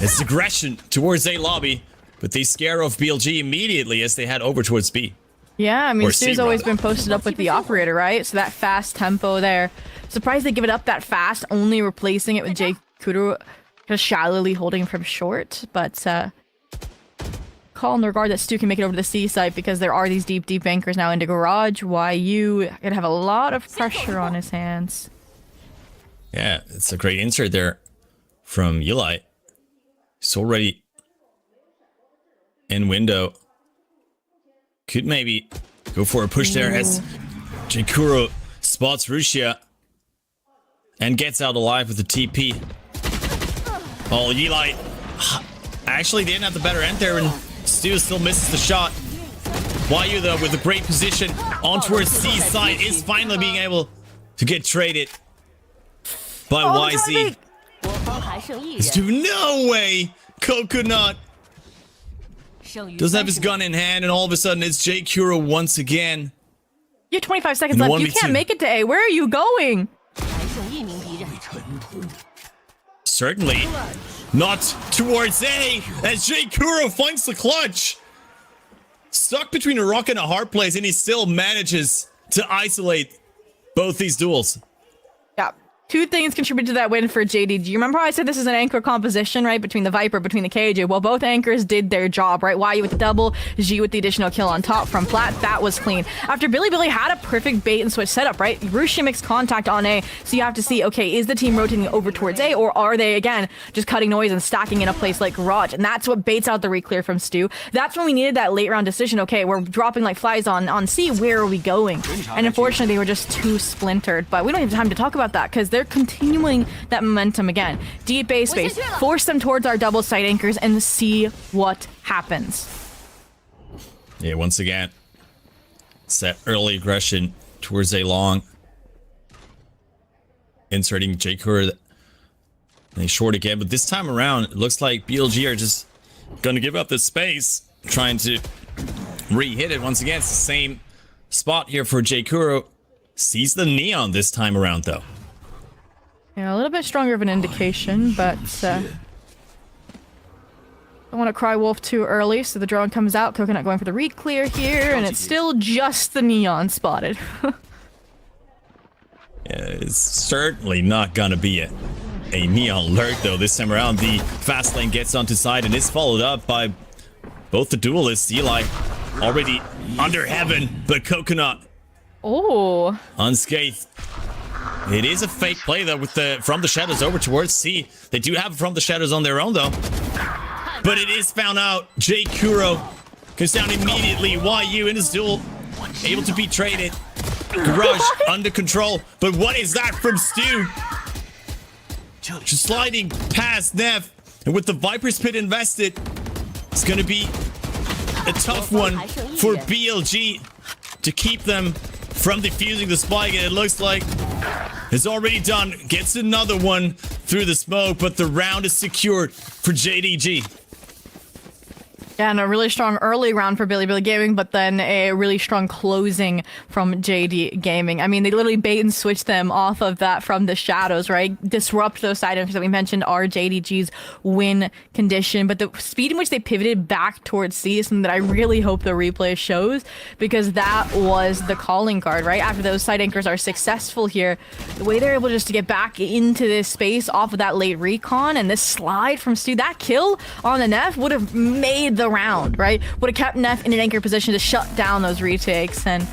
It's aggression towards A lobby, but they scare off BLG immediately as they head over towards B. Yeah, I mean, Stu's always been posted up with the operator, right? So that fast tempo there. Surprised they give it up that fast, only replacing it with Jay Kuru just shallowly holding from short. But call in the regard that Stu can make it over to the C site because there are these deep anchors now into Garage. YU gonna have a lot of pressure on his hands. Yeah, it's a great insert there from Eli. He's already in window. Could maybe go for a push there as Jinkuro spots Rushia and gets out alive with the TP. Oh, Eli actually didn't have the better end there, and Stu still misses the shot. YU though with a great position on towards C side is finally being able to get traded by YZ. Stu, no way! Coconut doesn't have his gun in hand, and all of a sudden it's Jay Kuro once again. You have 25 seconds left. You can't make it to A. Where are you going? Certainly not towards A, as Jay Kuro finds the clutch. Stuck between a rock and a hard place, and he still manages to isolate both these duels. Yeah. Two things contributed to that win for JDG. Remember how I said this is an anchor composition, right? Between the Viper, between the KJ. Well, both anchors did their job, right? YU with the double, G with the additional kill on top from Plat. That was clean. After Billy had a perfect bait and switch setup, right? Rushi makes contact on A, so you have to see, okay, is the team rotating over towards A, or are they, again, just cutting noise and stacking in a place like Garage? And that's what baits out the reclear from Stu. That's when we needed that late round decision. Okay, we're dropping like flies on C. Where are we going? And unfortunately, they were just too splintered. But we don't have time to talk about that, because there's they're continuing that momentum again. Deep A space, force them towards our double side anchors and see what happens. Yeah, once again, it's that early aggression towards A long. Inserting J-Kur. They short again, but this time around, it looks like BLG are just going to give up the space, trying to re-hit it. Once again, it's the same spot here for J-Kuro. Sees the neon this time around, though. Yeah, a little bit stronger of an indication, but don't want to cry wolf too early, so the drone comes out. Coconut going for the re-clear here, and it's still just the neon spotted. Yeah, it's certainly not gonna be a neon alert, though. This time around, the fast lane gets onto side and is followed up by both the duelists. Eli already under heaven, but Coconut unscathed. It is a fake play, though, with the from the shadows over towards C. They do have from the shadows on their own, though. But it is found out. J-Kuro goes down immediately. YU in his duel, able to be traded. Garage under control, but what is that from Stu? Just sliding past Nev, and with the Viper's Pit invested, it's going to be a tough one for BLG to keep them from defusing the spike, and it looks like it's already done. Gets another one through the smoke, but the round is secured for JDG. Yeah, and a really strong early round for Bilibili Gaming, but then a really strong closing from JD Gaming. I mean, they literally bait and switch them off of that from the shadows, right? Disrupt those items that we mentioned are JDG's win condition, but the speed in which they pivoted back towards C is something that I really hope the replay shows, because that was the calling card, right? After those side anchors are successful here, the way they're able just to get back into this space off of that late recon and this slide from Stu, that kill on the Neff would have made the round, right? Would have kept Neff in an anchor position to shut down those retakes. And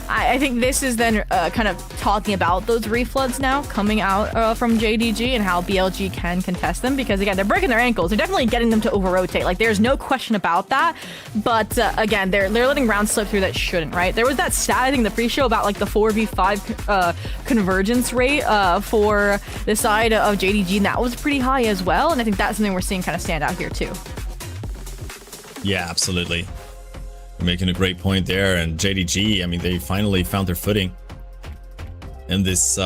I think this is then kind of talking about those refloods now coming out from JDG and how BLG can contest them, because again, they're breaking their ankles. They're definitely getting them to over-rotate. Like, there's no question about that. But again, they're letting rounds slip through that shouldn't, right? There was that stat, I think, the pre-show about like the 4v5 convergence rate for the side of JDG, and that was pretty high as well. And I think that's something we're seeing kind of stand out here too. Yeah, absolutely. You're making a great point there. And JDG, I mean, they finally found their footing in this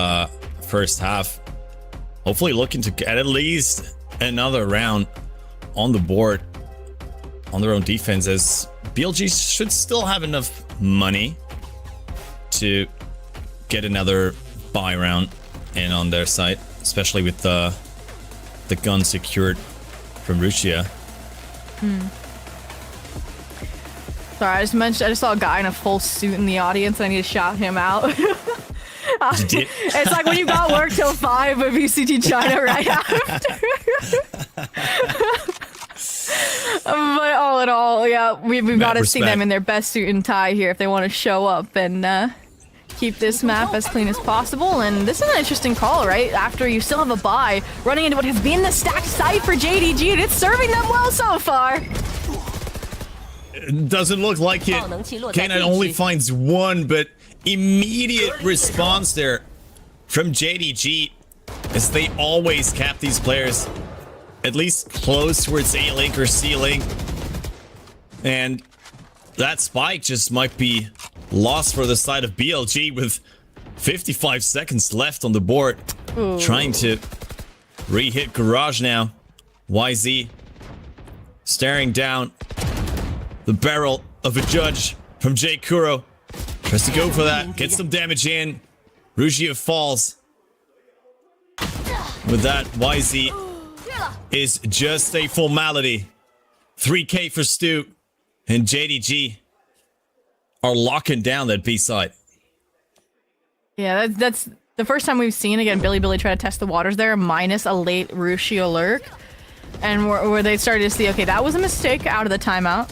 first half. Hopefully looking to get at least another round on the board on their own defense, as BLG should still have enough money to get another buy round in on their side, especially with the gun secured from Rusia. Sorry, I just saw a guy in a full suit in the audience, and I need to shout him out. It's like when you got work till 5 at VCT China right after. But all in all, yeah, we've got to see them in their best suit and tie here if they want to show up and keep this map as clean as possible. And this is an interesting call, right? After you still have a buy, running into what has been the stacked site for JDG, and it's serving them well so far. Doesn't look like it. K9 only finds one, but immediate response there from JDG, as they always cap these players at least close towards A-Link or C-Link. And that spike just might be lost for the side of BLG with 55 seconds left on the board. Ooh. Trying to re-hit Garage now. YZ staring down the barrel of a judge from J-Kuro. Tries to go for that, gets some damage in. Rugia falls. With that, YZ is just a formality. 3K for Stu, and JDG are locking down that B side. Yeah, that's the first time we've seen, again, Billy try to test the waters there, minus a late Rushio lurk. And where they started to see, okay, that was a mistake out of the timeout.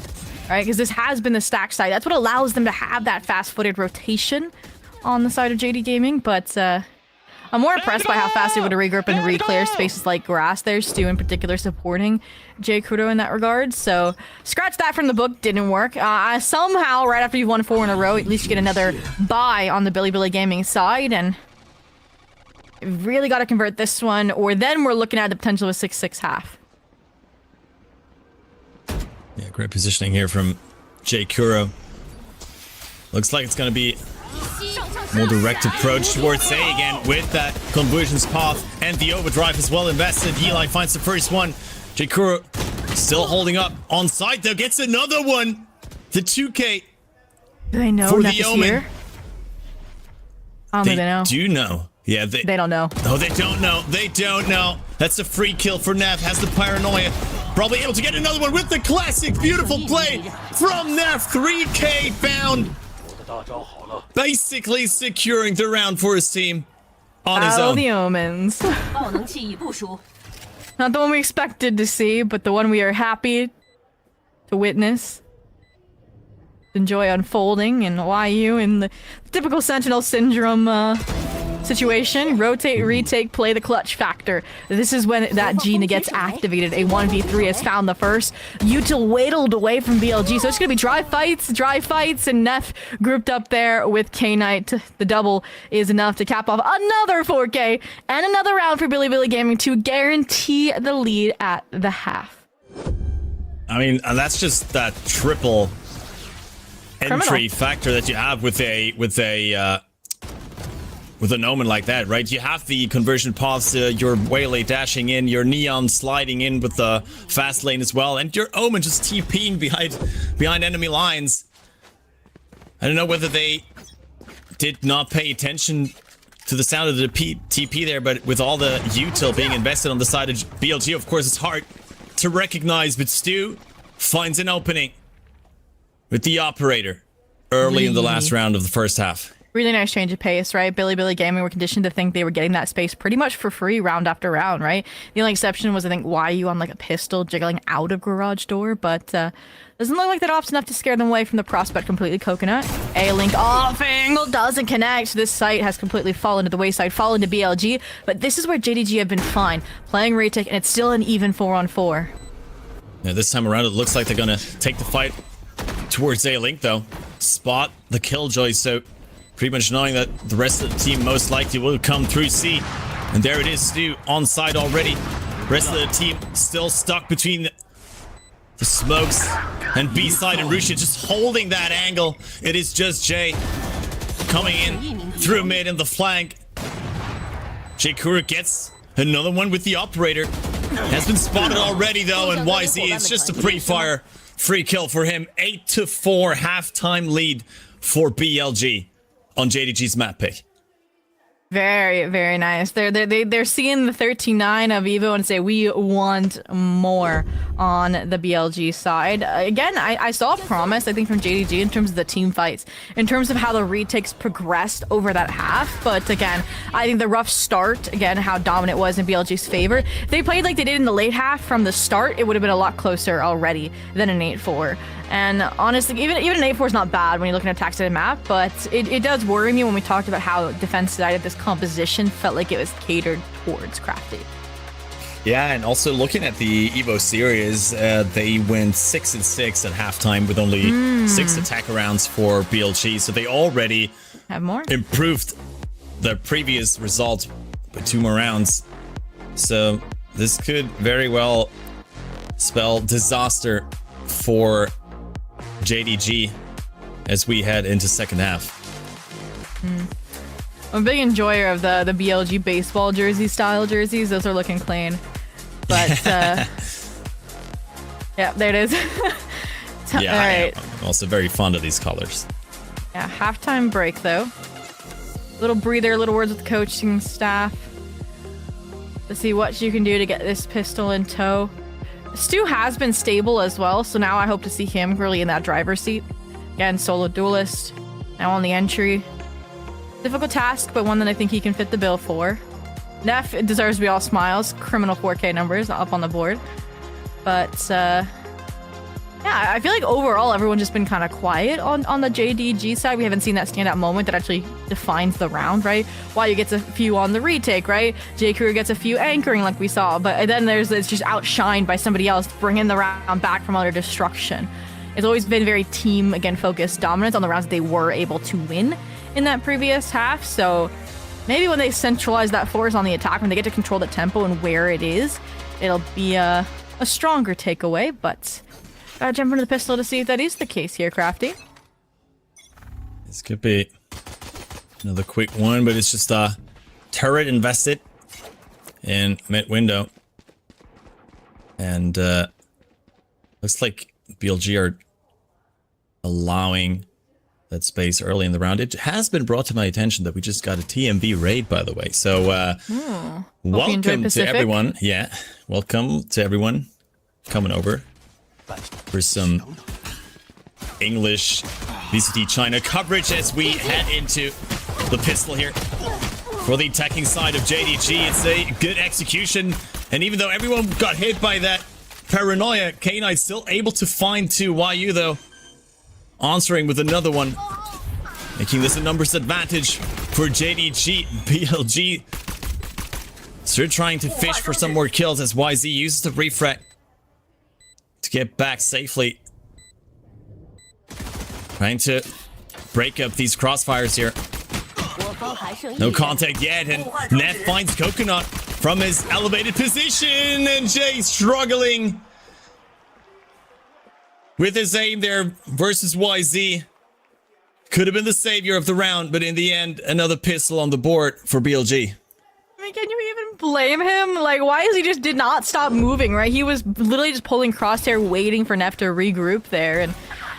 Right, because this has been the stack side. That's what allows them to have that fast-footed rotation on the side of JD Gaming. But I'm more impressed by how fast they would regroup and re-clear spaces like grass. There's Stu in particular supporting J-Kudo in that regard. So scratch that from the book, didn't work. Somehow, right after you've won 4 in a row, at least you get another buy on the Billy Gaming side. And Really got to convert this one, or then we're looking at the potential of a 6-6 half. Yeah, great positioning here from J Kuro. Looks like it's going to be more direct approach towards A again with that conversions path and the overdrive as well invested. Eli finds the first one. J Kuro still holding up on site though, gets another one. The 2K. Do they know for that the Omen. Here? I don't think they know. Do know. Yeah, they don't know. No, they don't know. They don't know. That's a free kill for Neff. Has the paranoia. Probably able to get another one with the classic beautiful play from Neff. 3K found. Basically securing the round for his team on his own. The Omens. Not the one we expected to see, but the one we are happy to witness. Enjoy unfolding in YU in the typical Sentinel Syndrome situation. Rotate, retake, play the clutch factor. This is when that gene gets activated. A 1v3 has found the first. Util waitled away from BLG, so it's gonna be dry fights, and Neff grouped up there with K-Knight. The double is enough to cap off another 4K and another round for Billy Gaming to guarantee the lead at the half. I mean, and that's just that triple entry factor that you have with an Omen like that, right? You have the conversion paths, your Waylay dashing in, your Neon sliding in with the fast lane as well, and your Omen just TPing behind enemy lines. I don't know whether they did not pay attention to the sound of the TP there, but with all the util being invested on the side of BLG, of course, it's hard to recognize, but Stu finds an opening with the operator early in the last round of the first half. Really nice change of pace, right? Billy Gaming were conditioned to think they were getting that space pretty much for free round after round, right? The only exception was, I think, YU on like a pistol jiggling out of garage door, but doesn't look like that opts enough to scare them away from the prospect completely. Coconut. A-Link off angle doesn't connect. This site has completely fallen to the wayside, fallen to BLG, but this is where JDG have been fine. Playing retake, and it's still an even 4-on-4. Yeah, this time around it looks like they're gonna take the fight towards A-Link though. Spot the killjoy, so pretty much knowing that the rest of the team most likely will come through C. And there it is, Stu on side already. Rest of the team still stuck between the smokes and B side, and Rusha just holding that angle. It is just Jay coming in through mid in the flank. J Kuro gets another one with the operator. Has been spotted already though, and YZ is just a pre-fire. Free kill for him. 8-4 halftime lead for BLG on JDG's map pick. Very, very nice. They're seeing the 13-9 of Evo and say, we want more on the BLG side. Again, I saw a promise, I think, from JDG in terms of the team fights, in terms of how the retakes progressed over that half. But again, I think the rough start, again, how dominant it was in BLG's favor. If they played like they did in the late half from the start, it would have been a lot closer already than an 8-4. And honestly, even an 8-4 is not bad when you're looking at attacks to the map, but it does worry me when we talked about how defense side of this composition felt like it was catered towards Crafty. Yeah, and also looking at the Evo series, they went 6-6 at halftime with only 6 attack rounds for BLG, so they already have more improved the previous result with 2 more rounds. So this could very well spell disaster for JDG as we head into second half. I'm a big enjoyer of the BLG baseball jersey style jerseys. Those are looking clean. But yeah, there it is. Yeah, right. I'm also very fond of these colors. Yeah, halftime break though. Little breather, little words with the coaching staff. Let's see what you can do to get this pistol in tow. Stu has been stable as well, so now I hope to see him really in that driver's seat. Again, solo duelist, now on the entry. Difficult task, but one that I think he can fit the bill for. Neff deserves to be all smiles. Criminal 4K numbers up on the board. But, yeah, I feel like overall everyone's just been kind of quiet on the JDG side. We haven't seen that standout moment that actually defines the round, right? YU gets a few on the retake, right? J Kuro gets a few anchoring like we saw, but then it's just outshined by somebody else bringing the round back from utter destruction. It's always been very team, again, focused dominance on the rounds that they were able to win in that previous half, so maybe when they centralize that force on the attack, when they get to control the tempo and where it is, it'll be a stronger takeaway, but gotta jump into the pistol to see if that is the case here, Crafty. This could be another quick one, but it's just a turret invested in mid window. And looks like BLG are allowing that space early in the round. It has been brought to my attention that we just got a TMV raid, by the way. So welcome to everyone. Yeah, welcome to everyone coming over for some English VCT China coverage as we head into the pistol here. For the attacking side of JDG, it's a good execution. And even though everyone got hit by that paranoia, K9 still able to find 2. YU, though, answering with another one. Making this a numbers advantage for JDG. BLG still trying to fish for some more kills as YZ uses the refract to get back safely. Trying to break up these crossfires here. No contact yet, and Neff finds Coconut from his elevated position, and Jay struggling with his aim there versus YZ. Could have been the savior of the round, but in the end, another pistol on the board for BLG. I mean, can you even blame him? Like, why is he just did not stop moving, right? He was literally just pulling crosshair, waiting for Neff to regroup there, and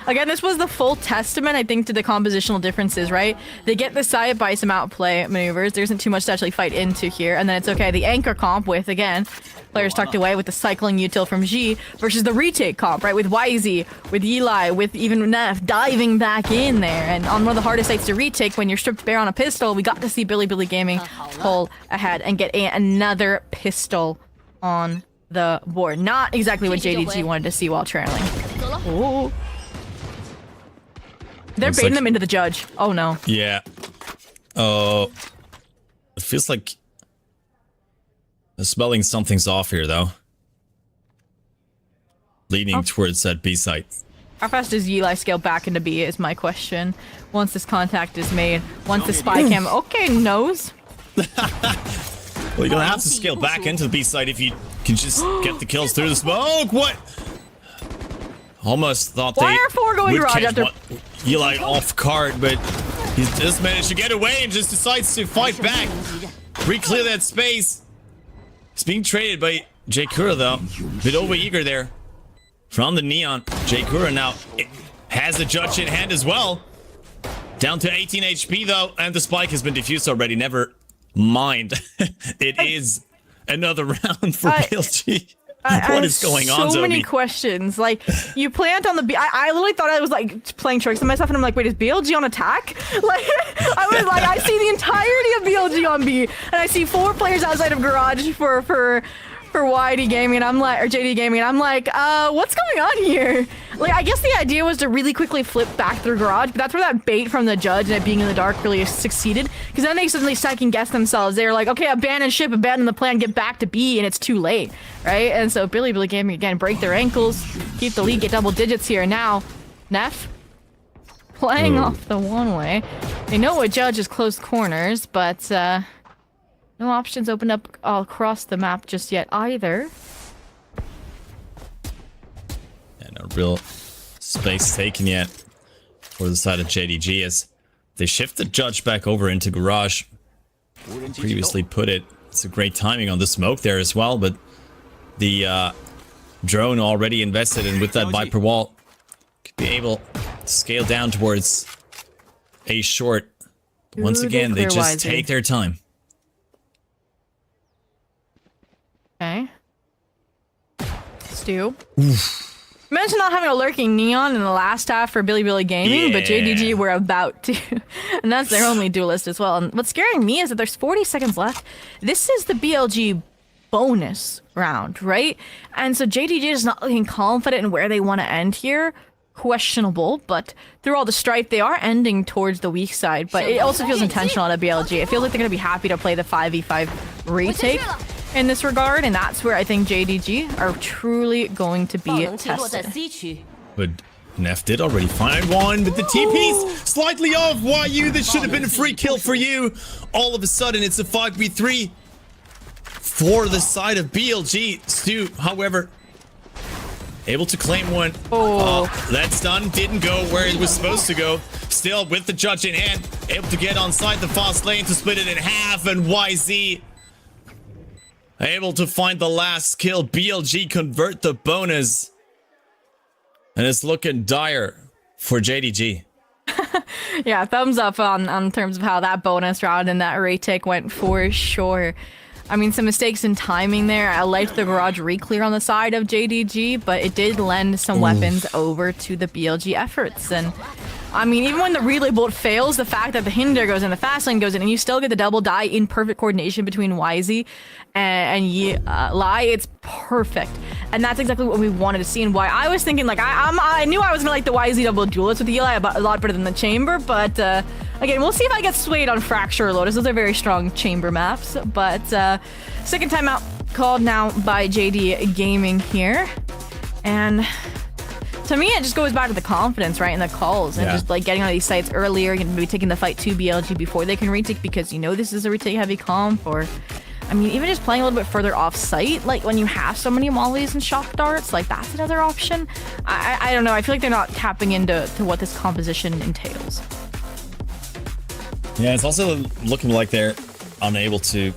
again, this was the full testament, I think, to the compositional differences, right? They get the side by some outplay maneuvers. There isn't too much to actually fight into here. And then it's okay. The anchor comp with, again, players tucked away with the cycling util from G versus the retake comp, right? With YZ, with Eli, with even Neff diving back in there. And on one of the hardest sites to retake when you're stripped bare on a pistol, we got to see Billy Gaming pull ahead and get another pistol on the board. Not exactly what JDG wanted to see while trailing. Ooh. They're baiting them into the judge. Oh no. Yeah. Oh. It feels like smelling something's off here, though. Leaning towards that B site. How fast does Eli scale back into B is my question. Once this contact is made, once the spy cam. Okay, knows. Well, you're gonna have to scale back into the B site if you can just get the kills through the smoke. What? Almost thought Why are 4 going would garage catch after Eli off guard, but he just managed to get away and just decides to fight back. Re-clear that space. He's being traded by J Kura, though. Bit over-eager there. From the Neon, J Kura now has a judge in hand as well. Down to 18 HP, though, and the spike has been defused already. Never mind. It is another round for BLG. What is going on, So many Zoe? questions. Like, you plant on the B. I literally thought I was like playing tricks on myself, and I'm like, wait, is BLG on attack? Like, I was like, I see the entirety of BLG on B, and I see 4 players outside of garage for YD Gaming, and I'm like, or JD Gaming, and I'm like, what's going on here? Like, I guess the idea was to really quickly flip back through garage, but that's where that bait from the judge and it being in the dark really succeeded. Because then they suddenly second guess themselves. They're like, okay, abandon ship, abandon the plan, get back to B, and it's too late, right? And so Billy Gaming again break their ankles, keep the lead, get double digits here. Now, Neff playing off the one way. They know a judge is close corners, but no options open up all across the map just yet either. No real space taken yet for the side of JDG as they shift the judge back over into garage. Previously put it. It's a great timing on the smoke there as well, but the drone already invested, and with that Viper wall, could be able to scale down towards a short. Once again, they just take their time. Okay. Stu. Imagine not having a lurking Neon in the last half for Billy Gaming, but JDG were about to. And that's their only duelist as well. And what's scaring me is that there's 40 seconds left. This is the BLG bonus round, right? And so JDG is not looking confident in where they want to end here. Questionable, but through all the strife, they are ending towards the weak side. But it also feels intentional at a BLG. It feels like they're going to be happy to play the 5v5 retake in this regard, and that's where I think JDG are truly going to be tested. But Neff did already find one, but the TP's slightly off. YU, this should have been a free kill for you. All of a sudden, it's a 5v3 for the side of BLG. Stu, however, able to claim one. That stun didn't go where it was supposed to go. Still, with the judge in hand, able to get on side the fast lane to split it in half, and YZ able to find the last kill. BLG convert the bonus. And it's looking dire for JDG. Yeah, thumbs up on terms of how that bonus round and that retake went for sure. I mean, some mistakes in timing there. I liked the garage re-clear on the side of JDG, but it did lend some weapons over to the BLG efforts. And I mean, even when the relay bolt fails, the fact that the hinder goes in, the fast lane goes in, and you still get the double die in perfect coordination between YZ and Lai, it's perfect. And that's exactly what we wanted to see, and why I was thinking, like, I knew I was gonna like the YZ double duelist with the Eli a lot better than the chamber, but again, we'll see if I get swayed on Fracture or Lotus. Those are very strong chamber maps, but second timeout called now by JD Gaming here, and to me, it just goes back to the confidence, right, and the calls, and just like getting on these sites earlier, and maybe taking the fight to BLG before they can retake, because you know this is a retake heavy comp, or I mean, even just playing a little bit further off site, like when you have so many mollies and shock darts, like that's another option. I don't know. I feel like they're not tapping into what this composition entails. Yeah, it's also looking like they're unable to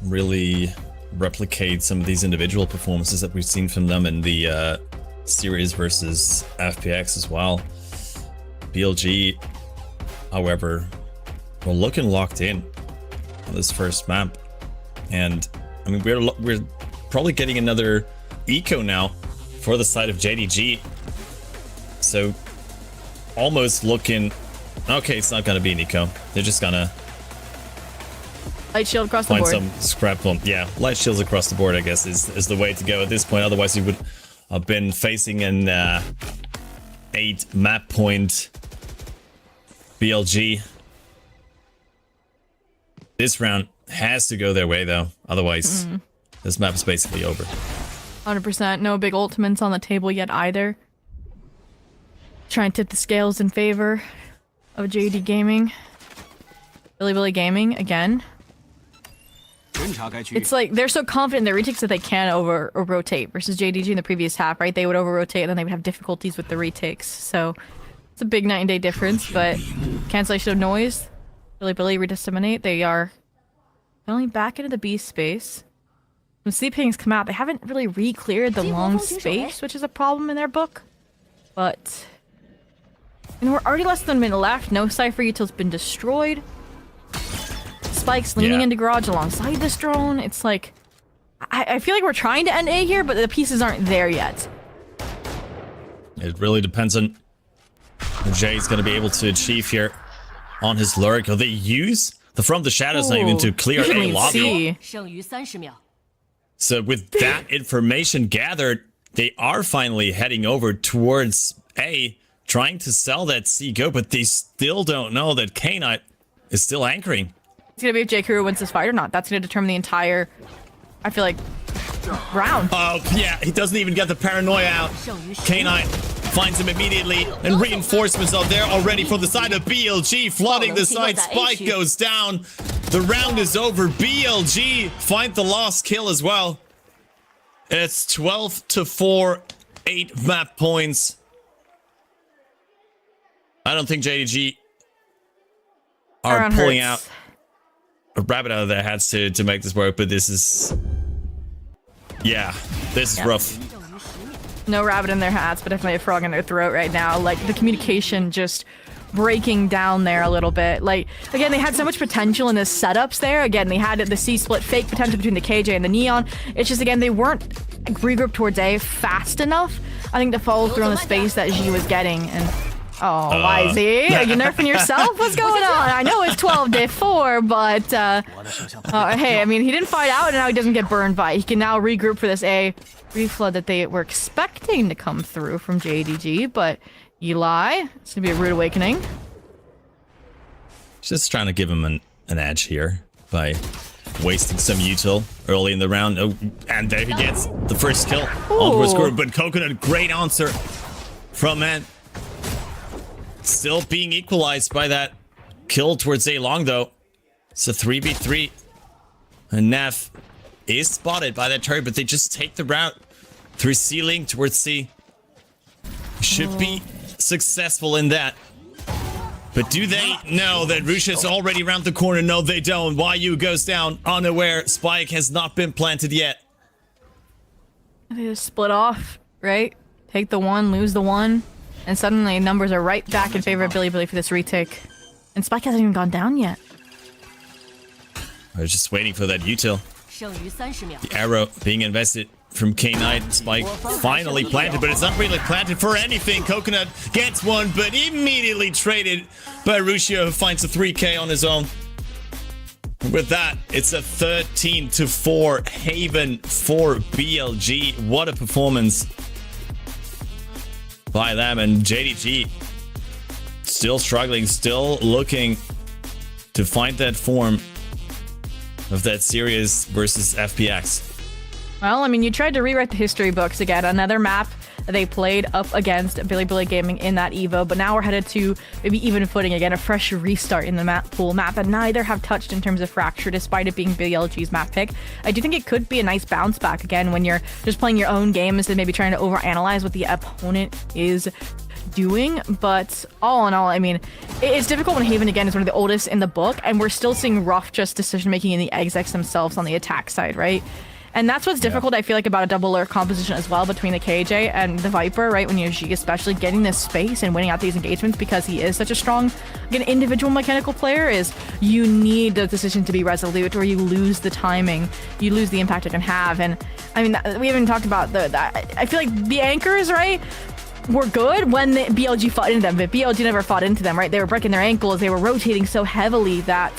really replicate some of these individual performances that we've seen from them in the series versus FPX as well. BLG, however, we're looking locked in on this first map, and I mean we're probably getting another eco now for the side of JDG, so almost looking okay. It's not gonna be an eco. They're just gonna light shield across the board. Find some scrap bomb. Yeah, light shields across the board, I guess, is the way to go at this point. Otherwise, you would have been facing an 8 map point BLG. This round has to go their way, though. Otherwise, this map is basically over. 100%. No big ultimates on the table yet either. Try and tip the scales in favor of JD Gaming. Billy Gaming again. It's like they're so confident in their retakes that they can over or rotate versus JDG in the previous half, right? They would over rotate and then they would have difficulties with the retakes. So it's a big night and day difference, but cancellation of noise. Billy redisseminate. They are going back into the B space. When sleep pings come out, they haven't really re-cleared the long space, which is a problem in their book. But and we're already less than a minute left. No Cypher util's been destroyed. Spikes leaning into garage alongside this drone. It's like I feel like we're trying to end A here, but the pieces aren't there yet. It really depends on what Jay's going to be able to achieve here on his lurk. They use the From the Shadows not even to clear a lobby. So with that information gathered, they are finally heading over towards A, trying to sell that C-Go, but they still don't know that K-Knight is still anchoring. It's going to be if J. Kuro wins this fight or not. That's going to determine the entire, I feel like, round. Oh, yeah, he doesn't even get the paranoia out. K9 finds him immediately, and reinforcements are there already from the side of BLG, flooding the side. Spike goes down. The round is over. BLG find the last kill as well. It's 12-4, 8 map points. I don't think JDG are pulling out a rabbit out of their hats to make this work, but this is... Yeah, this is rough. No rabbit in their hats, but definitely a frog in their throat right now. Like, the communication just breaking down there a little bit. Like, again, they had so much potential in the setups there. Again, they had the C-split fake potential between the KJ and the Neon. It's just, again, they weren't regrouped towards A fast enough, I think, to follow through on the space that G was getting. And oh, YZ, are you nerfing yourself? What's going on? I know it's 12-4, but hey, I mean, he didn't fight out, and now he doesn't get burned by it. He can now regroup for this A reflood that they were expecting to come through from JDG, but Eli, it's gonna be a rude awakening. Just trying to give him an edge here by wasting some util early in the round. Oh, and there he gets the first kill on towards Guru, but Coconut, great answer from Man. Still being equalized by that kill towards A long though. It's a 3v3. And Neff is spotted by that turret, but they just take the route through C-Link towards C. Should be successful in that. But do they know that Russia's already around the corner? No, they don't. YU goes down unaware. Spike has not been planted yet. They just split off, right? Take the one, lose the one, and suddenly numbers are right back in favor of BLG for this retake. And Spike hasn't even gone down yet. I was just waiting for that util. The arrow being invested from K-Knight. Spike finally planted, but it's not really planted for anything. Coconut gets one, but immediately traded by Russia, who finds a 3K on his own. With that, it's a 13-4 Haven for BLG. What a performance by them. And JDG still struggling, still looking to find that form of that series versus FPX. Well, I mean, you tried to rewrite the history books again. Another map they played up against Billy Gaming in that Evo, but now we're headed to maybe even footing again, a fresh restart in the map pool map, and neither have touched in terms of Fracture, despite it being BLG's map pick. I do think it could be a nice bounce back again when you're just playing your own game instead of maybe trying to overanalyze what the opponent is doing. But all in all, I mean, it's difficult when Haven again is one of the oldest in the book, and we're still seeing rough just decision making in the execs themselves on the attack side, right? And that's what's difficult, I feel like, about a double lurk composition as well between the KJ and the Viper, right? When you're G, especially getting this space and winning out these engagements because he is such a strong, like, an individual mechanical player, is you need the decision to be resolute or you lose the timing, you lose the impact it can have. And I mean, we haven't talked about I feel like the anchors, right, were good when the BLG fought into them, but BLG never fought into them, right? They were breaking their ankles, they were rotating so heavily that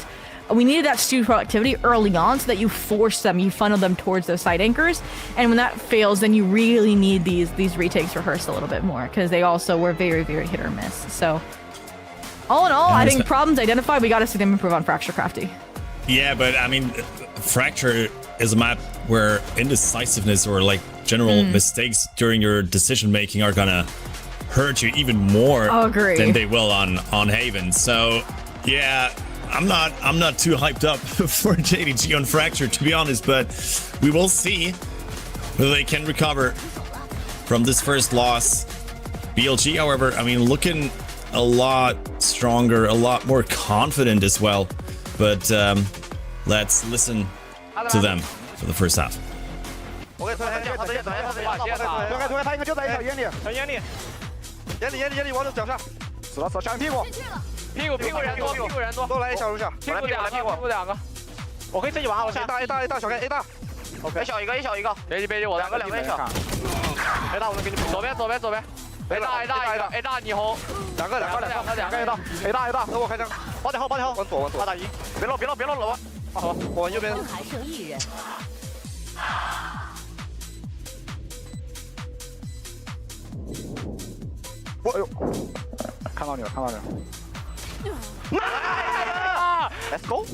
we needed that stew productivity early on so that you force them, you funnel them towards those side anchors. And when that fails, then you really need these retakes rehearsed a little bit more, because they also were very, very hit or miss. So all in all, I think problems identified, we got to see them improve on Fracture Crafty. Yeah, but I mean, Fracture is a map where indecisiveness or like general mistakes during your decision making are gonna hurt you even more than they will on Haven. So yeah, I'm not too hyped up for JDG on Fracture, to be honest, but we will see whether they can recover from this first loss. BLG, however, I mean, looking a lot stronger, a lot more confident as well. But let's listen to them for the first half.屁股人多，都来一小路下，屁股两个，我可以自己玩，我下 A 大小开 A 大 ，OK， 一小一个，别我两个小 ，A 大我能给你左边，A 大你红，两个 A 大，等我开枪，包点号，往左2打1，别漏了，好，我往右边，还剩1人。哎呦，看到你了。Let's go.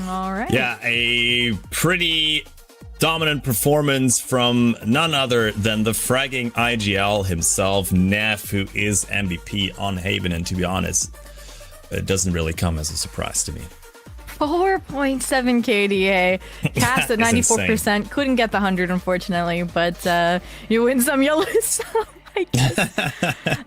All right. Yeah, a pretty dominant performance from none other than the fragging IGL himself, Neff, who is MVP on Haven. And to be honest, it doesn't really come as a surprise to me. 4.7 KDA, cast at 94%. Insane. Couldn't get the 100, unfortunately, but you win some, you lose some. I guess.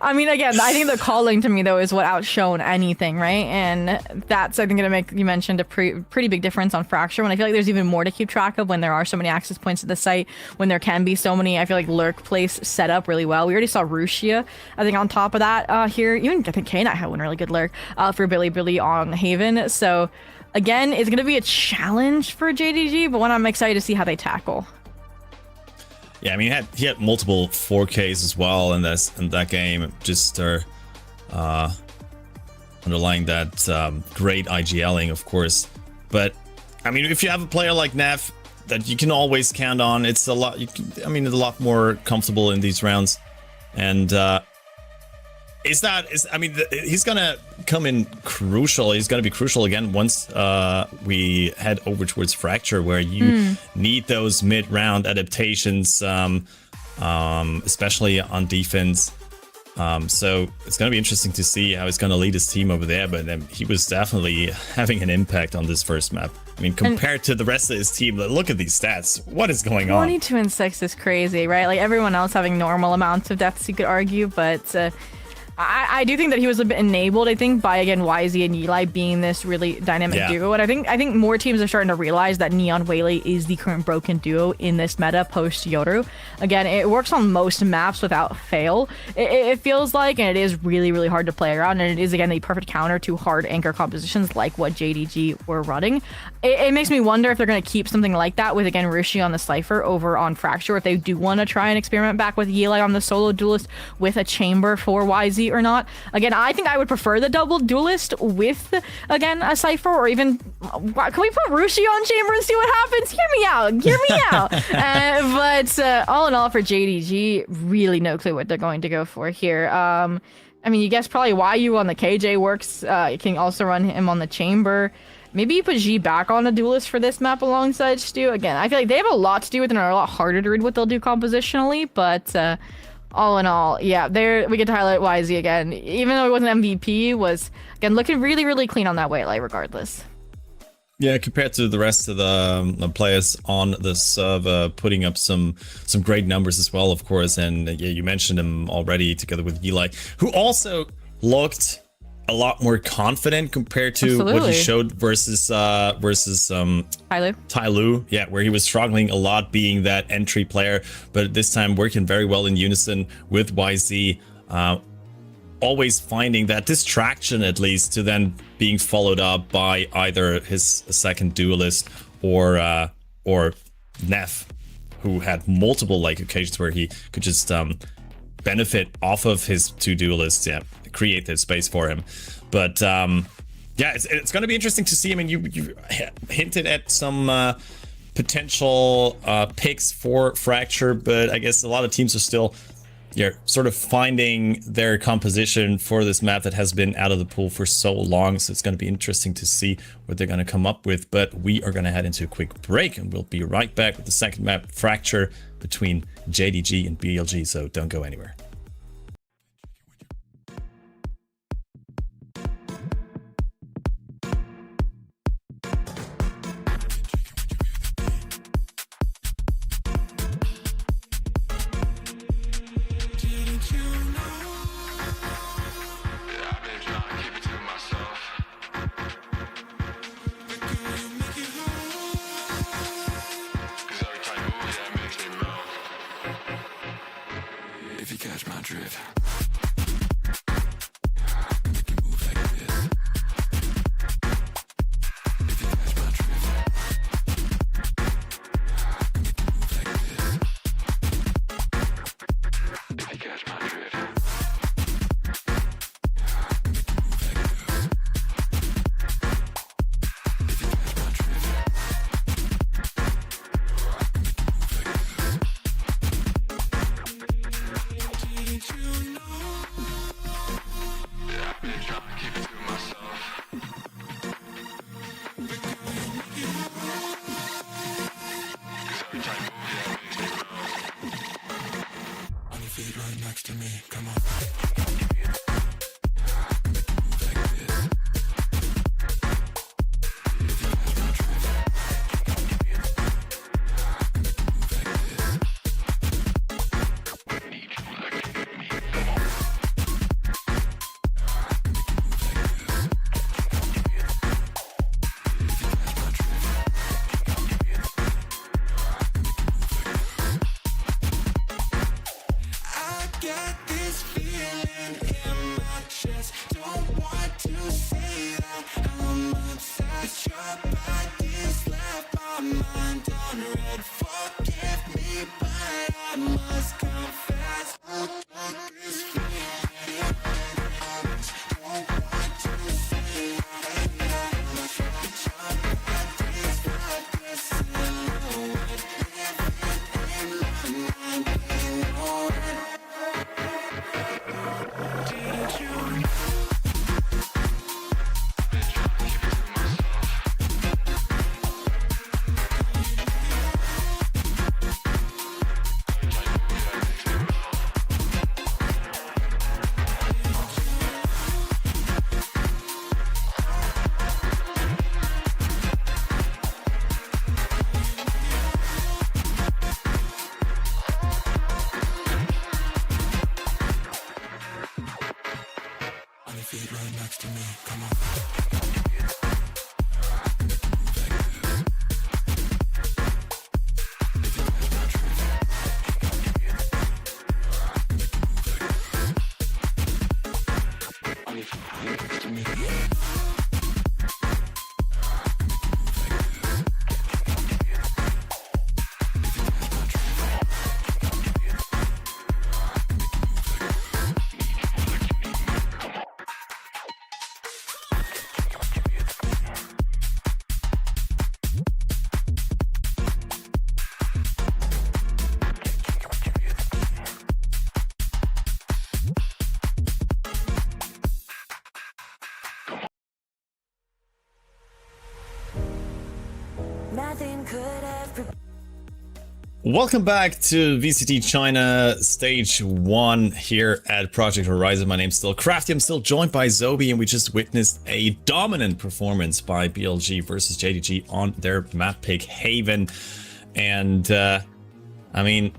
I mean, again, I think the calling to me, though, is what outshone anything, right? And that's, I think, going to make, you mentioned, a pretty big difference on Fracture, when I feel like there's even more to keep track of when there are so many access points to the site, when there can be so many, I feel like, lurk place set up really well. We already saw Rusia, I think, on top of that here. Even, I think, K-Knight had one really good lurk for Billy on Haven. So, again, it's going to be a challenge for JDG, but one I'm excited to see how they tackle. Yeah, I mean, he had multiple 4Ks as well in that game, just underlying that great IGLing, of course. But I mean, if you have a player like Neff that you can always count on, it's a lot. It's a lot more comfortable in these rounds, and he's gonna come in crucial. He's gonna be crucial again once we head over towards Fracture, where you need those mid-round adaptations. especially on defense. So it's going to be interesting to see how he's going to lead his team over there, but he was definitely having an impact on this first map. I mean, compared to the rest of his team, look at these stats. What is going on? 22 and 6 is crazy, right? Like everyone else having normal amounts of deaths, you could argue, but I do think that he was a bit enabled, I think, by, again, YZ and Eli being this really dynamic duo. And I think more teams are starting to realize that Neon Whaley is the current broken duo in this meta post Yoru. Again, it works on most maps without fail. It feels like, and it is really, really hard to play around. And it is, again, the perfect counter to hard anchor compositions like what JDG were running. It makes me wonder if they're going to keep something like that with, again, Rishi on the Cypher over on Fracture, if they do want to try and experiment back with Eli on the solo duelist with a chamber for YZ or not. Again, I think I would prefer the double duelist with, again, a Cypher, or even, can we put Rishi on chamber and see what happens? Hear me out. But all in all, for JDG, really no clue what they're going to go for here. I mean, you guess probably YU on the KJ works. You can also run him on the chamber. Maybe you put G back on a duelist for this map alongside Stu. Again, I feel like they have a lot to do with it and are a lot harder to read what they'll do compositionally, but all in all, yeah, there we get to highlight YZ again. Even though it wasn't MVP, was, again, looking really, really clean on that Waylay regardless. Yeah, compared to the rest of the players on the server, putting up some great numbers as well, of course. And yeah, you mentioned him already, together with Eli, who also looked a lot more confident compared to what he showed versus Tyloo. Yeah, where he was struggling a lot being that entry player, but this time working very well in unison with YZ. Always finding that distraction, at least, to then being followed up by either his second duelist or Neff, who had multiple occasions where he could just benefit off of his two duelists. Yeah, create this space for him. But yeah, it's going to be interesting to see. I mean, you hinted at some potential picks for Fracture, but I guess a lot of teams are still sort of finding their composition for this map that has been out of the pool for so long. So it's going to be interesting to see what they're going to come up with. But we are going to head into a quick break, and we'll be right back with the second map, Fracture, between JDG and BLG. So don't go anywhere. If you catch my drift. To me, come on. Nothing could have. Welcome back to VCT China Stage 1 here at Project Horizon. My name's still Crafty. I'm still joined by Zobi, and we just witnessed a dominant performance by BLG versus JDG on their map pick Haven. And, I mean,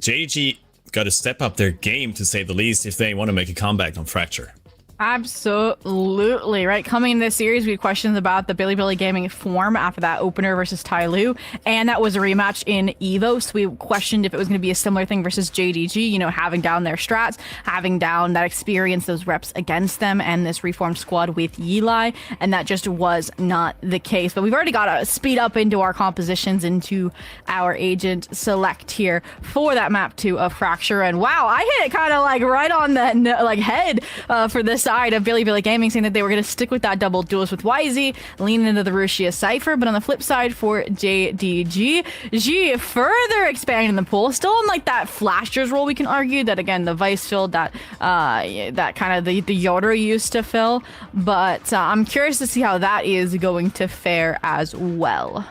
JDG got to step up their game, to say the least, if they want to make a comeback on Fracture. Absolutely, right? Coming in this series, we had questions about the Bilibili Gaming form after that opener versus Tai Lu, and that was a rematch in EVO, so we questioned if it was going to be a similar thing versus JDG, you know, having down their strats, having down that experience, those reps against them, and this reformed squad with Yilai, and that just was not the case. But we've already got to speed up into our compositions, into our agent select here for that map 2 of Fracture, and wow, I hit it kind of like right on the head for this side of Bilibili Gaming, saying that they were going to stick with that double duelist with YZ, lean into the Rushia Cypher. But on the flip side for JDG, G further expanding the pool, still in like that flashers role, we can argue that again the Vice filled that that kind of the Yoda used to fill, but I'm curious to see how that is going to fare as well.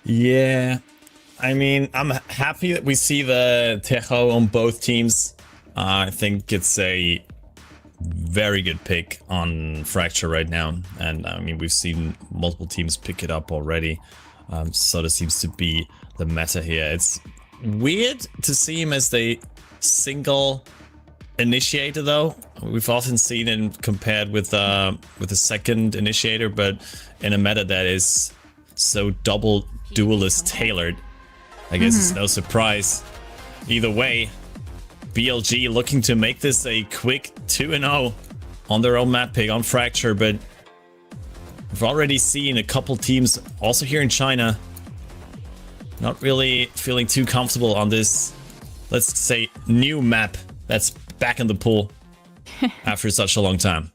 Yeah, I mean, I'm happy that we see the Tejo on both teams. I think it's a very good pick on Fracture right now, and I mean, we've seen multiple teams pick it up already, so this seems to be the meta here. It's weird to see him as the single initiator, though. We've often seen him compared with a second initiator, but in a meta that is so double duelist tailored, I guess it's no surprise. Either way, BLG looking to make this a quick 2-0 on their own map pick on Fracture, but we've already seen a couple teams also here in China not really feeling too comfortable on this, let's say, new map that's back in the pool after such a long time.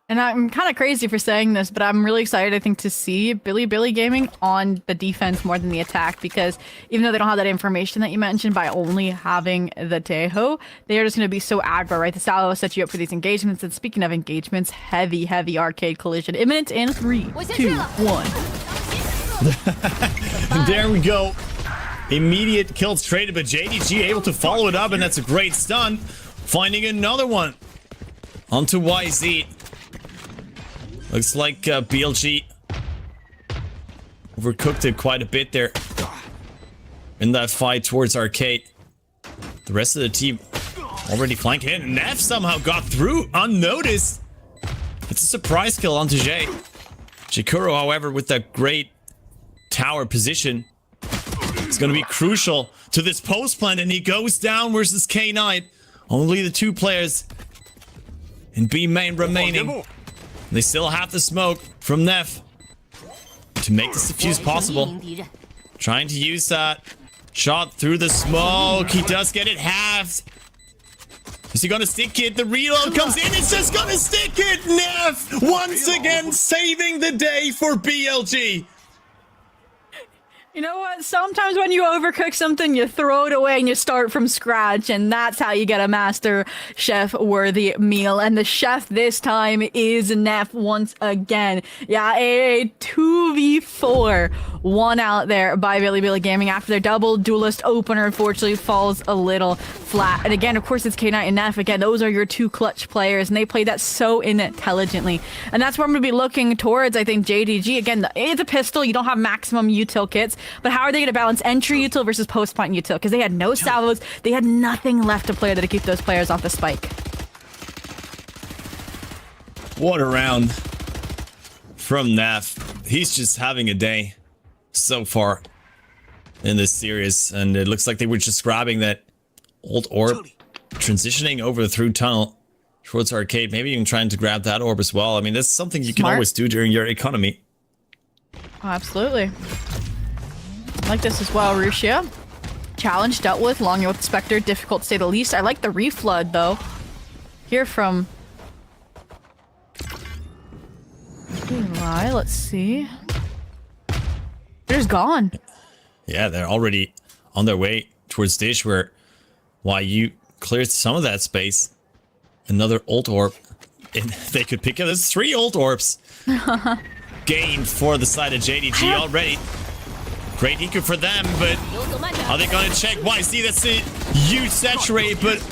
And I'm kind of crazy for saying this, but I'm really excited, I think, to see Bilibili Gaming on the defense more than the attack, because even though they don't have that information that you mentioned, by only having the Tejo, they are just going to be so aggro, right? The style will set you up for these engagements. And speaking of engagements, heavy arcade collision imminent in 3, 2, 1. There we go. Immediate kill traded, but JDG able to follow it up, and that's a great stun. Finding another one onto YZ. Looks like BLG overcooked it quite a bit there in that fight towards Arcade. The rest of the team already flanked in, and Neff somehow got through unnoticed. It's a surprise kill onto Jay. Chikuro, however, with that great tower position, it's going to be crucial to this post plant, and he goes down versus K9. Only the 2 players in B main remaining. They still have the smoke from Neff to make this defuse possible. Trying to use that shot through the smoke. He does get it halved. Is he gonna stick it? The reload comes in. It's just gonna stick it. Neff once again saving the day for BLG. You know what? Sometimes when you overcook something, you throw it away and you start from scratch, and that's how you get a Master Chef-worthy meal. And the chef this time is Neff once again. Yeah, a 2v4 one out there by Bilibili Gaming after their double duelist opener unfortunately falls a little flat. And again, of course, it's K9 and Neff. Again, those are your 2 clutch players, and they played that so intelligently. And that's where I'm going to be looking towards, I think, JDG. Again, it's a pistol. You don't have maximum util kits. But how are they going to balance entry util versus post-plant util? Because they had no salvos. They had nothing left to play to keep those players off the spike. What a round from Neff. He's just having a day so far in this series, and it looks like they were just grabbing that old orb, transitioning over through tunnel towards arcade, maybe even trying to grab that orb as well. I mean, that's something you can always do during your economy. Oh, absolutely. I like this as well, Rusia. Challenge dealt with, long with Spectre, difficult to say the least. I like the reflood though. Here from Eli, let's see. They're just gone. Yeah, they're already on their way towards Dish, where YU clears some of that space. Another ult orb. And they could pick up. There's 3 ult orbs gained for the side of JDG already. Great eco for them, but are they going to check YC? That's a huge saturate, but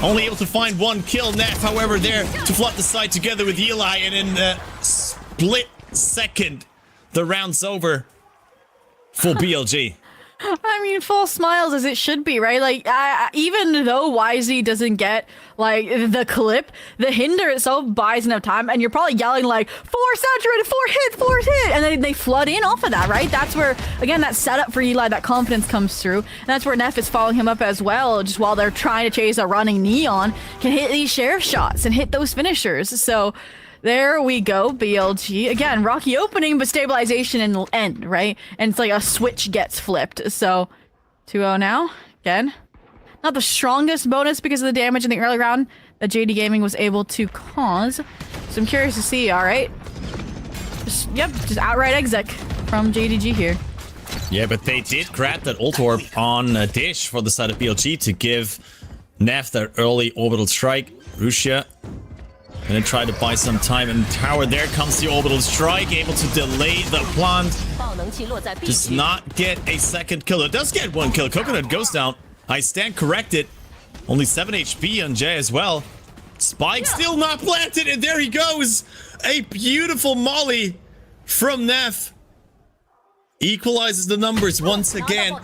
only able to find 1 kill. Neff, however, there to flood the side together with Eli, and in a split second, the round's over for BLG. I mean, full smiles as it should be, right? Like, even though YZ doesn't get, like, the clip, the hinder itself buys enough time, and you're probably yelling, like, 4 saturated, 4 hit, and then they flood in off of that, right? That's where, again, that setup for Eli, that confidence comes through, and that's where Neff is following him up as well, just while they're trying to chase a running Neon, can hit these sheriff shots and hit those finishers, so... There we go, BLG. Again, rocky opening, but stabilization in the end, right? And it's like a switch gets flipped. So, 2-0 now. Again, not the strongest bonus because of the damage in the early round that JD Gaming was able to cause. So I'm curious to see, alright? Just outright exec from JDG here. Yeah, but they did grab that ult orb on Dish for the side of BLG to give Neff that early orbital strike. Rusia gonna try to buy some time in tower. There comes the orbital strike, able to delay the plant. Does not get a second kill. It does get 1 kill. Coconut goes down. I stand corrected. Only 7 HP on Jay as well. Spike still not planted, and there he goes. A beautiful molly from Neff. Equalizes the numbers once again.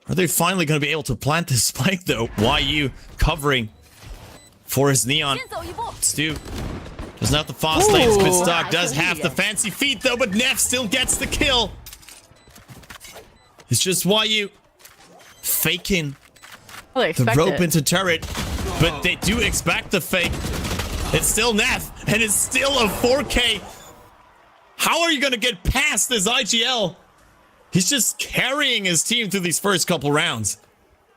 Are they finally gonna be able to plant this spike though? YU covering for his Neon. Stu doesn't have the fast lanes, but Stock does have the fancy feet though, but Neff still gets the kill. It's just YU faking the rope into turret, but they do expect the fake. It's still Neff, and it's still a 4K. How are you gonna get past this IGL? He's just carrying his team through these first couple rounds.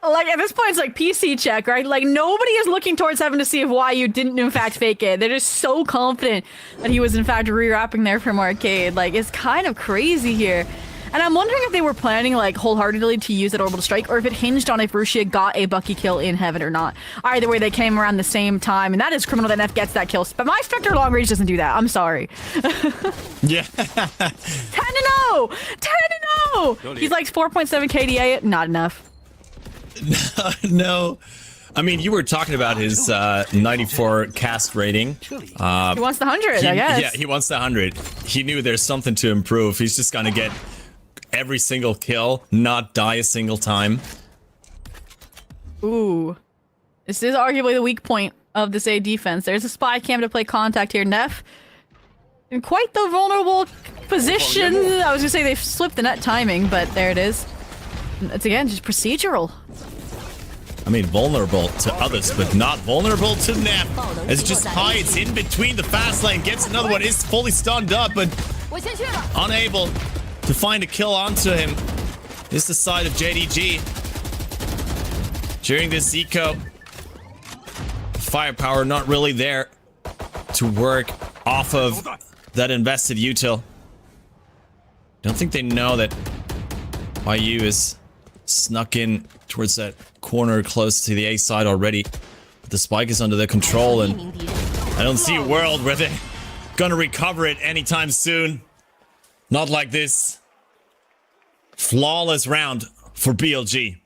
Like, at this point, it's like PC check, right? Like, nobody is looking towards heaven to see if YU didn't, in fact, fake it. They're just so confident that he was, in fact, re-wrapping there from arcade. Like, it's kind of crazy here. And I'm wondering if they were planning, like, wholeheartedly to use that orbital strike, or if it hinged on if Rusia got a Bucky kill in heaven or not. Either way, they came around the same time, and that is criminal that Neff gets that kill. But my Spectre long range doesn't do that. I'm sorry. Yeah. 10-0! 10-0! He's like 4.7 KDA. Not enough. No. I mean, you were talking about his 94 cast rating. He wants the 100, I guess. Yeah, he wants the 100. He knew there's something to improve. He's just gonna get every single kill, not die a single time. Ooh. This is arguably the weak point of this A defense. There's a spy cam to play contact here. Neff in quite the vulnerable position. I was gonna say they've slipped the net timing, but there it is. It's again just procedural. I mean, vulnerable to others, but not vulnerable to Neff. As it just hides in between the fast lane, gets another one, is fully stunned up, but unable to find a kill onto him. Is the side of JDG. During this eco, firepower not really there to work off of that invested util. Don't think they know that YU is snuck in towards that corner close to the A side already. But the spike is under their control, and I don't see a world where they're gonna recover it anytime soon. Not like this. Flawless round for BLG.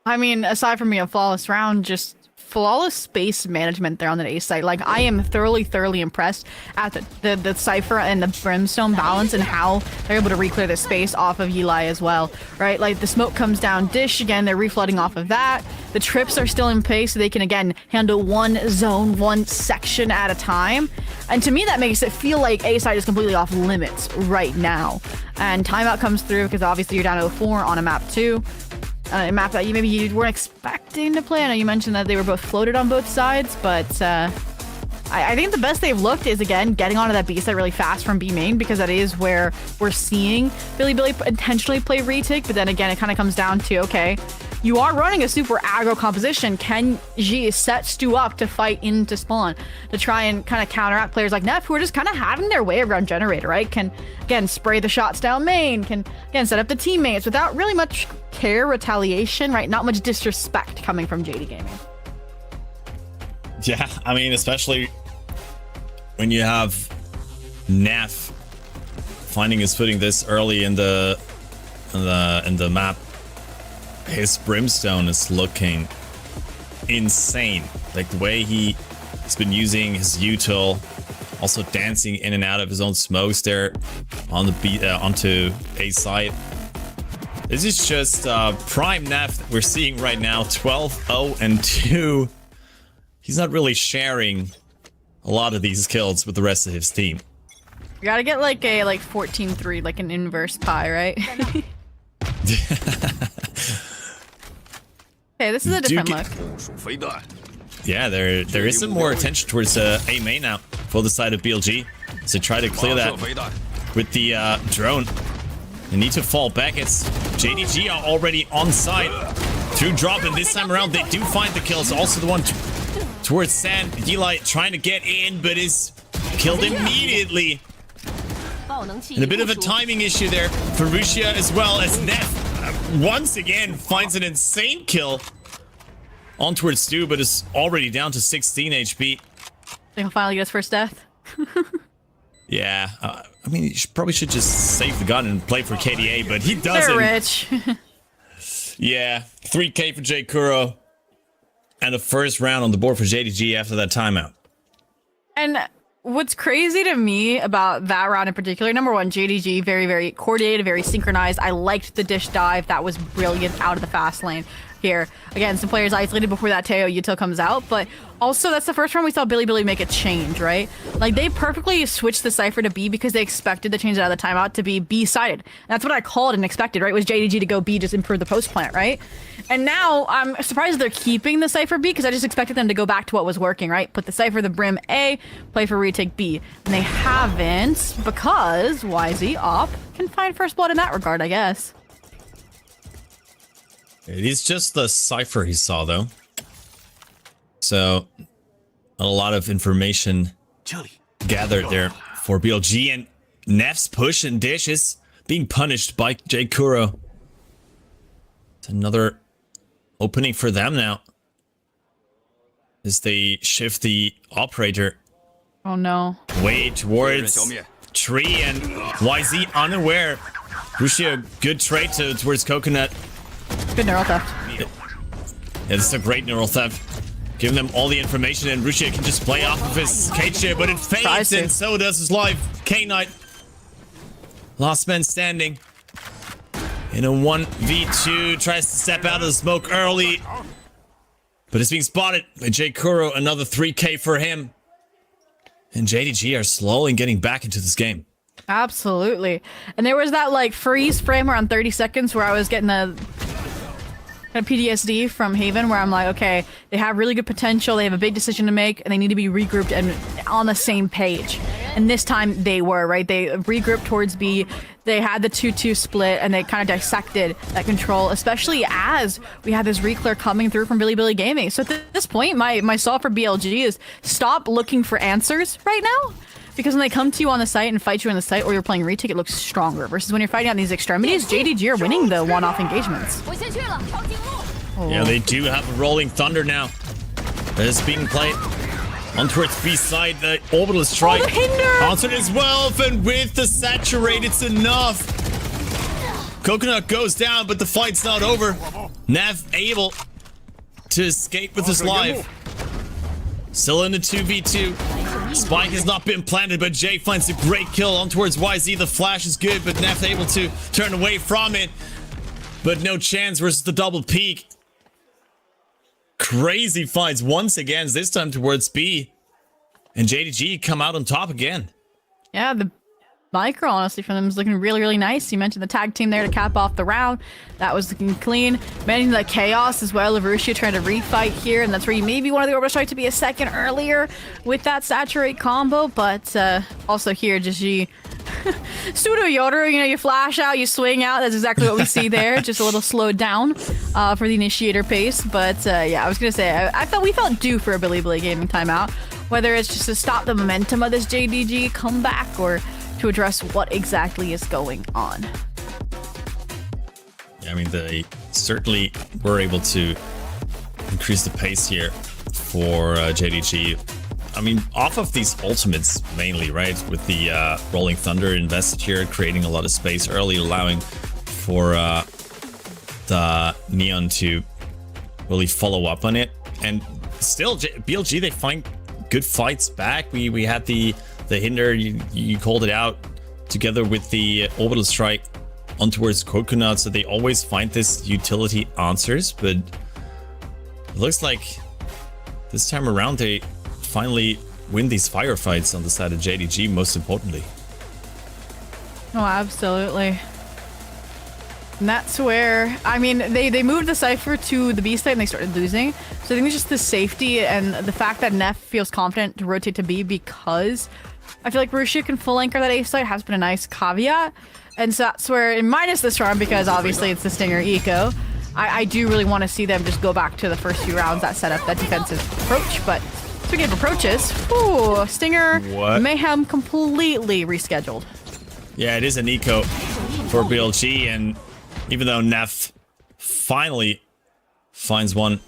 I mean, aside from being a flawless round, just flawless space management there on the A site. Like, I am thoroughly impressed at the Cypher and the Brimstone balance and how they're able to re-clear the space off of Yili as well, right? Like, the smoke comes down dish, again, they're reflooding off of that. The trips are still in place, so they can, again, handle one zone, one section at a time. And to me, that makes it feel like A site is completely off limits right now. And timeout comes through, because obviously you're down to 4 on a map 2. A map that maybe you weren't expecting to play. I know you mentioned that they were both floated on both sides, but I think the best they've looked is, again, getting onto that B site really fast from B main, because that is where we're seeing Billy intentionally play retake. But then again, it kind of comes down to, okay, you are running a super aggro composition. Can G set Stu up to fight into spawn to try and kind of counteract players like Neff, who are just kind of having their way around Generator, right? Can, again, spray the shots down main, can, again, set up the teammates without really much care, retaliation, right? Not much disrespect coming from JD Gaming. Yeah, I mean, especially when you have Neff finding his footing this early in the map. His Brimstone is looking insane. Like, the way he's been using his util, also dancing in and out of his own smokes there on the onto A side. This is just prime Neff that we're seeing right now. 12-0-2. He's not really sharing a lot of these kills with the rest of his team. You gotta get like a 14-3, like an inverse pie, right? Okay, this is a different look. Yeah, there is some more attention towards A main now for the side of BLG. So try to clear that with the drone. They need to fall back. It's JDG are already on site through drop, and this time around they do find the kills. Also the one towards Sand. Yili trying to get in, but is killed immediately. And a bit of a timing issue there for Rusia, as well as Neff once again finds an insane kill on towards Stu, but is already down to 16 HP. He'll finally get his first death. Yeah, I mean, he probably should just save the gun and play for KDA, but he doesn't. They're rich. Yeah, 3K for J Kuro, and the first round on the board for JDG after that timeout. And what's crazy to me about that round in particular, number one, JDG, very coordinated, very synchronized. I liked the dish dive. That was brilliant out of the fast lane here. Again, some players isolated before that Teo util comes out, but also that's the first round we saw Billy make a change, right? Like, they perfectly switched the Cypher to B because they expected the change out of the timeout to be B-sided. That's what I called and expected, right? Was JDG to go B, just improve the post plant, right? And now I'm surprised they're keeping the Cypher B, because I just expected them to go back to what was working, right? Put the Cypher, the Brim A, play for retake B. And they haven't, because YZ Op can find first blood in that regard, I guess. It is just the Cypher he saw, though. So, a lot of information gathered there for BLG, and Neff's push and dish is being punished by J Kuro. It's another opening for them now, as they shift the operator. Oh no. Way towards tree, and YZ unaware. Rusia, good trade towards Coconut. Good neural theft. Yeah, this is a great neural theft. Giving them all the information, and Rusia can just play off of his cage share, but it fades, and so does his life. K-Knight, last man standing in a 1v2, tries to step out of the smoke early, but it's being spotted by J Kuro. Another 3K for him, and JDG are slowly getting back into this game. Absolutely. And there was that like freeze frame around 30 seconds where I was getting a kind of PTSD from Haven, where I'm like, okay, they have really good potential, they have a big decision to make, and they need to be regrouped and on the same page. And this time they were, right? They regrouped towards B, they had the 2-2 split, and they kind of dissected that control, especially as we had this reclear coming through from Billy Gaming. So at this point, my solve for BLG is stop looking for answers right now. Because when they come to you on the site and fight you on the site, or you're playing retake, it looks stronger. Versus when you're fighting on these extremities, JDG are winning the one-off engagements. Oh. Yeah, they do have a rolling thunder now. That is being played on towards B side. The orbital strike answered as well, and with the saturate, it's enough. Coconut goes down, but the fight's not over. Neff able to escape with his life. Still in a 2v2. Spike has not been planted, but Jay finds a great kill on towards YZ. The flash is good, but Neff able to turn away from it. But no chance versus the double peak. Crazy fights once again, this time towards B. And JDG come out on top again. Yeah, the micro, honestly, from them is looking really, really nice. You mentioned the tag team there to cap off the round. That was looking clean. Managing the chaos as well. Lavushia trying to refight here, and that's where you maybe wanted the orbital strike to be a second earlier with that saturate combo. But also here, just you pseudo Yoder, you know, you flash out, you swing out. That's exactly what we see there. Just a little slowed down for the initiator pace. But yeah, I was gonna say, we felt due for a Billy gaming timeout. Whether it's just to stop the momentum of this JDG comeback or to address what exactly is going on. Yeah, I mean, they certainly were able to increase the pace here for JDG. I mean, off of these ultimates mainly, right? With the Rolling Thunder invested here, creating a lot of space early, allowing for the Neon to really follow up on it. And still, BLG, they find good fights back. We had the hinder, you called it out, together with the orbital strike on towards Coconut, so they always find this utility answers, but it looks like this time around they finally win these firefights on the side of JDG, most importantly. Oh, absolutely. And that's where, I mean, they moved the Cypher to the B side and they started losing. So I think it's just the safety and the fact that Neff feels confident to rotate to B, because I feel like Russia can full anchor that A site has been a nice caveat. And so that's where, minus the Charm, because obviously it's the Stinger Eco, I do really want to see them just go back to the first few rounds that set up that defensive approach. But speaking of approaches, ooh, Stinger Mayhem completely rescheduled. Yeah, it is an eco for BLG, and even though Neff finally finds one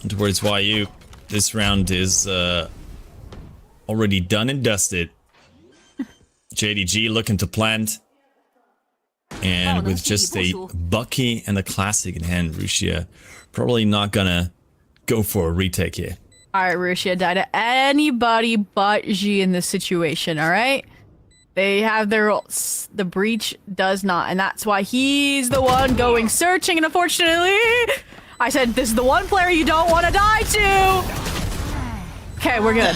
towards YU, this round is already done and dusted. JDG looking to plant, and with just a Bucky and a classic in hand, Rusia probably not gonna go for a retake here. Alright, Rusia died to anybody but G in this situation, alright? They have their roles. The Breach does not, and that's why he's the one going searching, and unfortunately, I said this is the one player you don't want to die to! Okay, we're good.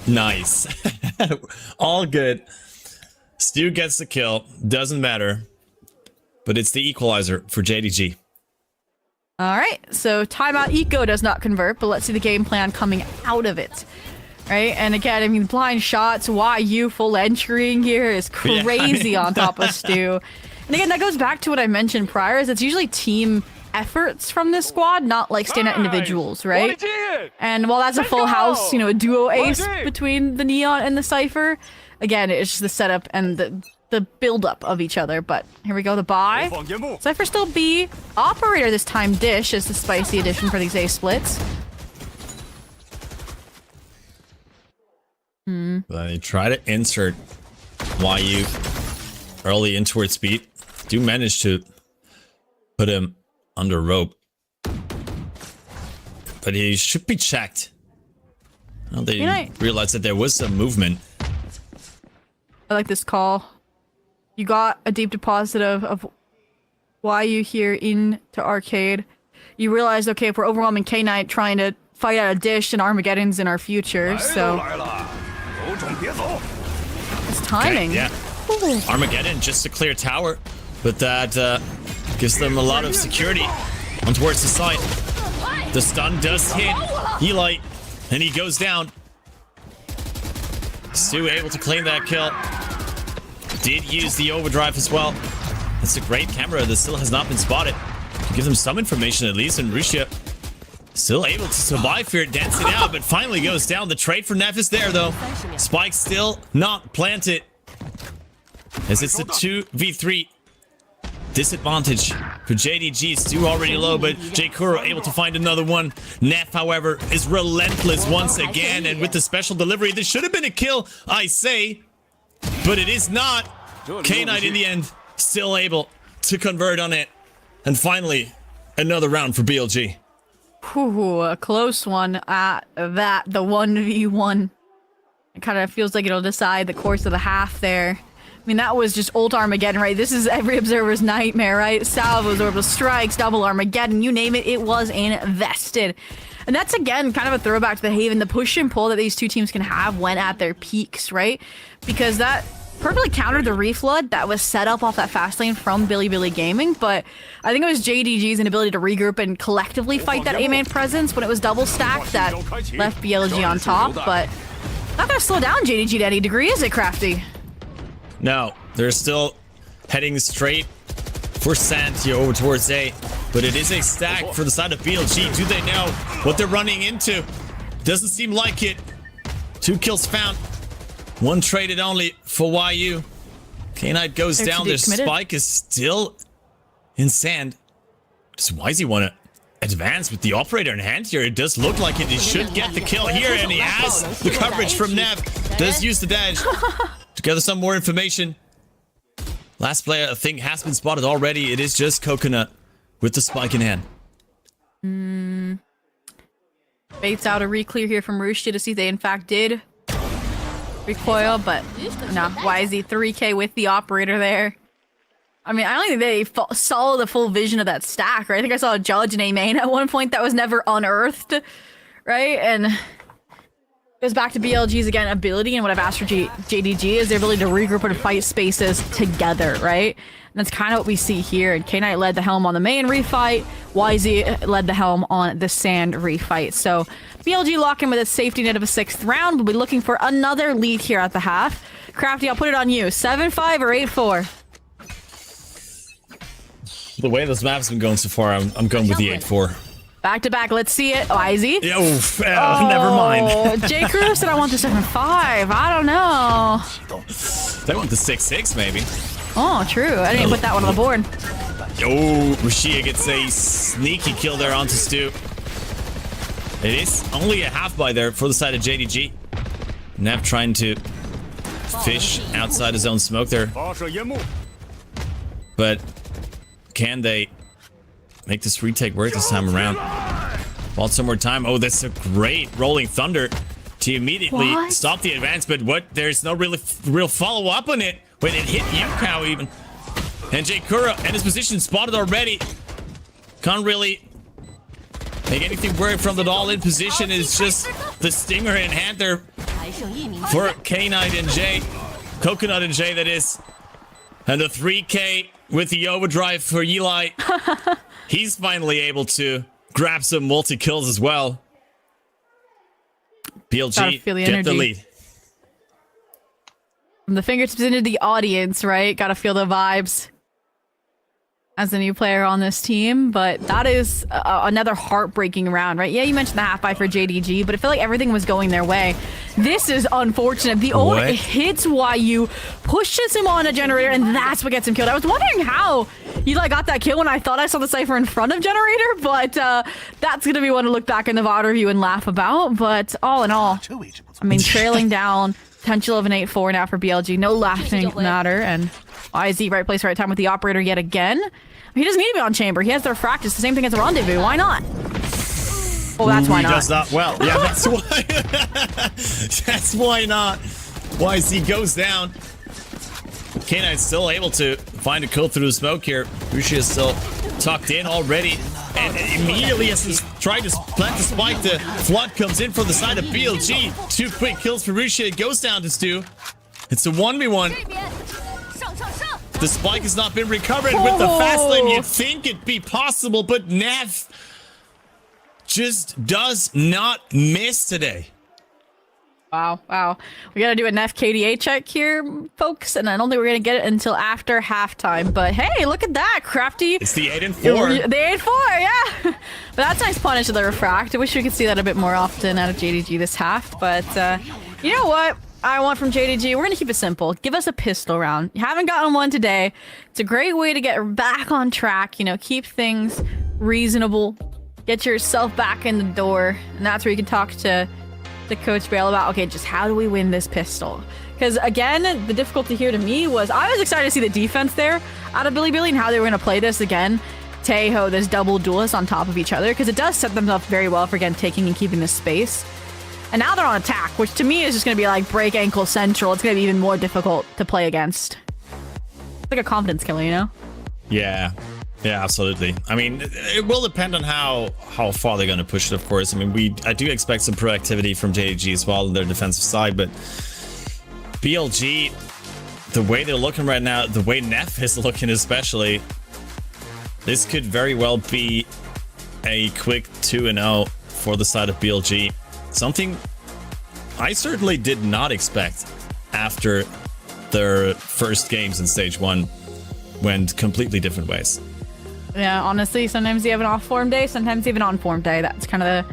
Nice. All good. Stu gets the kill. Doesn't matter. But it's the equalizer for JDG. Alright, so timeout eco does not convert, but let's see the game plan coming out of it. Right, and again, I mean, blind shots, YU full entering here is crazy on top of Stu. And again, that goes back to what I mentioned prior, is it's usually team efforts from this squad, not like standout individuals, right? And while that's a full house, you know, a duo ace between the Neon and the Cypher, again, it's just the setup and the build-up of each other. But here we go, the buy. Cypher still B. Operator this time Dish is the spicy addition for these A splits. They try to insert YU early in towards speed. Do manage to put him under rope, but he should be checked. Well, they realized that there was some movement. I like this call. You got a deep deposit of YU here into Arcade. You realized, okay, if we're overwhelming K-Knight trying to fight out a Dish and Armageddon's in our future, so it's timing. Okay, yeah. Ooh. Armageddon just to clear tower, but that gives them a lot of security on towards the side. The stun does hit Eli, and he goes down. Stu able to claim that kill. Did use the overdrive as well. It's a great camera that still has not been spotted. To give them some information at least, and Russia still able to survive here, dance it out, but finally goes down. The trade for Neff is there though. Spike still not planted, as it's a 2v3 disadvantage for JDG. Stu already low, but J Kuro able to find another one. Neff, however, is relentless once again, and with the special delivery, this should have been a kill, I say, but it is not. K-Knight in the end still able to convert on it, and finally another round for BLG. Whew, a close one at that. The 1v1. It kind of feels like it'll decide the course of the half there. I mean, that was just ult Armageddon, right? This is every observer's nightmare, right? Salvos, orbital strikes, double Armageddon, you name it, it was invested. And that's, again, kind of a throwback to the Haven, the push and pull that these two teams can have when at their peaks, right? Because that perfectly countered the reflood that was set up off that fast lane from Billy Gaming, but I think it was JDG's inability to regroup and collectively fight that A-main presence when it was double stacked that left BLG on top, but not gonna slow down JDG to any degree, is it, Crafty? No, they're still heading straight for Santio over towards A, but it is a stack for the side of BLG. Do they know what they're running into? Doesn't seem like it. 2 kills found. 1 traded only for YU. K-Knight goes down. Their spike is still in sand. Does YZ want to advance with the operator in hand here? It does look like it. He should get the kill here, and he has the coverage from Nev. Does use the dash to gather some more information. Last player, I think, has been spotted already. It is just Coconut with the spike in hand. Baits out a reclear here from Rooshia to see if they in fact did recoil, but no. YZ 3K with the operator there. I mean, I don't think they saw the full vision of that stack, right? I think I saw a judge in A main at one point that was never unearthed, right? And it goes back to BLG's, again, ability, and what I've asked for JDG is their ability to regroup and fight spaces together, right? And that's kind of what we see here. And K-Knight led the helm on the main refight. YZ led the helm on the sand refight. So BLG lock in with a safety net of a 6th round. We'll be looking for another lead here at the half. Crafty, I'll put it on you. 7-5 or 8-4? The way this map's been going so far, I'm going with the 8-4. Back to back, let's see it. YZ? Never mind. J. Cruz said I want the 7-5. I don't know. They want the 6-6 maybe. Oh, true. I didn't put that one on the board. Oh, Rashia gets a sneaky kill there onto Stu. It is only a half buy there for the side of JDG. Nev trying to fish outside his own smoke there. But can they make this retake work this time around? Want some more time? Oh, that's a great rolling thunder to immediately stop the advance, but there's no real follow-up on it when it hit Yukao even. And J. Kura and his position spotted already. Can't really make anything work from that all-in position. It's just the stinger in hand there for K-Knight and J. Coconut and J, that is. And the 3K with the overdrive for Eli. He's finally able to grab some multi-kills as well. BLG get the lead. From the fingertips into the audience, right? Gotta feel the vibes as a new player on this team, but that is another heartbreaking round, right? Yeah, you mentioned the half buy for JDG, but I feel like everything was going their way. This is unfortunate. The ult hits YU, pushes him on a generator, and that's what gets him killed. I was wondering how Eli got that kill when I thought I saw the Cypher in front of generator, but that's gonna be one to look back in the VOD review and laugh about. But all in all, I mean, trailing down, potential of an 8-4 now for BLG. No laughing matter, and YZ right place, right time with the operator yet again. He doesn't need to be on chamber. He has their practice. The same thing as a rendezvous. Why not? Oh, that's why not. He does not. Well, yeah, that's why. That's why not. YZ goes down. K-Knight's still able to find a kill through the smoke here. Rushi is still tucked in already. And immediately as he's trying to plant the spike, the flood comes in from the side of BLG. 2 quick kills for Rushi. It goes down to Stu. It's a 1v1. The spike has not been recovered with the fast lane. You'd think it'd be possible, but Nev just does not miss today. Wow. We gotta do a Nev KDA check here, folks, and I don't think we're gonna get it until after halftime. But hey, look at that, Crafty. It's the 8-4. The 8-4, yeah. But that's nice punish of the refract. I wish we could see that a bit more often out of JDG this half. But you know what I want from JDG? We're gonna keep it simple. Give us a pistol round. You haven't gotten one today. It's a great way to get back on track, you know, keep things reasonable, get yourself back in the door, and that's where you can talk to Coach Bale about, okay, just how do we win this pistol? Because again, the difficulty here to me was I was excited to see the defense there out of Billy and how they were going to play this again. Taeho, this double duelist on top of each other, because it does set them up very well for, again, taking and keeping this space. And now they're on attack, which to me is just going to be like break ankle central. It's going to be even more difficult to play against. It's like a confidence killer, you know? Yeah. Yeah, absolutely. I mean, it will depend on how far they're going to push it, of course. I mean, I do expect some proactivity from JDG as well on their defensive side, but BLG, the way they're looking right now, the way Neff is looking especially, this could very well be a quick 2-0 for the side of BLG. Something I certainly did not expect after their first games in Stage 1 went completely different ways. Yeah, honestly, sometimes you have an off-form day, sometimes even on-form day. That's kind of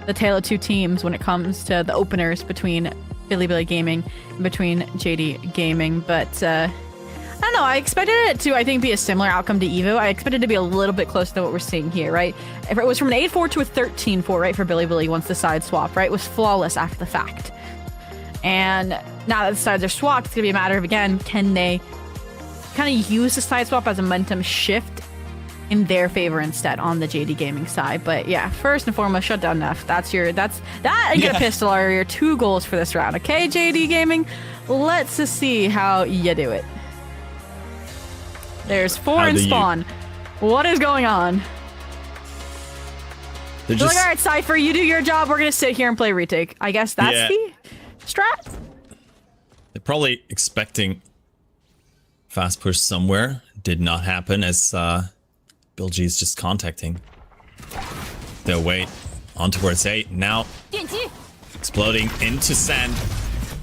the tale of two teams when it comes to the openers between Bilibili Gaming and between JD Gaming. But I don't know, I expected it to, I think, be a similar outcome to EVO. I expected it to be a little bit closer to what we're seeing here, right? If it was from an 8-4 to a 13-4, right, for Bilibili once the side swap, right? It was flawless after the fact. And now that the sides are swapped, it's going to be a matter of, again, can they kind of use the side swap as a momentum shift in their favor instead on the JD Gaming side. But yeah, first and foremost, shut down Neff. That and get a pistol are your 2 goals for this round. Okay, JD Gaming, let's just see how you do it. There's 4 in spawn. What is going on? They're like, all right, Cypher, you do your job. We're gonna sit here and play retake. I guess that's the strat. They're probably expecting fast push somewhere. Did not happen as BLG is just contacting their way on towards A. Now exploding into sand.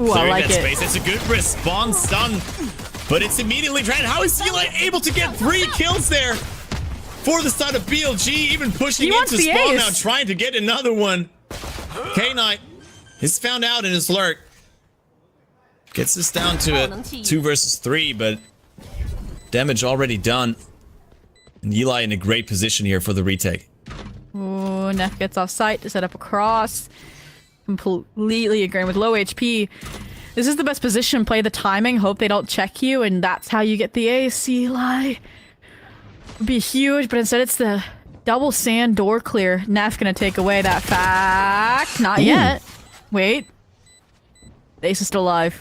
Ooh, I like that it. Space. It's a good response stun, but it's immediately drained. How is Eli able to get 3 kills there for the side of BLG, even pushing into spawn now, trying to get another one. K-Knight is found out in his lurk. Gets this down to a 2 versus 3, but damage already done. And Eli in a great position here for the retake. Ooh, Neff gets off site to set up a cross. Completely agreeing with low HP. This is the best position. Play the timing. Hope they don't check you, and that's how you get the ace. Eli would be huge, but instead it's the double sand door clear. Neff gonna take away that fact. Not yet. Wait. The ace is still alive.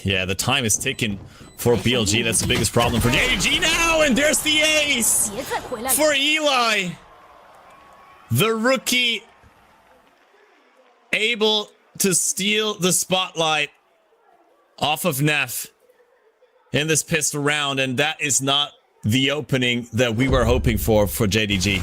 Yeah, the time is ticking for BLG. That's the biggest problem for JDG now, and there's the ace for Eli. The rookie able to steal the spotlight off of Neff in this pistol round, and that is not the opening that we were hoping for JDG.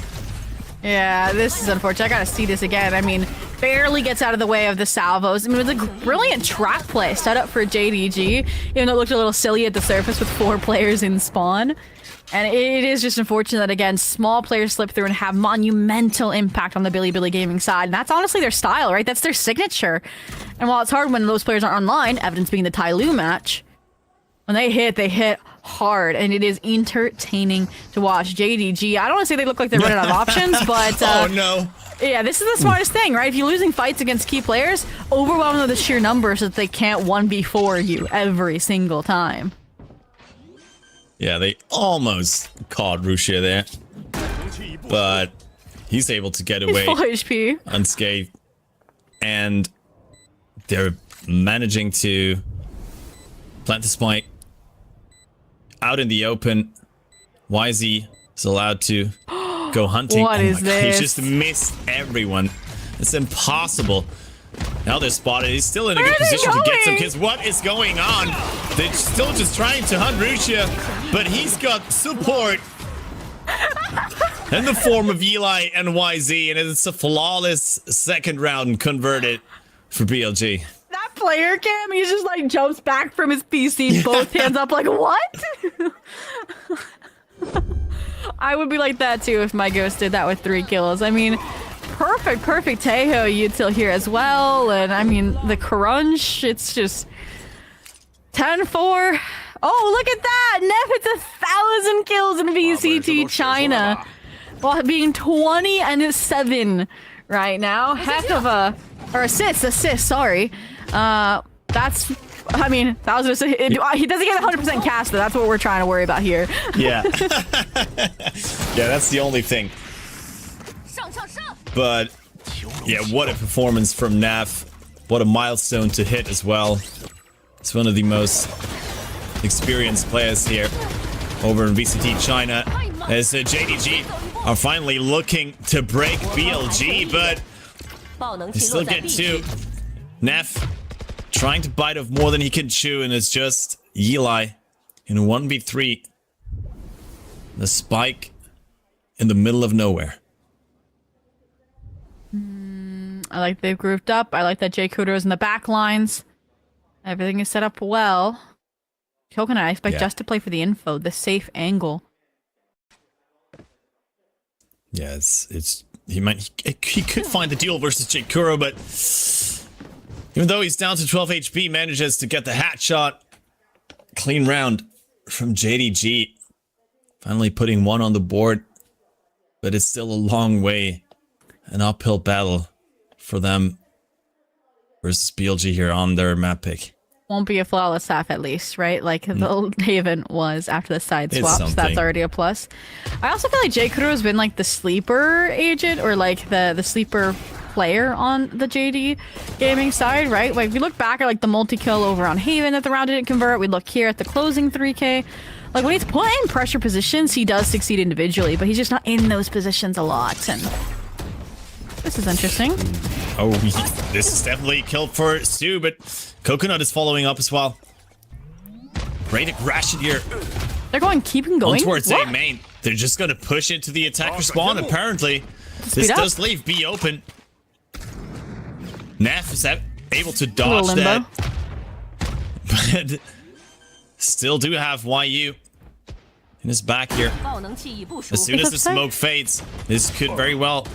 Yeah, this is unfortunate. I gotta see this again. I mean, barely gets out of the way of the salvos. I mean, it was a brilliant trap play set up for JDG, even though it looked a little silly at the surface with 4 players in spawn. And it is just unfortunate that, again, small players slip through and have monumental impact on the Bilibili Gaming side. And that's honestly their style, right? That's their signature. And while it's hard when those players aren't online, evidence being the Tai Lu match, when they hit hard, and it is entertaining to watch. JDG, I don't want to say they look like they're running out of options, but oh no. Yeah, this is the smartest thing, right? If you're losing fights against key players, overwhelm them with the sheer numbers so that they can't 1v4 you every single time. Yeah, they almost caught Rushia there, but he's able to get away full HP. unscathed, and they're managing to plant the spike out in the open. YZ is allowed to go hunting. What is this? God, he just missed everyone. It's impossible. Now they're spotted. He's still in a good position to get some kills. What is going on? They're still just trying to hunt Rushia, but he's got support in the form of Eli and YZ, and it's a flawless second round converted for BLG. That player cam, he just like jumps back from his PC, both hands up like, what? I would be like that too if my ghost did that with 3 kills. I mean, perfect Taeho util here as well. And I mean, the crunch, it's just 10-4. Oh, look at that! Neff hits 1,000 kills in VCT China while being 20-7 right now. Heck of a... Or assist, sorry. That's I mean, that was just he doesn't get 100% cast though. That's what we're trying to worry about here. Yeah. Yeah, that's the only thing. But yeah, what a performance from Naf. What a milestone to hit as well. It's one of the most experienced players here over in VCT China, as JDG are finally looking to break BLG, but they still get 2. Naf trying to bite off more than he can chew, and it's just Eli in a 1v3. The spike in the middle of nowhere. I like they've grouped up. I like that Jay Kudo is in the back lines. Everything is set up well. Coconut, I expect just to play for the info, the safe angle. Yeah, he could find the duel versus Jay Kuro, but even though he's down to 12 HP, manages to get the hat shot. Clean round from JDG. Finally putting 1 on the board, but it's still a long way. An uphill battle for them versus BLG here on their map pick. Won't be a flawless half at least, right? Like the old Haven was after the side swaps. That's already a plus. I also feel like Jay Kuro has been like the sleeper agent, or like the sleeper player on the JD gaming side, right? Like if you look back at like the multi-kill over on Haven that the round didn't convert, we look here at the closing 3K. Like when he's put in pressure positions, he does succeed individually, but he's just not in those positions a lot. And this is interesting. Oh, this is definitely a kill for Stu, but Coconut is following up as well. Great aggression here. They're keeping going. On towards A main. They're just going to push into the attacker spawn, apparently. This does leave B open. Naf is able to dodge that. But still do have YU in his back here. As soon as the smoke fades, this could very well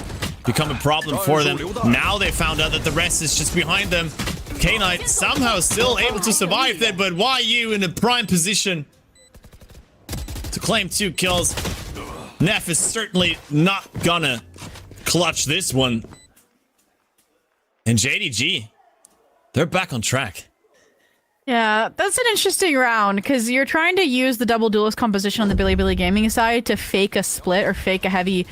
become a problem for them. Now they found out that the rest is just behind them. K9 somehow still able to survive that, but YU in a prime position to claim 2 kills. Nef is certainly not gonna clutch this one. And JDG, they're back on track. Yeah, that's an interesting round, because you're trying to use the double duelist composition on the Bilibili Gaming side to fake a split or fake a heavy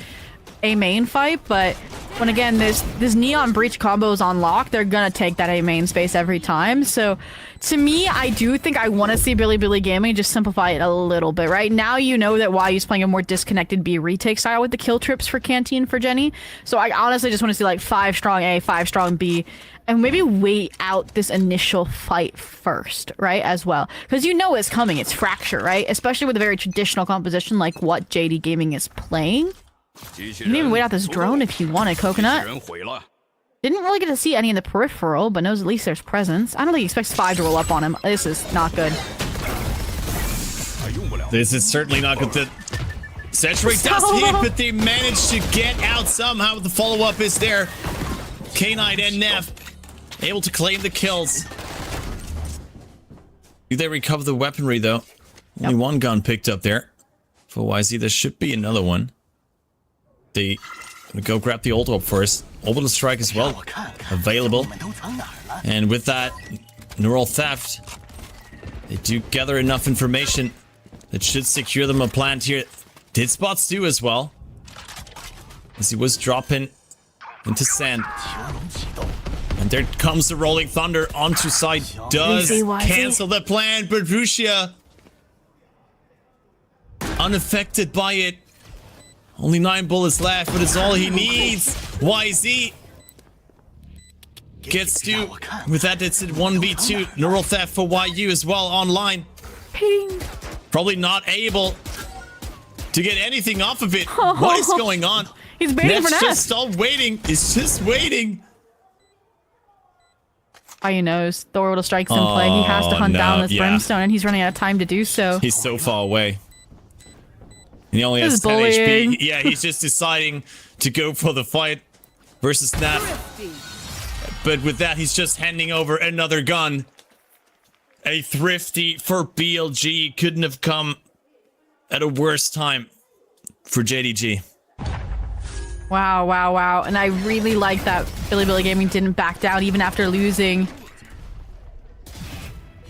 A main fight, but when again this Neon Breach combo is on lock, they're gonna take that A main space every time. So to me, I do think I want to see Bilibili Gaming just simplify it a little bit. Right now, you know that YU's playing a more disconnected B retake style with the kill trips for Canteen for Jenny. So I honestly just want to see like 5 strong A, 5 strong B, and maybe wait out this initial fight first, right, as well. Because you know it's coming, it's Fracture, right? Especially with a very traditional composition like what JD Gaming is playing. You can even wait out this drone if you wanted, Coconut. Didn't really get to see any in the peripheral, but knows at least there's presence. I don't think he expects 5 to roll up on him. This is not good. This is certainly not good. The Saturate does hit, but they managed to get out somehow. The follow-up is there. K9 and Neff able to claim the kills. Do they recover the weaponry, though? Only one gun picked up there. For YZ, there should be another one. They gonna go grab the ult orb first. Orbital strike as well available. And with that, neural theft, they do gather enough information that should secure them a plant here. Did spot Stu as well, as he was dropping into sand. And there comes the rolling thunder onto side. Does cancel the plan, but Rusia unaffected by it. Only 9 bullets left, but it's all he needs. YZ gets to. With that, it's at 1v2. Neural theft for YU as well online. Ping. Probably not able to get anything off of it. What is going on? He's waiting for Nef. Just all waiting. He's just waiting. He knows the orbital strike's in play. He has to hunt down this brimstone, and he's running out of time to do so. He's so far away. And he only has 10 HP. Yeah, he's just deciding to go for the fight versus Naf. But with that, he's just handing over another gun. A thrifty for BLG. Couldn't have come at a worse time for JDG. Wow, wow, wow. And I really like that Bilibili Gaming didn't back down even after losing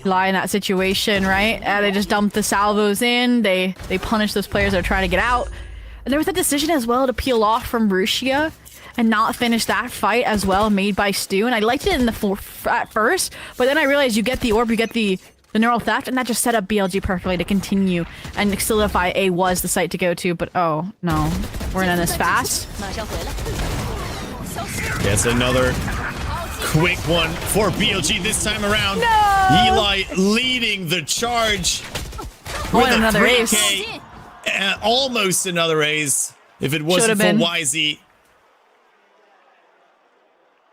lie in that situation, right? They just dump the salvos in. They punish those players that are trying to get out. And there was a decision as well to peel off from Rusia and not finish that fight as well, made by Stu. And I liked it in the at first, but then I realized you get the orb, you get the neural theft, and that just set up BLG perfectly to continue and solidify A was the site to go to. But oh no, we're gonna end this fast. It's another quick one for BLG this time around. No! Eli leading the charge with another a 3K. ace. Almost another ace if it wasn't for YZ.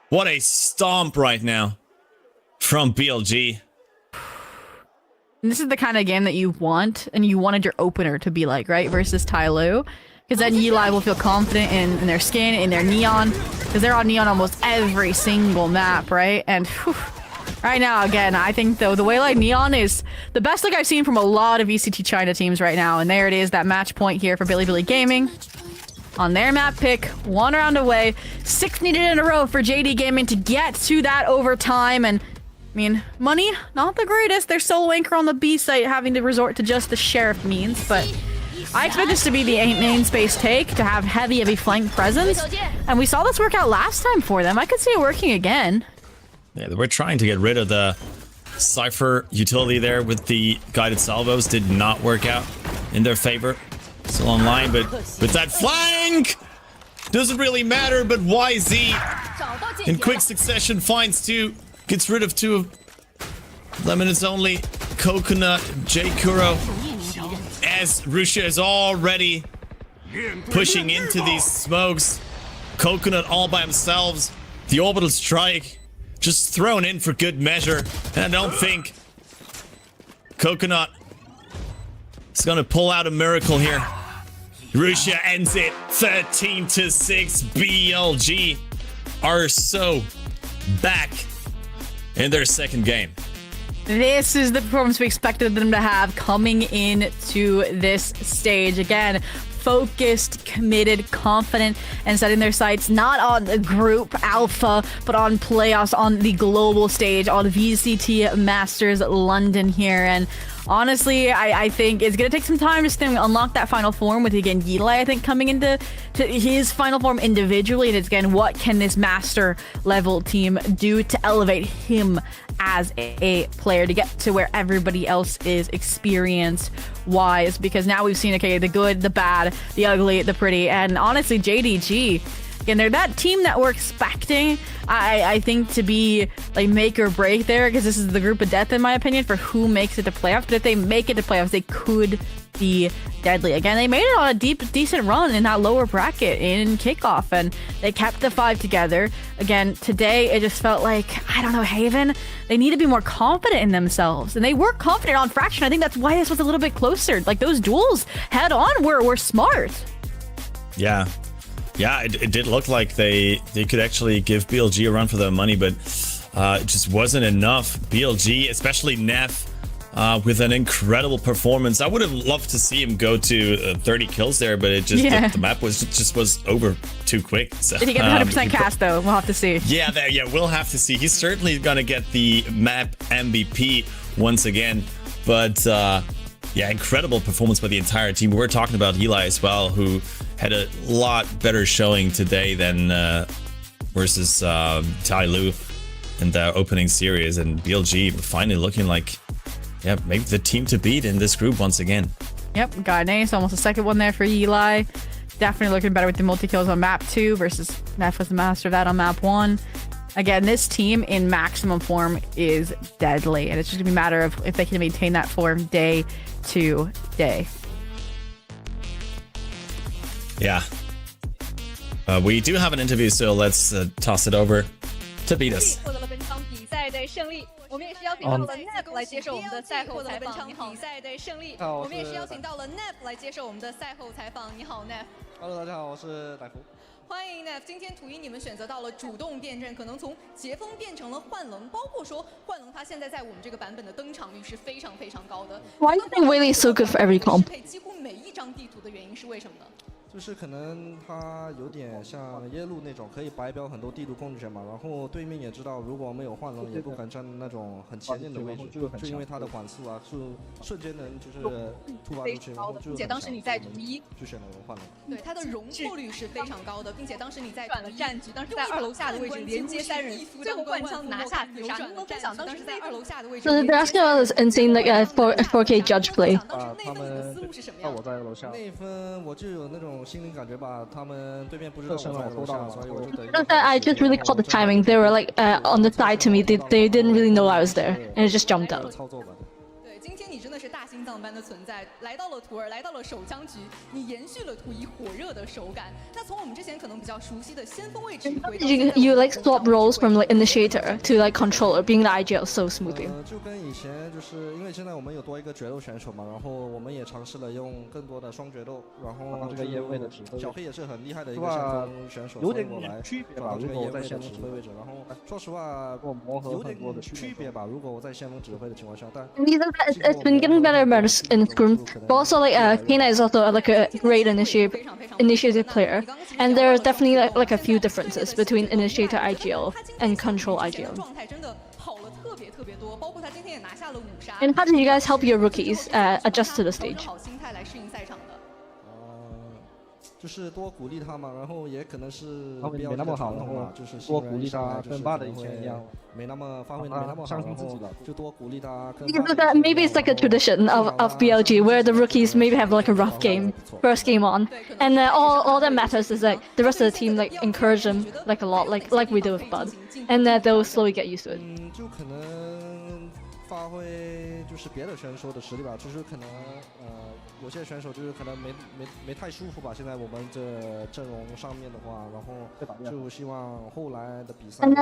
What a stomp right now from BLG. And this is the kind of game that you want, and you wanted your opener to be like, right? Versus Tyloo. Because then Eli will feel confident in their skin, in their neon. Because they're on neon almost every single map, right? And whew, right now, again, I think though the way like neon is the best look I've seen from a lot of VCT China teams right now. And there it is, that match point here for Billy Gaming. On their map pick, 1 round away, 6 needed in a row for JD Gaming to get to that overtime. And I mean, money, not the greatest. They're solo anchor on the B site, having to resort to just the sheriff means, but I expect this to be the main space take, to have heavy flank presence. And we saw this work out last time for them. I could see it working again. Yeah, they were trying to get rid of the Cypher utility there with the guided salvos. Did not work out in their favor. Still online, but with that flank, doesn't really matter. But YZ in quick succession finds 2. Gets rid of 2 of Lemonades only. Coconut, J. Kuro. As Russia is already pushing into these smokes. Coconut all by themselves. The orbital strike just thrown in for good measure. And I don't think Coconut is going to pull out a miracle here. Russia ends it 13-6. BLG are so back in their second game. This is the performance we expected them to have coming into this stage. Again, focused, committed, confident, and setting their sights not on the group alpha, but on playoffs on the global stage, on VCT Masters London here. And honestly, I think it's going to take some time just to unlock that final form with, again, Eli, I think, coming into his final form individually. And it's, again, what can this master level team do to elevate him as a player to get to where everybody else is experience-wise? Because now we've seen, okay, the good, the bad, the ugly, the pretty, and honestly, JDG, again, they're that team that we're expecting, I think, to be like make or break there, because this is the group of death, in my opinion, for who makes it to playoffs. But if they make it to playoffs, they could be deadly. Again, they made it on a decent run in that lower bracket in kickoff, and they kept the 5 together. Again, today it just felt like, I don't know, Haven, they need to be more confident in themselves, and they were confident on Fraction. I think that's why this was a little bit closer. Like, those duels head on were smart. Yeah, it did look like they could actually give BLG a run for their money, but it just wasn't enough. BLG, especially Neff, with an incredible performance. I would have loved to see him go to 30 kills there, but it just the map was over too quick. So, did he get 100% cast though? We'll have to see. Yeah, we'll have to see. He's certainly gonna get the map MVP once again, but yeah, incredible performance by the entire team. We're talking about Eli as well, who had a lot better showing today than versus Tyloo in the opening series, and BLG finally looking like, yeah, maybe the team to beat in this group once again. Yep, got an ace, almost a second one there for Eli. Definitely looking better with the multi-kills on map 2 versus Neff was the master of that on map 1. Again, this team in maximum form is deadly, and it's just gonna be a matter of if they can maintain that form day to day. Yeah. We do have an interview, so let's toss it over to beat us. 获得了本场比赛的胜利，我们也是邀请到了 Nep 来接受我们的赛后采访。你好，比赛的胜利，我们也是邀请到了 Nep 来接受我们的赛后采访。你好 ，Nep。Hello， 大家好，我是歹夫。欢迎 Nep， 今天图一你们选择到了主动变阵，可能从杰锋变成了幻龙，包括说幻龙他现在在我们这个版本的登场率是非常高的。 Why do you think Whaley is so good for every comp? 几乎每一张地图的原因是为什么呢？就是可能他有点像耶路那种，可以白标很多地图控制权嘛。然后对面也知道，如果没有换龙，也不敢站那种很前面的位置，就因为他的缓速啊，就瞬间能就是突发出去，然后就。并且当时你在主一，就选了换龙。对，他的容错率是非常高的，并且当时你在转了战局，当时在2楼下的位置连接3人，最后换枪拿下自杀。能不能分享当时在2楼下的位置？ So the basketball is insane, like 4K judge play. 他们我在楼下。那分我就有那种心灵感觉吧，他们对面不知道我在楼下，所以我就等于。I just really caught the timing. They were like on the side to me. They didn't really know I was there, and it just jumped out. 对，今天你真的是大心脏般的存在，来到了图尔，来到了手枪局，你延续了图一火热的手感。那从我们之前可能比较熟悉的先锋位置， You like swap roles from like initiator to like controller, being the IGL so smoothly. 就跟以前就是因为现在我们有多一个决斗选手嘛，然后我们也尝试了用更多的双决斗，然后这个烟味的指挥，小黑也是很厉害的一个先锋选手，有点区别吧？如果我在先锋指挥位置，然后说实话有点区别吧？如果我在先锋指挥的情况下，但。 It's been getting better in Scrum, but also like Kena is also like a great initiative player, and there are definitely like a few differences between initiator IGL and control IGL. And how did you guys help your rookies adjust to the stage? 就是多鼓励他嘛，然后也可能是没那么好，然后就是多鼓励他，跟爸的以前一样，没那么发挥没那么好，然后就多鼓励他。Maybe it's like a tradition of BLG where the rookies maybe have like a rough game, first game on, and all that matters is like the rest of the team like encourage them like a lot, like we do with Bud, and they'll slowly get used to it. 就可能发挥就是别的选手的实力吧，就是可能有些选手就是可能没太舒服吧。现在我们这阵容上面的话，然后就希望后来的比赛。And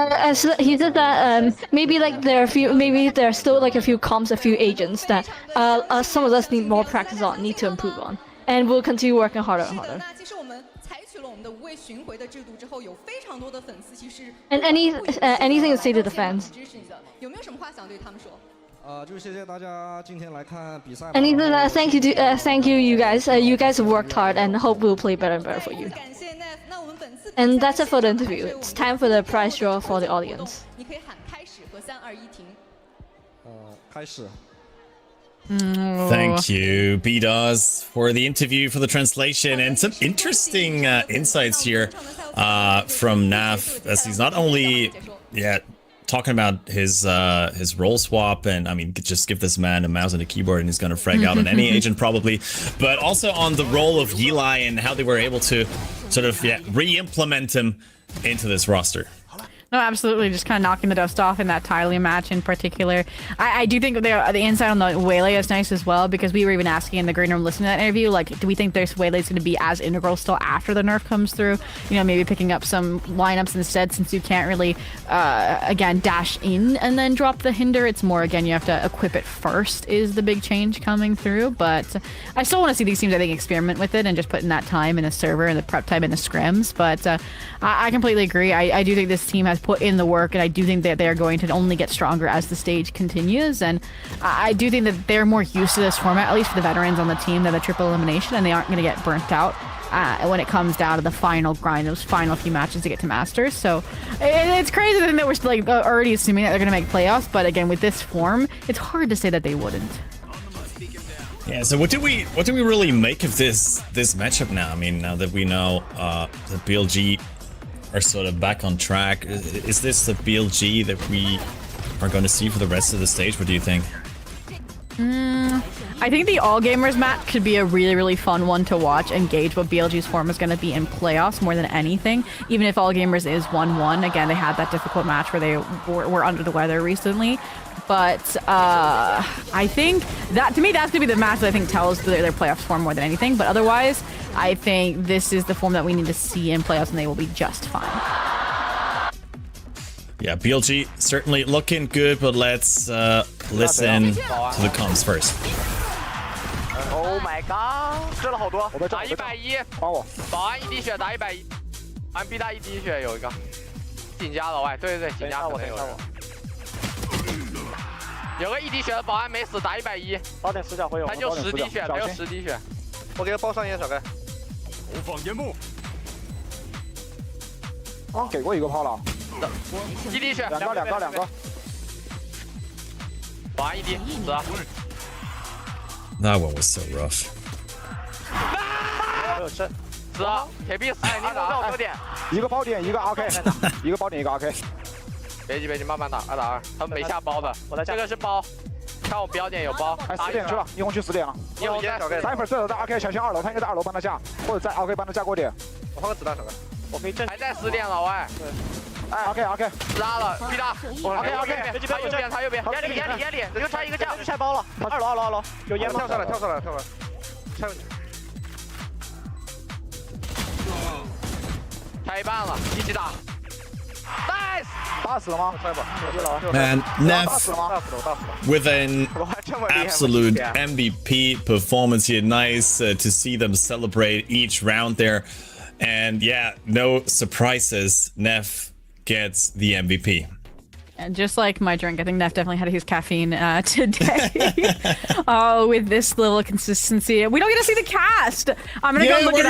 he said that maybe like maybe there are still like a few comps, a few agents that some of us need more practice on, need to improve on, and we'll continue working harder and harder. 那其实我们采取了我们的无畏巡回的制度之后，有非常多的粉丝其实。And anything to say to the fans? 支持你的，有没有什么话想对他们说？ 就谢谢大家今天来看比赛。And he said, thank you, you guys. You guys have worked hard, and hope we'll play better and better for you. And that's it for the interview. It's time for the prize draw for the audience. 你可以喊开始和3、2、1停。开始。 Thank you, B-Dawes, for the interview, for the translation, and some interesting insights here from Nav, as he's not only, talking about his role swap, and I mean, just give this man a mouse and a keyboard and he's gonna frag out on any agent probably, but also on the role of Yilai and how they were able to sort of re-implement him into this roster. No, absolutely, just kind of knocking the dust off in that Tylee match in particular. I do think the insight on the Waylay is nice as well, because we were even asking in the green room listening to that interview, like, do we think this Waylay is going to be as integral still after the nerf comes through? You know, maybe picking up some lineups instead, since you can't really, again, dash in and then drop the hinder. It's more, again, you have to equip it first is the big change coming through. But I still want to see these teams, I think, experiment with it and just put in that time in the server and the prep time in the scrims. But I completely agree. I do think this team has put in the work, and I do think that they're going to only get stronger as the stage continues, and I do think that they're more used to this format, at least for the veterans on the team, than the triple elimination, and they aren't going to get burnt out when it comes down to the final grind, those final few matches to get to Masters. So it's crazy to think that we're still, like, already assuming that they're going to make playoffs, but again, with this form, it's hard to say that they wouldn't. Yeah, so what do we really make of this matchup now? I mean, now that we know the BLG are sort of back on track, is this the BLG that we are going to see for the rest of the stage? What do you think? I think the All Gamers match could be a really, really fun one to watch and gauge what BLG's form is going to be in playoffs more than anything. Even if All Gamers is 1-1, again, they had that difficult match where they were under the weather recently. But I think that, to me, that's going to be the match that I think tells their playoffs form more than anything. But otherwise, I think this is the form that we need to see in playoffs, and they will be just fine. Yeah, BLG certainly looking good, but let's listen to the comms first. Oh my god！ 射了好多，打110，帮我。保安1滴血打110，安 B 大1滴血有一个。锦家老外，对，锦家可能有人。有个1滴血的保安没死，打110。8点10角会有。他就10滴血，没有10滴血。我给他报上烟，小哥。啊，给过一个炮了。一滴血，两个。保安一滴，死。 That one was so rough. 死，铁臂死，你给我有点。一个包点，一个 AK， 一个包点，一个 AK。别急，慢慢打，2打2，他们没下包的。这个是包，看我标点有包。哎，10点去了，霓虹区10点了。霓虹3分射手在 AK 小心2楼，他应该在2楼帮他下，或者在 AK 帮他下过点。我换个子弹手感，我可以正。还在10点，老外。哎 ，AK， 拉了，必打。OK，他右边，眼里，就差一个架，就拆包了。2楼，有烟吗？跳上来。拆过去。拆一半了，一起打。Nice， 打死了吗？ Man, Neff with an absolute MVP performance here. Nice to see them celebrate each round there. And yeah, no surprises. Neff gets the MVP. And just like my drink, I think Neff definitely had his caffeine today. Oh, with this level of consistency, we don't get to see the cast. I'm gonna go look it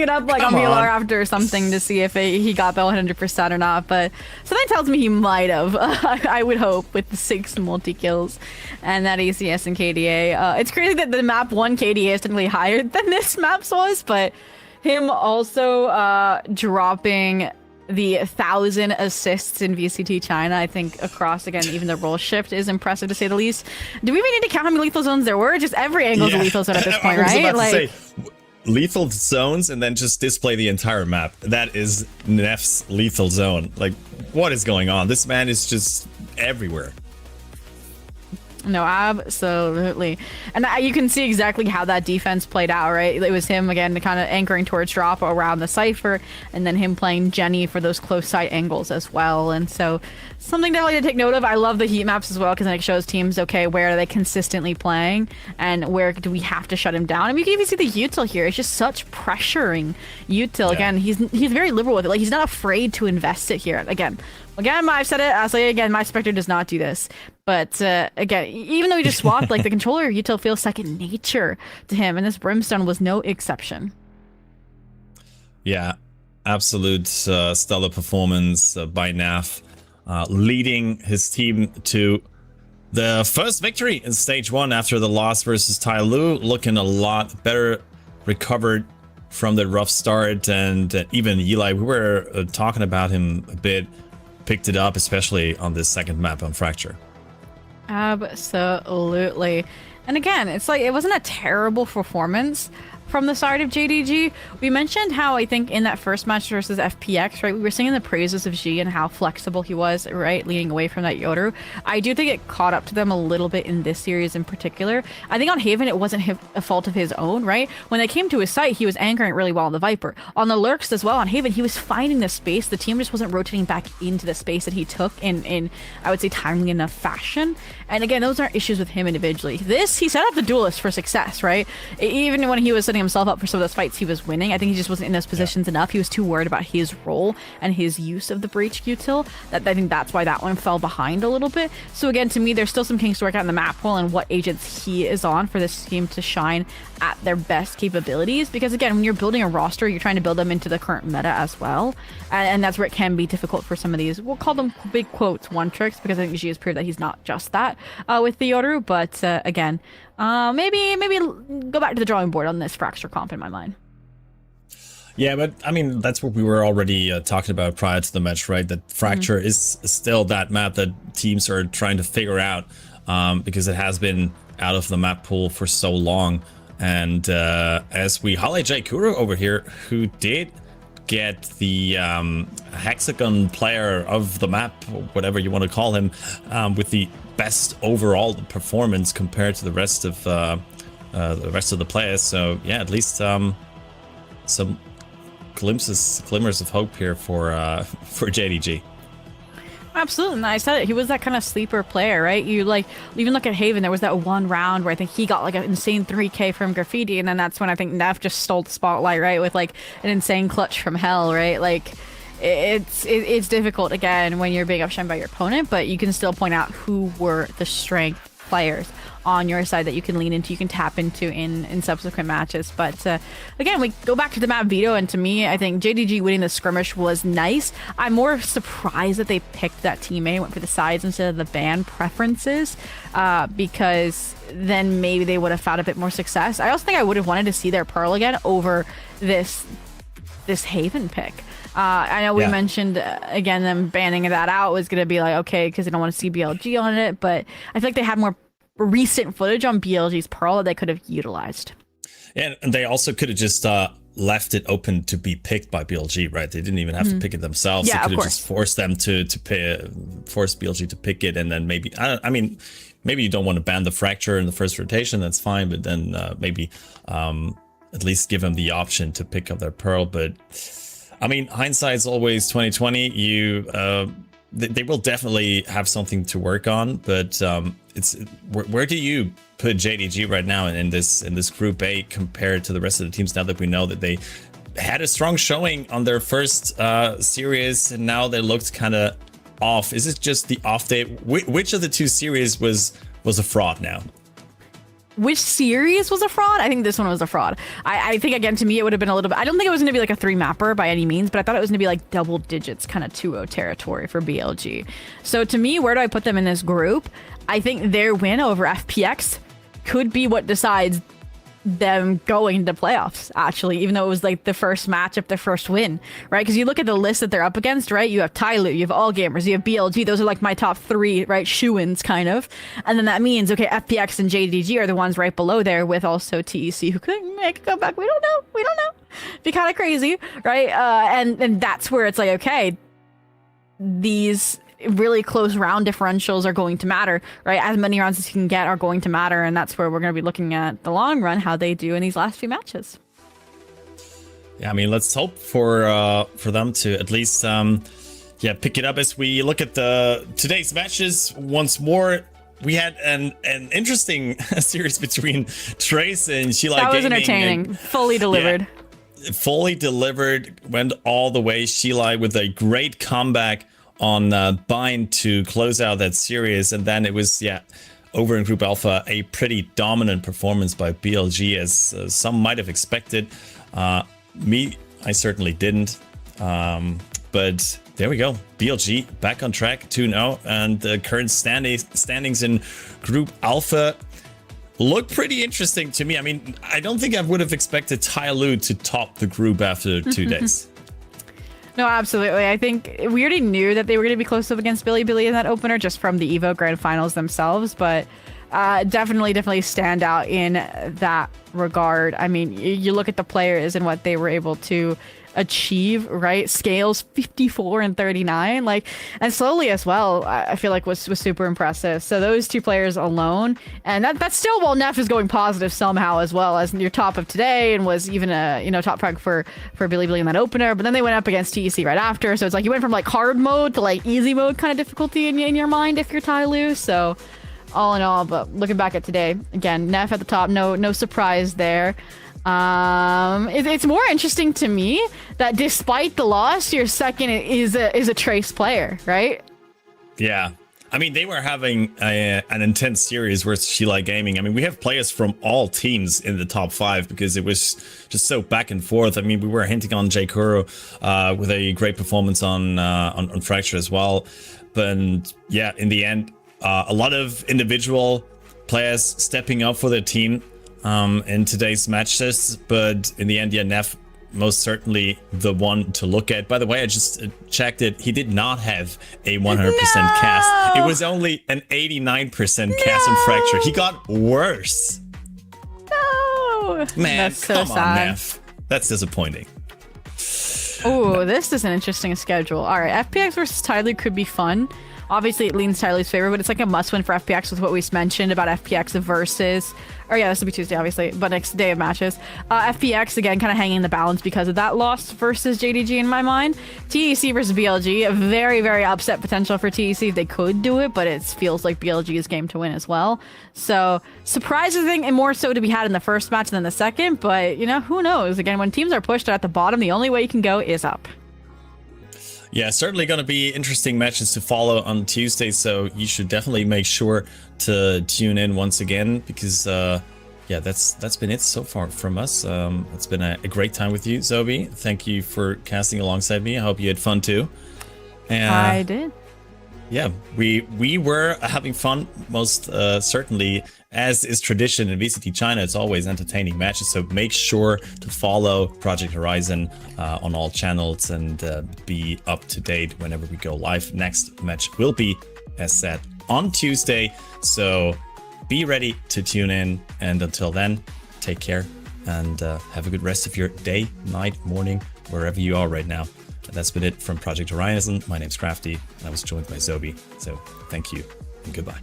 up. Like on VLR after something to see if he got that 100% or not. But something tells me he might have. I would hope with the 6 multi kills and that ACS and KDA. It's crazy that the map 1 KDA is technically higher than this map's was, but him also dropping the 1,000 assists in VCT China, I think across, again, even the role shift is impressive to say the least. Do we even need to count how many lethal zones there were? Just every angle is a lethal zone at this point, right? Like, to say, lethal zones and then just display the entire map. That is Neff's lethal zone. Like, what is going on? This man is just everywhere. No, absolutely. And you can see exactly how that defense played out, right? It was him, again, kind of anchoring towards drop around the Cypher, and then him playing Jenny for those close sight angles as well. And so something definitely to take note of. I love the heat maps as well, because then it shows teams, okay, where are they consistently playing and where do we have to shut him down? And you can even see the util here. It's just such pressuring util. Again, he's very liberal with it. Like, he's not afraid to invest it here. Again, I've said it, I'll say it again, my Spectre does not do this. But again, even though he just swapped, like, the controller util feels second nature to him, and this Brimstone was no exception. Yeah, absolute stellar performance by Neff, leading his team to the first victory in stage 1 after the loss versus Tai Lu, looking a lot better, recovered from the rough start, and even Eli, we were talking about him a bit, picked it up, especially on this second map on Fracture. Absolutely. And again, it's like, it wasn't a terrible performance from the side of JDG. We mentioned how, I think, in that first match versus FPX, right, we were singing the praises of G and how flexible he was, right, leaning away from that Yoru. I do think it caught up to them a little bit in this series in particular. I think on Haven, it wasn't a fault of his own, right? When they came to his site, he was anchoring really well on the Viper. On the Lurks as well, on Haven, he was finding the space. The team just wasn't rotating back into the space that he took in I would say, timely enough fashion. And again, those aren't issues with him individually. This, he set up the duelist for success, right? Even when he was setting himself up for some of those fights he was winning, I think he just wasn't in those positions enough. He was too worried about his role and his use of the breach util. That, I think that's why that one fell behind a little bit. So again, to me, there's still some kinks to work out in the map pool and what agents he is on for this team to shine at their best capabilities. Because again, when you're building a roster, you're trying to build them into the current meta as well. And that's where it can be difficult for some of these, we'll call them big quotes, one tricks, because I think G has proved that he's not just that with the Yoru. But again, maybe go back to the drawing board on this Fracture comp in my mind. Yeah, but I mean, that's what we were already talking about prior to the match, right? That Fracture is still that map that teams are trying to figure out because it has been out of the map pool for so long. And as we highlight Jay Kuro over here, who did get the hexagon player of the map, or whatever you want to call him, with the best overall performance compared to the rest of the players. So yeah, at least some glimmers of hope here for JDG. Absolutely. And I said it, he was that kind of sleeper player, right? You like even look at Haven, there was that one round where I think he got like an insane 3k from Graffiti, and then that's when I think Neff just stole the spotlight, right? With like an insane clutch from hell, right? Like it's difficult again when you're being outshined by your opponent, but you can still point out who were the strength players on your side that you can lean into, you can tap into in subsequent matches. But again, we go back to the map veto, and to me, I think JDG winning the skirmish was nice. I'm more surprised that they picked that team A, went for the sides instead of the ban preferences, because then maybe they would have found a bit more success. I also think I would have wanted to see their Pearl again over this Haven pick. I know we mentioned, again, them banning that out was going to be like, okay, because they don't want to see BLG on it, but I feel like they had more recent footage on BLG's Pearl that they could have utilized. Yeah, and they also could have just left it open to be picked by BLG, right? They didn't even have to pick it themselves. Yeah, they could have just forced them to force BLG to pick it, and then maybe, I mean, maybe you don't want to ban the fracture in the first rotation, that's fine, but then maybe at least give them the option to pick up their Pearl. But I mean, hindsight's always 2020. They will definitely have something to work on, but it's where do you put JDG right now in this Group A compared to the rest of the teams, now that we know that they had a strong showing on their first series and now they looked kind of off? Is it just the off day? Which of the two series was a fraud now? Which series was a fraud? I think this one was a fraud. I think, again, to me, it would have been a little bit... I don't think it was going to be like a 3-mapper by any means, but I thought it was going to be like double digits, kind of 2-0 territory for BLG. So to me, where do I put them in this group? I think their win over FPX could be what decides them going to playoffs, actually, even though it was like the first matchup, their first win, right? Because you look at the list that they're up against, right? You have Tyloo, you have All Gamers, you have BLG. Those are like my top 3, right? Shoo-ins, kind of. And then that means, okay, FPX and JDG are the ones right below there, with also TEC, who could make a comeback. We don't know. Be kind of crazy, right? And that's where it's like, okay, these really close round differentials are going to matter, right? As many rounds as you can get are going to matter, and that's where we're going to be looking at the long run, how they do in these last few matches. Yeah, I mean, let's hope for them to at least pick it up. As we look at today's matches once more, we had an interesting series between Trace and Sheila Gaming. That was entertaining. Fully delivered. Yeah, fully delivered. Went all the way. Sheila with a great comeback on Bind to close out that series, and then it was over in Group Alpha, a pretty dominant performance by BLG, as some might have expected. Me, I certainly didn't, but there we go. BLG back on track, 2-0, and the current standings in Group Alpha look pretty interesting to me. I mean, I don't think I would have expected Tyloo to top the group after 2 days. No, absolutely. I think we already knew that they were going to be close up against Billy in that opener just from the EVO Grand Finals themselves, but definitely stand out in that regard. I mean, you look at the players and what they were able to achieve, right? Scales 54 and 39, like, and slowly as well, I feel like was super impressive. So those two players alone, and that's still while Neff is going positive somehow as well as your top of today, and was even a top frag for Billy in that opener. But then they went up against TEC right after, so it's like you went from like hard mode to like easy mode kind of difficulty in your mind if you're Tyloo. So all in all, but looking back at today, again, Neff at the top, no surprise there. It's more interesting to me that despite the loss, your second is a Trace player, right? Yeah. I mean, they were having an intense series versus Sheila Gaming. I mean, we have players from all teams in the top 5 because it was just so back and forth. I mean, we were hinting on Jay Kuro with a great performance on Fracture as well. But yeah, in the end, a lot of individual players stepping up for their team in today's matches, but in the end, Neff most certainly the one to look at. By the way, I just checked it. He did not have a 100% cast. It was only an 89% cast on Fracture. He got worse. No! Man, that's so come sad. on, Neff. That's disappointing. Oh, this is an interesting schedule. All right, FPX versus Tyloo could be fun. Obviously, it leans Tyloo's favor, but it's like a must-win for FPX with what we mentioned about FPX versus... Or yeah, this will be Tuesday, obviously, but next day of matches. FPX, again, kind of hanging the balance because of that loss versus JDG in my mind. TEC versus BLG, a very, very upset potential for TEC if they could do it, but it feels like BLG's game to win as well. So, surprises and more so to be had in the first match than the second, but, who knows? Again, when teams are pushed at the bottom, the only way you can go is up. Yeah, certainly going to be interesting matches to follow on Tuesday, so you should definitely make sure to tune in once again, because yeah, that's been it so far from us. It's been a great time with you, Zobi. Thank you for casting alongside me. I hope you had fun too. And, I did. Yeah, we were having fun, most certainly, as is tradition in VCT China. It's always entertaining matches, so make sure to follow Project Horizon on all channels and be up to date whenever we go live. Next match will be, as said, on Tuesday, so be ready to tune in, and until then, take care and have a good rest of your day, night, morning, wherever you are right now. That's been it from Project Horizon. My name's Crafty, and I was joined by Zobi. So thank you and goodbye.